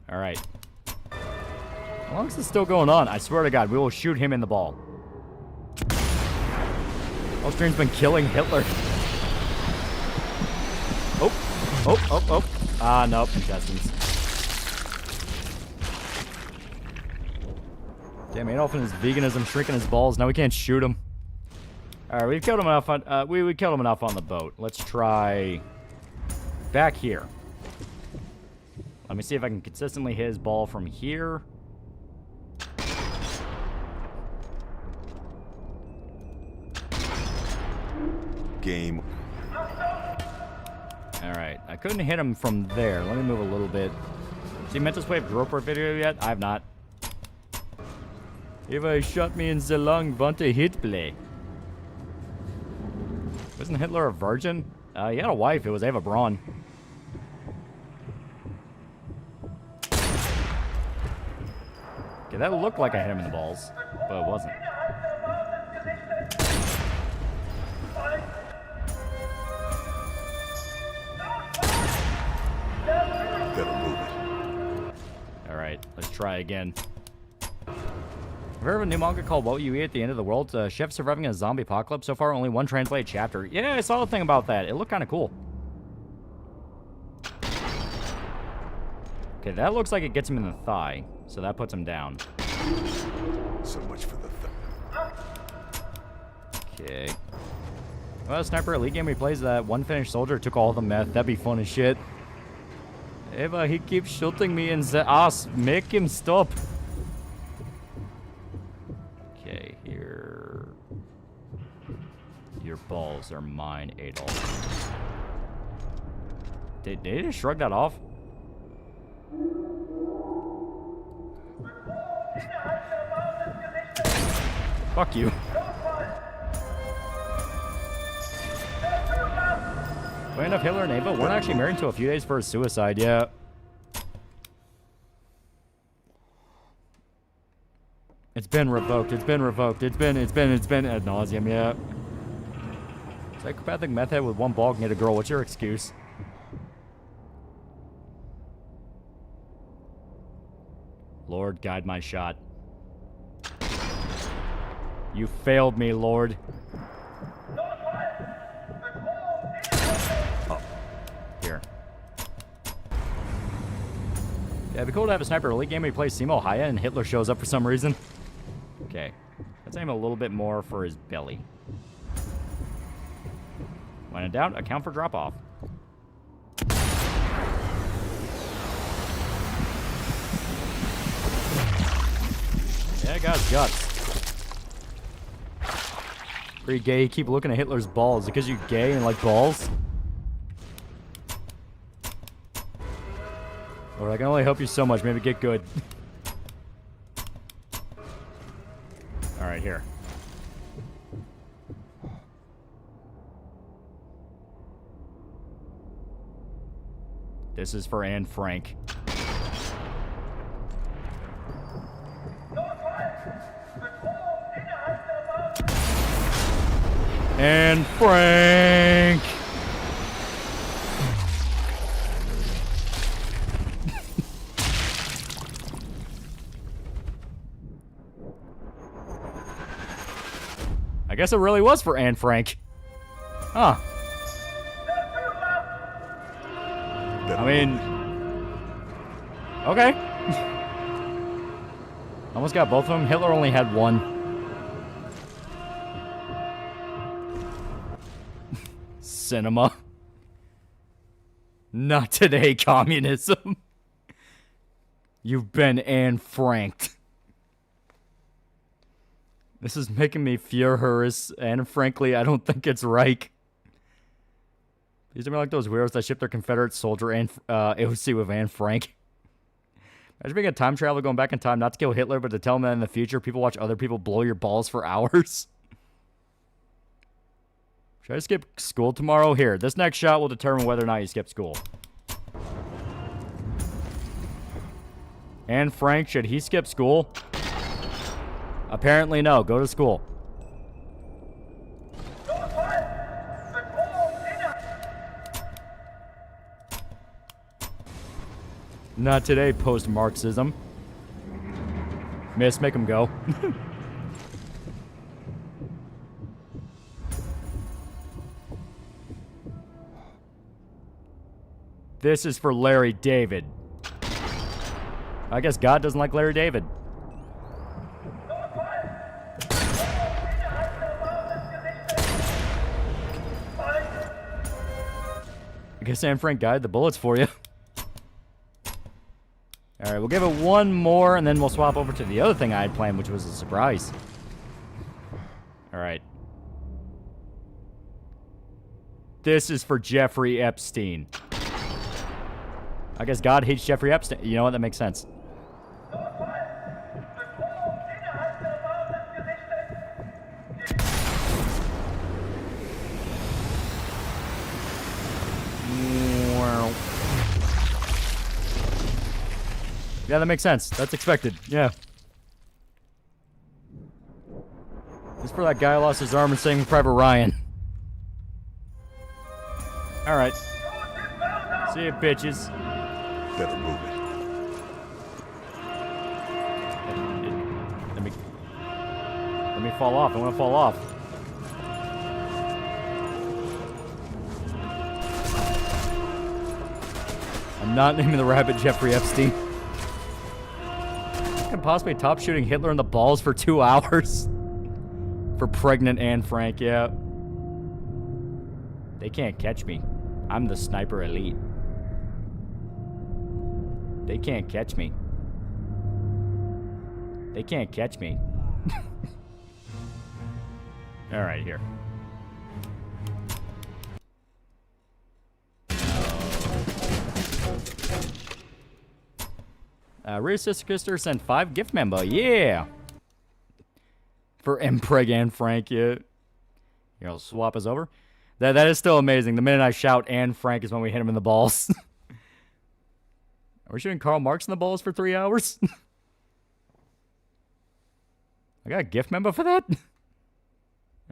Alright. How long is this still going on? I swear to God, we will shoot him in the ball. Austrian's been killing Hitler. Oh. Ah, nope. Contestants. Damn, Adolf and his veganism shrinking his balls. Now we can't shoot him. Alright, we've killed him enough on... we killed him enough on the boat. Let's try... back here. Let me see if I can consistently hit his ball from here. Game. Alright, I couldn't hit him from there. Let me move a little bit. Has he meant to play a GoPro video yet? I have not. If I shot me in the lung, want to hit play. Wasn't Hitler a virgin? He had a wife. It was Eva Braun. Okay, that looked like I hit him in the balls, but it wasn't. Gotta move it. Alright, let's try again. I've heard of a new manga called What You Eat at the End of the World. Chef surviving a zombie apocalypse. So far, only one translated chapter. Yeah, I saw a thing about that. It looked kind of cool. Okay, that looks like it gets him in the thigh. So that puts him down. So much for the Okay. Well, Sniper Elite game we play is that one Finnish soldier took all the meth. That'd be fun as shit. Eva, he keeps shooting me in the ass. Make him stop. Okay, here. Your balls are mine, Adolf. Did they just shrug that off? Fuck you. Funny enough, Hitler and Eva weren't actually married until a few days for his suicide, yeah. It's been revoked. It's been revoked. It's been ad nauseum, yeah. Psychopathic meth head with one ball can get a girl. What's your excuse? Lord, guide my shot. You failed me, Lord. Here. Yeah, it'd be cool to have a sniper elite game where he plays Simo Haya and Hitler shows up for some reason. Okay. Let's aim a little bit more for his belly. When in doubt, account for drop-off. Yeah, guy's guts. Pretty gay, you keep looking at Hitler's balls. Is it because you're gay and like balls? Or I can only help you so much. Maybe get good. Alright, here. This is for Anne Frank. Anne Frank! I guess it really was for Anne Frank. Huh. I mean... Okay. Almost got both of them. Hitler only had one. Cinema. Not today, communism. You've been Anne Franked. This is making me furious, and frankly, I don't think it's right. These are like those weirdos that ship their Confederate soldier and AOC with Anne Frank. Imagine being a time traveler going back in time, not to kill Hitler, but to tell him that in the future, people watch other people blow your balls for hours. Should I skip school tomorrow? Here, this next shot will determine whether or not you skip school. Anne Frank, should he skip school? Apparently no. Go to school. Not today, post-Marxism. Miss, make him go. This is for Larry David. I guess God doesn't like Larry David. I guess Anne Frank guided the bullets for you. Alright, we'll give it one more, and then we'll swap over to the other thing I had planned, which was a surprise. Alright. This is for Jeffrey Epstein. I guess God hates Jeffrey Epstein. You know what? That makes sense. Yeah, that makes sense. That's expected. Yeah. This is for that guy who lost his arm and Saving Private Ryan. Alright. See ya, bitches. Better move it. Let me fall off. I want to fall off. I'm not naming the rabbit Jeffrey Epstein. Can possibly top shooting Hitler in the balls for 2 hours. For pregnant Anne Frank, yeah. They can't catch me. I'm the sniper elite. They can't catch me. They can't catch me. Alright, here. RECETTEAR sent 5 gift member. Yeah. For Mpreg and Frank, yeah. Here, I'll swap us over. That is still amazing. The minute I shout Anne Frank is when we hit him in the balls. Are we shooting Karl Marx in the balls for 3 hours? I got a gift member for that?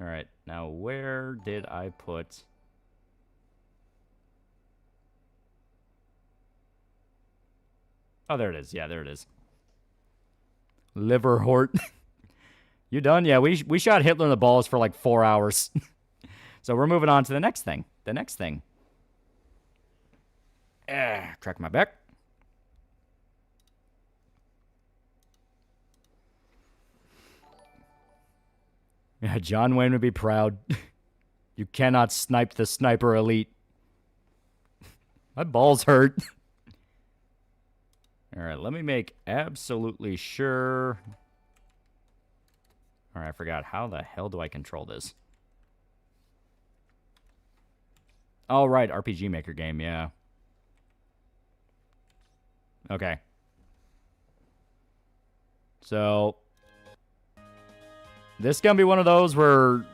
Alright, now where did I put... Oh, there it is. Yeah, there it is. Liverhort. You done? Yeah, we shot Hitler in the balls for like 4 hours. So we're moving on to the next thing. The next thing. Crack my back. Yeah, John Wayne would be proud. You cannot snipe the sniper elite. My balls hurt. All right, let me make absolutely sure. All right, I forgot. How the hell do I control this? Oh, right. RPG Maker game, yeah. Okay. So, this is going to be one of those where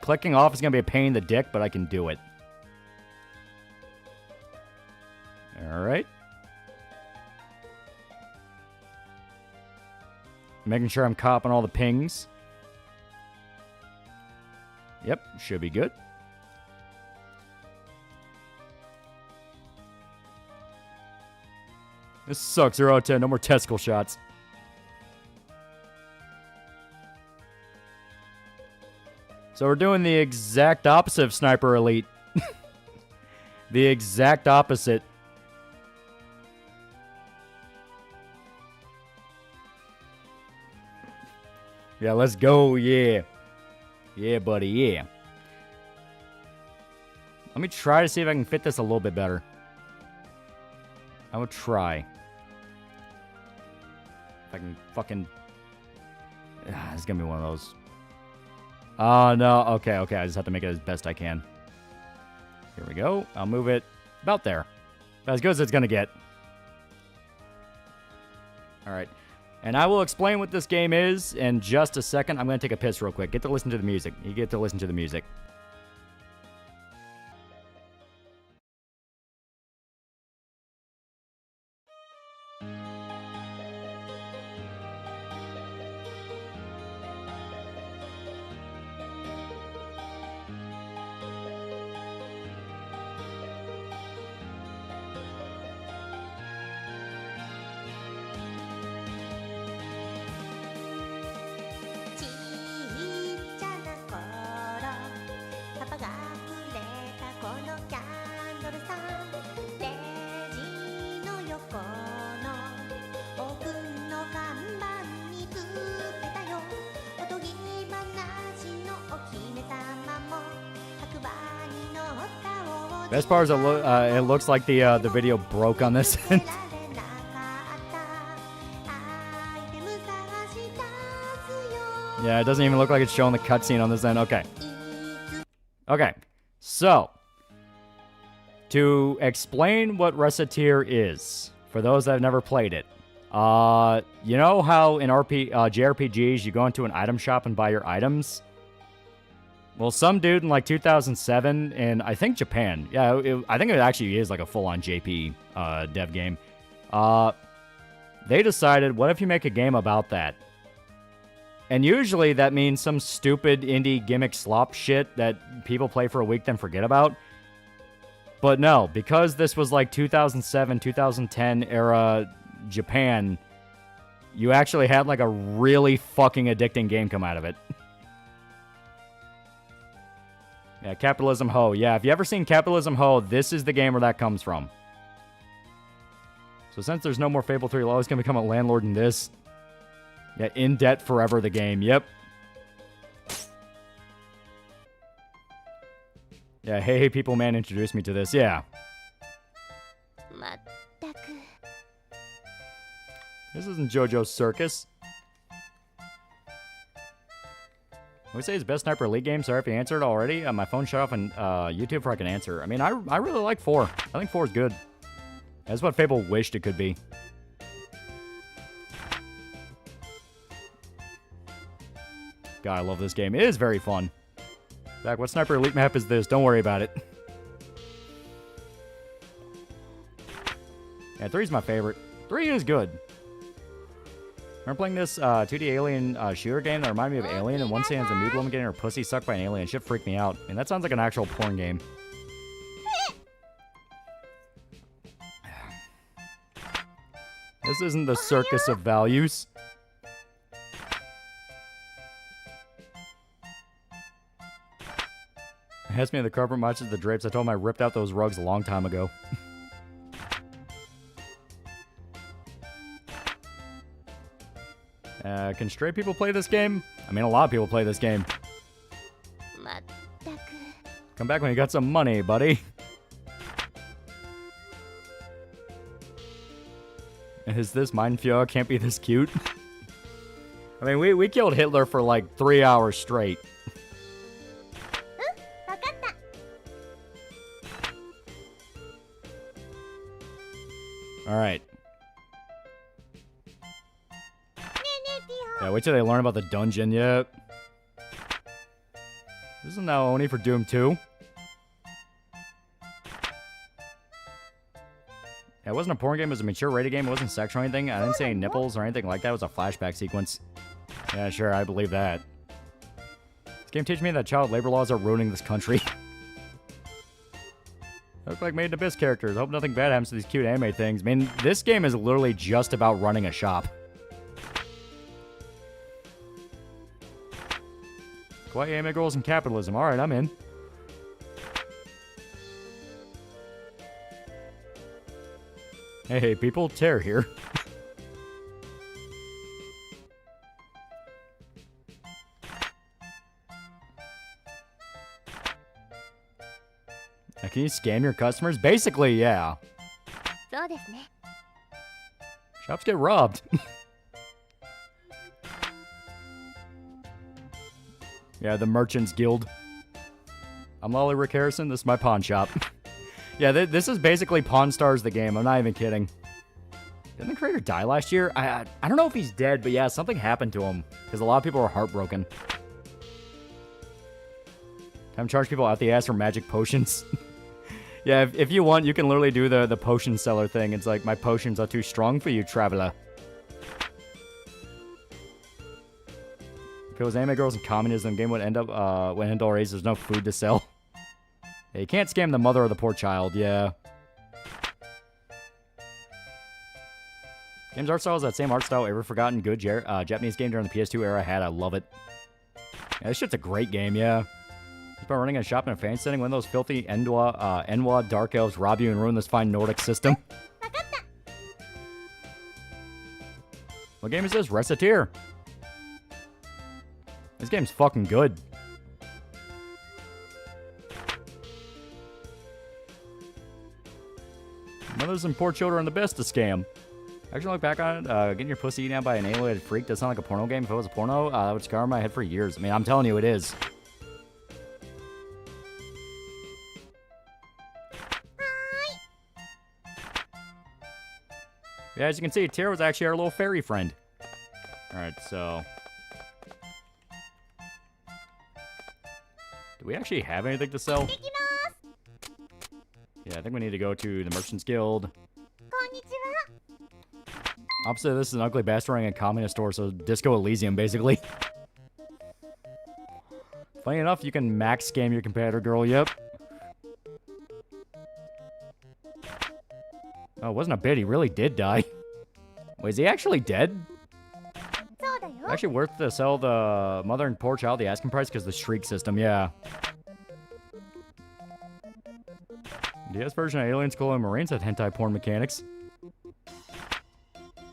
clicking off is going to be a pain in the dick, but I can do it. All right. Making sure I'm copping all the pings. Yep, should be good. This sucks. 0 out of 10. No more testicle shots. So we're doing the exact opposite of Sniper Elite. The exact opposite. Yeah, let's go. Yeah. Yeah, buddy. Yeah. Let me try to see if I can fit this a little bit better. I will try. If I can fucking... This is going to be one of those. Oh, no. Okay, okay. I just have to make it as best I can. Here we go. I'll move it about there. As good as it's going to get. All right. And I will explain what this game is in just a second. I'm going to take a piss real quick. Get to listen to the music. You get to listen to the music. Best part is it looks like the video broke on this end. Yeah, it doesn't even look like it's showing the cutscene on this end. Okay. Okay. So, to explain what RECETTEAR is, for those that have never played it, you know how in JRPGs you go into an item shop and buy your items? Well, some dude in like 2007 in, I think, Japan. Yeah, I think it actually is like a full-on JP dev game. They decided, what if you make a game about that? And usually that means some stupid indie gimmick slop shit that people play for a week then forget about. But no, because this was like 2007, 2010 era Japan, you actually had like a really fucking addicting game come out of it. Yeah, Capitalism Ho. Yeah, if you ever seen Capitalism Ho, this is the game where that comes from. So since there's no more Fable 3, Loli's going to become a landlord in this. Yeah, in debt forever, the game. Yep. Yeah, hey people man introduced me to this. Yeah. This isn't JoJo's Circus. I would say it's best Sniper Elite game. Sorry if you answered already. My phone shut off on YouTube before I can answer. I mean, I really like 4. I think 4 is good. That's what Fable wished it could be. God, I love this game. It is very fun. Zach, what Sniper Elite map is this? Don't worry about it. Yeah, 3 is my favorite. 3 is good. Remember playing this 2D alien shooter game that reminded me of Alien, and one scene has a nude woman getting her pussy sucked by an alien. Shit freaked me out. And that sounds like an actual porn game. This isn't the circus of values. Asked me if the carpet matches the drapes. I told him I ripped out those rugs a long time ago. Can straight people play this game? I mean, a lot of people play this game. Come back when you got some money, buddy. Is this Mein Fuhrer can't be this cute? I mean, we killed Hitler for like 3 hours straight. Alright. Yeah, wait till they learn about the dungeon. Yep. Isn't that only for Doom 2? Yeah, it wasn't a porn game, it was a mature rated game, it wasn't sexual or anything. I didn't say any nipples or anything like that, it was a flashback sequence. Yeah, sure, I believe that. This game teaches me that child labor laws are ruining this country. They look like Made in Abyss characters. I hope nothing bad happens to these cute anime things. I mean, this game is literally just about running a shop. Kawaii anime girls and capitalism. Alright, I'm in. Hey, people, Tear here. Can you scam your customers? Basically, yeah. Shops get robbed. Yeah, the Merchants Guild. I'm Lolly Rick Harrison. This is my pawn shop. Yeah, this is basically Pawn Stars the game. I'm not even kidding. Didn't the creator die last year? I don't know if he's dead, but yeah, something happened to him. Because a lot of people are heartbroken. Time to charge people out the ass for magic potions. Yeah, if you want, you can literally do the potion seller thing. It's like, my potions are too strong for you, traveler. If it was anime girls and communism, the game would end up, when Hindle raised, there's no food to sell. Yeah, you can't scam the mother of the poor child, yeah. Game's art style is that same art style ever forgotten good Japanese game during the PS2 era had. I love it. Yeah, this shit's a great game, yeah. It's about running a shop in a fan setting when those filthy Enwa dark elves rob you and ruin this fine Nordic system. What game is this? RECETTEAR. This game's fucking good. Mothers and poor children are the best to scam. Actually, look back on it, getting your pussy eaten out by an alien freak does sound like a porno game. If it was a porno, that would scar my head for years. I mean, I'm telling you, it is. Yeah, as you can see, Tara was actually our little fairy friend. Alright, so... do we actually have anything to sell? Yeah, I think we need to go to the Merchants Guild. Opposite of this is an ugly bastard running a communist store, so Disco Elysium, basically. Funny enough, you can max scam your competitor, girl, yep. Oh, it wasn't a bit, he really did die. Wait, is he actually dead? Actually worth to sell the mother and poor child the asking price because the shriek system, yeah. DS version of Aliens, Cola, and Marines had hentai porn mechanics.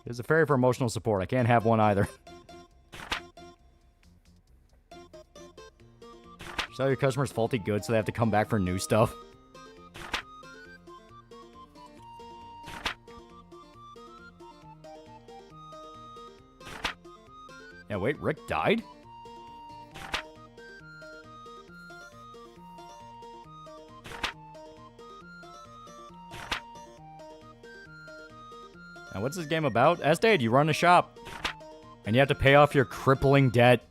There's a fairy for emotional support. I can't have one either. Sell your customers faulty goods so they have to come back for new stuff. Yeah, wait, Rick died? Now, what's this game about? Estate, you run a shop. And you have to pay off your crippling debt.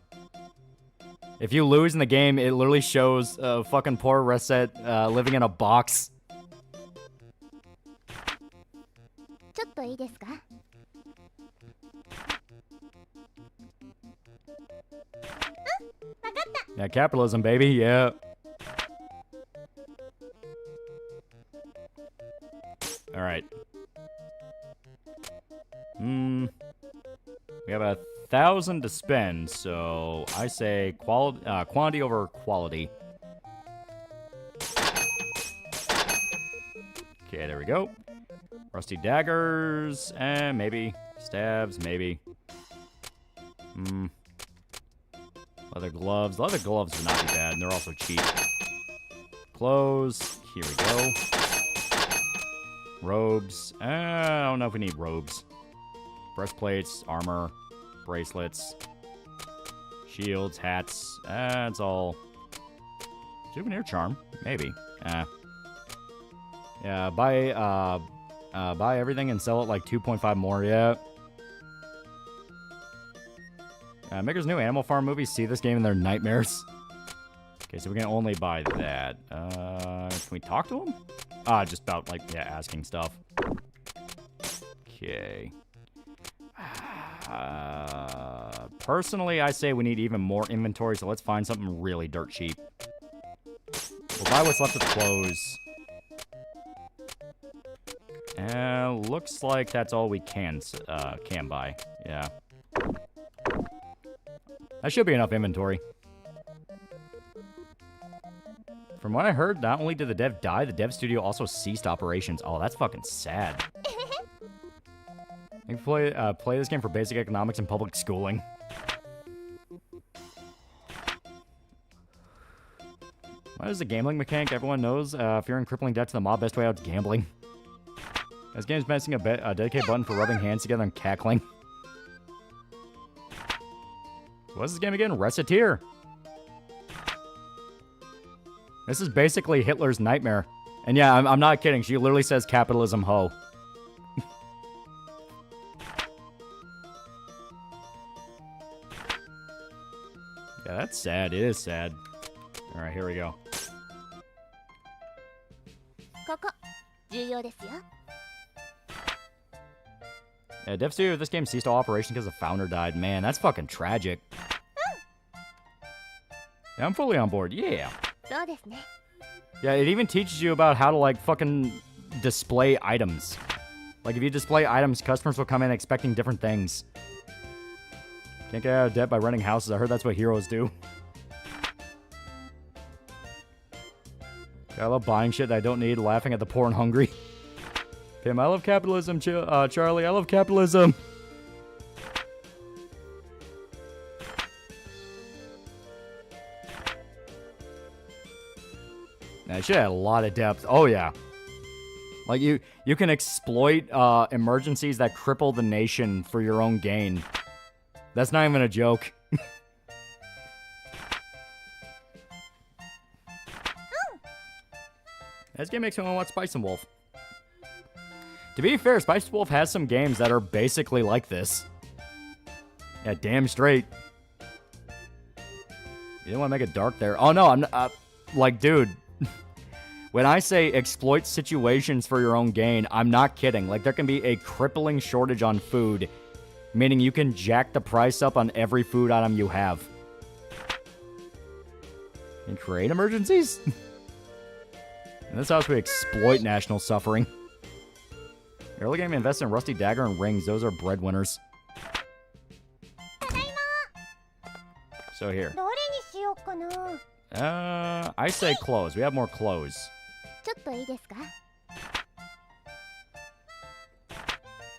If you lose in the game, it literally shows fucking poor Recette living in a box. Yeah, capitalism, baby, yeah. Alright. We have 1,000 to spend, so I say quantity over quality. Okay, there we go. Rusty daggers, maybe. Stabs, maybe. Leather gloves. Leather gloves would not be bad, and they're also cheap. Clothes. Here we go. Robes. I don't know if we need robes. Breastplates, armor, bracelets, shields, hats. It's all... Souvenir charm? Maybe. Yeah, buy everything and sell it like 2.5 more, yeah. Maker's new Animal Farm movies see this game in their nightmares. Okay, so we can only buy that. Can we talk to him? Just about, like, yeah, asking stuff. Okay. Personally, I say we need even more inventory, so let's find something really dirt cheap. We'll buy what's left of the clothes. Looks like that's all we can buy. Yeah. That should be enough inventory. From what I heard, not only did the dev die, the dev studio also ceased operations. Oh, that's fucking sad. You can play this game for basic economics and public schooling. What is the gambling mechanic? Everyone knows if you're in crippling debt to the mob, best way out is gambling. This game's missing a dedicated button for rubbing hands together and cackling. What's this game again? RECETTEAR. This is basically Hitler's nightmare. And yeah, I'm not kidding. She literally says capitalism ho. Yeah, that's sad. It is sad. Alright, here we go. Yeah, dev studio of this game ceased all operation because the founder died. Man, that's fucking tragic. Yeah, I'm fully on board. Yeah. Yeah, it even teaches you about how to, like, fucking display items. Like, if you display items, customers will come in expecting different things. Can't get out of debt by renting houses. I heard that's what heroes do. I love buying shit that I don't need, laughing at the poor and hungry. Kim, I love capitalism, Charlie. I love capitalism. Nah, it should have a lot of depth. Oh, yeah. Like, you can exploit emergencies that cripple the nation for your own gain. That's not even a joke. This game makes me want to watch Spice and Wolf. To be fair, Spice Wolf has some games that are basically like this. Yeah, damn straight. You didn't want to make it dark there. Oh, no, I'm not, like, dude. When I say exploit situations for your own gain, I'm not kidding. Like, there can be a crippling shortage on food, meaning you can jack the price up on every food item you have. And create emergencies? In this house, we exploit national suffering. Early game, invest in Rusty Dagger and Rings. Those are breadwinners. So here. I say clothes. We have more clothes.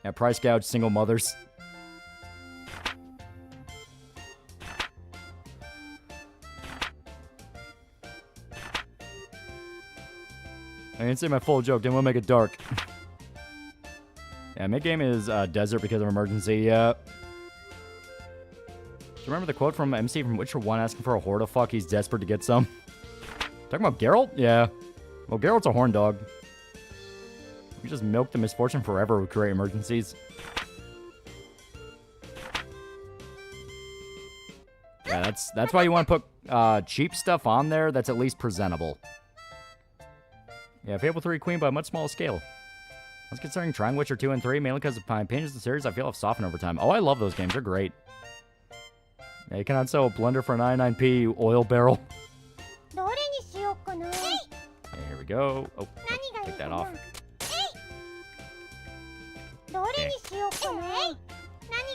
Yeah, price gouge single mothers. I didn't say my full joke. Didn't want to make it dark. Yeah, mid-game is desert because of emergency. Yeah. Do you remember the quote from MC from Witcher 1 asking for a whore to fuck? He's desperate to get some. Talking about Geralt? Yeah. Well, Geralt's a horn dog. We just milk the misfortune forever with create emergencies. Yeah, that's why you want to put cheap stuff on there that's at least presentable. Yeah, Fable 3 Queen by a much smaller scale. I was considering trying Witcher 2 and 3, mainly because of my opinions of the series I feel have softened over time. Oh, I love those games. They're great. Yeah, you cannot sell a blender for a 99p oil barrel. Yeah, here we go. Oh, take that off. Okay.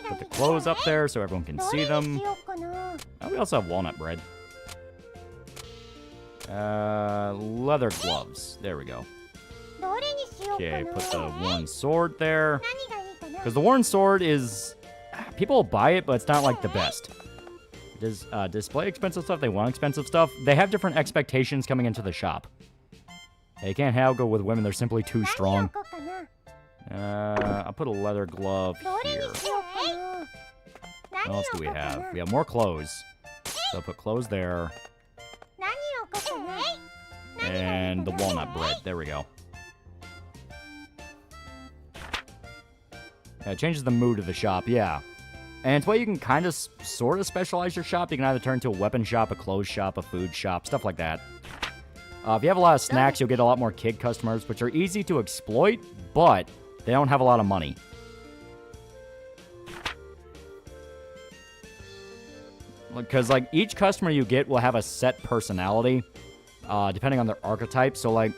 Put the clothes up there so everyone can see them. Oh, we also have walnut bread. Leather gloves. There we go. Okay, put the worn sword there. 何がいいかな Because the worn sword is... People will buy it, but it's not, like, the best. Does display expensive stuff? They want expensive stuff. They have different expectations coming into the shop. They can't haggle with women. They're simply too 何を strong. 置こうかな I'll put a leather glove どれ here. にしようかな What 何を else 置 do こ we うか have? な We have more clothes. So I'll put clothes there. 何を置こうかな And the walnut bread. There we go. Yeah, it changes the mood of the shop, yeah. And it's why you can kind of sort of specialize your shop. You can either turn into a weapon shop, a clothes shop, a food shop, stuff like that. If you have a lot of snacks, you'll get a lot more kid customers, which are easy to exploit, but they don't have a lot of money. Because, like, each customer you get will have a set personality, depending on their archetype. So, like,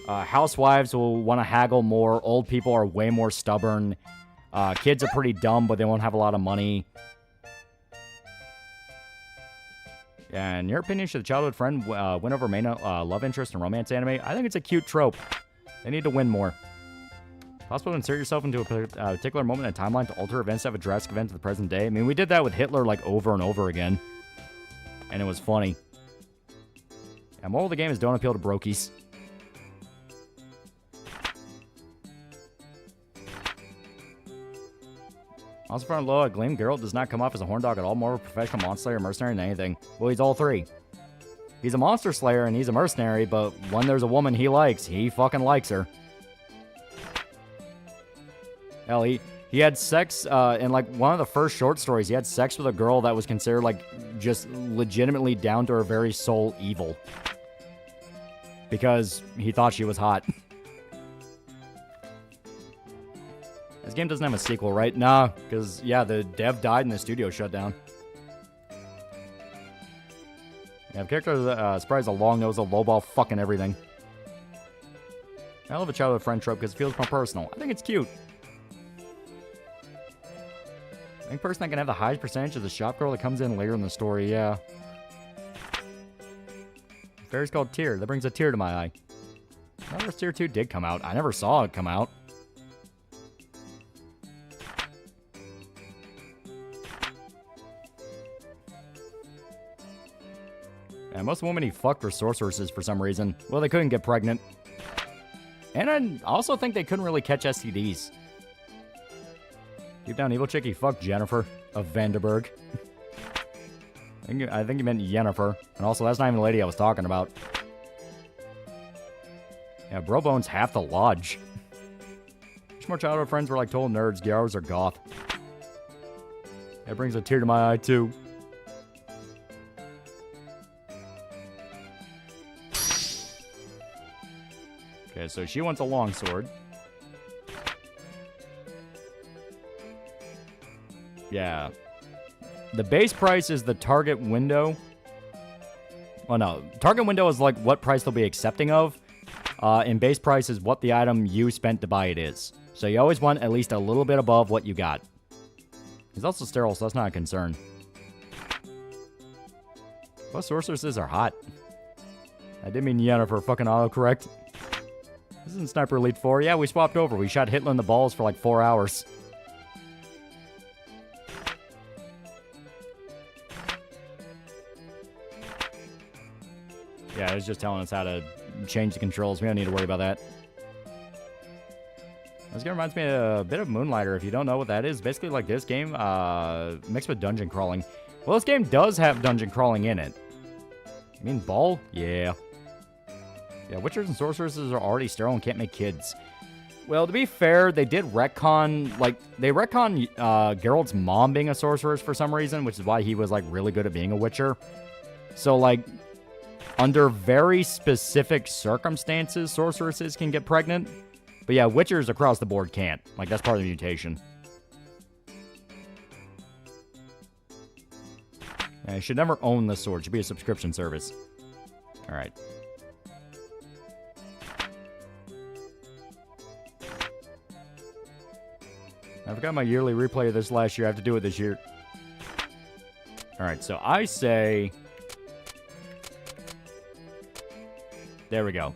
housewives will want to haggle more. Old people are way more stubborn. Kids are pretty dumb, but they won't have a lot of money. Yeah, in your opinion, should the childhood friend win over main love interest in romance anime? I think it's a cute trope. They need to win more. Possible to insert yourself into a particular moment in a timeline to alter events to have a drastic event to the present day. I mean, we did that with Hitler, like, over and over again. And it was funny. Yeah, moral of the game is don't appeal to brokies. Also, front low, a Gleam Geralt does not come off as a horn dog at all, more of a professional monster slayer, mercenary than anything. Well, he's all three. He's a monster slayer and he's a mercenary, but when there's a woman he likes, he fucking likes her. Hell, he had sex in, like, one of the first short stories. He had sex with a girl that was considered, like, just legitimately down to her very soul evil. Because he thought she was hot. This game doesn't have a sequel, right? Nah, because, yeah, the dev died and the studio shut down. Yeah, the character surprised a long nose, a lowball, fucking everything. I love a childhood friend trope because it feels more personal. I think it's cute. I think person that can have the highest percentage of the shop girl that comes in later in the story, yeah. The fairy's called Tear. That brings a tear to my eye. I wonder if Tear 2 did come out. I never saw it come out. And most women he fucked were sorceresses for some reason. Well, they couldn't get pregnant. And I also think they couldn't really catch STDs. Deep down, evil chick, he fucked Jennifer of Vanderburg. I think he meant Yennefer. And also, that's not even the lady I was talking about. Yeah, bro bones half the lodge. Wish more childhood friends were like total nerds. Gyros are goth. That brings a tear to my eye, too. Okay, so she wants a longsword. Yeah. The base price is the target window. Well, no. Target window is like what price they'll be accepting of. And base price is what the item you spent to buy it is. So you always want at least a little bit above what you got. He's also sterile, so that's not a concern. Most sorceresses are hot. I didn't mean Yennefer, fucking autocorrect. This isn't Sniper Elite 4. Yeah, we swapped over. We shot Hitler in the balls for like 4 hours. Yeah, it's just telling us how to change the controls. We don't need to worry about that. This game reminds me a bit of Moonlighter. If you don't know what that is, basically like this game mixed with dungeon crawling. Well, this game does have dungeon crawling in it. You mean Ball? Yeah. Yeah, witchers and sorceresses are already sterile and can't make kids. Well, to be fair, they did retcon, like, they retcon Geralt's mom being a sorceress for some reason, which is why he was, like, really good at being a witcher. So, like, under very specific circumstances, sorceresses can get pregnant. But yeah, witchers across the board can't. Like, that's part of the mutation. Yeah, you should never own this sword. It should be a subscription service. Alright. I forgot my yearly replay of this last year. I have to do it this year. Alright, so I say... There we go.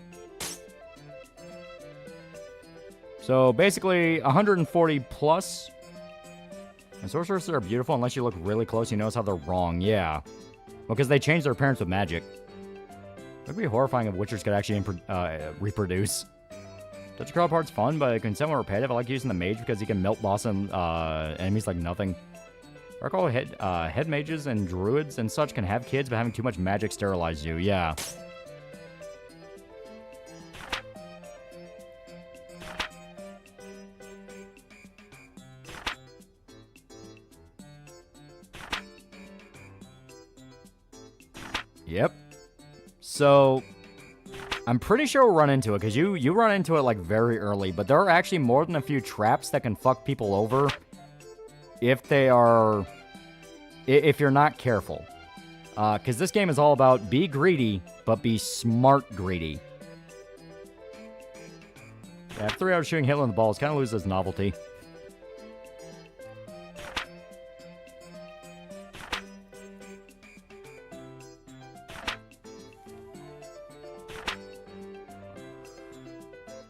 So basically 140 plus. And sorceresses are beautiful unless you look really close. You notice how they're wrong. Yeah. Well, because they changed their appearance with magic. It would be horrifying if witchers could actually reproduce. Touch crawl part's fun, but it can be somewhat repetitive. I like using the mage because he can melt boss and enemies like nothing. I recall head mages and druids and such can have kids, but having too much magic sterilizes you. Yeah. Yep. So, I'm pretty sure we'll run into it, because you run into it, like, very early, but there are actually more than a few traps that can fuck people over if you're not careful. Because this game is all about be greedy, but be smart greedy. Yeah, 3 hours shooting Hitler in the balls kind of loses novelty.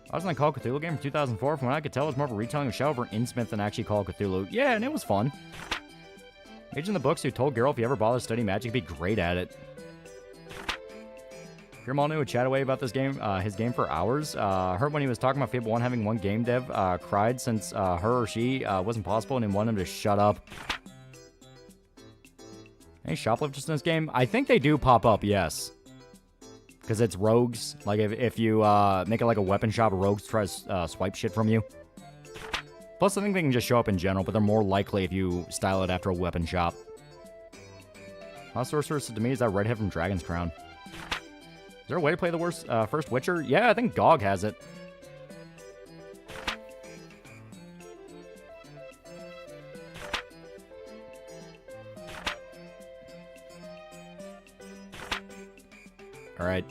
I was in a Call of Cthulhu game from 2004. From what I could tell, it was more of a retelling of Shadow over Innsmouth than actually Call of Cthulhu. Yeah, and it was fun. Mage in the books who told Geralt if you ever bother studying magic, he'd be great at it. Grimall knew a chat away about this game, his game for hours. Heard when he was talking about Fable 1 having one game dev cried since her or she wasn't possible and didn't want him to shut up. Any shoplifters in this game? I think they do pop up, yes. Because it's rogues. Like, if you make it like a weapon shop, rogues try to swipe shit from you. Plus, I think they can just show up in general, but they're more likely if you style it after a weapon shop. Sorceress to me is that redhead from Dragon's Crown. Is there a way to play the first Witcher? Yeah, I think GOG has it. Alright.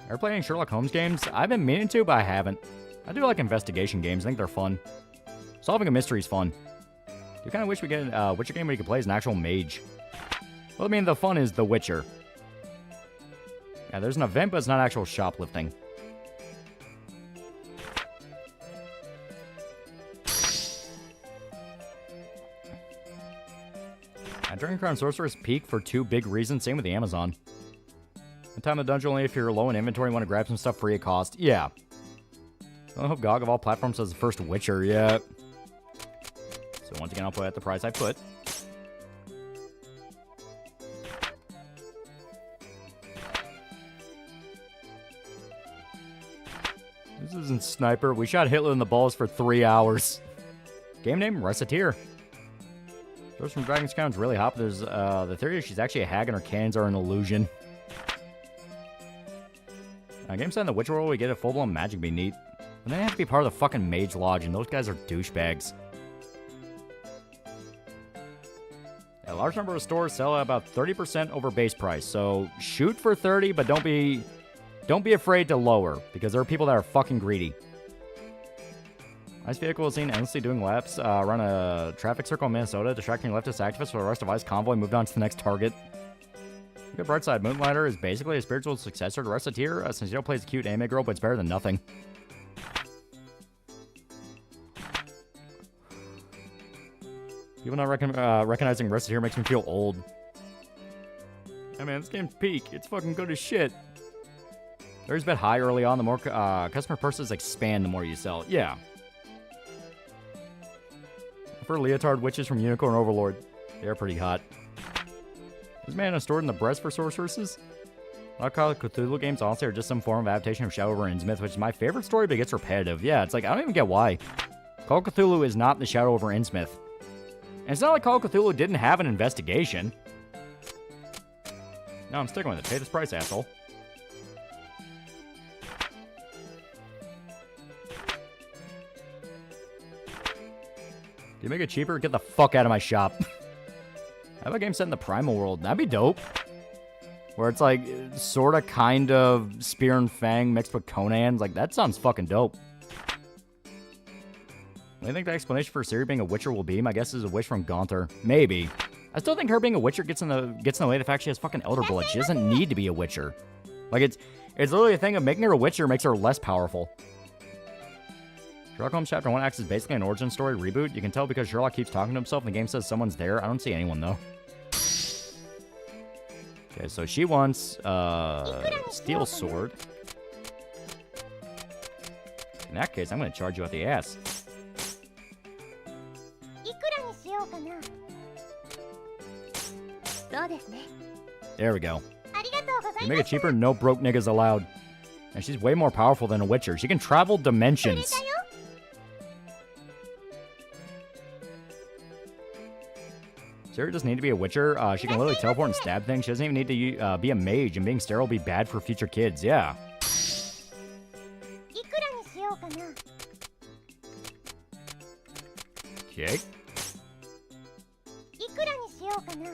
Ever play any Sherlock Holmes games? I've been meaning to, but I haven't. I do like investigation games. I think they're fun. Solving a mystery is fun. I kind of wish we get a Witcher game where you could play as an actual mage. Well, I mean, the fun is The Witcher. Yeah, there's an event, but it's not actual shoplifting. Dragon Crown Sorceress peak for 2 big reasons. Same with the Amazon. The time of the dungeon only if you're low in inventory and want to grab some stuff free of cost. Yeah. I hope GOG of all platforms has the first Witcher. Yeah. So once again, I'll put it at the price I put. This isn't Sniper. We shot Hitler in the balls for 3 hours. Game name, Recettear. Those from Dragon's Crown is really hot, but there's the theory is she's actually a hag and her cannons are an illusion. Game set in the Witcher world, we get a full-blown magic be neat. And they have to be part of the fucking Mage Lodge, and those guys are douchebags. A large number of stores sell at about 30% over base price, so shoot for 30, but don't be afraid to lower, because there are people that are fucking greedy. Ice vehicle is seen endlessly doing laps around a traffic circle in Minnesota, distracting leftist activists for the rest of ICE convoy moved on to the next target. Good bright side, Moonlighter is basically a spiritual successor to Recettear, since Yo plays a cute anime girl, but it's better than nothing. People not recognizing Recettear makes me feel old. I mean, this game's peak. It's fucking good as shit. There's a bit high early on. The more customer purses expand, the more you sell. Yeah. For leotard witches from Unicorn Overlord. They're pretty hot. Is mana stored in the breast for sorceresses? A lot of Call of Cthulhu games honestly are just some form of adaptation of Shadow over Innsmouth, which is my favorite story, but it gets repetitive. Yeah, it's like, I don't even get why. Call of Cthulhu is not the Shadow over Innsmouth. And it's not like Call of Cthulhu didn't have an investigation. No, I'm sticking with it. Pay this price, asshole. Do you make it cheaper? Get the fuck out of my shop. I have a game set in the Primal world. That'd be dope. Where it's like, sorta, kind of Spear and Fang mixed with Conan's. Like, that sounds fucking dope. What do you think the explanation for Ciri being a Witcher will be? My guess is a wish from Gaunter. Maybe. I still think her being a Witcher gets in the way of the fact she has fucking Elder Blood. She doesn't need to be a Witcher. Like, it's literally a thing of making her a Witcher makes her less powerful. Sherlock Holmes Chapter 1 acts as basically an origin story reboot. You can tell because Sherlock keeps talking to himself and the game says someone's there. I don't see anyone, though. Okay, so she wants, steel sword. In that case, I'm going to charge you out the ass. いくらにしようかな。そうですね。 There we go. ありがとうござい You ま make it す。 cheaper, no broke niggas allowed. And she's way more powerful than a Witcher. She can travel dimensions. Sarah doesn't need to be a Witcher. She can literally teleport and stab things. She doesn't even need to be a mage, and being sterile will be bad for future kids. Yeah. いくらにしようかな。 Okay. いくらにしようかな。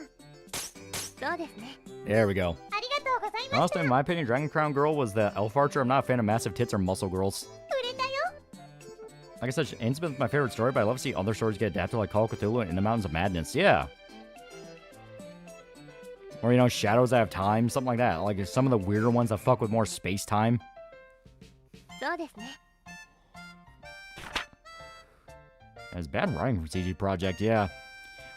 そうですね。 There we go. ありがとうございました。 Honestly, in my opinion, Dragon Crown Girl was the elf archer. I'm not a fan of massive tits or muscle girls. 売れたよ。 Like I said, Innsmouth's my favorite story, but I love to see other stories get adapted like Call of Cthulhu and In the Mountains of Madness. Yeah. Or, you know, Shadows That Have Time, something like that. Like, some of the weirder ones that fuck with more space-time. そうですね。 It's bad writing for CG Projekt, yeah.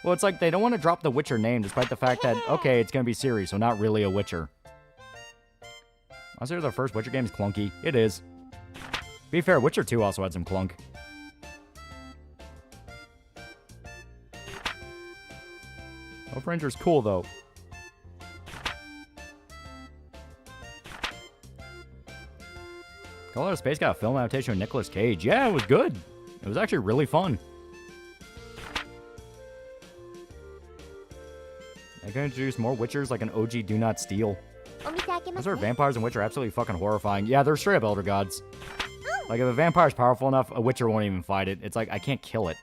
Well, it's like they don't want to drop the Witcher name, despite the fact that, okay, it's going to be series, so not really a Witcher. I say the first Witcher game is clunky. It is. To be fair, Witcher 2 also had some clunk. Elf Ranger's cool, though. Call Out of Space got a film adaptation with Nicolas Cage. Yeah, it was good. It was actually really fun. I can introduce more Witchers like an OG Do Not Steal. お店開けま Those す are ね。 vampires and Witcher are absolutely fucking horrifying. Yeah, they're straight up Elder Gods. Like, if a vampire's powerful enough, a Witcher won't even fight it. It's like, I can't kill it.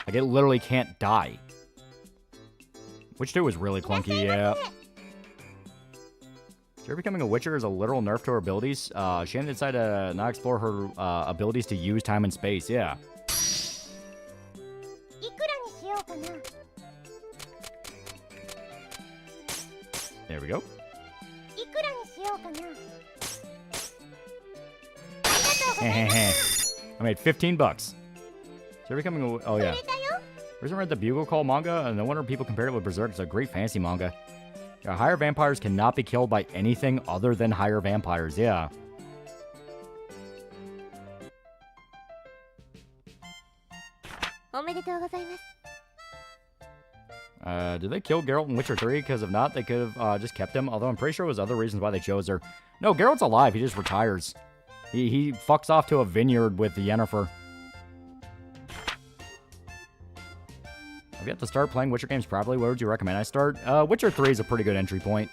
Like, it literally can't die. Witch 2 was really clunky, yeah. So becoming a Witcher is a literal nerf to her abilities. Shannon decided to not explore her abilities to use time and space, yeah. いくらにしようかな。 There we go. いくらにしようかな。ありがとうございます。 I made 15 bucks. So becoming a... Oh, 売 yeah. れたよ。 Recently read the Bugle Call manga, and no wonder people compared it with Berserk. It's a great fantasy manga. Yeah, higher vampires cannot be killed by anything other than higher vampires, yeah. おめでとうございます。 Did they kill Geralt in Witcher 3? Because if not, they could have just kept him. Although I'm pretty sure it was other reasons why they chose her. No, Geralt's alive. He just retires. He fucks off to a vineyard with Yennefer. I've yet to start playing Witcher games properly. Where would you recommend I start? Witcher 3 is a pretty good entry point.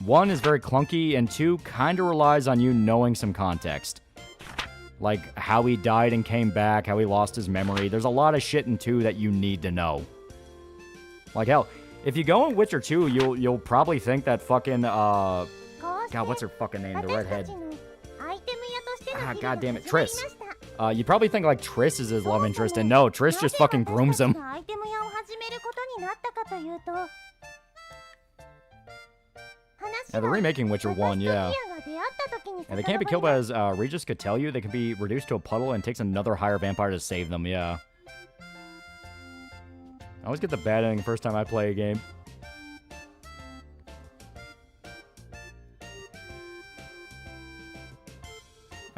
1 is very clunky, and 2 kind of relies on you knowing some context. Like how he died and came back, how he lost his memory. There's a lot of shit in 2 that you need to know. Like, hell, if you go in Witcher 2, you'll probably think that fucking, God, what's her fucking name? The redhead. Ah, God damn it, Triss. You probably think, like, Triss is his love interest, and no, Triss just fucking grooms him. アイテム屋を始めることになったかというと、 Yeah, they're remaking Witcher 1, yeah. And they can't be killed by, as Regis could tell you, they can be reduced to a puddle and it takes another higher vampire to save them, yeah. I always get the bad ending the first time I play a game.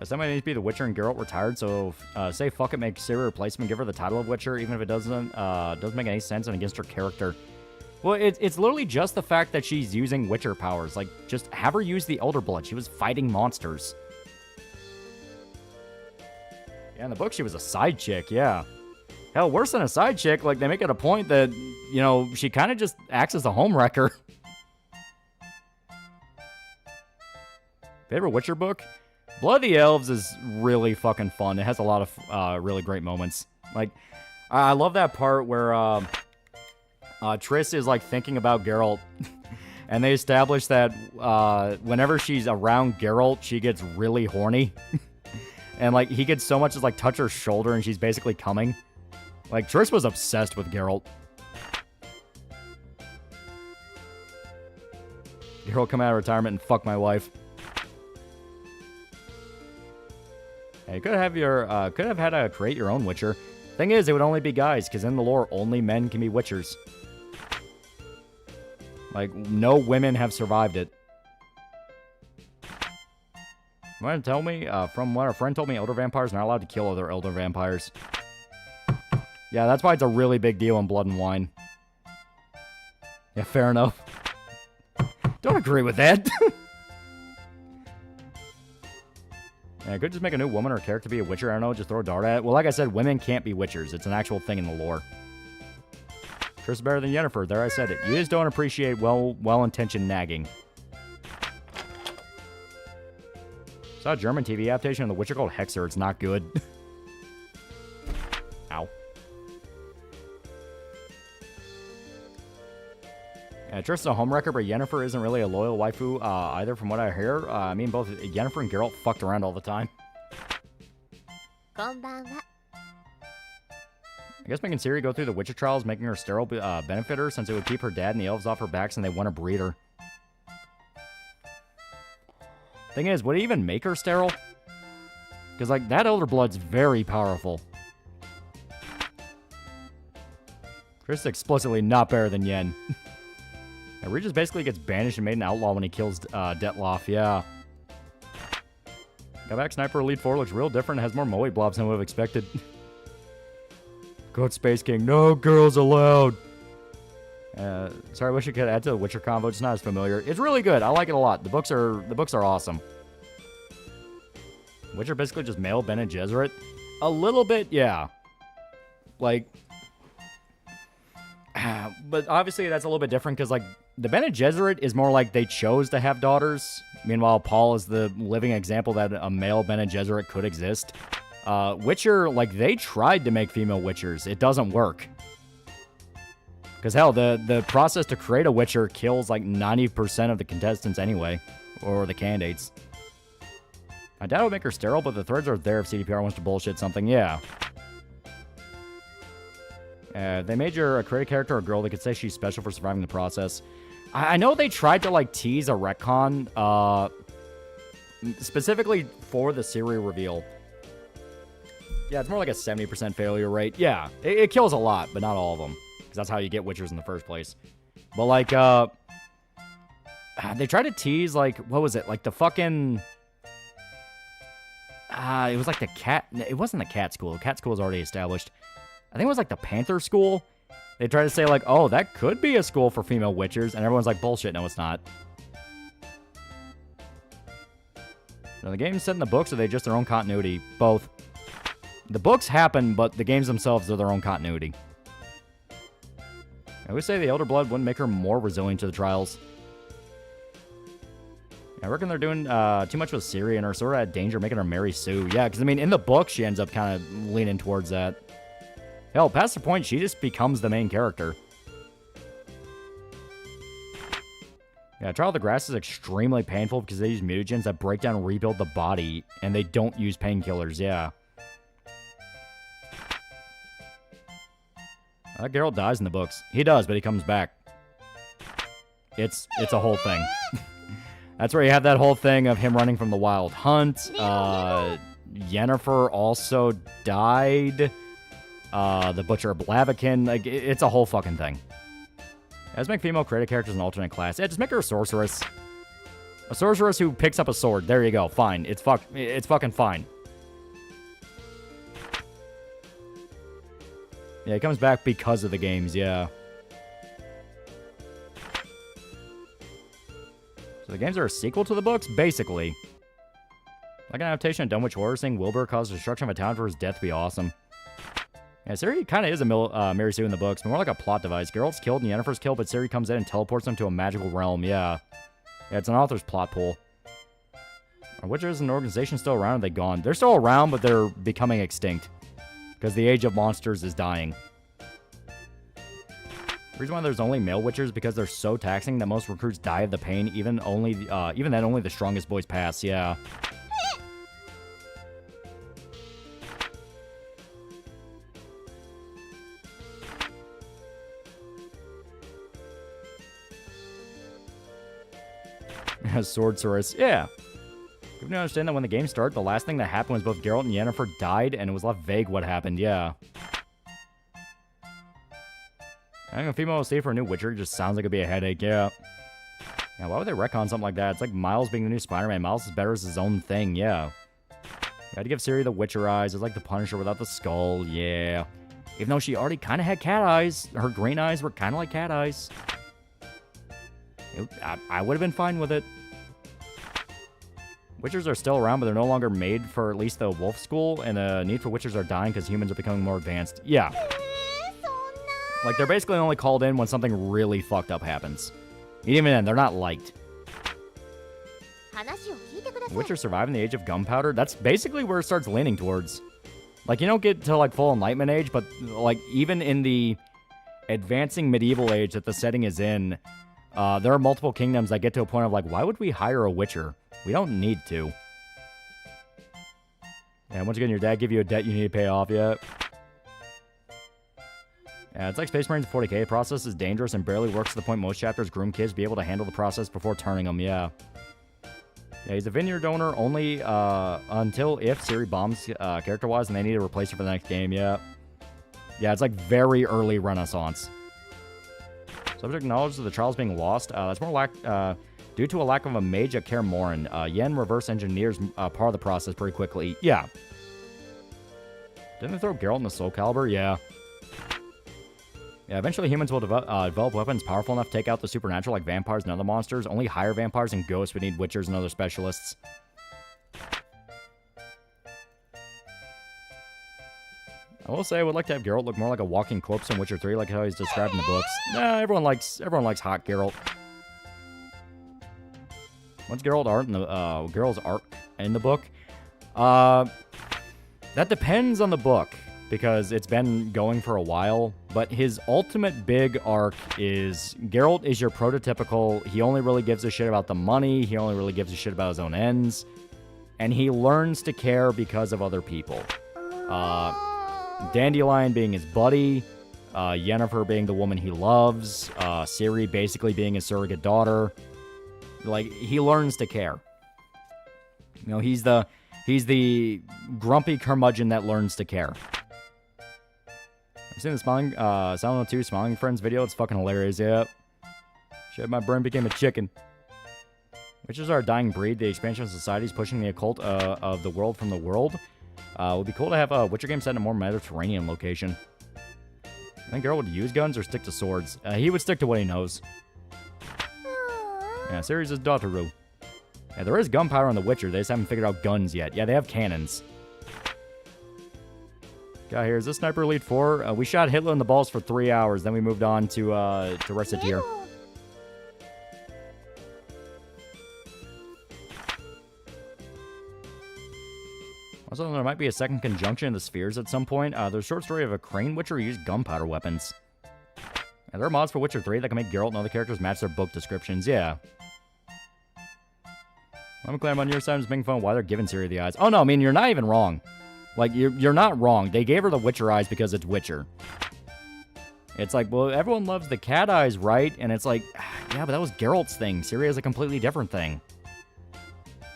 Somebody needs to be the Witcher and Geralt retired, so say fuck it, make Ciri replace him and give her the title of Witcher, even if it doesn't make any sense and against her character. Well, it's literally just the fact that she's using Witcher powers. Like, just have her use the Elder Blood. She was fighting monsters. Yeah, in the book, she was a side chick, yeah. Hell, worse than a side chick, like, they make it a point that, you know, she kind of just acts as a homewrecker. Favorite Witcher book? Blood of the Elves is really fucking fun. It has a lot of really great moments. Like, I love that part where Triss is, like, thinking about Geralt. And they establish that whenever she's around Geralt, she gets really horny. And, like, he gets so much as, like, touch her shoulder and she's basically coming. Like, Triss was obsessed with Geralt. Geralt come out of retirement and fuck my wife. Yeah, you could have had to create your own Witcher. Thing is, it would only be guys, because in the lore, only men can be Witchers. Like, no women have survived it. You want to tell me, from what a friend told me, elder vampires are not allowed to kill other elder vampires. Yeah, that's why it's a really big deal in Blood and Wine. Yeah, fair enough. Don't agree with that. Yeah, I could just make a new woman or character be a Witcher. I don't know, just throw a dart at it. Well, like I said, women can't be Witchers. It's an actual thing in the lore. Triss is better than Yennefer. There, I said it. You just don't appreciate well-intentioned nagging. Saw a German TV adaptation of The Witcher called Hexer. It's not good. Ow. Yeah, Triss is a homewrecker, but Yennefer isn't really a loyal waifu either, from what I hear. I mean, both Yennefer and Geralt fucked around all the time. こんばんは。 I guess making Ciri go through the Witcher trials, making her sterile benefit her, since it would keep her dad and the elves off her backs and they want to breed her. Thing is, would it even make her sterile? Because, like, that Elder Blood's very powerful. Triss is explicitly not better than Yen. Yeah, Regis basically gets banished and made an outlaw when he kills Detloff, yeah. Got back Sniper Elite 4 looks real different, has more Moe blobs than we would have expected. Goat Space King, no girls allowed. Sorry, I wish I could add to the Witcher convo, it's not as familiar. It's really good, I like it a lot. The books are awesome. Witcher basically just male Bene Gesserit. A little bit, yeah. Like, but obviously that's a little bit different because, like, the Bene Gesserit is more like they chose to have daughters. Meanwhile, Paul is the living example that a male Bene Gesserit could exist. Witcher, like, they tried to make female Witchers. It doesn't work. Because, hell, the process to create a Witcher kills, like, 90% of the contestants anyway. Or the candidates. I doubt it would make her sterile, but the threads are there if CDPR wants to bullshit something. Yeah. They made your create a character or girl. They could say she's special for surviving the process. I know they tried to, like, tease a retcon, specifically for the Ciri reveal. Yeah, it's more like a 70% failure rate. Yeah, it kills a lot, but not all of them. Because that's how you get Witchers in the first place. But, like, they tried to tease, like, what was it? Like, the fucking... it was like the cat... It wasn't the cat school. The cat school was already established. I think it was like the Panther School. They tried to say, like, oh, that could be a school for female Witchers. And everyone's like, bullshit, no, it's not. Now, the game's set in the books, or are they just their own continuity? Both. The books happen, but the games themselves are their own continuity. I would say the Elder Blood wouldn't make her more resilient to the trials. I reckon they're doing too much with Ciri and her sort of at danger making her marry Sue. Yeah, because, I mean, in the book, she ends up kind of leaning towards that. Hell, past the point, she just becomes the main character. Yeah, Trial of the Grass is extremely painful because they use mutagens that break down and rebuild the body, and they don't use painkillers, yeah. Geralt dies in the books. He does, but he comes back. It's a whole thing. That's where you have that whole thing of him running from the Wild Hunt. Yennefer also died. The Butcher of Blaviken. Like, it's a whole fucking thing. Let's make female creative characters an alternate class. Yeah, just make her a sorceress. A sorceress who picks up a sword. There you go. Fine. It's fucking fine. Yeah, it comes back because of the games, yeah. So the games are a sequel to the books? Basically. Like an adaptation of Dunwich Horror, saying Wilbur caused destruction of a town for his death would be awesome. Yeah, Ciri kind of is a Mary Sue in the books, but more like a plot device. Geralt's killed and Yennefer's killed, but Ciri comes in and teleports them to a magical realm, yeah. Yeah, it's an author's plot pool. Are Witchers and organization still around, or are they gone? They're still around, but they're becoming extinct. Because the age of monsters is dying. The reason why there's only male Witchers is because they're so taxing that most recruits die of the pain, even then only the strongest boys pass, yeah. Sorceress, yeah. You don't understand that when the game started, the last thing that happened was both Geralt and Yennefer died, and it was left vague what happened, yeah. Having a female OC for a new Witcher just sounds like it'd be a headache, yeah. Yeah, why would they retcon something like that? It's like Miles being the new Spider-Man. Miles is better as his own thing, yeah. We had to give Ciri the Witcher eyes. It's like the Punisher without the skull, yeah. Even though she already kind of had cat eyes. Her green eyes were kind of like cat eyes. I would have been fine with it. Witchers are still around, but they're no longer made for at least the wolf school, and the need for witchers are dying because humans are becoming more advanced. Yeah. Like, they're basically only called in when something really fucked up happens. Even then, they're not liked. Witcher surviving the age of gunpowder? That's basically where it starts leaning towards. Like, you don't get to, like, full Enlightenment age, but, like, even in the advancing medieval age that the setting is in, there are multiple kingdoms that get to a point of, like, why would we hire a Witcher? We don't need to. And once again, your dad give you a debt you need to pay off yet. Yeah, it's like Space Marines 40k. The process is dangerous and barely works to the point most chapters groom kids to be able to handle the process before turning them, yeah. Yeah, he's a vineyard owner only until if Ciri bombs character-wise and they need to replace her for the next game, yeah. Yeah, it's like very early Renaissance. Subject knowledge of the trials being lost. That's more due to a lack of a mage at Kaer Morhen. Yen reverse engineers part of the process pretty quickly. Yeah. Didn't they throw Geralt in the Soul Calibur? Yeah. Yeah, eventually humans will develop weapons powerful enough to take out the supernatural like vampires and other monsters. Only higher vampires and ghosts would need witchers and other specialists. I will say I would like to have Geralt look more like a walking corpse in Witcher 3 like how he's described in the books. Nah, everyone likes hot Geralt. What's Geralt's arc in the book? That depends on the book, because it's been going for a while, but his ultimate big arc is Geralt is your prototypical, he only really gives a shit about the money, he only really gives a shit about his own ends, and he learns to care because of other people. Dandelion being his buddy, Yennefer being the woman he loves, Ciri basically being his surrogate daughter. Like, he learns to care. You know, he's the grumpy curmudgeon that learns to care. I've seen the Silent 2 Smiling Friends video. It's fucking hilarious, yeah. Shit, my brain became a chicken. Witches are a dying breed. The expansion of society is pushing the occult of the world from the world. It would be cool to have a Witcher game set in a more Mediterranean location. I think Geralt would use guns or stick to swords. He would stick to what he knows. Yeah, Ciri's his daughter-ru. Yeah, there is gunpowder on The Witcher. They just haven't figured out guns yet. Yeah, they have cannons. Guy here, is this Sniper Elite 4? We shot Hitler in the balls for 3 hours, then we moved on to RECETTEAR. Also, there might be a second conjunction in the spheres at some point. There's a short story of a Crane Witcher who used gunpowder weapons. And there are mods for Witcher 3 that can make Geralt and other characters match their book descriptions, yeah. I'm glad I'm on your side. I'm just making fun of why they're giving Ciri the eyes. Oh no, I mean, you're not even wrong. Like, you're not wrong. They gave her the Witcher eyes because it's Witcher. It's like, well, everyone loves the cat eyes, right? And it's like, yeah, but that was Geralt's thing. Ciri has a completely different thing.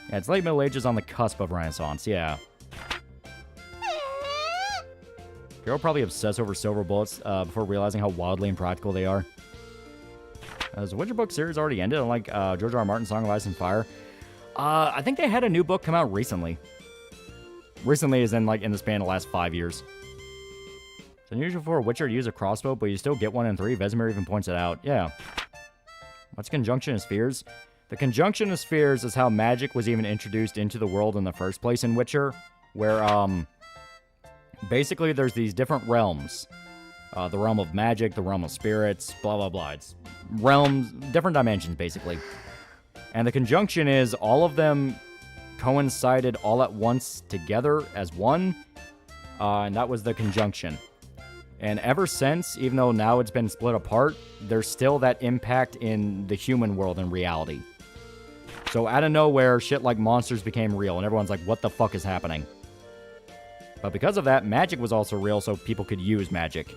Yeah, it's late Middle Ages on the cusp of Renaissance, yeah. Geralt probably obsessed over silver bullets before realizing how wildly impractical they are. Has the Witcher book series already ended, unlike George R. R. Martin's Song of Ice and Fire? I think they had a new book come out recently. Recently is in, like, in the span of the last 5 years. It's unusual for a Witcher to use a crossbow, but you still get one in 3. Vesemir even points it out. Yeah. What's conjunction of spheres? The conjunction of spheres is how magic was even introduced into the world in the first place in Witcher, where, basically there's these different realms. The realm of magic, the realm of spirits, blah, blah, blah. It's realms, different dimensions, basically. And the conjunction is all of them coincided all at once together as one, and that was the conjunction. And ever since, even though now it's been split apart, there's still that impact in the human world and reality. So out of nowhere, shit like monsters became real, and everyone's like, what the fuck is happening? But because of that, magic was also real, so people could use magic.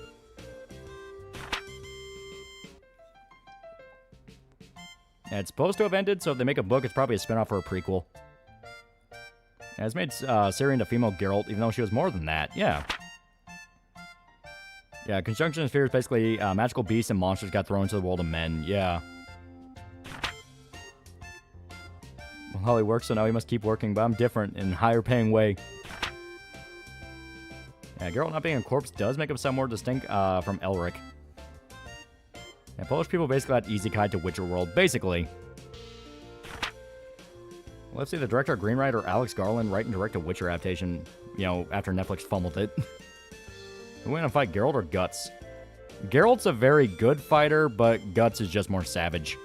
And it's supposed to have ended, so if they make a book, it's probably a spinoff or a prequel. Yeah, it's made Ciri into female Geralt, even though she was more than that. Yeah. Yeah, Conjunction Sphere is basically magical beasts and monsters got thrown into the world of men. Yeah. Well, Holly works, so now he must keep working, but I'm different in a higher paying way. Yeah, Geralt not being a corpse does make him sound more distinct from Elric. Yeah, Polish people basically got Isekai to Witcher World, basically. Well, let's see, the director of Green Rider, Alex Garland, write and direct a Witcher adaptation, you know, after Netflix fumbled it. Who win a fight, Geralt or Guts? Geralt's a very good fighter, but Guts is just more savage.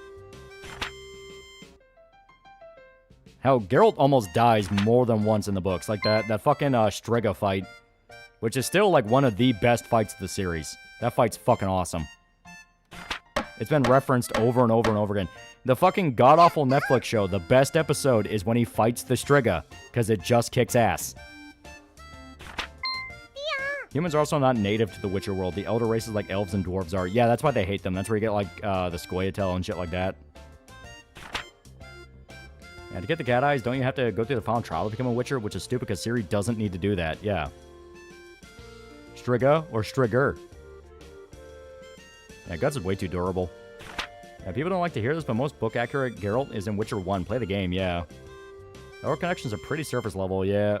Hell, Geralt almost dies more than once in the books. Like that fucking Striga fight, which is still like one of the best fights of the series. That fight's fucking awesome. It's been referenced over and over and over again. The fucking god-awful Netflix show, the best episode is when he fights the Striga, because it just kicks ass. Humans are also not native to the Witcher world. The elder races like elves and dwarves are. Yeah, that's why they hate them. That's where you get like the Scoia'tael and shit like that. And to get the cat eyes, don't you have to go through the final trial to become a Witcher? Which is stupid because Ciri doesn't need to do that. Yeah. Striga or Strigger? Yeah, Guts is way too durable. Yeah, people don't like to hear this, but most book-accurate Geralt is in Witcher 1. Play the game, yeah. Our connections are pretty surface level, yeah.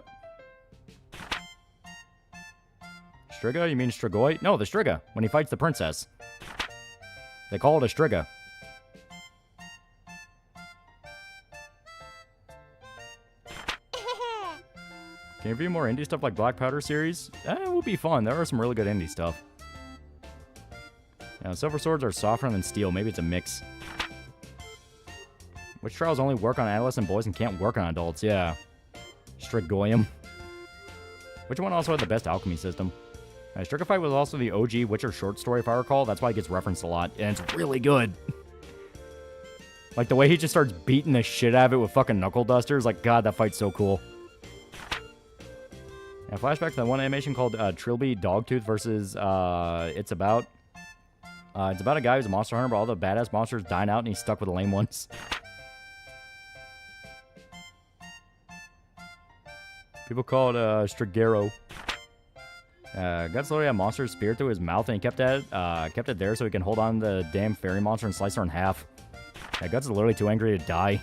Striga? You mean Strigoi? No, the Striga, when he fights the princess. They call it a Striga. Can you review more indie stuff like Black Powder series? It will be fun. There are some really good indie stuff. Yeah, silver swords are softer than steel. Maybe it's a mix. Witch trials only work on adolescent boys and can't work on adults. Yeah. Strigoium. Which one also had the best alchemy system? Striga Fight was also the OG Witcher short story, if I recall. That's why it gets referenced a lot. And it's really good. Like, the way he just starts beating the shit out of it with fucking knuckle dusters. Like, God, that fight's so cool. Yeah, flashback to that one animation called Trilby Dogtooth versus It's About a guy who's a monster hunter, but all the badass monsters dying out and he's stuck with the lame ones. People call it Strigero. Guts literally had monsters speared through his mouth and he kept it there so he can hold on to the damn fairy monster and slice her in half. Yeah, Guts is literally too angry to die.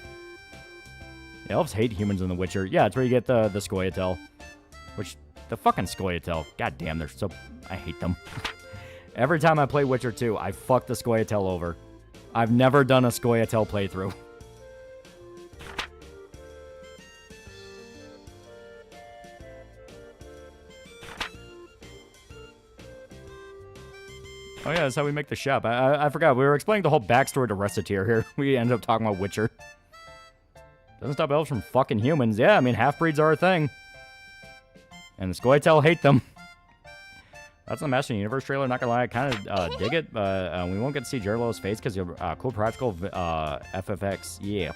Yeah, elves hate humans in The Witcher. Yeah, that's where you get the Scoia'tael. Which, the fucking Scoia'tael, god damn, they're so... I hate them. Every time I play Witcher 2, I fuck the Scoia'tael over. I've never done a Scoia'tael playthrough. Oh yeah, that's how we make the shop. I forgot, we were explaining the whole backstory to RECETTEAR here. We ended up talking about Witcher. Doesn't stop elves from fucking humans. Yeah, I mean, half-breeds are a thing. And the Scoia'tael hate them. That's the Master Universe trailer. Not gonna lie, I kind of dig it, but we won't get to see Jared Leto's face because you're cool practical FFX. Yeah.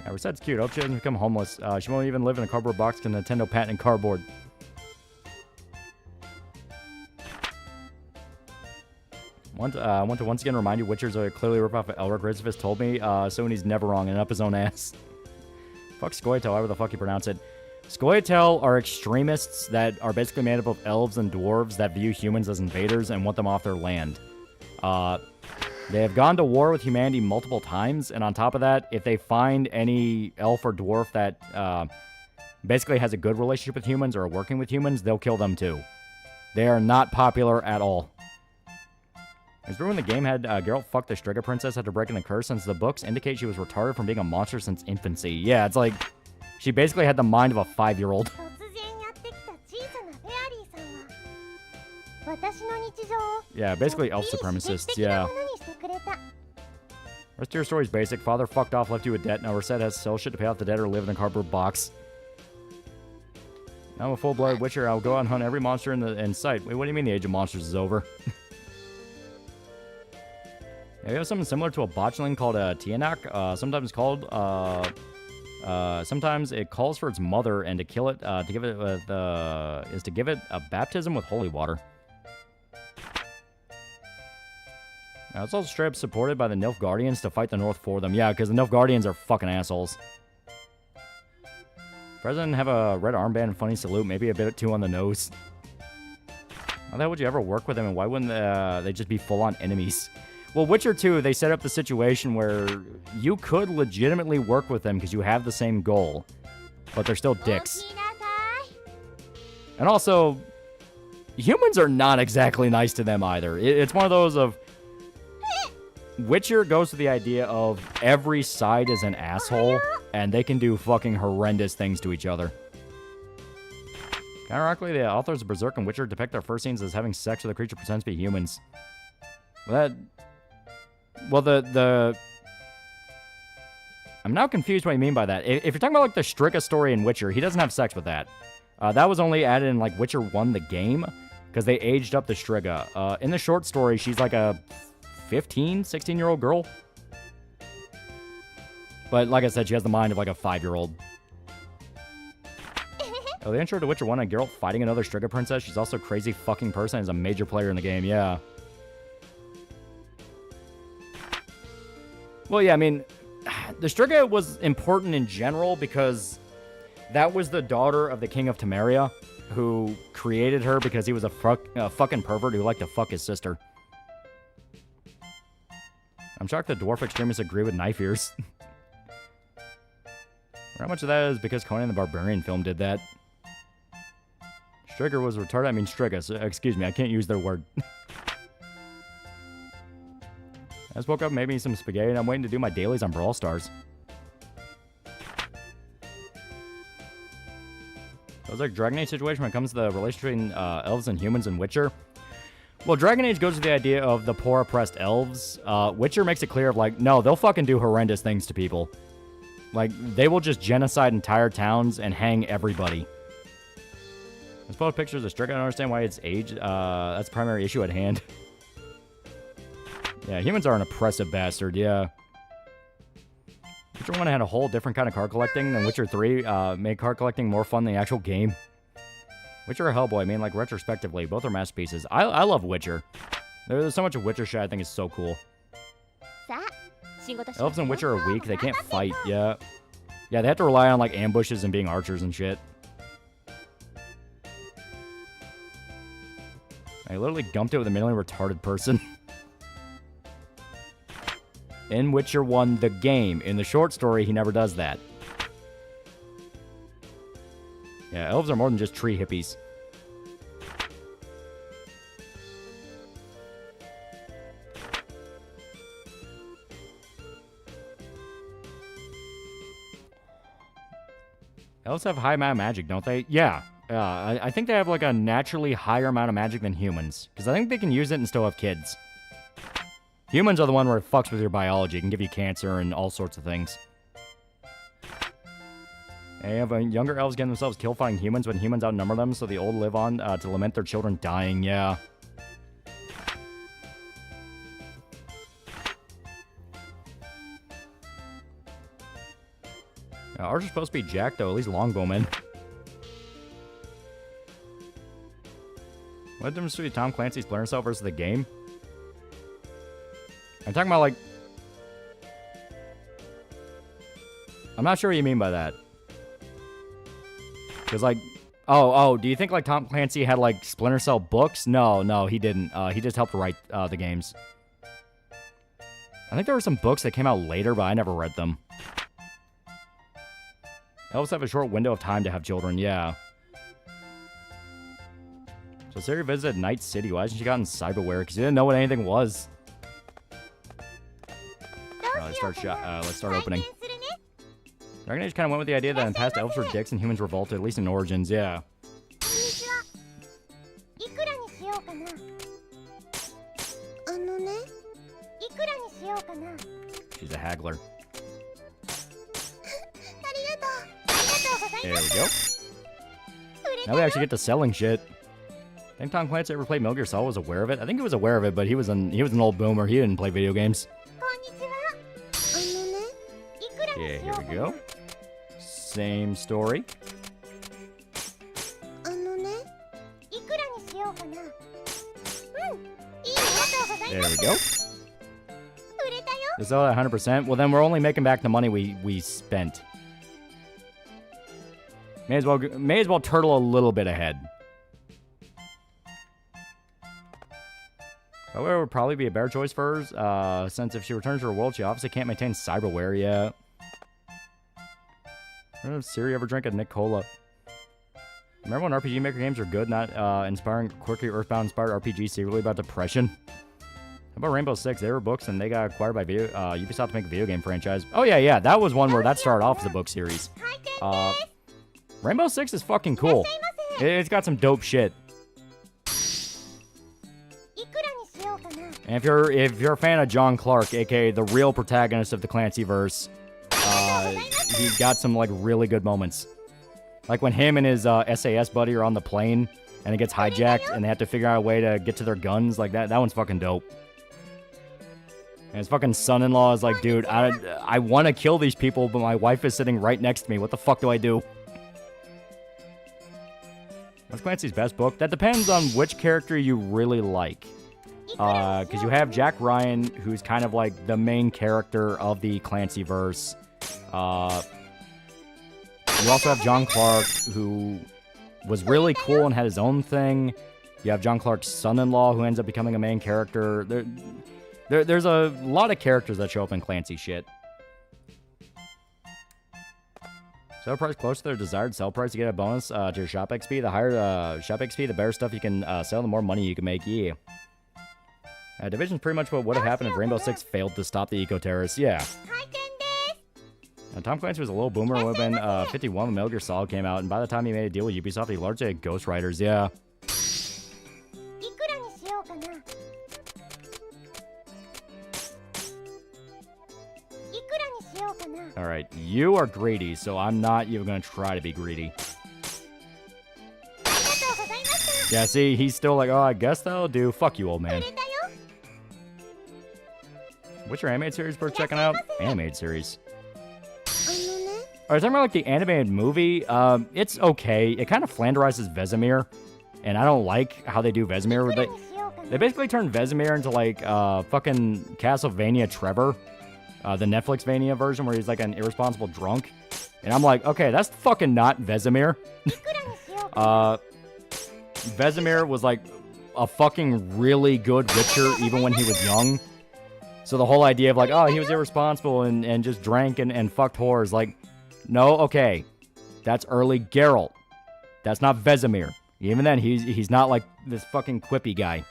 Yeah, we said it's cute. I hope she doesn't become homeless. She won't even live in a cardboard box because Nintendo patented cardboard. Want to once again remind you, Witcher's are clearly a ripoff of Elric. Rizvist told me, so he's never wrong and up his own ass. Fuck Scoia'tael, however the fuck you pronounce it. Scoia'tael are extremists that are basically made up of elves and dwarves that view humans as invaders and want them off their land. They have gone to war with humanity multiple times, and on top of that, if they find any elf or dwarf that basically has a good relationship with humans or are working with humans, they'll kill them too. They are not popular at all. It's true when the game had Geralt fuck the Striga princess after breaking the curse, since the books indicate she was retarded from being a monster since infancy. Yeah, it's like... She basically had the mind of a 5-year-old. Yeah, basically elf supremacists, yeah. Rest of your story's basic. Father fucked off, left you with debt. Now Recette has to sell shit to pay off the debt or live in a cardboard box. Now I'm a full-blooded Witcher. I'll go out and hunt every monster in sight. Wait, what do you mean the Age of Monsters is over? Yeah, we have something similar to a botchling called a Tianak. Sometimes it calls for its mother, and to kill it, to give it a baptism with holy water. Now, it's also straight up supported by the Nilfgaardians to fight the North for them. Yeah, because the Nilfgaardians are fucking assholes. President have a red armband and funny salute, maybe a bit too on the nose. How the hell would you ever work with them, and why wouldn't they just be full-on enemies? Well, Witcher 2, they set up the situation where you could legitimately work with them because you have the same goal, but they're still dicks. And also, humans are not exactly nice to them either. It's one of those of... Witcher goes to the idea of every side is an asshole, and they can do fucking horrendous things to each other. Ironically, the authors of Berserk and Witcher depict their first scenes as having sex with a creature pretends to be humans. I'm now confused what you mean by that. If you're talking about, like, the Striga story in Witcher, he doesn't have sex with that. That was only added in, like, Witcher 1, the game, because they aged up the Striga. In the short story, she's like a 15, 16-year-old girl. But like I said, she has the mind of like a 5-year-old. Oh, the intro to Witcher 1 and Geralt fighting another Striga princess. She's also a crazy fucking person and is a major player in the game, yeah. Well, yeah, I mean, the Striga was important in general because that was the daughter of the King of Temeria, who created her because he was a fucking pervert who liked to fuck his sister. I'm shocked the dwarf extremists agree with knife ears. How much of that is because Conan the Barbarian film did that? Striga was retarded. I mean, Striga. So, excuse me, I can't use their word. I just woke up, made me some spaghetti, and I'm waiting to do my dailies on Brawl Stars. It was like Dragon Age situation when it comes to the relationship between elves and humans in Witcher. Well, Dragon Age goes to the idea of the poor oppressed elves. Witcher makes it clear of like, no, they'll fucking do horrendous things to people. Like, they will just genocide entire towns and hang everybody. Let's post pictures of Striga. I don't understand why it's age. That's the primary issue at hand. Yeah, humans are an oppressive bastard, yeah. Witcher 1 had a whole different kind of card collecting than Witcher 3. Made card collecting more fun than the actual game. Witcher or Hellboy, I mean, like, retrospectively, both are masterpieces. I love Witcher. There's so much of Witcher shit I think is so cool. Elves and Witcher are weak. They can't fight, yeah. Yeah, they have to rely on, like, ambushes and being archers and shit. I literally gumped it with a mentally retarded person. In Witcher 1, the game. In the short story, he never does that. Yeah, elves are more than just tree hippies. Elves have a high amount of magic, don't they? Yeah. I think they have like a naturally higher amount of magic than humans. Because I think they can use it and still have kids. Humans are the one where it fucks with your biology. It can give you cancer and all sorts of things. And you have younger elves getting themselves killed fighting humans when humans outnumber them, so the old live on to lament their children dying, yeah. Ours are supposed to be jacked, though, at least longbowmen. What the difference between Tom Clancy's Splinter Cell versus the game? I'm talking about, like... I'm not sure what you mean by that. Because, like... Oh, do you think, like, Tom Clancy had, like, Splinter Cell books? No, he didn't. He just helped write the games. I think there were some books that came out later, but I never read them. Elves have a short window of time to have children, yeah. So Siri visited Night City. Why hasn't she gotten cyberware? Because she didn't know what anything was. Let's start opening. Dragon Age kind of went with the idea that in the past elves were dicks and humans revolted, at least in Origins, yeah. She's a haggler. There we go. Now we actually get to selling shit. I think Tom Clancy ever played Metal Gear Solid was aware of it. I think he was aware of it, but he was an old boomer. He didn't play video games. Yeah, here we go. Same story. There we go. Is that 100%? Well, then we're only making back the money we spent. May as well turtle a little bit ahead. However, would probably be a better choice for her, since if she returns to her world, she obviously can't maintain cyberware yet. I don't know if Siri ever drank a Nick Cola. Remember when RPG Maker games are good, not inspiring, quirky, Earthbound-inspired RPGs secretly about depression? How about Rainbow Six? They were books and they got acquired by Ubisoft to make a video game franchise. Oh, yeah. That was one where that started off as a book series. Rainbow Six is fucking cool. It's got some dope shit. And if you're a fan of John Clark, aka the real protagonist of the Clancyverse, he's got some like really good moments. Like when him and his SAS buddy are on the plane and it gets hijacked and they have to figure out a way to get to their guns. Like that one's fucking dope. And his fucking son-in-law is like, dude, I want to kill these people, but my wife is sitting right next to me. What the fuck do I do? What's Clancy's best book? That depends on which character you really like. Because you have Jack Ryan, who's kind of like the main character of the Clancyverse. You also have John Clark, who was really cool and had his own thing. You have John Clark's son-in-law, who ends up becoming a main character. There's a lot of characters that show up in Clancy shit. Sell price close to their desired sell price to get a bonus to your shop XP. The higher shop XP, the better stuff you can sell, the more money you can make. Yeah. Division's pretty much what would have happened if Rainbow Six failed to stop the eco-terrorists. Yeah. Tom Clancy was a little boomer. It would have been 51 when Metal Gear Solid came out, and by the time he made a deal with Ubisoft, he largely had Ghost Riders. Yeah. Alright, you are greedy, so I'm not even going to try to be greedy. Yeah, see, he's still like, oh, I guess that'll do. Fuck you, old man. What's your animated series worth checking out? Animated series. Are you talking about like the animated movie? It's okay. It kind of flanderizes Vesemir, and I don't like how they do Vesemir. They basically turned Vesemir into like fucking Castlevania Trevor. The Netflix Vania version where he's like an irresponsible drunk. And I'm like, okay, that's fucking not Vesemir. Vesemir was like a fucking really good Witcher even when he was young. So the whole idea of like, oh, he was irresponsible and just drank and fucked whores. Like, no, okay. That's early Geralt. That's not Vesemir. Even then, he's not like this fucking quippy guy.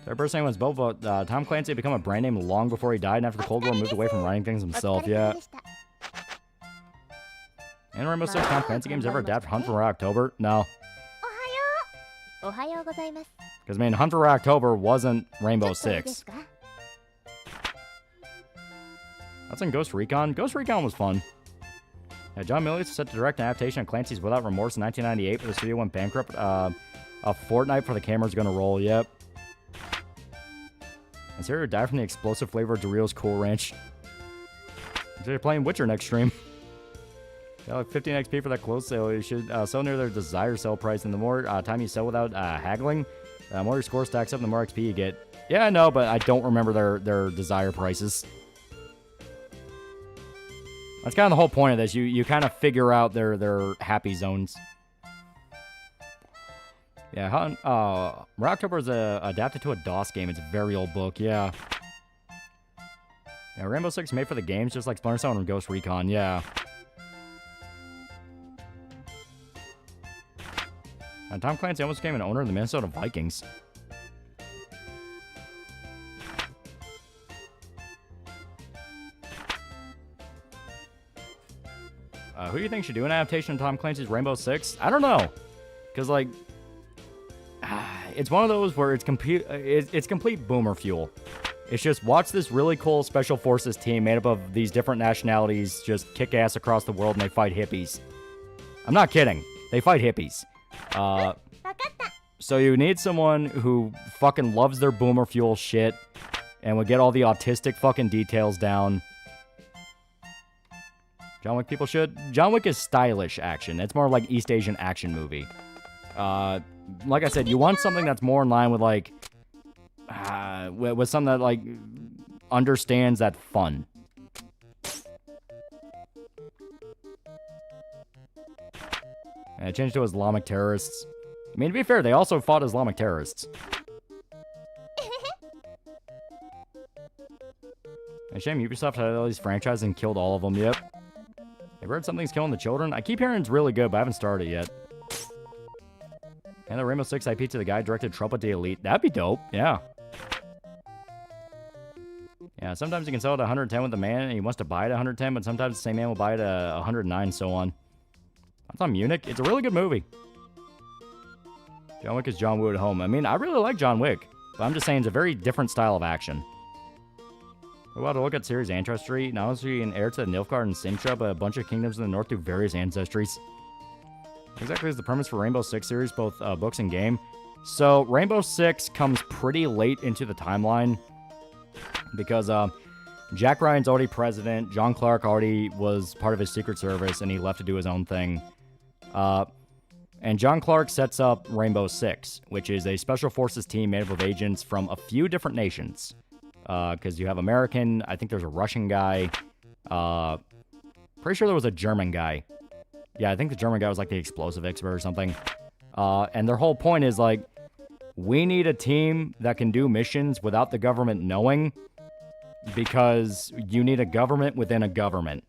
Third person was both, but Tom Clancy had become a brand name long before he died, and after the Cold War moved away from writing things himself. Yeah. And Rainbow Six Tom Clancy games ever adapt Hunt for Red October? No. Because, I mean, Hunt for Red October wasn't Rainbow Six. That's in Ghost Recon. Ghost Recon was fun. Yeah, John Milius set to direct an adaptation of Clancy's Without Remorse in 1998, but the studio went bankrupt. A fortnight for the camera's gonna roll, yep. And Sarah died from the explosive flavor of Doritos Cool Ranch. So you're playing Witcher next stream. Got like 15 XP for that close sale. You should sell near their desired sell price, and the more time you sell without haggling, the more your score stacks up, and the more XP you get. Yeah, I know, but I don't remember their desired prices. That's kind of the whole point of this. You kind of figure out their happy zones. Yeah, Red October is adapted to a DOS game. It's a very old book, yeah. Yeah, Rainbow Six made for the games, just like Splinter Cell and Ghost Recon, yeah. And Tom Clancy almost became an owner of the Minnesota Vikings. Who do you think should do an adaptation of Tom Clancy's Rainbow Six? I don't know. Because, like, it's one of those where it's complete boomer fuel. It's just watch this really cool special forces team made up of these different nationalities just kick ass across the world and they fight hippies. I'm not kidding. They fight hippies. So you need someone who fucking loves their boomer fuel shit and would get all the autistic fucking details down. John Wick people should. John Wick is stylish action. It's more like East Asian action movie. Like I said, you want something that's more in line with like, with something that like understands that fun. And it changed to Islamic terrorists. I mean, to be fair, they also fought Islamic terrorists. And shame Ubisoft had all these franchises and killed all of them. Yep. I've heard something's killing the children. I keep hearing it's really good, but I haven't started it yet. And the Rainbow Six IP to the guy directed Trouble with the Elite. That'd be dope. Yeah. Yeah, sometimes you can sell it at 110 with the man and he wants to buy it at 110, but sometimes the same man will buy it at 109, so on. That's on Munich. It's a really good movie. John Wick is John Woo at home. I mean, I really like John Wick, but I'm just saying it's a very different style of action. We're about to look at series ancestry. Not only an heir to the Nilfgaard and Sintra, but a bunch of kingdoms in the north through various ancestries. Exactly is the premise for Rainbow Six series, both books and game. So, Rainbow Six comes pretty late into the timeline because Jack Ryan's already president, John Clark already was part of his Secret Service, and he left to do his own thing. And John Clark sets up Rainbow Six, which is a special forces team made up of agents from a few different nations. Because you have American, I think there's a Russian guy, pretty sure there was a German guy. Yeah, I think the German guy was like the explosive expert or something. And their whole point is like, we need a team that can do missions without the government knowing, because you need a government within a government.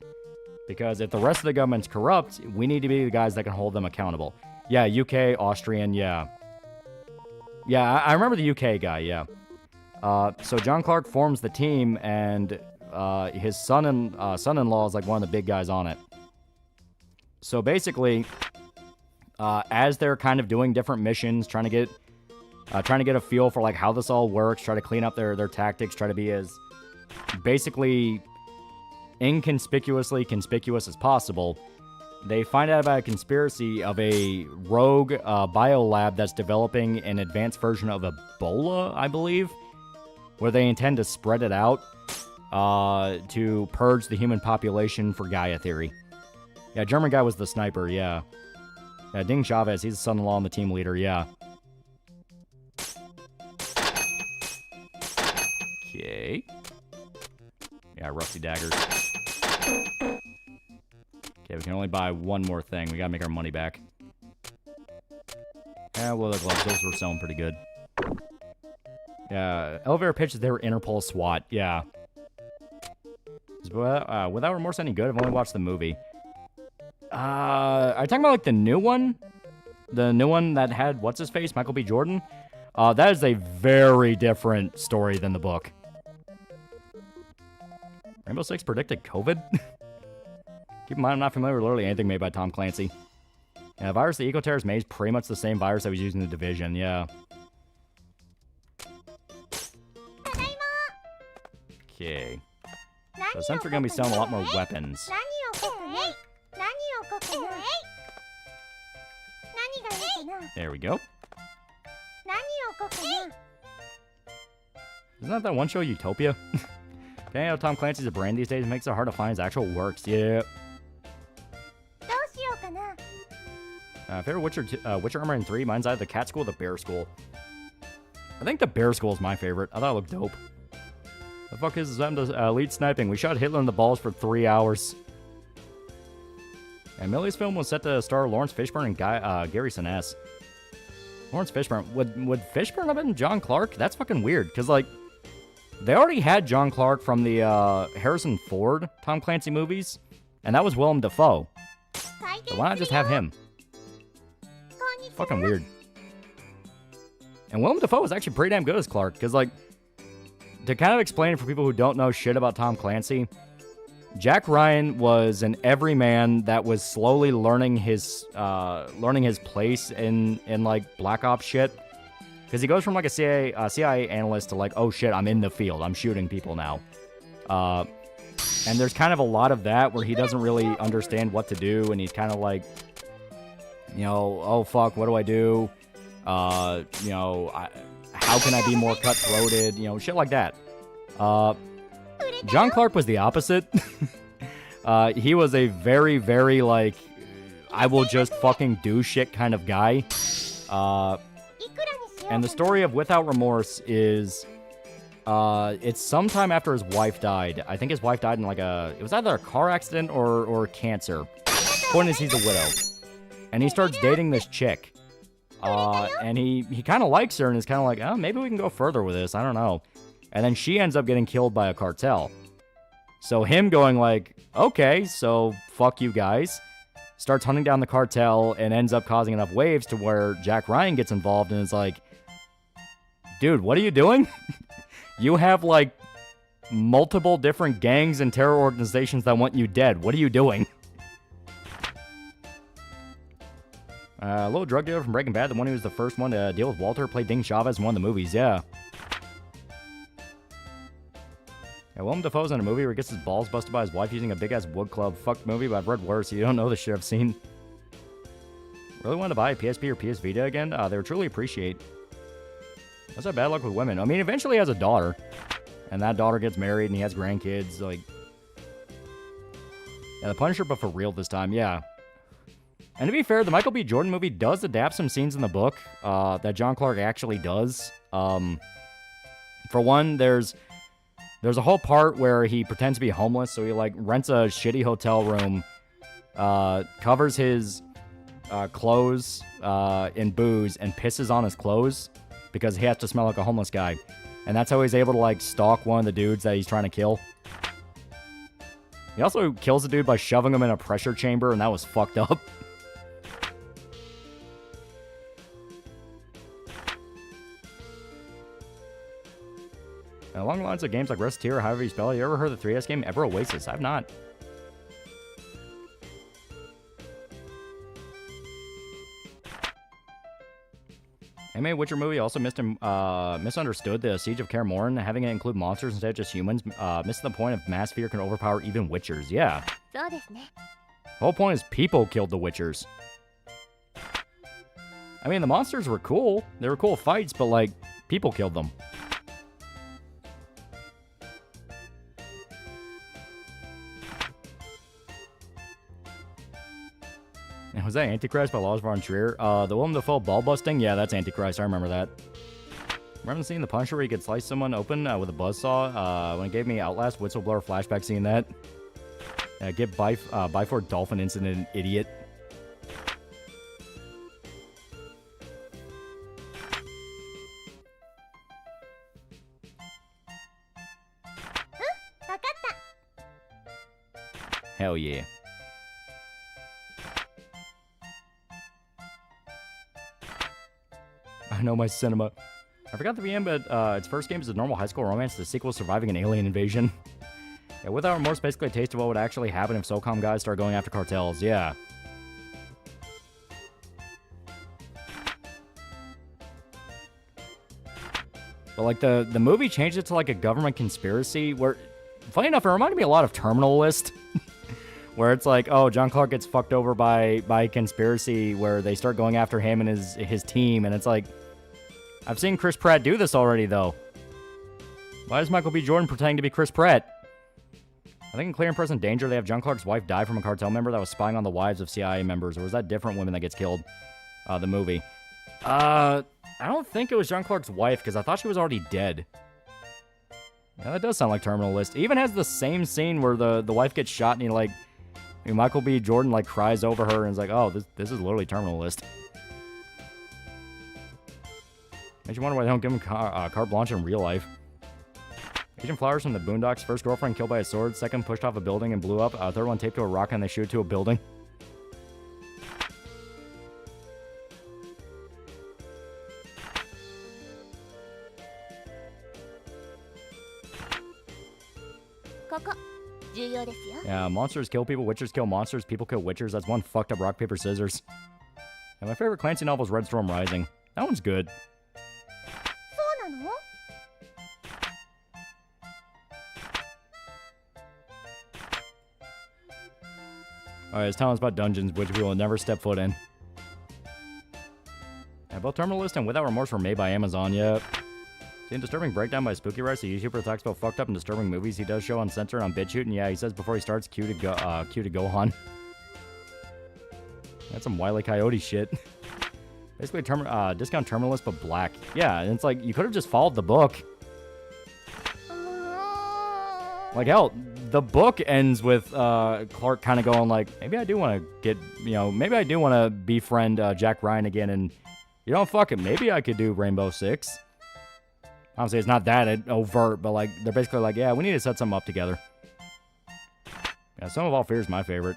Because if the rest of the government's corrupt, we need to be the guys that can hold them accountable. Yeah, UK, Austrian, yeah. Yeah, I remember the UK guy, yeah. So John Clark forms the team, and his son-in-law is like one of the big guys on it. So basically, as they're kind of doing different missions, trying to get a feel for like how this all works, try to clean up their tactics, try to be as basically inconspicuously conspicuous as possible, they find out about a conspiracy of a rogue biolab that's developing an advanced version of Ebola, I believe, where they intend to spread it out to purge the human population for Gaia theory. Yeah, German guy was the sniper, yeah. Yeah, Ding Chavez, he's the son-in-law and the team leader, yeah. Okay. Yeah, rusty daggers. Okay, we can only buy one more thing. We gotta make our money back. Yeah, well, the gloves, those were selling pretty good. Yeah, elevator pitches, they were Interpol SWAT, yeah. Without Remorse any good? I've only watched the movie. Are you talking about, like, the new one? The new one that had, what's-his-face, Michael B. Jordan? That is a very different story than the book. Rainbow Six predicted COVID? Keep in mind, I'm not familiar with literally anything made by Tom Clancy. Yeah, the virus the Ecoterrorist made is pretty much the same virus that was used in the Division, yeah. Okay. So since we're going to be selling a lot more weapons. There we go. Isn't that one show, Utopia? Okay, how Tom Clancy's a brand these days makes it hard to find his actual works. Yeah. Favorite Witcher Armor in 3? Mine's either the Cat School or the Bear School. I think the Bear School is my favorite. I thought it looked dope. The fuck is elite sniping? We shot Hitler in the balls for 3 hours. And Millie's film was set to star Lawrence Fishburne and Gary Sinise. Lawrence Fishburne. Would Fishburne have been John Clark? That's fucking weird, because, like, they already had John Clark from the Harrison Ford Tom Clancy movies, and that was Willem Dafoe. So why not just have him? It's fucking weird. And Willem Dafoe was actually pretty damn good as Clark, because, like, to kind of explain it for people who don't know shit about Tom Clancy, Jack Ryan was an everyman that was slowly learning his place in like Black Ops shit. Because he goes from like a CIA analyst to like, oh shit, I'm in the field, I'm shooting people now. And there's kind of a lot of that where he doesn't really understand what to do, and he's kind of like, you know, oh fuck, what do I do? You know, how can I be more cutthroated? You know, shit like that. John Clark was the opposite. He was a very, very, like, I will just fucking do shit kind of guy. And the story of Without Remorse is, it's sometime after his wife died. I think his wife died in, like, it was either a car accident or cancer. Point is, he's a widow. and he starts dating this chick. And he kind of likes her and is kind of like, oh, maybe we can go further with this. I don't know. And then she ends up getting killed by a cartel. So him going like, okay, so fuck you guys, starts hunting down the cartel and ends up causing enough waves to where Jack Ryan gets involved and is like, dude, what are you doing? You have like multiple different gangs and terror organizations that want you dead. What are you doing? A little drug dealer from Breaking Bad, the one who was the first one to deal with Walter, played Ding Chavez in one of the movies, yeah. Yeah, Willem Dafoe's in a movie where he gets his balls busted by his wife using a big-ass wood club. Fuck movie, but I've read worse. You don't know the shit I've seen. Really wanted to buy a PSP or PS Vita again? They would truly appreciate. That's not bad luck with women. I mean, eventually he has a daughter. And that daughter gets married and he has grandkids. Like, yeah, the Punisher, but for real this time, yeah. And to be fair, the Michael B. Jordan movie does adapt some scenes in the book that John Clark actually does. For one, there's a whole part where he pretends to be homeless, so he like rents a shitty hotel room, covers his clothes in booze, and pisses on his clothes because he has to smell like a homeless guy. And that's how he's able to like stalk one of the dudes that he's trying to kill. He also kills the dude by shoving him in a pressure chamber, and that was fucked up. Along the lines of games like RECETTEAR, or however you spell it, you ever heard of the 3DS game Ever Oasis? I've not. Anime Witcher movie also misunderstood the Siege of Kaer Morhen, having it include monsters instead of just humans. Missed the point of mass fear can overpower even Witchers. Yeah. The whole point is people killed the Witchers. I mean, the monsters were cool. They were cool fights, but like, people killed them. And was that Antichrist by Lars von Trier? The Willem Dafoe ball busting? Yeah, that's Antichrist. I remember that. Remember seeing the Punisher where he could slice someone open with a buzzsaw? When it gave me Outlast Whistleblower flashback seeing that. Get Byford Dolphin incident an idiot. Hell yeah. I know my cinema. I forgot the VM, but its first game is a normal high school romance. The sequel surviving an alien invasion. Yeah, Without Remorse, basically a taste of what would actually happen if SOCOM guys start going after cartels. Yeah. But like the movie changed it to like a government conspiracy where, funny enough, it reminded me a lot of Terminal List. Where it's like, oh, John Clark gets fucked over by a conspiracy where they start going after him and his team, and it's like, I've seen Chris Pratt do this already, though. Why is Michael B. Jordan pretending to be Chris Pratt? I think in Clear and Present Danger, they have John Clark's wife die from a cartel member that was spying on the wives of CIA members, or was that different women that gets killed? The movie. I don't think it was John Clark's wife, because I thought she was already dead. Yeah, that does sound like Terminal List. It even has the same scene where the wife gets shot, and he, like, Michael B. Jordan, like, cries over her, and is like, oh, this is literally Terminal List. Makes you wonder why they don't give him carte blanche in real life. Agent Flowers from the Boondocks, first girlfriend killed by a sword, second pushed off a building and blew up, third one taped to a rock and they shoot to a building. Yeah, monsters kill people, witchers kill monsters, people kill witchers. That's one fucked up rock, paper, scissors. And my favorite Clancy novel is Red Storm Rising. That one's good. Alright, this town is about dungeons, which we will never step foot in. Yeah, both Terminal List and Without Remorse were made by Amazon, yep. Seen Disturbing Breakdown by Spooky Rice, a YouTuber talks about fucked up and disturbing movies he does show on Censored on BitChute, and yeah, he says before he starts, Q to Gohan. That's some Wile E. Coyote shit. Basically, discount Terminal List, but black. Yeah, and it's like, you could have just followed the book. Like, hell, the book ends with Clark kind of going like, maybe I do want to get, maybe I do want to befriend Jack Ryan again, and, fuck it, maybe I could do Rainbow Six. Obviously, it's not that overt, but, like, they're basically like, yeah, we need to set something up together. Yeah, Sum of All Fears is my favorite.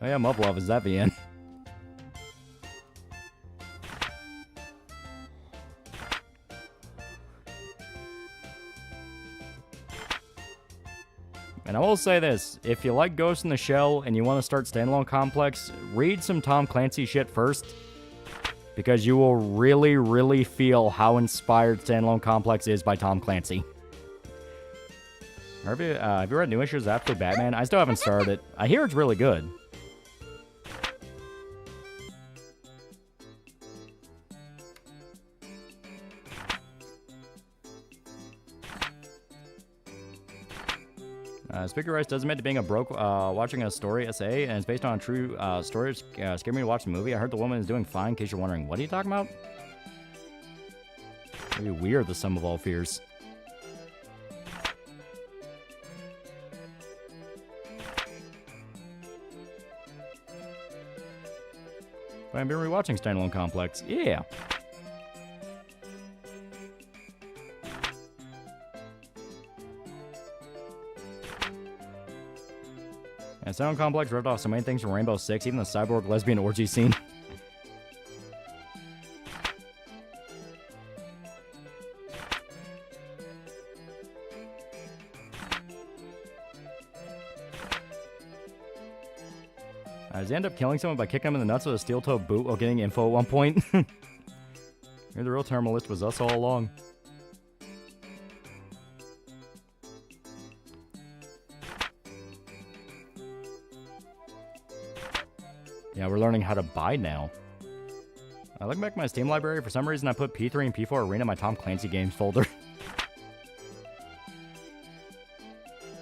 Oh, yeah, Muv Love is at the end. And I will say this, if you like Ghost in the Shell and you want to start Standalone Complex, read some Tom Clancy shit first, because you will really, really feel how inspired Standalone Complex is by Tom Clancy. Have you read new issues of Absolute Batman? I still haven't started it. I hear it's really good. Speaker Rice does admit to being a broke watching a story essay, and it's based on a true story. Scared me to watch the movie. I heard the woman is doing fine, in case you're wondering. What are you talking about? Maybe weird, the Sum of All Fears. I've been rewatching Standalone Complex. Yeah. And Standalone Complex ripped off so many things from Rainbow Six, even the cyborg lesbian orgy scene. Does he end up killing someone by kicking him in the nuts with a steel-toed boot while getting info at one point? Maybe the real terminalist was us all along. Yeah, we're learning how to buy now. I look back at my Steam library. For some reason, I put P3 and P4 Arena in my Tom Clancy games folder.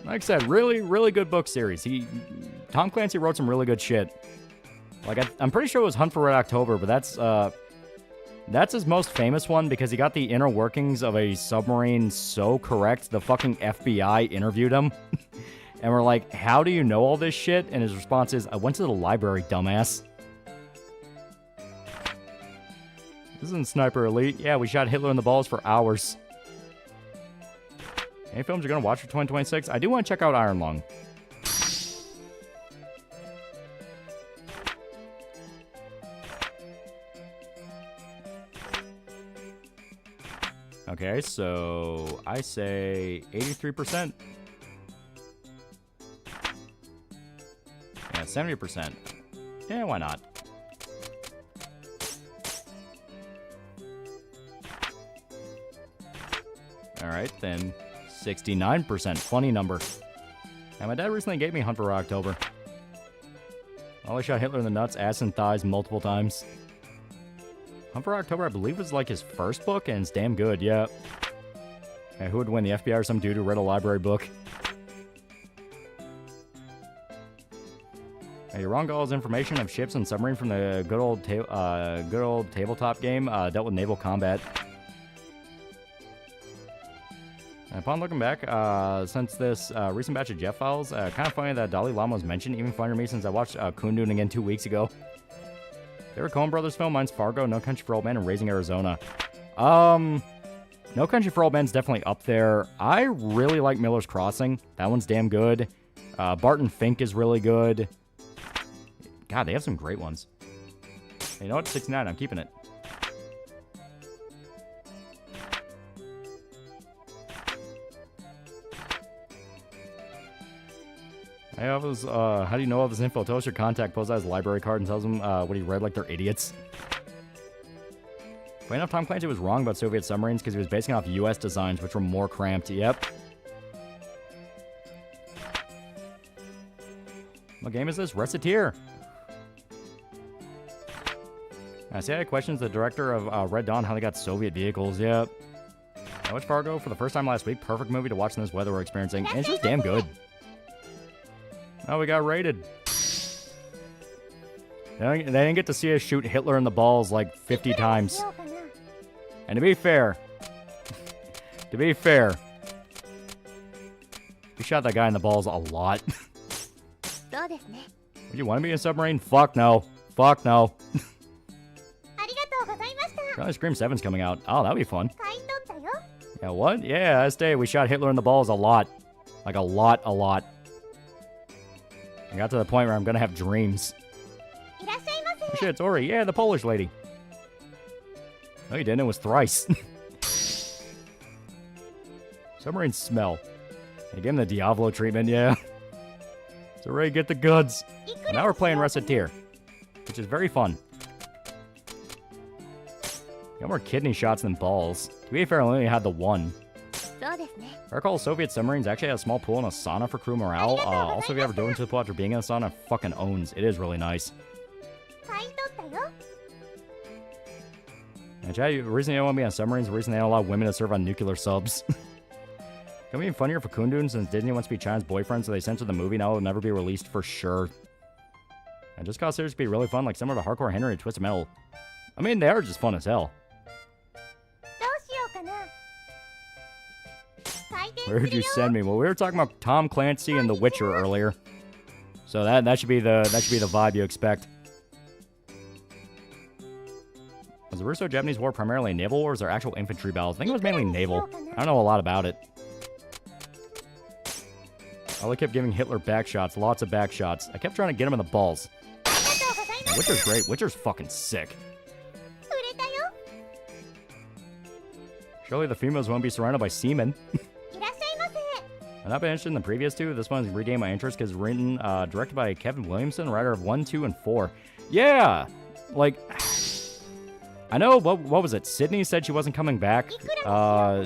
Like I said, really, really good book series. Tom Clancy wrote some really good shit. Like, I'm pretty sure it was Hunt for Red October, but that's his most famous one because he got the inner workings of a submarine so correct, the fucking FBI interviewed him. And we're like, how do you know all this shit? And his response is, I went to the library, dumbass. This isn't Sniper Elite. Yeah, we shot Hitler in the balls for hours. Any films you're going to watch for 2026? I do want to check out Iron Lung. Okay, so I say 83%. Yeah, 70%. Yeah, why not? Alright, then 69%. Funny number. And my dad recently gave me Hunt for October. I only shot Hitler in the nuts, ass, and thighs multiple times. Hunt for October, I believe, was like his first book, and it's damn good, yeah. Yeah, who would win, the FBI or some dude who read a library book? Hey, Rongal's information of ships and submarine from the good old tabletop game dealt with naval combat. And upon looking back, since this recent batch of Jeff files, kind of funny that Dalai Lama was mentioned. Even funnier to me since I watched Kundun again 2 weeks ago. Favorite Coen Brothers film? Mine's Fargo, No Country for Old Men, and Raising Arizona. No Country for Old Men's definitely up there. I really like Miller's Crossing. That one's damn good. Barton Fink is really good. God, they have some great ones. You know what? 69, I'm keeping it. How do you know all this info? Tell us your contact, pulls out his library card and tells them what he read like they're idiots. Funny enough, Tom Clancy was wrong about Soviet submarines because he was basing off U.S. designs, which were more cramped. Yep. What game is this? RECETTEAR. I see I had questions the director of Red Dawn how they got Soviet vehicles. Yep. I watched Fargo for the first time last week. Perfect movie to watch in this weather we're experiencing. And it's just damn good. Oh, we got raided. They didn't get to see us shoot Hitler in the balls like 50 times. And to be fair, We shot that guy in the balls a lot. そうですね Would you want to be in a submarine? Fuck no. Fuck no. ありがとうございました Probably Scream 7's coming out. Oh, that'd be fun. 買い取ったよ Yeah, what? Yeah, this day we shot Hitler in the balls a lot. Like a lot. I got to the point where I'm gonna have dreams. いらっしゃいま Oh せ shit, it's Ori. Yeah, the Polish lady. No, you didn't. It was thrice. Submarine smell. They gave him the Diablo treatment, yeah. So Ray, get the goods. And now we're playing RECETTEAR, which is very fun. Got more kidney shots than balls. To be fair, I only had the one. そうですね I recall Soviet submarines actually had a small pool and a sauna for crew morale. Also, if you ever dove into the pool after being in a sauna, fucking owns. It is really nice. 買い取ったよ And Chad, the reason they don't want to be on submarines is the reason they don't allow women to serve on nuclear subs. Can it be funnier for Kundun since Disney wants to be China's boyfriend, so they censored the movie, now it will never be released for sure. And just cause series to be really fun, like similar to Hardcore Henry and Twisted Metal. I mean, they are just fun as hell. どうしようかな回転す Where る did you よ send me? Well, we were talking about Tom Clancy and The Witcher earlier. So that should be the vibe you expect. Was the Russo-Japanese War primarily a naval war or was there actual infantry battles? I think it was mainly naval. I don't know a lot about it. I only kept giving Hitler back shots, lots of back shots. I kept trying to get him in the balls. ありがとうございま Yeah, す Witcher's great. Witcher's fucking sick. 売れたよ Surely the females won't be surrounded by seamen. いらっしゃいませ I've not been interested in the previous two. This one's regained my interest because it's written, directed by Kevin Williamson, writer of 1, 2, and 4. Yeah! Like, I know, what was it? Sydney said she wasn't coming back. いくらにしようか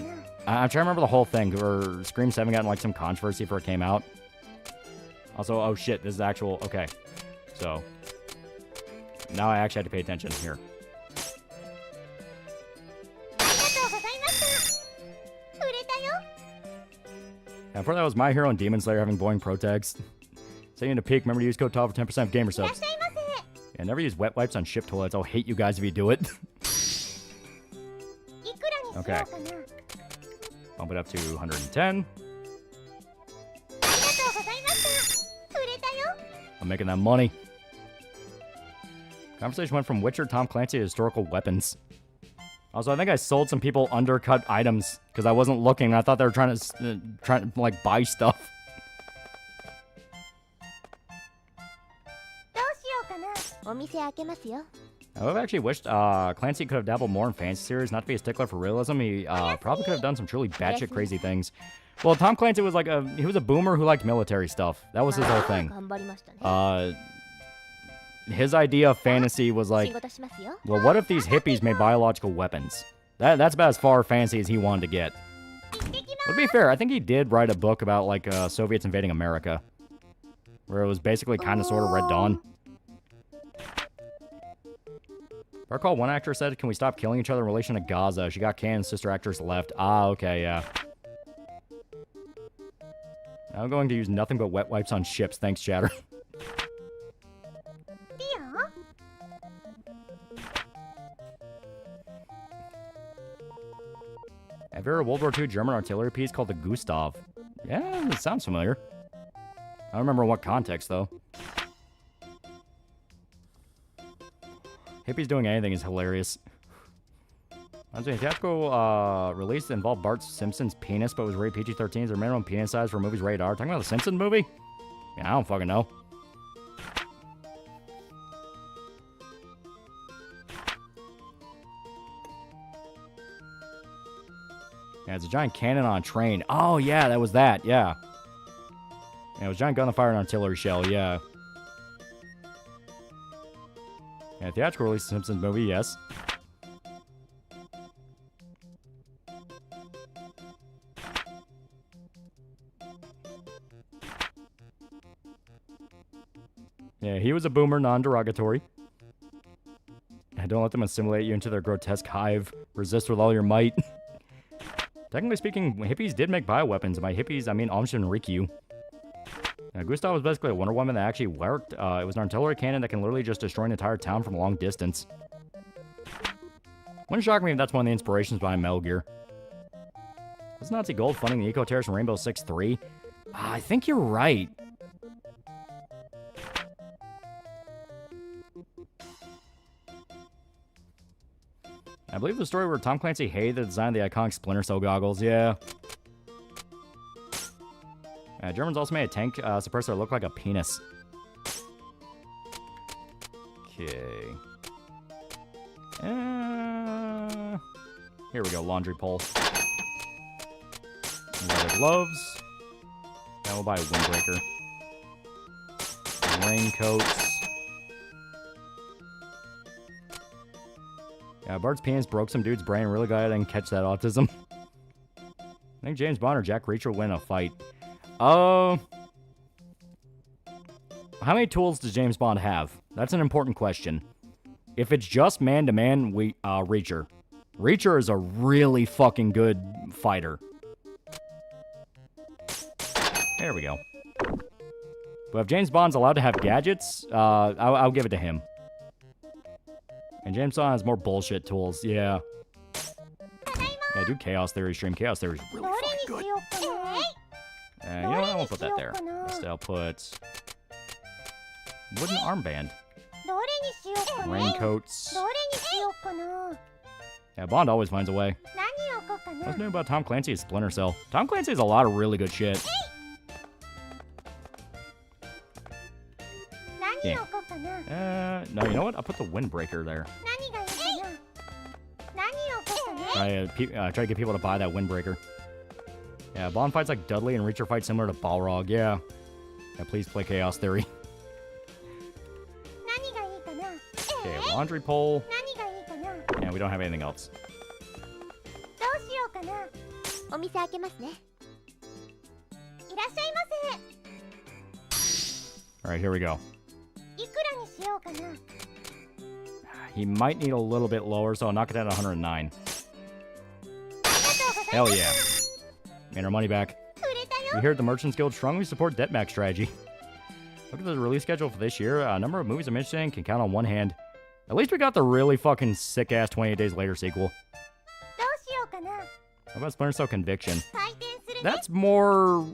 な I'm trying to remember the whole thing, or Scream 7 got in, like, some controversy before it came out. Also, oh shit, this is actual, okay. So, now I actually had to pay attention here. ありがとうございました売れたよ And before that was My Hero and Demon Slayer having boring pro tags. Saying to peak, remember to use code TAL for 10% of gamer いらっ subs. しゃいませ And never use wet wipes on ship toilets. I'll hate you guys if you do it. いくらにしようかな Bump it up to 110. ありがとうございました売れたよ I'm making that money. Conversation went from Witcher, Tom Clancy to historical weapons. Also, I think I sold some people undercut items because I wasn't looking. And I thought they were trying to like buy stuff. どうしようかなお店開けますよ I've actually wished Clancy could have dabbled more in fantasy series, not to be a stickler for realism. He probably could have done some truly batshit crazy things. Well, Tom Clancy was like he was a boomer who liked military stuff. That was his whole thing. 頑張りましたね His idea of fantasy was 仕 like, 事しますよ well, what if these hippies made biological weapons? That's about as far fantasy as he wanted to get. 行ってきま But to be fair, I think he did write a book about like Soviets invading America, where it was basically kind of sort of Red Dawn. I recall one actress said, "Can we stop killing each other in relation to Gaza?" She got canned, sister actress left. Ah, okay, yeah. I'm going to use nothing but wet wipes on ships. Thanks, Chatter. すいいよ Have you heard of a World War II German artillery piece called the Gustav? Yeah, it sounds familiar. I don't remember in what context, though. Hippies doing anything is hilarious. I was doing a theatrical release that involved Bart Simpson's penis, but was rated PG-13. Is there minimum penis size for movies rated R? Talking about the Simpsons movie? Yeah, I don't fucking know. Yeah, it's a giant cannon on a train. Oh, yeah, that was that, yeah. Yeah, it was a giant gun that fired an artillery shell, yeah. Yeah, theatrical release of the Simpsons movie, yes. Yeah, he was a boomer, non-derogatory. Yeah, don't let them assimilate you into their grotesque hive. Resist with all your might. Technically speaking, hippies did make bioweapons. By hippies, I mean Amshin and Rikyu. Gustav was basically a Wonder Woman that actually worked. It was an artillery cannon that can literally just destroy an entire town from a long distance. Wouldn't shock me if that's one of the inspirations behind Metal Gear. Was Nazi Gold funding the eco-terrorists in Rainbow Six 3? I think you're right. I believe the story where Tom Clancy hated the design of the iconic Splinter Cell goggles. Yeah. Germans also made a tank suppressor that looked like a penis. Okay. Here we go, laundry pole. Leather gloves. Now we'll buy a windbreaker. Raincoats. Yeah, Bart's penis broke some dude's brain. Really glad I didn't catch that autism. I think James Bond or Jack Reacher will win a fight. How many tools does James Bond have? That's an important question. If it's just man-to-man, Reacher. Reacher is a really fucking good fighter. There we go. But if James Bond's allowed to have gadgets, I'll give it to him. And James Bond has more bullshit tools, yeah. Yeah, do Chaos Theory stream. Chaos Theory is really fucking good. You know what? I won't put that there. Instead, I'll put wooden armband. Raincoats. Yeah, Bond always finds a way. What's new about Tom Clancy is Splinter Cell. Tom Clancy has a lot of really good shit. Yeah. No, you know what? I'll put the windbreaker there. Try to get people to buy that windbreaker. Yeah, Bond fights like Dudley and Reacher fights similar to Balrog. Yeah. Yeah, please play Chaos Theory. Okay, laundry pole. Yeah, we don't have anything else. Alright, here we go. He might need a little bit lower, so I'll knock it down to 109. Hell yeah. Made our money back. We here at the Merchants Guild strongly support debt max strategy. Look at the release schedule for this year. A number of movies I'm interested in can count on one hand. At least we got the really fucking sick-ass 28 Days Later sequel. How about Splinter Cell Conviction? That's more...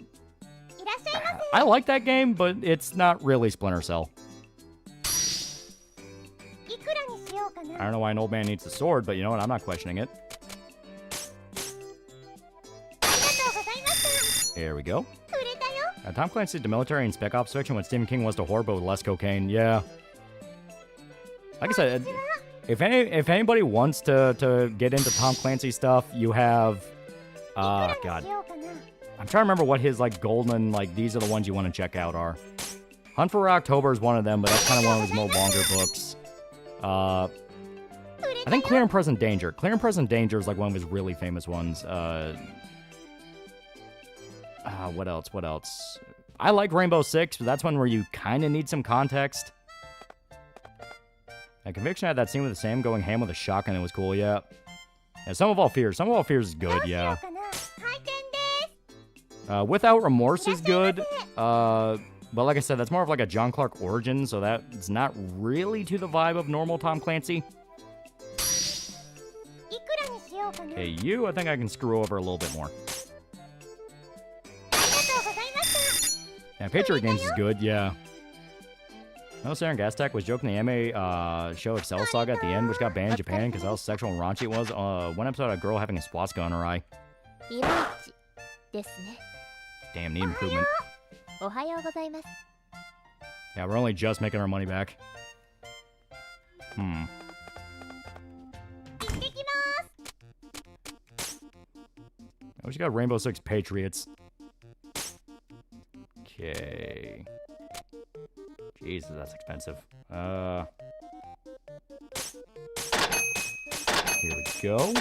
I like that game, but it's not really Splinter Cell. I don't know why an old man needs a sword, but you know what? I'm not questioning it. Here we go. Tom Clancy did the military and spec ops fiction when Stephen King was to horror, but with less cocaine. Yeah. Like I said, if anybody wants to get into Tom Clancy stuff, you have... God. I'm trying to remember what his, like, golden, like, these are the ones you want to check out are. Hunt for October is one of them, but that's kind of one of his more longer books. I think Clear and Present Danger. Clear and Present Danger is, like, one of his really famous ones. What else? I like Rainbow Six, but that's one where you kind of need some context. And Conviction had that scene with Sam going ham with a shotgun. It was cool, yeah. Yeah, Some of All Fears. Some of All Fears is good, yeah. Without Remorse is good. But like I said, that's more of like a John Clark origin, so that's not really to the vibe of normal Tom Clancy. Okay, you, I think I can screw over a little bit more. Yeah, Patriot Games is good, yeah. No, Saren Gastak was joking the anime show Excel Saga at the end, which got banned in Japan because how sexual and raunchy it was. One episode had a girl having a swastika on her eye. Damn, need improvement. Yeah, we're only just making our money back. We just got Rainbow Six Patriots. Okay. Jesus, that's expensive. Here we go.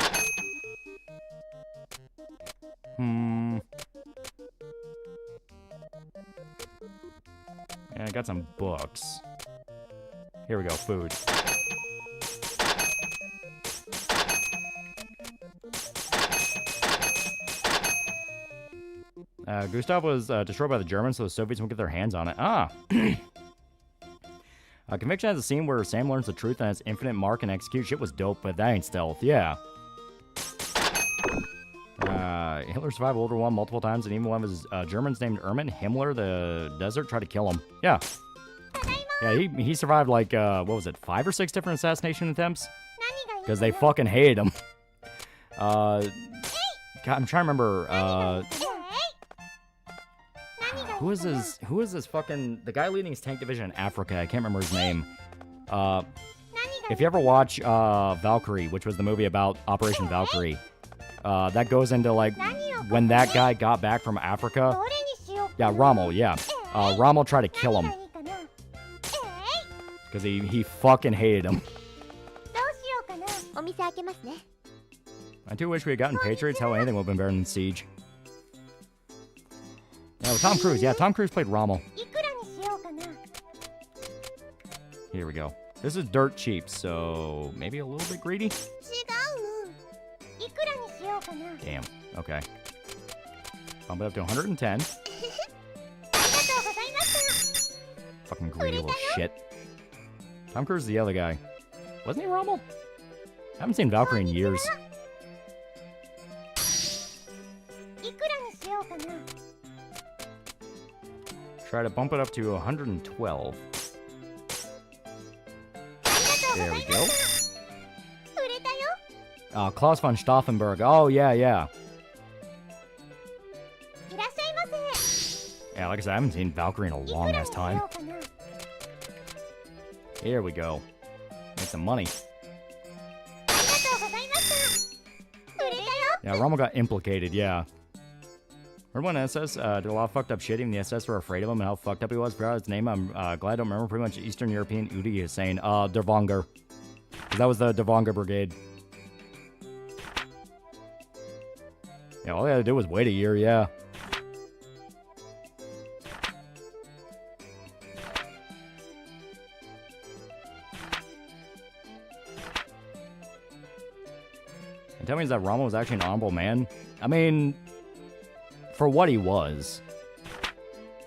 Yeah, I got some books. Here we go, food. Gustav was destroyed by the Germans, so the Soviets won't get their hands on it. Conviction has a scene where Sam learns the truth and has infinite mark and execute. Shit was dope, but that ain't stealth. Yeah. Hitler survived World War I multiple times, and even one of his Germans named Ermin Himmler, the desert, tried to kill him. Yeah. Yeah, he survived like, what was it, 5 or 6 different assassination attempts? Because they fucking hated him. God, I'm trying to remember, who is this fucking, the guy leading his tank division in Africa, I can't remember his name. If you ever watch Valkyrie, which was the movie about Operation Valkyrie, that goes into like when that guy got back from Africa. Yeah, Rommel, yeah. Rommel tried to kill him. Because he fucking hated him. I do wish we had gotten Patriots. Hell, anything would have been better than Siege. Yeah, with Tom Cruise. Yeah, Tom Cruise played Rommel. Here we go. This is dirt cheap, so maybe a little bit greedy? Damn. Okay. Bump it up to 110. Fucking greedy little shit. Tom Cruise is the other guy. Wasn't he Rommel? I haven't seen Valkyrie in years. Try to bump it up to 112. There we go. Klaus von Stauffenberg. Oh, yeah, yeah. Yeah, like I said, I haven't seen Valkyrie in a long-ass time. Here we go. Make some money. Yeah, Rommel got implicated, yeah. Remember when SS did a lot of fucked up shit, even the SS were afraid of him and how fucked up he was? Forgot his name. I'm glad I don't remember. Pretty much Eastern European Udi is saying, Dervanger. That was the Dervanger Brigade. Yeah, all they had to do was wait a year, yeah. And tell me that Rommel was actually an honorable man? I mean, for what he was.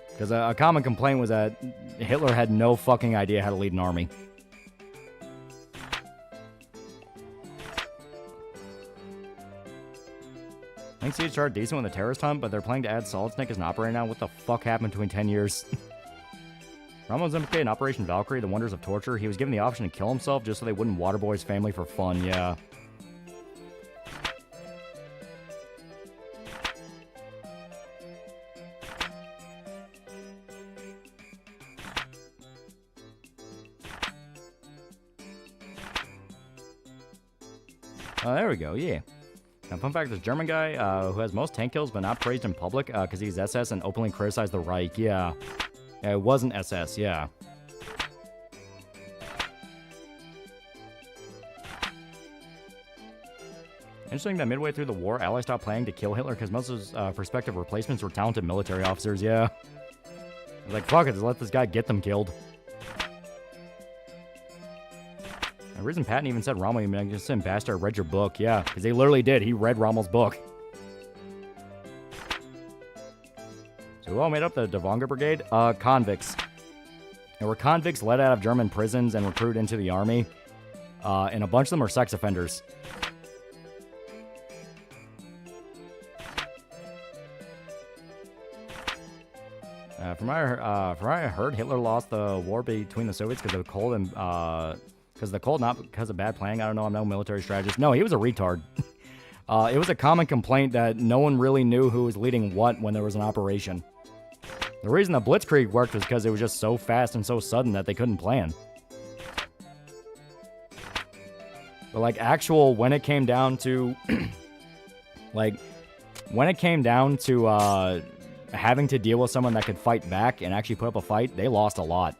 Because a common complaint was that Hitler had no fucking idea how to lead an army. I think Siege started decent with the terrorist hunt, but they're planning to add Solid Snake as an operator now. What the fuck happened between 10 years? Rommel was implicated in Operation Valkyrie, The Wonders of Torture. He was given the option to kill himself just so they wouldn't waterboy his family for fun, yeah. There we go, yeah. Now, fun fact, this German guy who has most tank kills but not praised in public because he's SS and openly criticized the Reich, yeah. Yeah, it wasn't SS, yeah. Interesting that midway through the war, Allies stopped planning to kill Hitler because most of his prospective replacements were talented military officers, yeah. Like, fuck it, just let this guy get them killed. The reason Patton even said Rommel, you magnificent bastard, read your book. Yeah, because he literally did. He read Rommel's book. So who all made up the Dervanger Brigade? Convicts. There were convicts let out of German prisons and recruited into the army. And a bunch of them are sex offenders. From what I heard, Hitler lost the war between the Soviets because of the cold and... Because the cold, not because of bad planning. I don't know. I'm no military strategist. No, he was a retard. It was a common complaint that no one really knew who was leading what when there was an operation. The reason the Blitzkrieg worked was because it was just so fast and so sudden that they couldn't plan. But, like, actual, when it came down to... like, when it came down to having to deal with someone that could fight back and actually put up a fight, they lost a lot.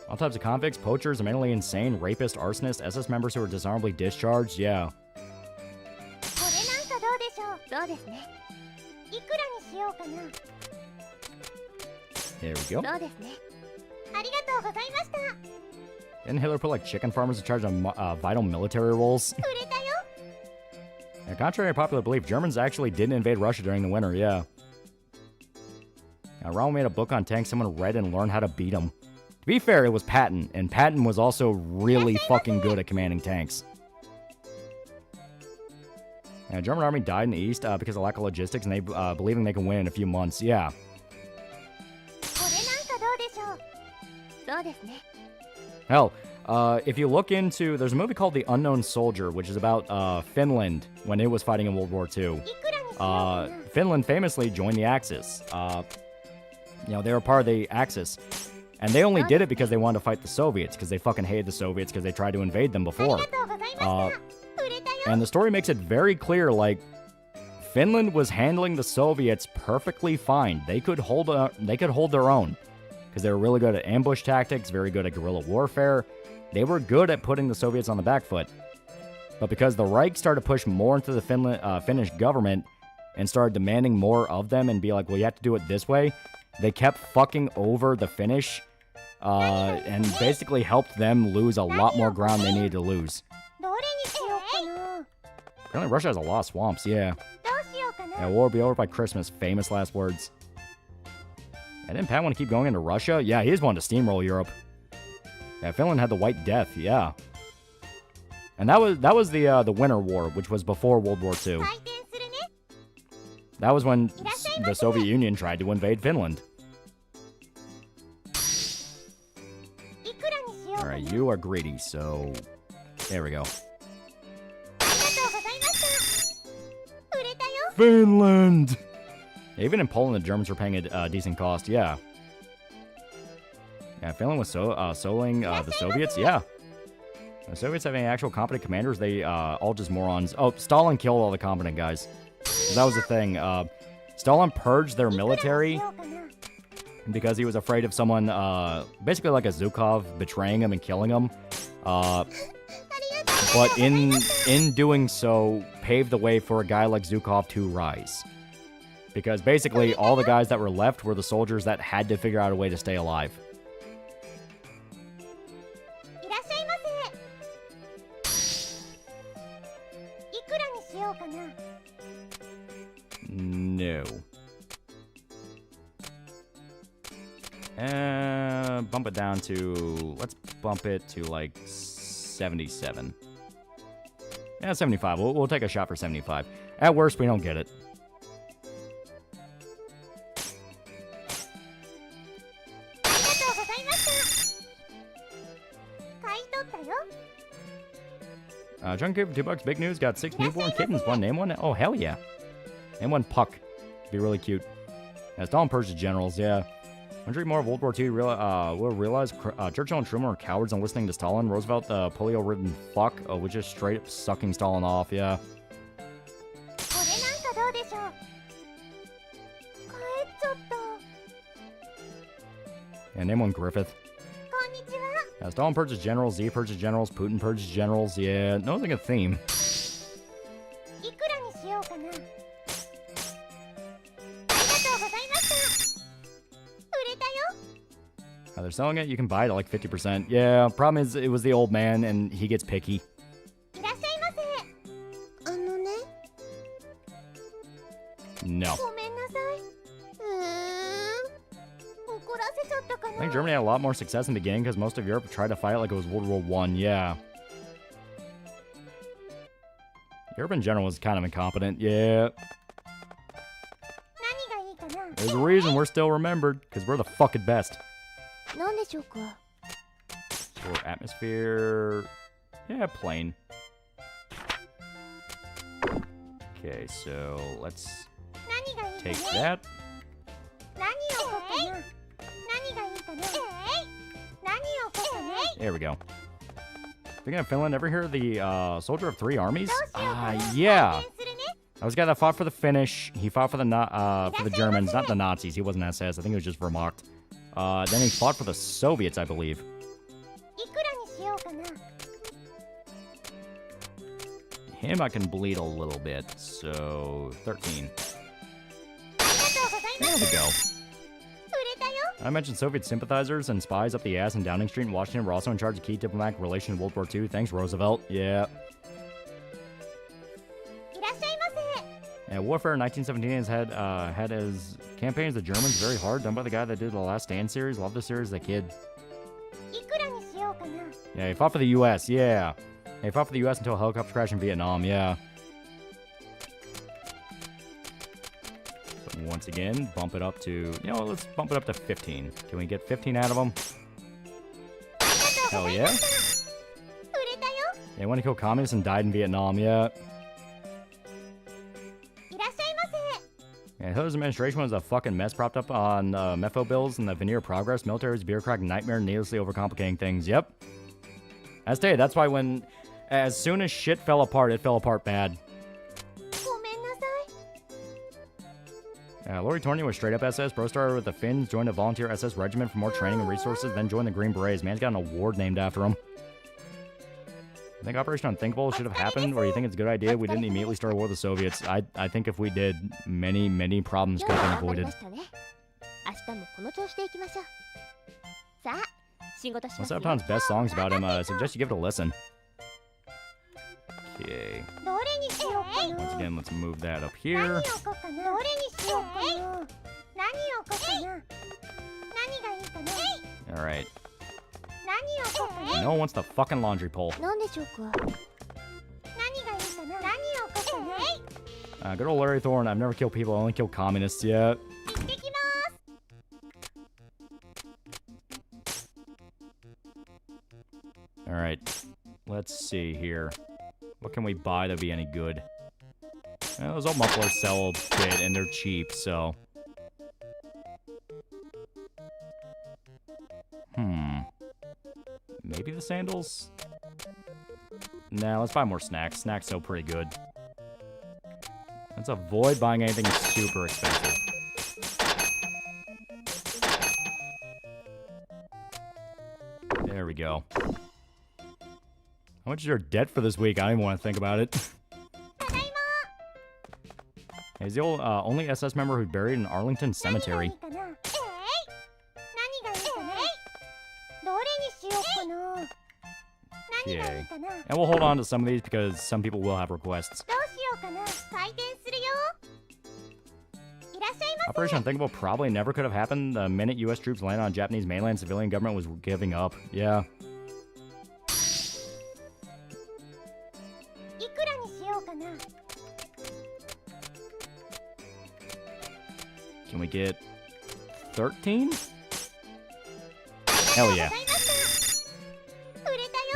All types of convicts, poachers, mentally insane, rapists, arsonists, SS members who were dishonorably discharged, yeah. There we go. Didn't Hitler put like chicken farmers in charge of vital military roles? Now, contrary to popular belief, Germans actually didn't invade Russia during the winter, yeah. Now, Rommel made a book on tanks someone read and learned how to beat them. To be fair, it was Patton, and Patton was also really fucking good at commanding tanks. Yeah, German army died in the east because of lack of logistics, and they believing they can win in a few months. Yeah. これなんかどうでしょう。そうですね。 Hell, if you look into, there's a movie called The Unknown Soldier, which is about Finland when it was fighting in World War II. いくらにしようかな。 Finland famously joined the Axis. You know, they were part of the Axis. And they only did it because they wanted to fight the Soviets, because they fucking hated the Soviets because they tried to invade them あ before. りがとうございました。売れたよ。 And the story makes it very clear, like, Finland was handling the Soviets perfectly fine. They could hold their own. Because they were really good at ambush tactics, very good at guerrilla warfare. They were good at putting the Soviets on the back foot. But because the Reich started to push more into the Finnish government and started demanding more of them and be like, well, you have to do it this way, they kept fucking over the Finnish and basically helped them lose a lot more ground they needed to lose. どれにしようかな。 Apparently Russia has a lot of swamps, yeah. どうしようかな。 Yeah, war will be over by Christmas. Famous last words. And didn't Pat want to keep going into Russia? Yeah, he just wanted to steamroll Europe. Yeah, Finland had the White Death, yeah. And that was the Winter War, which was before World War II. 回転するね。 That was when the Soviet Union tried to invade Finland. いくらにしようかな。 Alright, you are greedy, so... There we go. ありがとうございました。売れたよ。 Finland! Even in Poland, the Germans were paying a decent cost, yeah. Yeah, Finland was soloing the Soviets, yeah. The Soviets having actual competent commanders, they all just morons. Oh, Stalin killed all the competent guys. That was the thing. Stalin purged their military いくらにしようかな。 because he was afraid of someone, basically like a Zhukov, betraying him and killing him. ありがとう But in doing so, paved the way for a guy like Zhukov to rise. Because basically, all the guys that were left were the soldiers that had to figure out a way to stay alive. いらっしゃいませ。いくらにしようかな。 No. Bump it down to... Let's bump it to, like, 77. Yeah, 75. We'll take a shot for 75. At worst, we don't get it. ありがとうございました。買い取ったよ。 John Cooper, $2. Big news. Got 6 newborn kittens. Want to name one? Oh, hell yeah. Name one Puck. Be really cute. Yeah, Stalin purged the generals, yeah. When read more of World War II, we'll realize Churchill and Truman were cowards on listening to Stalin. Roosevelt, polio-ridden fuck, was just straight up sucking Stalin off, yeah. これなんかどうでしょう。帰っちゃった。 Yeah, name one Griffith. こんにちは。 Yeah, Stalin purges generals, Z purges generals, Putin purges generals, yeah. No, like a theme. いくらにしようかな。ありがとうございました。売れたよ。 They're selling it, you can buy it at like 50%. Yeah, problem is, it was the old man, and he gets picky. いらっしゃいませ。あのね。 No. ごめんなさい。怒らせちゃったか I な。 think Germany had a lot more success in the beginning because most of Europe tried to fight it like it was World War I, yeah. Europe in general was kind of incompetent, yeah. 何がいいかな。 There's a reason we're still remembered, because we're the fucking best. なんでしょうか。 Or atmosphere... Yeah, plain. Okay, so let's 何がいいか take ね。 that. 何を買ったな。何がいいかな。何を買ったね。 There we go. Speaking of Finland, ever hear of the Soldier of Three Armies? Yeah. 回転するね。 That was the guy that fought for the Finnish. He fought for the Germans, not the Nazis. He wasn't SS. I think it was just Wehrmacht. Then he fought for the Soviets, I believe. いくらにしようかな。 Him I can bleed a little bit, so 13. ありがとうございま There す。 we go. 売れたよ。 I mentioned Soviet sympathizers and spies up the ass in Downing Street in Washington were also in charge of key diplomatic relations in World War II. Thanks, Roosevelt. Yeah. いらっしゃいませ。 Yeah, warfare in 1917 has had as campaigns the Germans very hard, done by the guy that did the Last Stand series. Love the series, that kid. Yeah, he fought for the U.S., yeah. He fought for the U.S. until a helicopter crash in Vietnam, yeah. So once again, bump it up to... You know, let's bump it up to 15. Can we get 15 out of him? Hell yeah. Yeah, he wanted to kill communists and died in Vietnam, yeah. Yeah, Hitler's administration was a fucking mess propped up on mefo bills and the veneer of progress, military's bureaucratic nightmare, needlessly overcomplicating things. Yep. I stated, that's why when, as soon as shit fell apart, it fell apart bad. Lori Torney was straight up SS, bro started with the Finns, joined a volunteer SS regiment for more training and resources, then joined the Green Berets. Man's got an award named after him. I think Operation Unthinkable should have happened, or you think it's a good idea we didn't immediately start a war with the Soviets? I think if we did, many, many problems could have been avoided. Elizabethtown's best songs about him, I suggest you give it a listen. Okay. Once again, let's move that up here. Alright. No one wants the fucking laundry pole. Good old Larry Thorne, I've never killed people, I only killed communists yet. Alright, let's see here. What can we buy that'd be any good? Well, those old mufflers sell a bit, and they're cheap, so... Maybe the sandals? Nah, let's buy more snacks. Snacks sell pretty good. Let's avoid buying anything super expensive. There we go. How much is your debt for this week? I don't even want to think about it. He's the old, only SS member who's buried in Arlington Cemetery. Okay. And we'll hold on to some of these because some people will have requests. Operation Unthinkable probably never could have happened the minute U.S. troops landed on Japanese mainland. Civilian government was giving up. Yeah. Can we get 13? Hell yeah.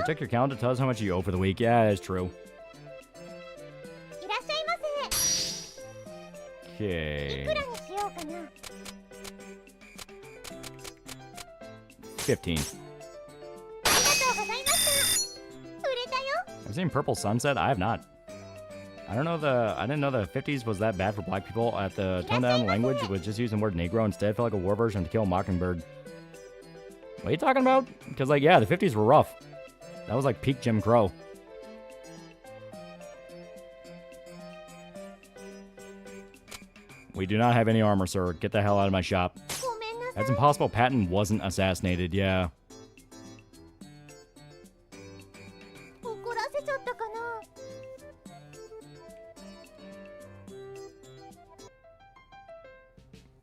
Check your calendar, tell us how much you owe for the week. Yeah, that's true. Okay. 15. I've seen Purple Sunset. I have not. I didn't know the 50s was that bad for black people. At the tone down language was just using the word Negro instead. It felt like a war version of To Kill a Mockingbird. What are you talking about? Because, like, yeah, the 50s were rough. That was like peak Jim Crow. We do not have any armor, sir. Get the hell out of my shop. That's impossible. Patton wasn't assassinated, yeah.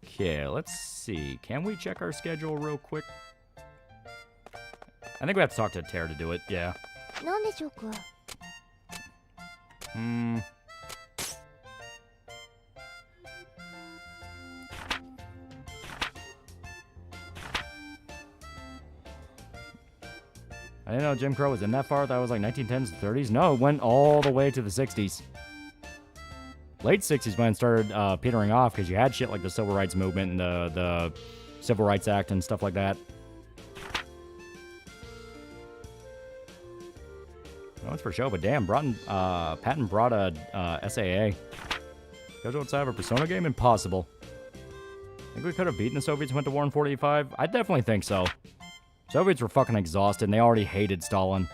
Okay, let's see. Can we check our schedule real quick? I think we have to talk to Tara to do it, yeah. I didn't know Jim Crow was in that far. That was like 1910s, 30s. No, it went all the way to the 60s. Late 60s when it started petering off because you had shit like the Civil Rights Movement and the Civil Rights Act and stuff like that. No, it's for show, but damn, Patton brought a SAA. Goes outside of a Persona game? Impossible. Think we could have beaten the Soviets and went to war in 45? I definitely think so. Soviets were fucking exhausted, and they already hated Stalin.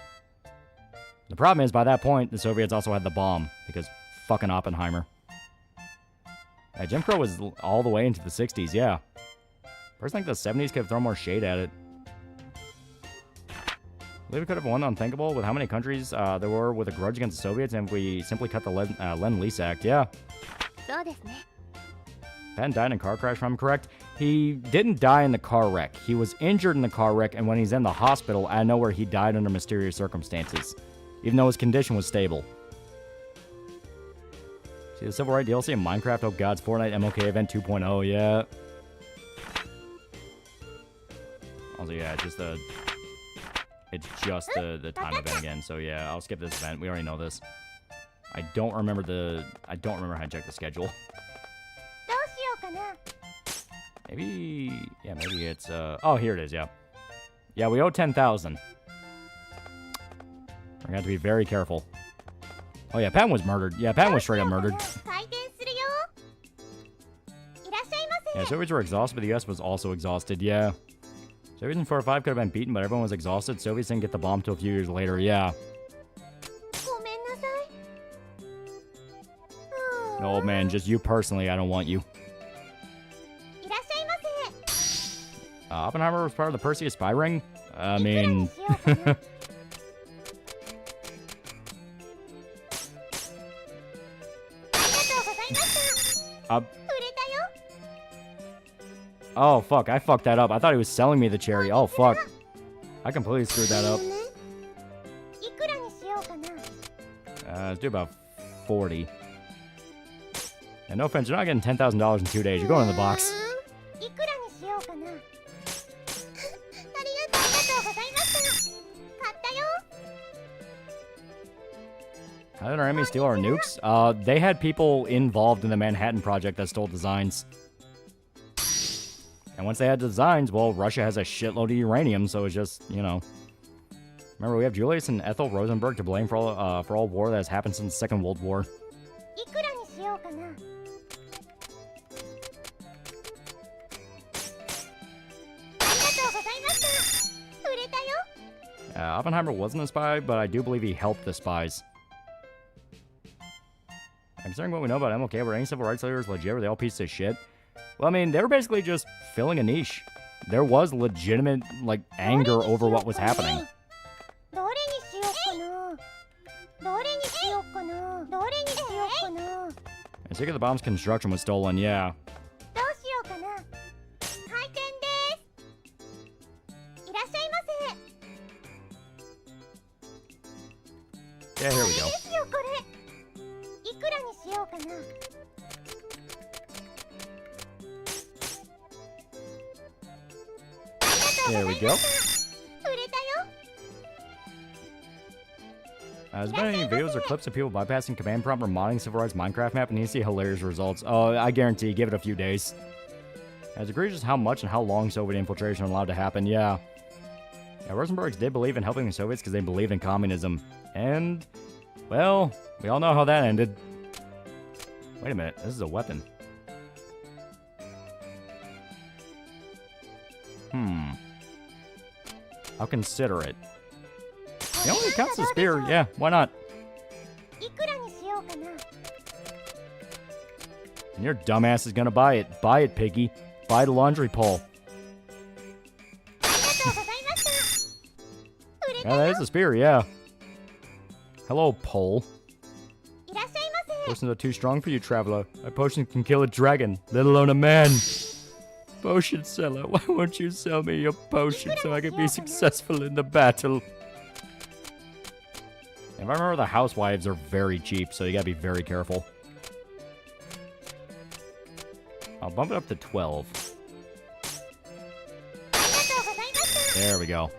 The problem is, by that point, the Soviets also had the bomb, because fucking Oppenheimer. Yeah, Jim Crow was all the way into the 60s, yeah. Personally, I think the 70s could have thrown more shade at it. I believe we could have won Unthinkable with how many countries there were with a grudge against the Soviets, and if we simply cut the Lend-Lease Act, yeah. Patton died in a car crash, if I'm correct. He didn't die in the car wreck. He was injured in the car wreck, and when he's in the hospital, out of nowhere, he died under mysterious circumstances, even though his condition was stable. See the Civil Right DLC in Minecraft? Oh god, it's Fortnite MLK Event 2.0, yeah. Also, yeah, it's just the time event again, so yeah, I'll skip this event. We already know this. I don't remember how to check the schedule. Maybe it's, oh, here it is, yeah. Yeah, we owe 10,000. We're gonna have to be very careful. Oh yeah, Patton was murdered. Yeah, Patton was straight up murdered. Yeah, Soviets were exhausted, but the US was also exhausted, yeah. Soviets in 4-5 could have been beaten, but everyone was exhausted. Soviets didn't get the bomb till a few years later, yeah. No, man, just you personally, I don't want you. Oppenheimer was part of the Perseus spy ring? I mean... Oh, fuck, I fucked that up. I thought he was selling me the cherry. Oh, fuck. I completely screwed that up. Let's do about 40. And no offense, you're not getting $10,000 in 2 days. You're going in the box. How did our enemies steal our nukes? They had people involved in the Manhattan Project that stole designs. And once they had designs, well, Russia has a shitload of uranium, so it's just, you know. Remember, we have Julius and Ethel Rosenberg to blame for all war that has happened since the Second World War. Oppenheimer wasn't a spy, but I do believe he helped the spies. Considering what we know about MLK, were any civil rights leaders legit? Were they all pieces of shit? Well, I mean, they were basically just filling a niche. There was legitimate, like, anger over what was happening. I think the bomb's construction was stolen, yeah. Yeah, here we go. There we go. There's been any videos or clips of people bypassing command prompt or modding Civil Rights Minecraft map, and you see hilarious results. Oh, I guarantee, give it a few days. It's egregious how much and how long Soviet infiltration allowed to happen, yeah. Yeah, Rosenbergs did believe in helping the Soviets because they believed in communism. And, well, we all know how that ended. Wait a minute, this is a weapon. I'll consider it. It only counts as a spear, yeah, why not? And your dumbass is gonna buy it. Buy it, piggy. Buy the laundry pole. Yeah, that is a spear, yeah. Hello, pole. Potions are too strong for you, traveler. My potion can kill a dragon, let alone a man. Potion seller, why won't you sell me your potion so I can be successful in the battle? If I remember, the housewives are very cheap, so you gotta be very careful. I'll bump it up to 12. There we go.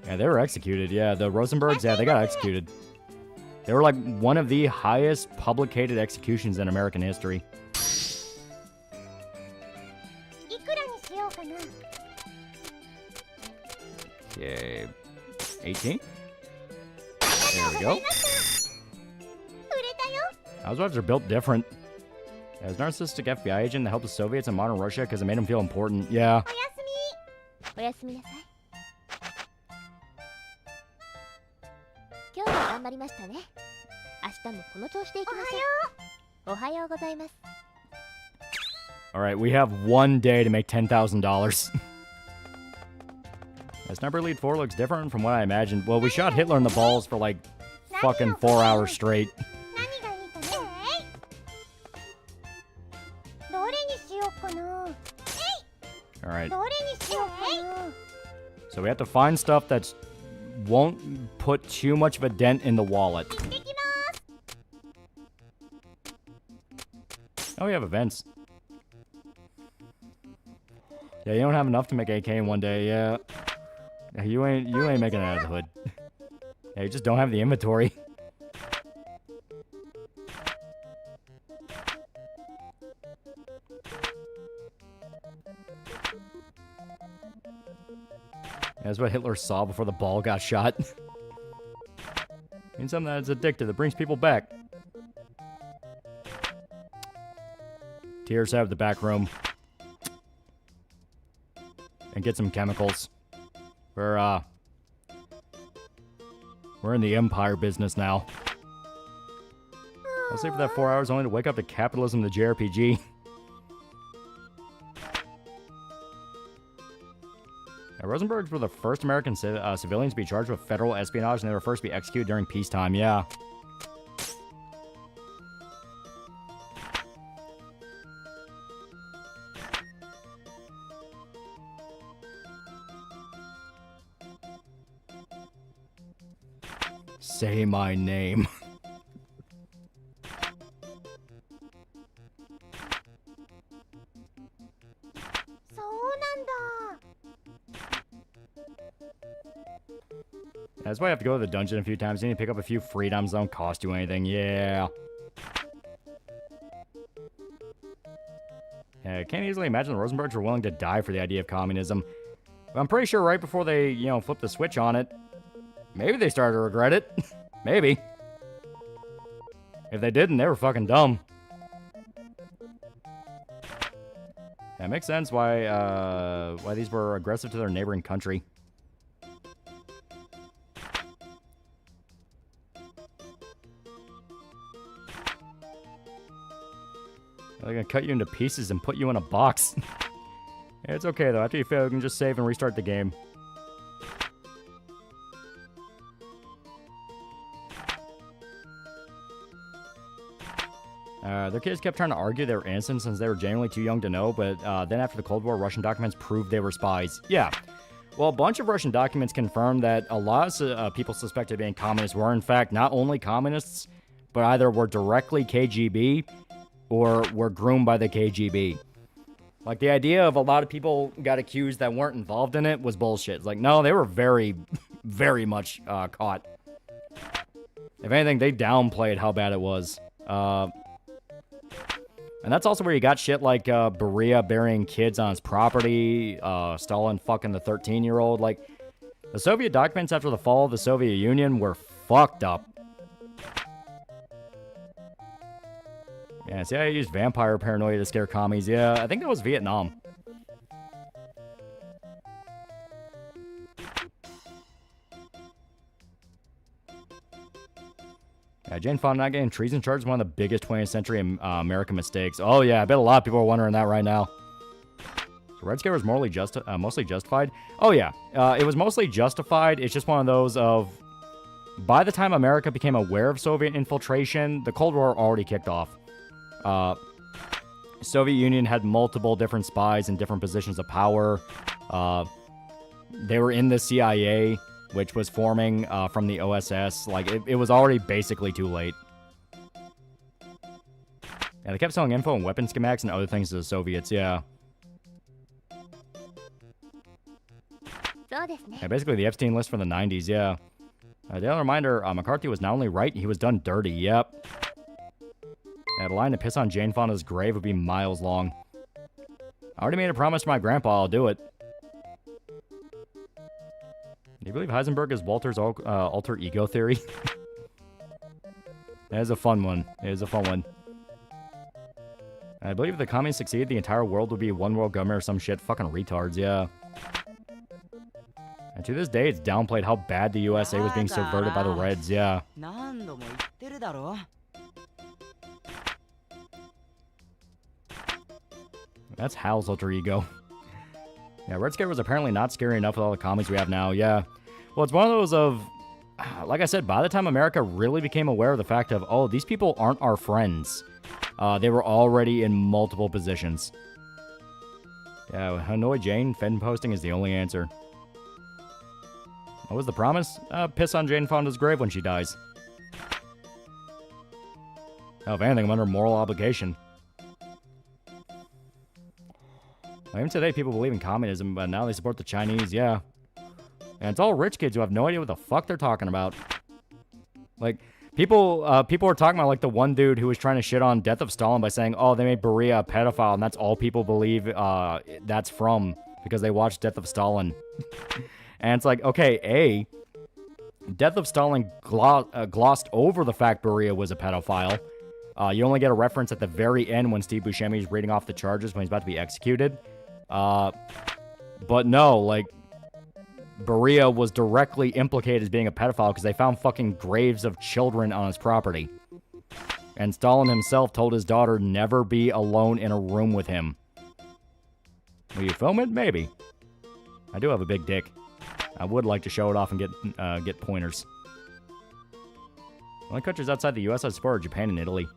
Yeah, they were executed. Yeah, the Rosenbergs, yeah, they got executed. They were like one of the highest publicated executions in American history. Okay, 18? There we go. Housewives are built different. Yeah, there's a narcissistic FBI agent that helped the Soviets in modern Russia because it made them feel important. Yeah. Alright, we have 1 day to make $10,000. Sniper Elite 4 looks different from what I imagined. Well, we shot Hitler in the balls for like fucking 4 hours straight. Alright. どれにしようかな。 So we have to find stuff that won't put too much of a dent in the wallet. 行ってきます。 Oh, we have events. Yeah, you don't have enough to make AK in one day, yeah. Yeah, you ain't making it out of the hood. Yeah, you just don't have the inventory. That's what Hitler saw before the ball got shot. Means something that's addictive that brings people back. Tears out of the back room. And get some chemicals. We're in the empire business now. I'll stay for that 4 hours only to wake up to capitalism, the JRPG. Rosenbergs were the first American civilians to be charged with federal espionage, and they were first to be executed during peacetime, yeah. Say my name. That's why I have to go to the dungeon a few times. You need to pick up a few freedoms that don't cost you anything. Yeah. Yeah, I can't easily imagine the Rosenbergs were willing to die for the idea of communism. But I'm pretty sure right before they, you know, flipped the switch on it, maybe they started to regret it. Maybe. If they didn't, they were fucking dumb. Yeah, it makes sense why these were aggressive to their neighboring country. They're gonna cut you into pieces and put you in a box. Yeah, it's okay though. After you fail, you can just save and restart the game. Their kids kept trying to argue they were innocent since they were genuinely too young to know, but then after the Cold War, Russian documents proved they were spies. Yeah. Well, a bunch of Russian documents confirmed that a lot of people suspected of being communists were in fact not only communists, but either were directly KGB or were groomed by the KGB. Like, the idea of a lot of people got accused that weren't involved in it was bullshit. It's like, no, they were very, very much caught. If anything, they downplayed how bad it was. And that's also where you got shit like Beria burying kids on his property, Stalin fucking the 13-year-old. Like, the Soviet documents after the fall of the Soviet Union were fucked up. Yeah, see, I used vampire paranoia to scare commies. Yeah, I think that was Vietnam. Yeah, Jane Fonda not getting treason charged is one of the biggest 20th century American mistakes. Oh yeah, I bet a lot of people are wondering that right now. So Red Scare was mostly justified? Oh yeah, it was mostly justified. It's just one of those of... By the time America became aware of Soviet infiltration, the Cold War already kicked off. Soviet Union had multiple different spies in different positions of power. They were in the CIA, which was forming from the OSS. Like, it was already basically too late. Yeah, they kept selling info and weapon schematics and other things to the Soviets, yeah. Yeah, basically the Epstein list for the 90s, yeah. The other reminder, McCarthy was not only right, he was done dirty, yep. Yeah, the line to piss on Jane Fonda's grave would be miles long. I already made a promise to my grandpa, I'll do it. Do you believe Heisenberg is Walter's alter ego theory? That is a fun one. It is a fun one. I believe if the communists succeed, the entire world would be one world government or some shit. Fucking retards, yeah. And to this day, it's downplayed how bad the USA was being subverted by the Reds, yeah. That's Hal's alter ego. Yeah, Red Scare was apparently not scary enough with all the comics we have now, yeah. Well, it's one of those of... Like I said, by the time America really became aware of the fact of, oh, these people aren't our friends, they were already in multiple positions. Yeah, Hanoi Jane, Fed posting is the only answer. What was the promise? Piss on Jane Fonda's grave when she dies. Oh, if anything, I'm under moral obligation. Even today, people believe in communism, but now they support the Chinese, yeah. And it's all rich kids who have no idea what the fuck they're talking about. Like, people were talking about, like, the one dude who was trying to shit on Death of Stalin by saying, oh, they made Beria a pedophile, and that's all people believe that's from, because they watched Death of Stalin. And it's like, okay, Death of Stalin glossed over the fact Beria was a pedophile. You only get a reference at the very end when Steve Buscemi is reading off the charges when he's about to be executed. But no, like, Beria was directly implicated as being a pedophile because they found fucking graves of children on his property. And Stalin himself told his daughter never be alone in a room with him. Will you film it? Maybe. I do have a big dick. I would like to show it off and get pointers. Only countries outside the U.S. I support are Japan and Italy.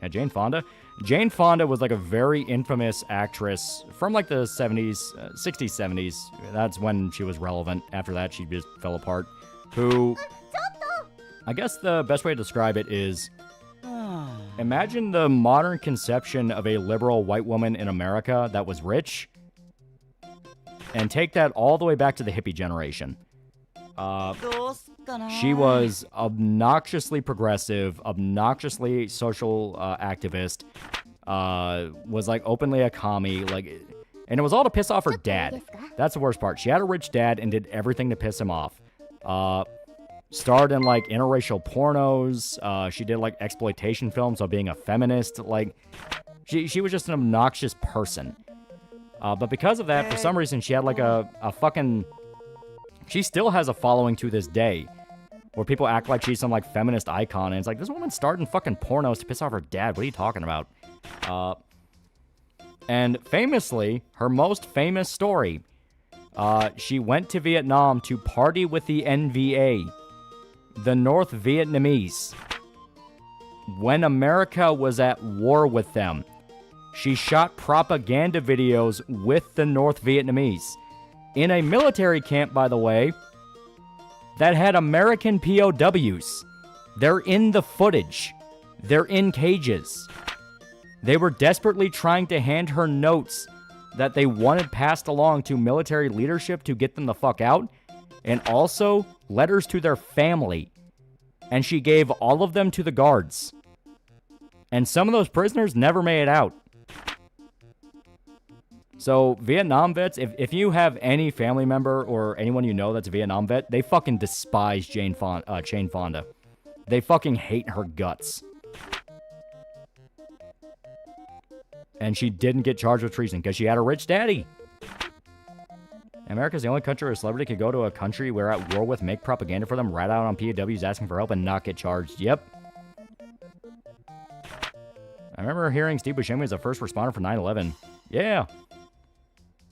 Yeah, Jane Fonda. Jane Fonda was like a very infamous actress from like the 70s, 60s, 70s. That's when she was relevant. After that, she just fell apart. Who, I guess the best way to describe it is, imagine the modern conception of a liberal white woman in America that was rich, and take that all the way back to the hippie generation. She was obnoxiously progressive, obnoxiously social activist, was like openly a commie, like, and it was all to piss off her dad. That's the worst part. She had a rich dad and did everything to piss him off. Starred in like interracial pornos. She did like exploitation films while being a feminist. Like, she was just an obnoxious person. But because of that, for some reason, she had like a fucking... She still has a following to this day, where people act like she's some like feminist icon, and it's like, this woman starred in fucking pornos to piss off her dad. What are you talking about? And famously, her most famous story, she went to Vietnam to party with the NVA, the North Vietnamese. When America was at war with them, she shot propaganda videos with the North Vietnamese. In a military camp, by the way, that had American POWs. They're in the footage. They're in cages. They were desperately trying to hand her notes that they wanted passed along to military leadership to get them the fuck out, and also letters to their family. And she gave all of them to the guards. And some of those prisoners never made it out. So, Vietnam vets, if you have any family member or anyone you know that's a Vietnam vet, they fucking despise Jane Fonda. They fucking hate her guts. And she didn't get charged with treason because she had a rich daddy. America's the only country where a celebrity could go to a country we're at war with, make propaganda for them, rat out on POWs asking for help, and not get charged. Yep. I remember hearing Steve Buscemi was the first responder for 9/11. Yeah.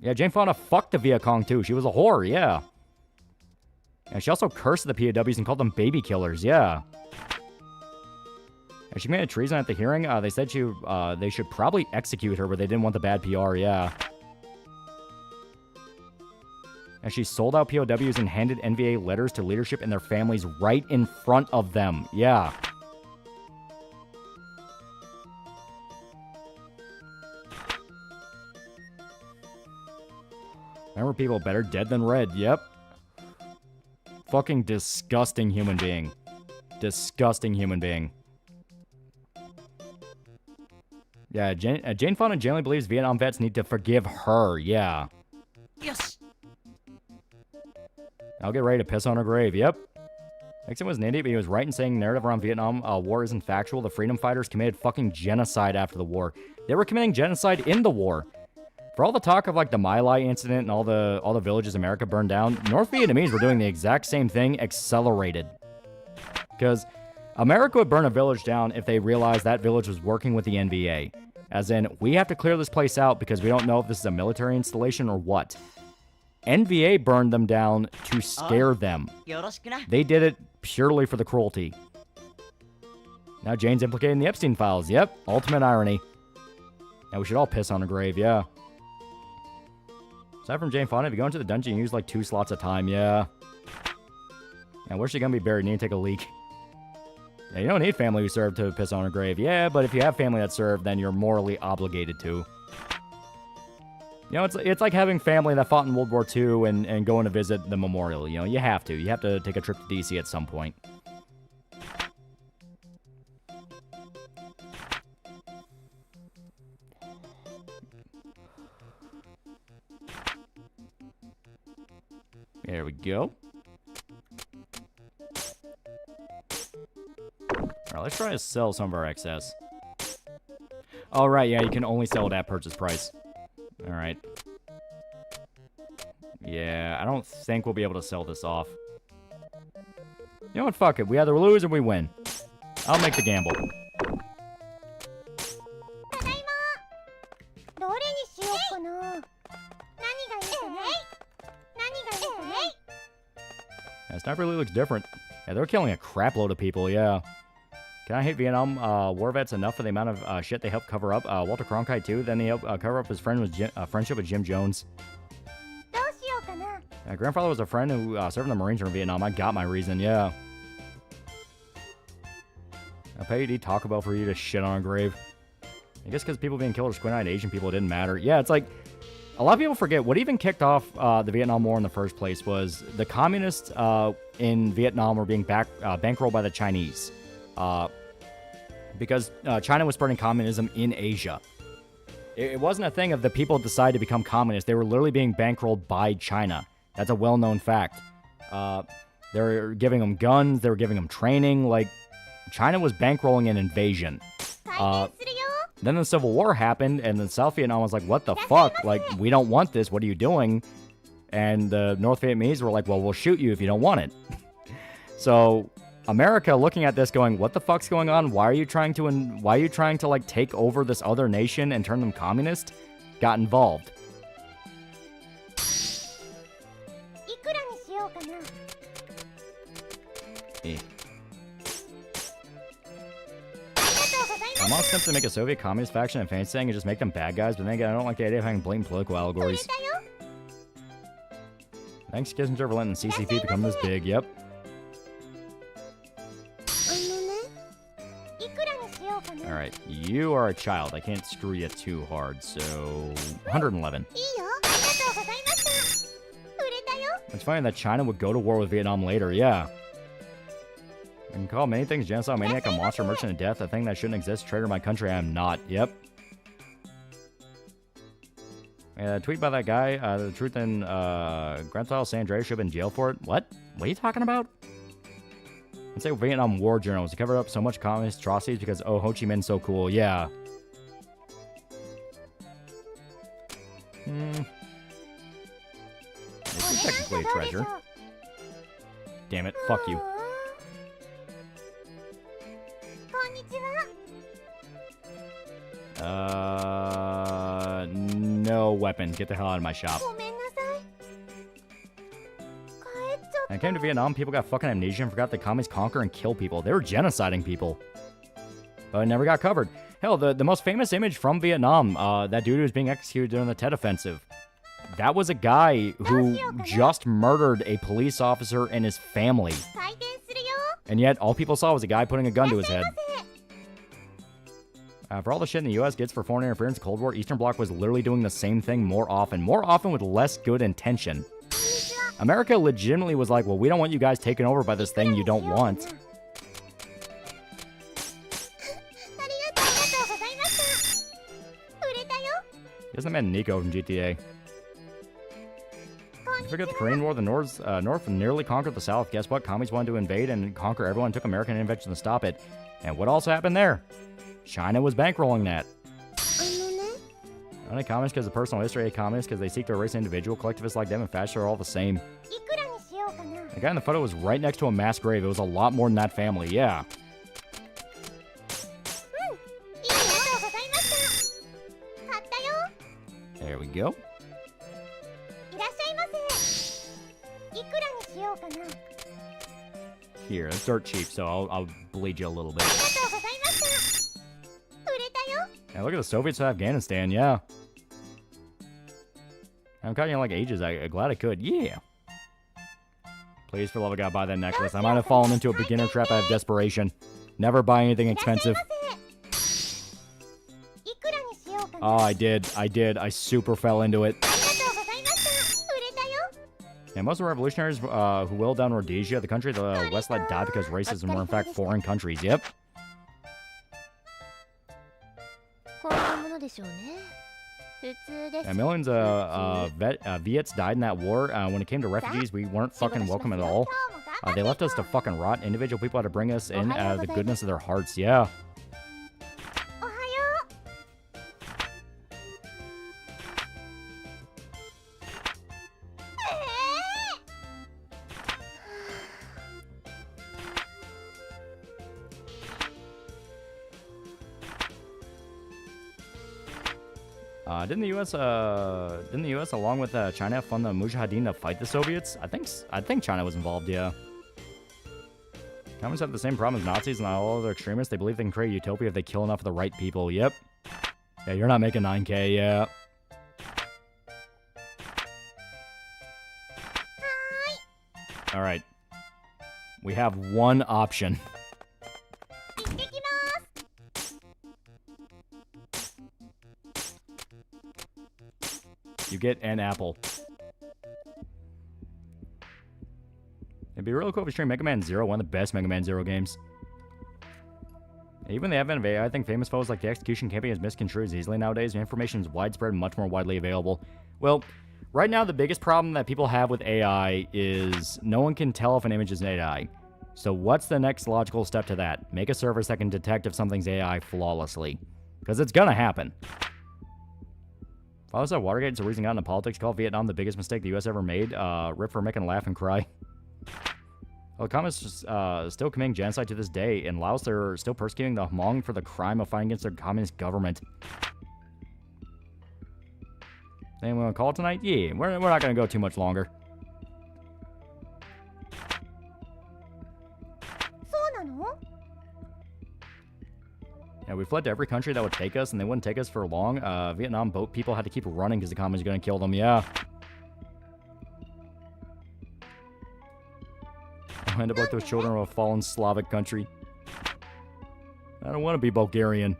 Yeah, Jane Fonda fucked the Viet Cong, too. She was a whore, yeah. And she also cursed the POWs and called them baby killers, yeah. And she committed treason at the hearing. They said they should probably execute her, but they didn't want the bad PR, yeah. And she sold out POWs and handed NVA letters to leadership and their families right in front of them, yeah. Remember people better dead than red, yep. Fucking disgusting human being. Disgusting human being. Yeah, Jane Fonda genuinely believes Vietnam vets need to forgive her, yeah. Yes. I'll get ready to piss on her grave, yep. Nixon was an idiot, but he was right in saying narrative around Vietnam war isn't factual. The freedom fighters committed fucking genocide after the war. They were committing genocide in the war. For all the talk of like the My Lai incident and all the villages America burned down, North Vietnamese were doing the exact same thing, accelerated. Because America would burn a village down if they realized that village was working with the NVA. As in, we have to clear this place out because we don't know if this is a military installation or what. NVA burned them down to scare them. They did it purely for the cruelty. Now Jane's implicated in the Epstein files. Yep, ultimate irony. Yeah, we should all piss on a grave, yeah. Aside from Jane Fonda, if you go into the dungeon, you use like 2 slots a time, yeah. And where's she gonna be buried? You need to take a leak. Yeah, you don't need family who served to piss on her grave. Yeah, but if you have family that served, then you're morally obligated to. You know, it's like having family that fought in World War II and going to visit the memorial. You know, you have to. You have to take a trip to DC at some point. There we go. Alright, let's try to sell some of our excess. Oh, right, yeah, you can only sell it at purchase price. Alright. Yeah, I don't think we'll be able to sell this off. You know what, fuck it. We either lose or we win. I'll make the gamble. Yeah, Sniper really looks different. Yeah, they're killing a crap load of people, yeah. Can I hate Vietnam war vets enough for the amount of shit they helped cover up? Walter Cronkite, too. Then he helped cover up his friendship with Jim Jones. Grandfather was a friend who served in the Marines in Vietnam. I got my reason, yeah. I'll pay you to eat Taco Bell for you to shit on a grave. I guess because people being killed are squint-eyed Asian people, it didn't matter. Yeah, it's like... A lot of people forget what even kicked off the Vietnam War in the first place was the communists in Vietnam were being bankrolled by the Chinese. Because China was spreading communism in Asia. It wasn't a thing of the people decided to become communists. They were literally being bankrolled by China. That's a well-known fact. They were giving them guns. They were giving them training. Like, China was bankrolling an invasion. Then the Civil War happened, and then South Vietnam was like, what the fuck? Like, we don't want this. What are you doing? And the North Vietnamese were like, well, we'll shoot you if you don't want it. So, America looking at this going, what the fuck's going on? Why are you trying to, like, take over this other nation and turn them communist? Got involved. Eh. I'm on steps to make a Soviet communist faction and fancy saying and just make them bad guys, but then again, I don't like the idea of having blatant political allegories. Thanks, Kissinger, for letting CCP become this big, yep. Alright, you are a child. I can't screw you too hard, so... 111. It's funny that China would go to war with Vietnam later, yeah. I can call many things genocide, maniac, a monster, merchant of death, a thing that shouldn't exist, traitor my country, I am not. Yep. Tweet by that guy, the truth in Grand Theft San Andreas should have been in jail for it. What? What are you talking about? Let's say Vietnam War journals. He covered up so much communist atrocities because, oh, Ho Chi Minh's so cool. Yeah. This is technically a treasure. Damn it. Fuck you. No weapons. Get the hell out of my shop. When it came to Vietnam, people got fucking amnesia and forgot that communists conquer and kill people. They were genociding people. But it never got covered. Hell, the most famous image from Vietnam, that dude who was being executed during the Tet Offensive. That was a guy who just murdered a police officer and his family. And yet, all people saw was a guy putting a gun to his head. For all the shit in the U.S. gets for foreign interference in the Cold War, Eastern Bloc was literally doing the same thing more often with less good intention. America legitimately was like, well, we don't want you guys taken over by this thing you don't want. Isn't that Nico from GTA? You forget the Korean War, the North nearly conquered the South. Guess what? Commies wanted to invade and conquer everyone, took American intervention to stop it. And what also happened there? China was bankrolling that. Only communists because of personal history, communists because they seek to erase an individual, collectivists like them, and fascists are all the same. The guy in the photo was right next to a mass grave. It was a lot more than that family, yeah. There we go. Here, it's dirt cheap, so I'll bleed you a little bit. Yeah, look at the Soviets of Afghanistan, yeah. I haven't caught you in like ages. I'm glad I could. Yeah. Please, for the love of God, buy that necklace. I might have fallen into a beginner trap out of desperation. Never buy anything expensive. Oh, I did. I super fell into it. Yeah, most of the revolutionaries who willed down Rhodesia, the country the West let die because racism were in fact foreign countries. Yep. Yeah, millions of Viets died in that war. When it came to refugees, we weren't fucking welcome at all. They left us to fucking rot. Individual people had to bring us in out of the goodness of their hearts. Yeah. Didn't the U.S. along with China fund the Mujahideen to fight the Soviets? I think China was involved. Yeah. Communists have the same problem as Nazis and all other extremists. They believe they can create a utopia if they kill enough of the right people. Yep. Yeah, you're not making 9K. Yeah. All right. We have one option. You get an apple. It'd be really cool if you stream Mega Man Zero, one of the best Mega Man Zero games. Even the advent of AI, I think famous photos like the execution campaign is misconstrued as easily nowadays. Information is widespread and much more widely available. Well, right now the biggest problem that people have with AI is no one can tell if an image is an AI. So what's the next logical step to that? Make a service that can detect if something's AI flawlessly. Because it's gonna happen. Fathers of Watergate is the reason got into politics. Called Vietnam the biggest mistake the U.S. ever made. Rip for making laugh and cry. Well, the communists still committing genocide to this day. In Laos, they're still persecuting the Hmong for the crime of fighting against their communist government. Anyone want to call it tonight? Yeah, we're not going to go too much longer. Yeah, we fled to every country that would take us, and they wouldn't take us for long. Vietnam boat people had to keep running because the communists were going to kill them. Yeah. I'll end up like those children of a fallen Slavic country. I don't want to be Bulgarian.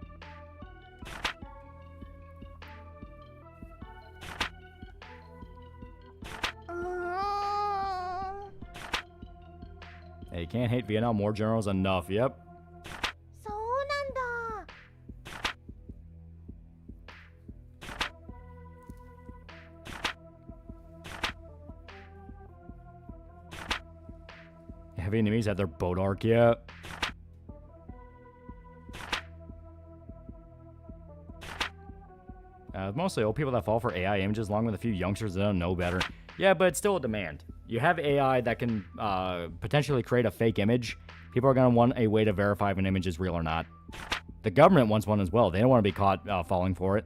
Hey, you can't hate Vietnam War generals enough. Yep. Vietnamese had their boat arc, yeah. Mostly old people that fall for AI images, along with a few youngsters that don't know better. Yeah, but it's still a demand. You have AI that can potentially create a fake image. People are going to want a way to verify if an image is real or not. The government wants one as well. They don't want to be caught falling for it.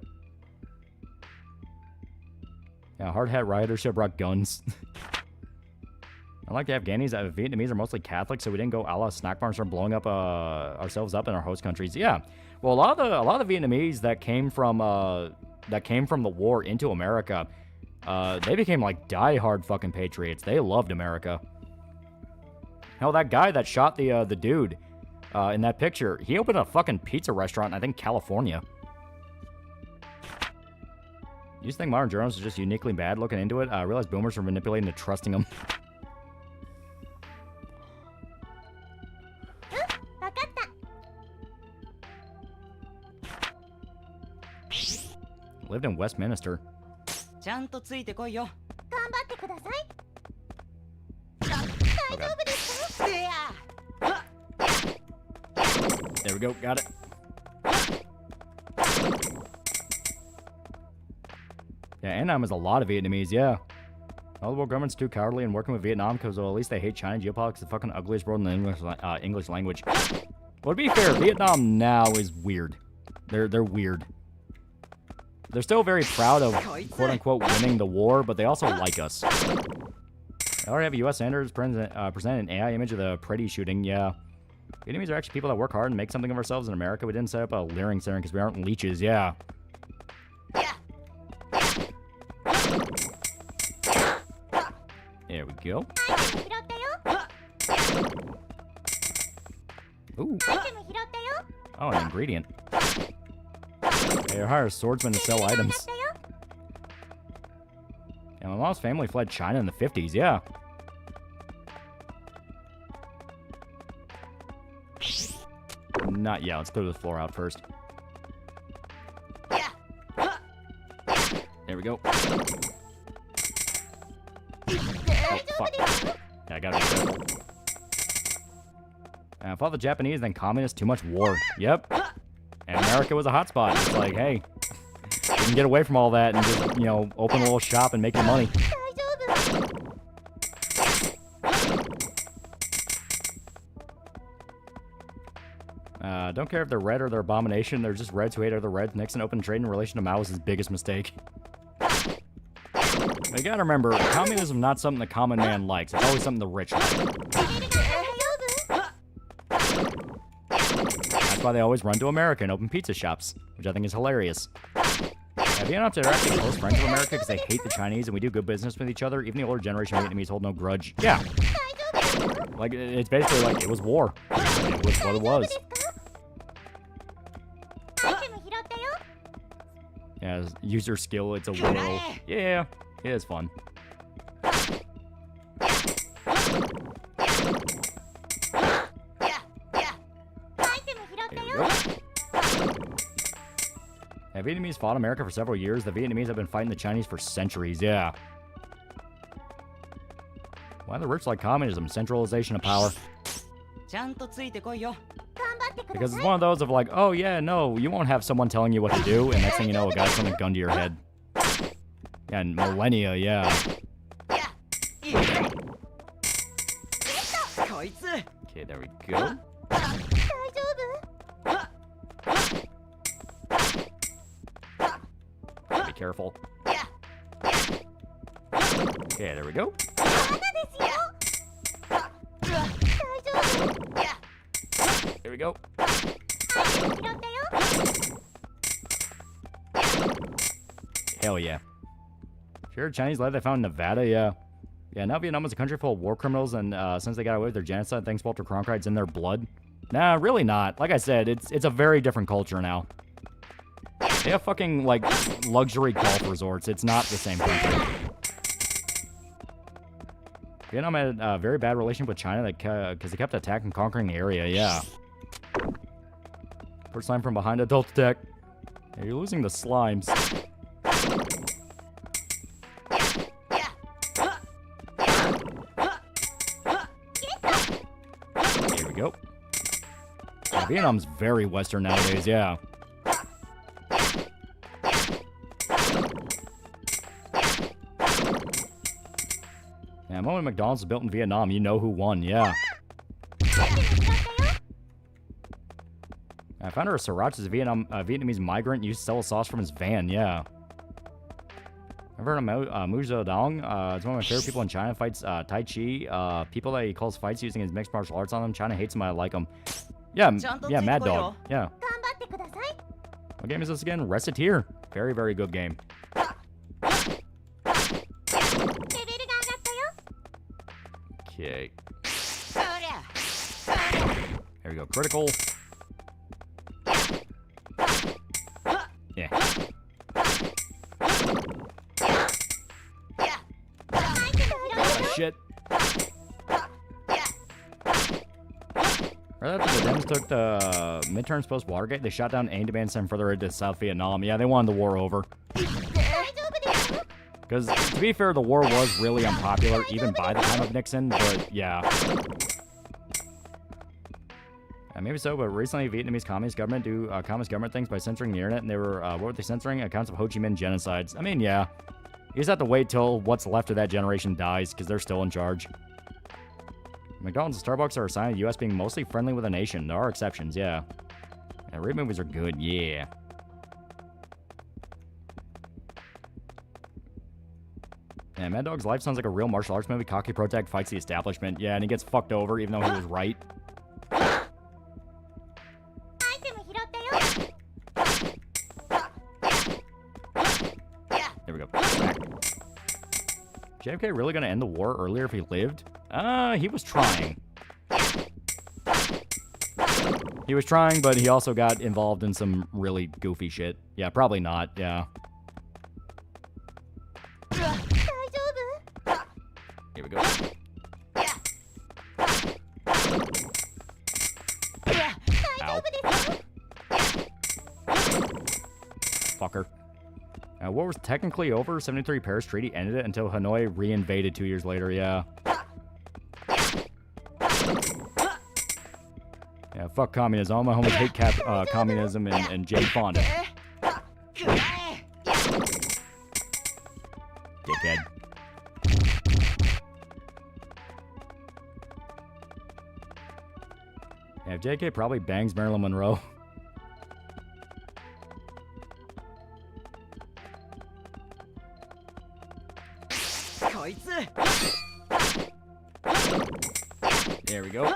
Yeah, hard hat rioters should have brought guns. Unlike the Afghanis, Vietnamese are mostly Catholic, so we didn't go a la snack bar and start blowing up ourselves up in our host countries. Yeah, well, a lot of the Vietnamese that came from the war into America, they became like diehard fucking patriots. They loved America. Hell, that guy that shot the dude in that picture, he opened a fucking pizza restaurant in, I think, California. You just think modern journalists are just uniquely bad? Looking into it, I realized boomers are manipulating to trusting them. Lived in Westminster. Oh, there we go, got it. Yeah, Annam is a lot of Vietnamese, yeah. All the world government's too cowardly in working with Vietnam because, well, at least they hate China. Geopolitics is the fucking ugliest world in the English language. Well, to be fair, Vietnam now is weird. They're weird. They're still very proud of, quote-unquote, winning the war, but they also like us. They already have a U.S. senators present an AI image of the Pretty shooting, yeah. Vietnamese are actually people that work hard and make something of ourselves in America. We didn't set up a leering center because we aren't leeches. Yeah. There we go. Ooh. Oh, an ingredient. They hire swordsmen to sell items. Yeah, my mom's family fled China in the 50s, yeah. Not yet. Let's clear the floor out first. There we go. Oh, fuck. Yeah, I gotta be careful. Fought the Japanese, then communists, too much war. Yep. And America was a hotspot. It's like, hey, you can get away from all that and just, you know, open a little shop and make your money. Don't care if they're red or they're abomination. They're just reds who hate other reds. Nixon opened trade in relation to Mao was his biggest mistake. You gotta remember, communism not something the common man likes. It's always something the rich like. That's why they always run to America and open pizza shops, which I think is hilarious. Vietnamese are actually close friends of America because they hate the Chinese and we do good business with each other. Even the older generation of Vietnamese hold no grudge. Yeah. Like, it's basically like, it was war. It was what it was. Yeah, user skill, it's a whirl. Yeah, it is fun. There we go. Yeah, Vietnamese fought America for several years. The Vietnamese have been fighting the Chinese for centuries, yeah. Why the rich like communism? Centralization of power. Because it's one of those of like, oh yeah, no, you won't have someone telling you what to do, and next thing you know, a guy's putting a gun to your head. Yeah, and millennia, yeah. Okay, there we go. Be careful. Okay, there we go. There we go. Hell yeah. Sure, Chinese lab they found in Nevada, yeah. Yeah, now Vietnam is a country full of war criminals, and since they got away with their genocide, thanks Walter Cronkite's in their blood. Nah, really not. Like I said, it's a very different culture now. They have fucking, like, luxury golf resorts. It's not the same country. Vietnam had a very bad relationship with China because they kept attacking and conquering the area, yeah. First time from behind, adult attack. Yeah, you're losing the slimes. Here we go. Yeah, Vietnam's very Western nowadays, yeah. Yeah, the moment McDonald's was built in Vietnam, you know who won, yeah. I found her a sriracha is a Vietnamese migrant used to sell a sauce from his van, yeah. Ever heard of Mu Zedong? It's one of my favorite people in China. Fights Tai Chi. People that he calls fights using his mixed martial arts on them. China hates him, I like him. Yeah, yeah, Mad Dog. Yeah. What game is this again? RECETTEAR. Very, very good game. Okay. There we go. Critical. Yeah. Oh, shit. Right after the Dems took the midterms post Watergate, they shot down AIM and sent further into South Vietnam. Yeah, they wanted the war over. Because, to be fair, the war was really unpopular, even by the time of Nixon, but yeah. Maybe so, but recently Vietnamese communist government do communist government things by censoring the internet, and they were, what were they censoring? Accounts of Ho Chi Minh genocides. I mean, yeah. You just have to wait till what's left of that generation dies, because they're still in charge. McDonald's and Starbucks are a sign of the U.S. being mostly friendly with a nation. There are exceptions, yeah. Yeah, rape movies are good, yeah. Yeah, Mad Dog's life sounds like a real martial arts movie. Cocky protag fights the establishment. Yeah, and he gets fucked over even though he was right. JFK really gonna end the war earlier if he lived? He was trying. He was trying, but he also got involved in some really goofy shit. Yeah, probably not, yeah. Here we go. Ow. Fucker. War was technically over. 73 Paris Treaty ended it until Hanoi re-invaded 2 years later, yeah. Yeah, fuck communism. All my homies hate communism and Jane Fonda. Dickhead. Yeah, JK probably bangs Marilyn Monroe. There we go.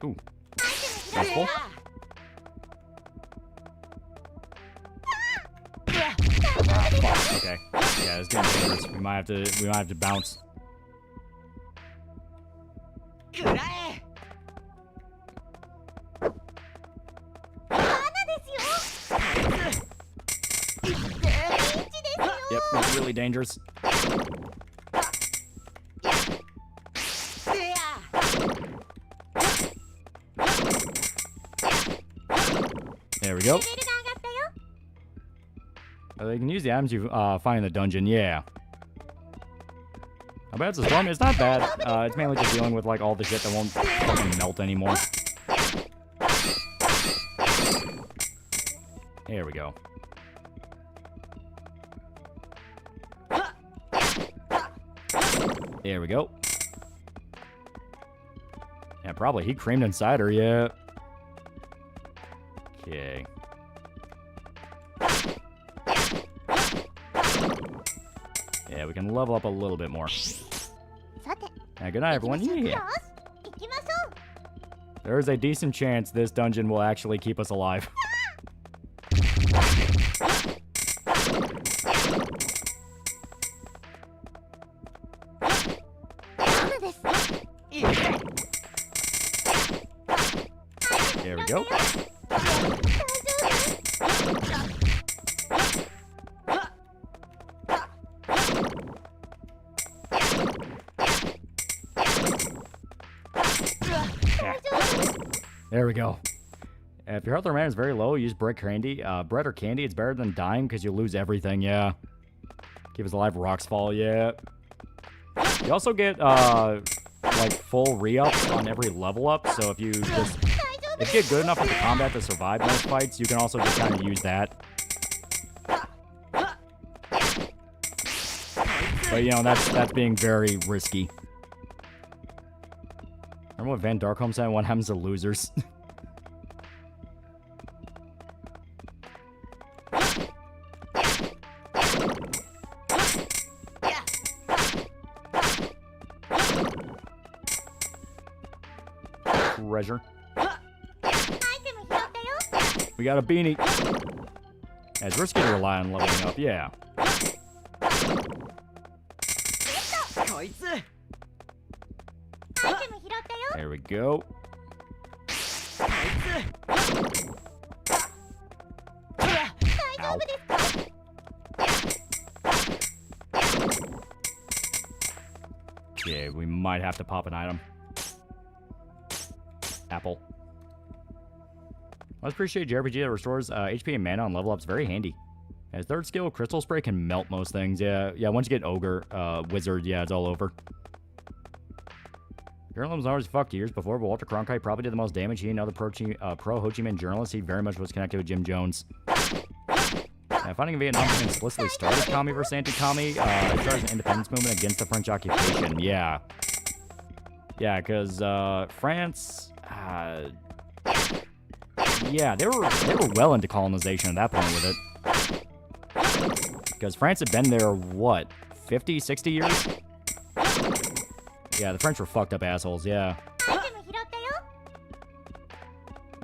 Ooh. That's full. Fuck. Okay. Yeah, it's getting dangerous. We might have to bounce. Yep, that's really dangerous. There we go. They can use the items you find in the dungeon, yeah. How bad's the storm? It's not bad. It's mainly just dealing with like all the shit that won't fucking melt anymore. There we go. There we go. Yeah, probably. He creamed inside her, yeah. Okay. Yeah, we can level up a little bit more. Yeah, good night, everyone. Yeah. There is a decent chance this dungeon will actually keep us alive. There we go. There we go. If your health or mana is very low, use bread or candy. It's better than dying because you lose everything, yeah. Keep us alive, rocks fall, yeah. You also get, like, full re-ups on every level up, so if you get good enough with the combat to survive most fights, you can also just kind of use that. But, you know, that's being very risky. Remember what Van Darkholm said? What happens to losers? Treasure. We got a beanie. Yeah, it's risky to rely on leveling up, yeah. There we go. Ow. Okay, we might have to pop an item. Apple. I appreciate JRPG that restores HP and mana on level ups. Very handy. As third skill, Crystal Spray can melt most things. Yeah, once you get Ogre, Wizard, yeah, it's all over. Journalism was always fucked years before, but Walter Cronkite probably did the most damage. He and other pro Ho Chi Minh journalists, he very much was connected with Jim Jones. Finding Vietnam explicitly started commie versus anti-commie. It started an independence movement against the French occupation. Yeah. Yeah, because France... yeah, they were well into colonization at that point with it. Because France had been there, what, 50, 60 years? Yeah, the French were fucked up assholes, yeah.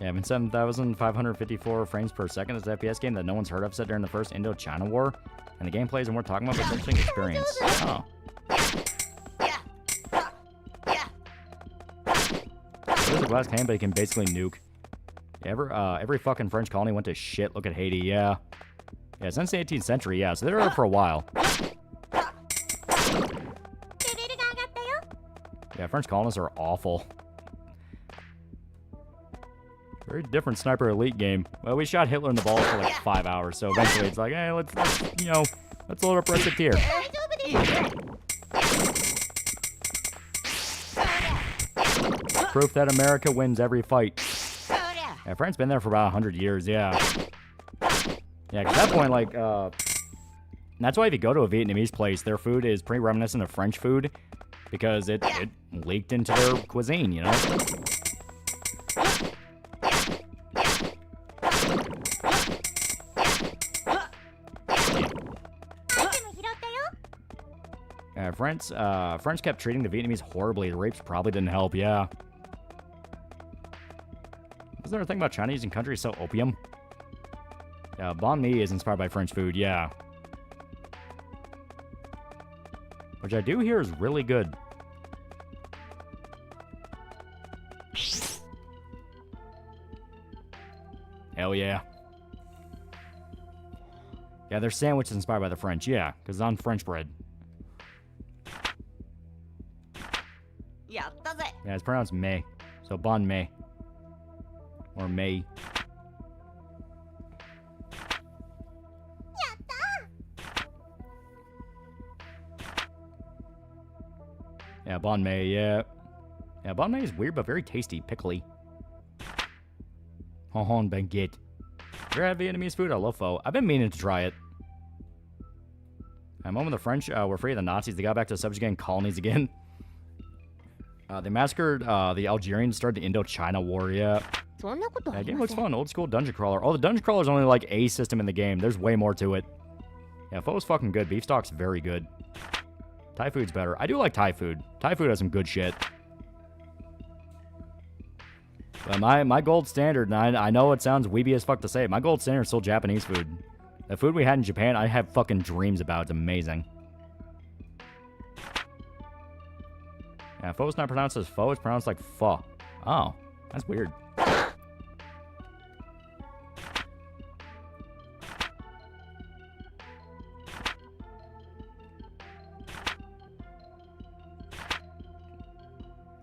Yeah, been 7,554 frames per second. This FPS game that no one's heard of set during the first Indochina War. And the gameplay isn't worth talking about, but it's an interesting experience. Oh. There's a glass cannon, but you can basically nuke. Every fucking French colony went to shit. Look at Haiti, yeah. Yeah, since the 18th century, yeah, so they were there for a while. Yeah, French colonists are awful. Very different Sniper Elite game. Well, we shot Hitler in the balls for like 5 hours, so eventually it's like, hey, let's load up RECETTEAR. Proof that America wins every fight. Yeah, France been there for about 100 years, yeah. Yeah, because at that point, like, that's why if you go to a Vietnamese place, their food is pretty reminiscent of French food, because it leaked into their cuisine, you know? French kept treating the Vietnamese horribly. The rapes probably didn't help, yeah. Wasn't there a thing about China using countries to sell opium? Yeah, banh mi is inspired by French food, yeah. Which I do hear is really good. Hell yeah. Yeah, their sandwich is inspired by the French, yeah, because it's on French bread. Yeah, it's pronounced May. So banh mi. Or May. Yeah, banh mi, yeah. Yeah, banh mi is weird but very tasty, pickly. Hon baguette. You ever had Vietnamese food? I love pho. I've been meaning to try it. At the moment the French were free of the Nazis, they got back to subjugating colonies again. They massacred the Algerians, started the Indochina War, yeah. Yeah, game looks fun. Old school dungeon crawler. Oh, the dungeon crawler is only like a system in the game. There's way more to it. Yeah, pho's fucking good. Beef stock's very good. Thai food's better. I do like Thai food. Thai food has some good shit. But my gold standard, and I know it sounds weeby as fuck to say it, my gold standard is still Japanese food. The food we had in Japan, I have fucking dreams about. It's amazing. Yeah, pho's not pronounced as pho, it's pronounced like pho. Oh, that's weird.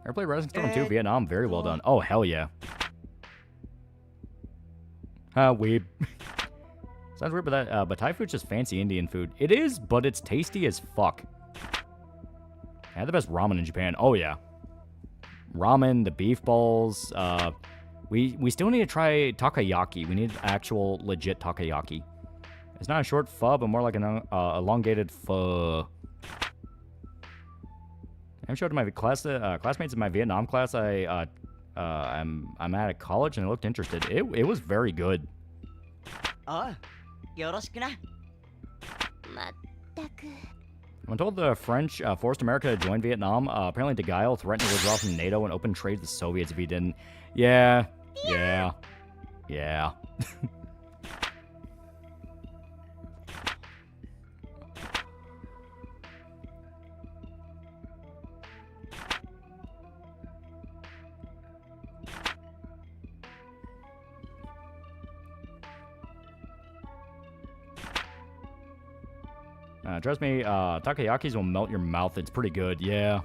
Ever played Rising Storm 2 Vietnam? Very well done. Oh, hell yeah. Weeb. Sounds weird, but Thai food's just fancy Indian food. It is, but it's tasty as fuck. I had the best ramen in Japan. Oh, yeah. Ramen, the beef balls. We still need to try takoyaki. We need actual, legit takoyaki. It's not a short pho, but more like an elongated pho. I showed to my classmates in my Vietnam class. I'm at a college, and they looked interested. It was very good. When told the French forced America to join Vietnam, apparently de Gaulle threatened to withdraw from NATO and open trade with the Soviets if he didn't. Yeah. Trust me, takoyakis will melt your mouth. It's pretty good, yeah.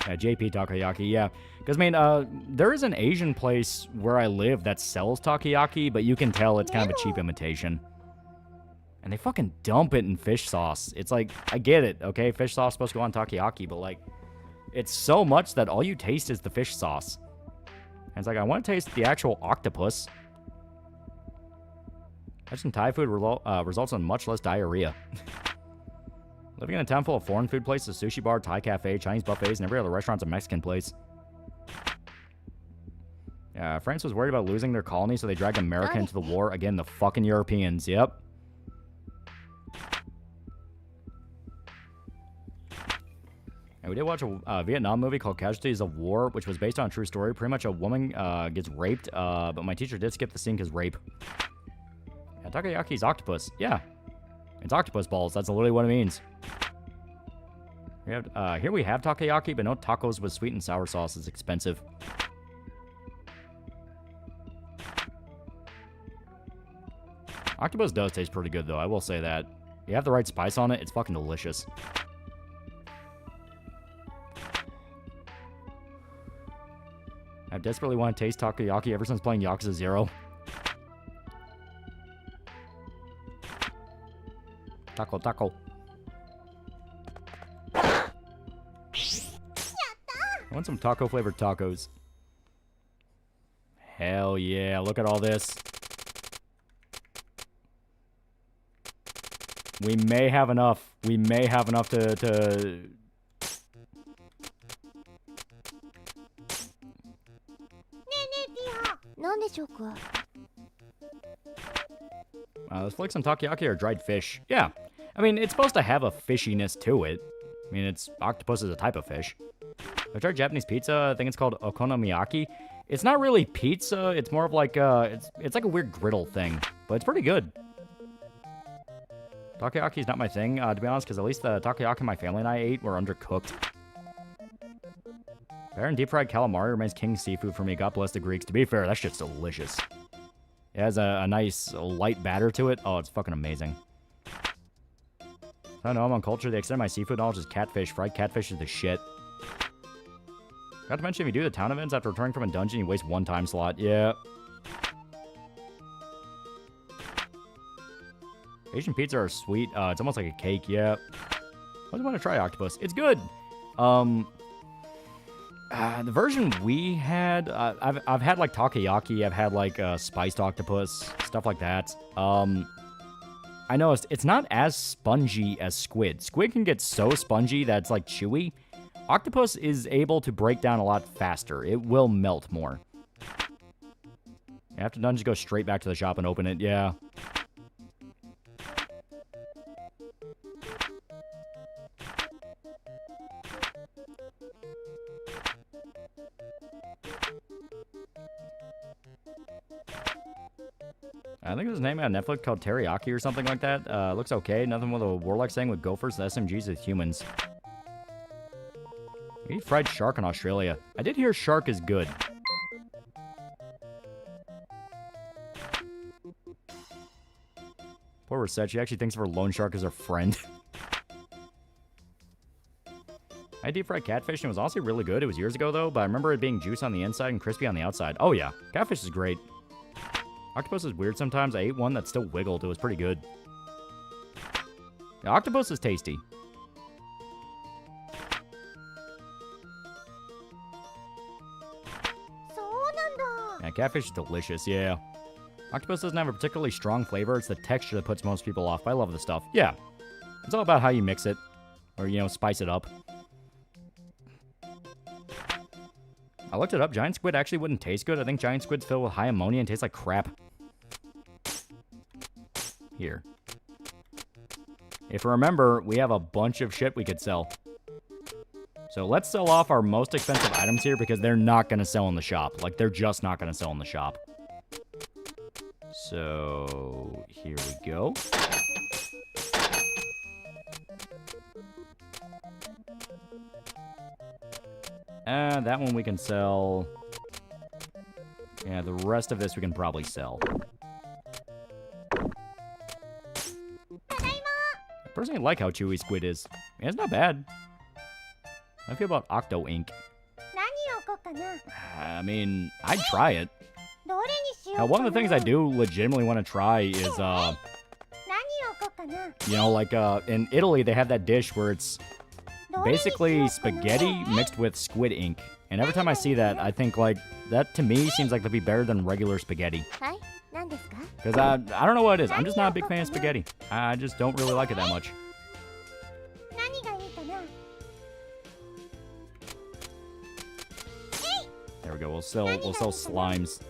Yeah, JP takoyaki, yeah. Because, I mean, there is an Asian place where I live that sells takoyaki, but you can tell it's kind of a cheap imitation. And they fucking dump it in fish sauce. It's like, I get it, okay? Fish sauce is supposed to go on takoyaki, but, like, it's so much that all you taste is the fish sauce. And it's like, I want to taste the actual octopus. Some Thai food results in much less diarrhea. Living in a town full of foreign food places, sushi bar, Thai cafe, Chinese buffets, and every other restaurant's a Mexican place. Yeah, France was worried about losing their colony, so they dragged America into the war. Again, the fucking Europeans, yep. And we did watch a Vietnam movie called Casualties of War, which was based on a true story. Pretty much a woman gets raped, but my teacher did skip the scene because rape. Yeah, takoyaki's octopus. Yeah. It's octopus balls. That's literally what it means. We have, here we have takoyaki, but no tacos with sweet and sour sauce is expensive. Octopus does taste pretty good, though. I will say that. You have the right spice on it, it's fucking delicious. I desperately want to taste takoyaki ever since playing Yakuza 0. Taco. I want some taco-flavored tacos. Hell yeah, look at all this. We may have enough. We may have enough to... Let's flick some takoyaki or dried fish. Yeah. I mean, it's supposed to have a fishiness to it. I mean, octopus is a type of fish. I tried Japanese pizza. I think it's called okonomiyaki. It's not really pizza. It's more of like it's like a weird griddle thing, but it's pretty good. Takoyaki is not my thing, to be honest, because at least the takoyaki my family and I ate were undercooked. Baron deep fried calamari remains king seafood for me. God bless the Greeks. To be fair, that shit's delicious. It has a nice light batter to it. Oh, it's fucking amazing. I don't know, I'm on culture. The extent of my seafood knowledge is catfish. Fried catfish is the shit. Got to mention, if you do the town events after returning from a dungeon, you waste one time slot. Yeah. Asian pizza are sweet. It's almost like a cake. Yeah. I just want to try octopus. It's good. The version we had, I've had like takoyaki. I've had like spiced octopus, stuff like that. I noticed it's not as spongy as squid. Squid can get so spongy that it's like chewy. Octopus is able to break down a lot faster. It will melt more. After dungeon, go straight back to the shop and open it. Yeah. I think there's a name on Netflix called Teriyaki or something like that. Looks okay. Nothing with a warlock saying with gophers and SMGs with humans. We eat fried shark in Australia. I did hear shark is good. Poor Reset. She actually thinks of her loan shark as her friend. I deep fried catfish and it was honestly really good. It was years ago though, but I remember it being juice on the inside and crispy on the outside. Oh yeah, catfish is great. Octopus is weird sometimes. I ate one that still wiggled. It was pretty good. Yeah, octopus is tasty. Yeah, catfish is delicious, yeah. Octopus doesn't have a particularly strong flavor. It's the texture that puts most people off. I love the stuff. Yeah. It's all about how you mix it. Or, you know, spice it up. I looked it up. Giant squid actually wouldn't taste good. I think giant squid's filled with high ammonia and tastes like crap. Here. If you remember, we have a bunch of shit we could sell. So let's sell off our most expensive items here because they're not going to sell in the shop. Like, they're just not going to sell in the shop. So, here we go. That one we can sell. Yeah, the rest of this we can probably sell. I personally like how chewy squid is. Yeah, it's not bad. How do you feel about Octo Ink? I mean, I'd try it. One of the things I do legitimately want to try is, you know, like, in Italy, they have that dish where it's basically spaghetti mixed with squid ink. And every time I see that, I think, like, that to me seems like that'd be better than regular spaghetti. Because I don't know what it is. I'm just not a big fan of spaghetti. I just don't really like it that much. There we go. We'll sell slimes.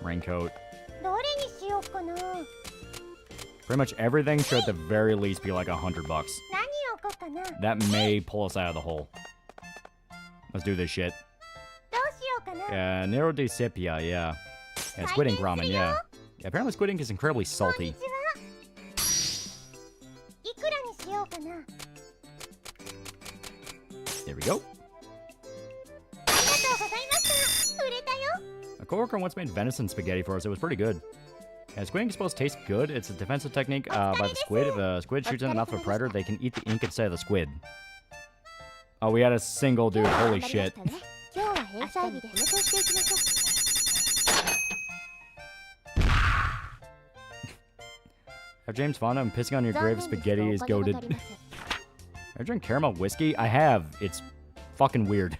Raincoat. Pretty much everything should at the very least be like $100. That may pull us out of the hole. Let's do this shit. Nero de Sepia, yeah. Yeah, squid ink ramen, yeah. Apparently squid ink is incredibly salty. There we go. A coworker once made venison spaghetti for us. It was pretty good. Yeah, squid ink is supposed to taste good. It's a defensive technique by the squid. If a squid shoots in the mouth of a predator, they can eat the ink instead of the squid. Oh, we had a single dude. Holy shit. Have James Fonda and pissing on your grave spaghetti is goated. I drink caramel whiskey? I have. It's fucking weird.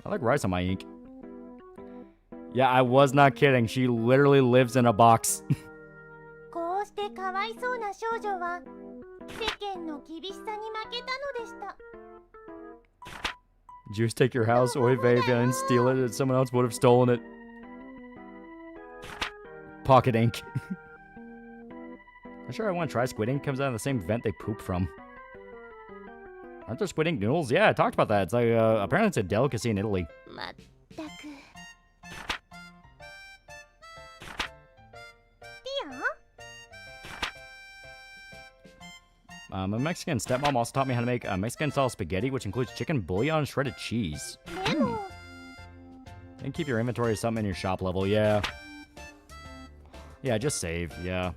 I like rice on my ink. Yeah, I was not kidding. She literally lives in a box. Juice take your house, oy vey, if you didn't steal it, and someone else would have stolen it. Pocket ink. I'm sure I want to try squid ink. Comes out of the same vent they poop from. Aren't there squid ink noodles? Yeah, I talked about that. It's like, apparently it's a delicacy in Italy. My Mexican stepmom also taught me how to make Mexican-style spaghetti, which includes chicken bouillon and shredded cheese. And keep your inventory of something in your shop level, yeah. Yeah, just save, yeah.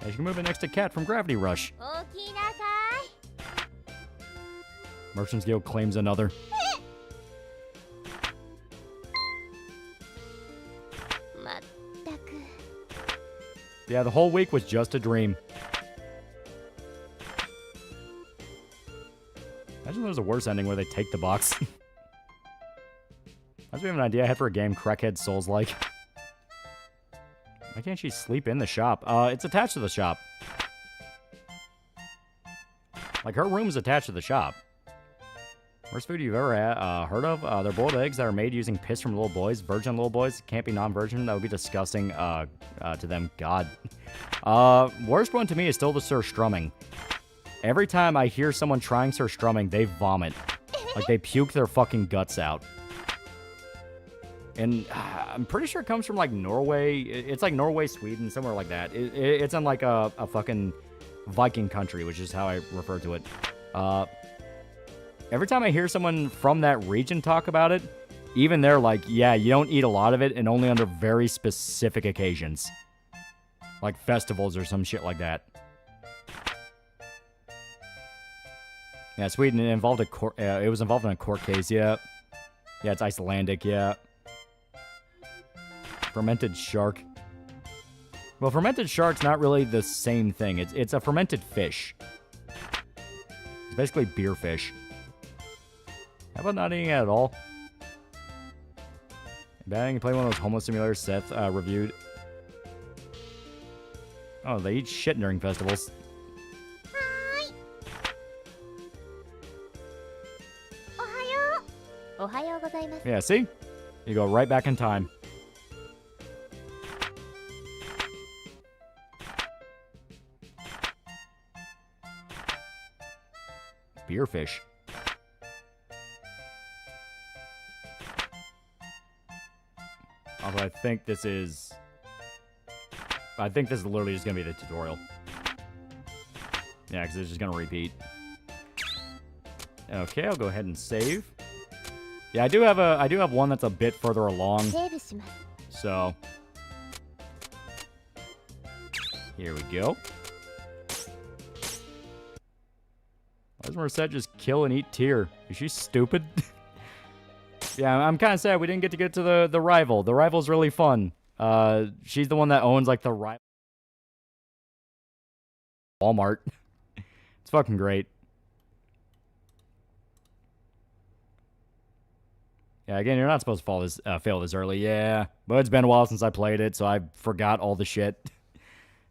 Yeah, you can move it next to Cat from Gravity Rush. Merchant's Guild claims another. Yeah, the whole week was just a dream. Imagine there's a worse ending where they take the box. That's even an idea I had for a game Crackhead Souls-like. Why can't she sleep in the shop? It's attached to the shop. Like, her room is attached to the shop. Worst food you've ever heard of? They're boiled eggs that are made using piss from little boys. Virgin little boys. Can't be non-virgin. That would be disgusting to them. God. Worst one to me is still the surstrumming. Every time I hear someone trying surstrumming, they vomit. Like, they puke their fucking guts out. And I'm pretty sure it comes from, like, Norway. It's like Norway, Sweden, somewhere like that. It's in, like, a fucking Viking country, which is how I refer to it. Every time I hear someone from that region talk about it, even they're like, yeah, you don't eat a lot of it and only under very specific occasions. Like festivals or some shit like that. Yeah, Sweden, it involved it was involved in a court case, yeah. Yeah, it's Icelandic, yeah. Fermented shark. Well, fermented shark's not really the same thing. It's a fermented fish. It's basically beer fish. How about not eating it at all? Bad, you play one of those homeless simulators Seth reviewed. Oh, they eat shit during festivals. Yeah, see? You go right back in time. Beer fish. Although I think this is literally just gonna be the tutorial. Yeah, because it's just gonna repeat. Okay, I'll go ahead and save. Yeah, I do have one that's a bit further along. So here we go. Why does Merced just kill and eat Tyr? Is she stupid? Yeah, I'm kind of sad we didn't get to the rival. The rival's really fun. She's the one that owns, like, the rival Walmart. It's fucking great. Yeah, again, you're not supposed to fail this early. Yeah, but it's been a while since I played it, so I forgot all the shit.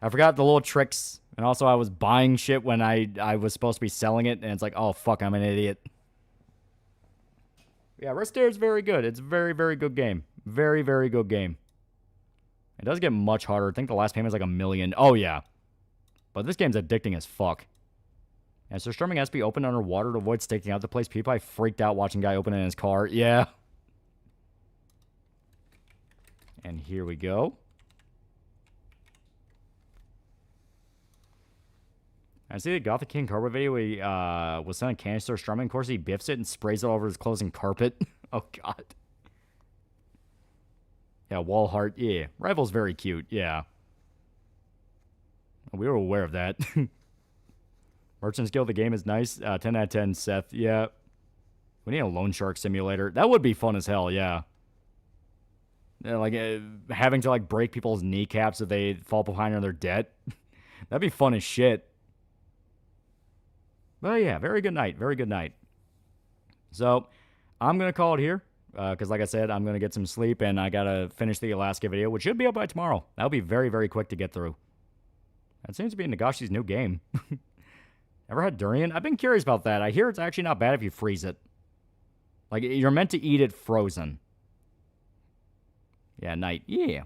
I forgot the little tricks, and also I was buying shit when I was supposed to be selling it, and it's like, oh, fuck, I'm an idiot. Yeah, RECETTEAR is very good. It's a very, very good game. Very, very good game. It does get much harder. I think the last payment is like $1 million. Oh, yeah. But this game's addicting as fuck. And so streaming has to be open underwater to avoid staking out the place. People, I freaked out watching a guy open it in his car. Yeah. And here we go. I see the Gothic King carpet video where he was sent a canister strumming. Of course, he biffs it and sprays it all over his clothes and carpet. Oh, God. Yeah, wall heart. Yeah. Rival's very cute. Yeah. We were aware of that. Merchant's Guild, the game is nice. 10 out of 10, Seth. Yeah. We need a loan shark simulator. That would be fun as hell, yeah. Yeah, like, having to, like, break people's kneecaps if they fall behind on their debt. That'd be fun as shit. But yeah, very good night. Very good night. So, I'm going to call it here. Because like I said, I'm going to get some sleep. And I got to finish the Alaska video, which should be up by tomorrow. That'll be very, very quick to get through. That seems to be Nagashi's new game. Ever had durian? I've been curious about that. I hear it's actually not bad if you freeze it. Like, you're meant to eat it frozen. Yeah, night. Yeah.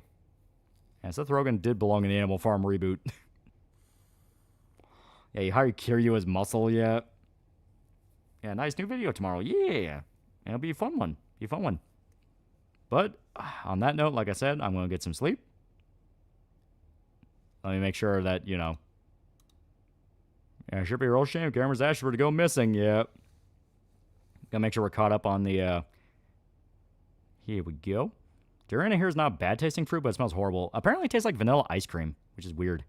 Yeah, Seth Rogen did belong in the Animal Farm reboot. Yeah, you hired Kiryu as Muscle, yeah. Yeah, nice new video tomorrow. Yeah. It'll be a fun one. Be a fun one. But, on that note, like I said, I'm going to get some sleep. Let me make sure that, you know. Yeah, it should be a real shame. Cameron's Ash were to go missing, yeah. Gotta make sure we're caught up on the, Here we go. Durian here is not bad tasting fruit, but it smells horrible. Apparently it tastes like vanilla ice cream, which is weird.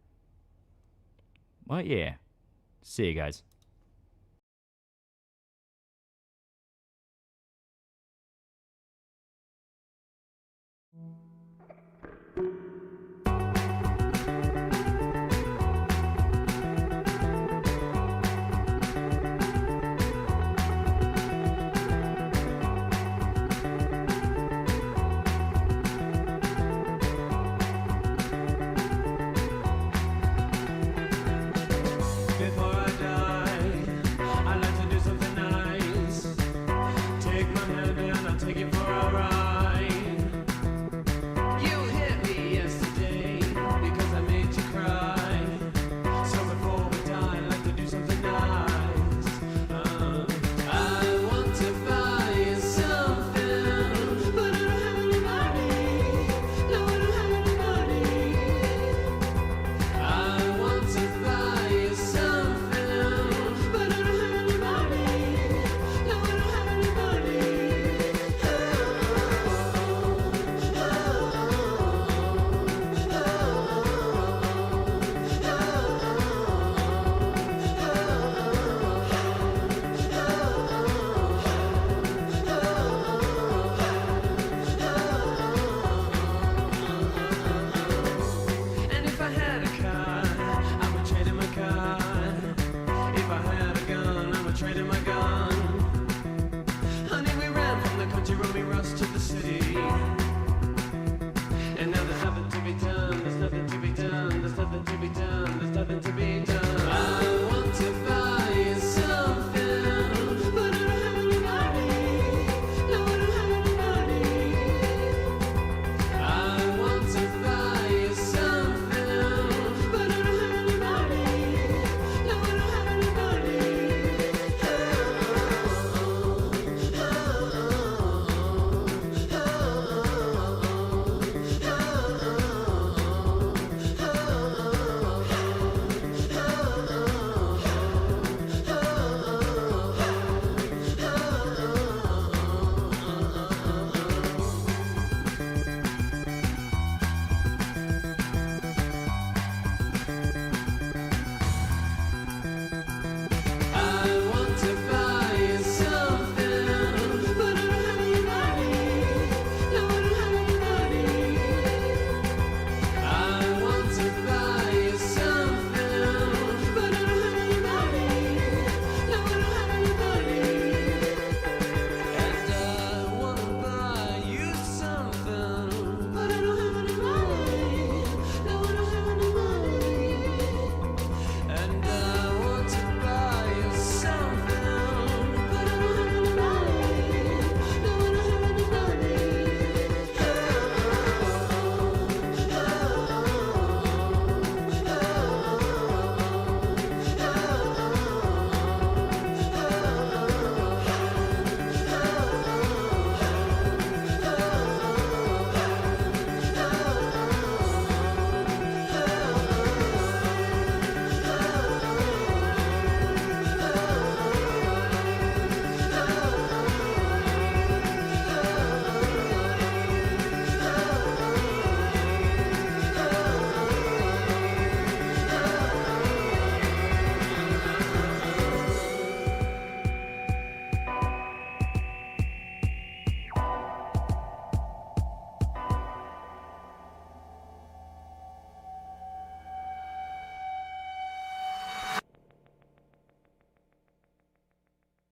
But yeah. See you guys.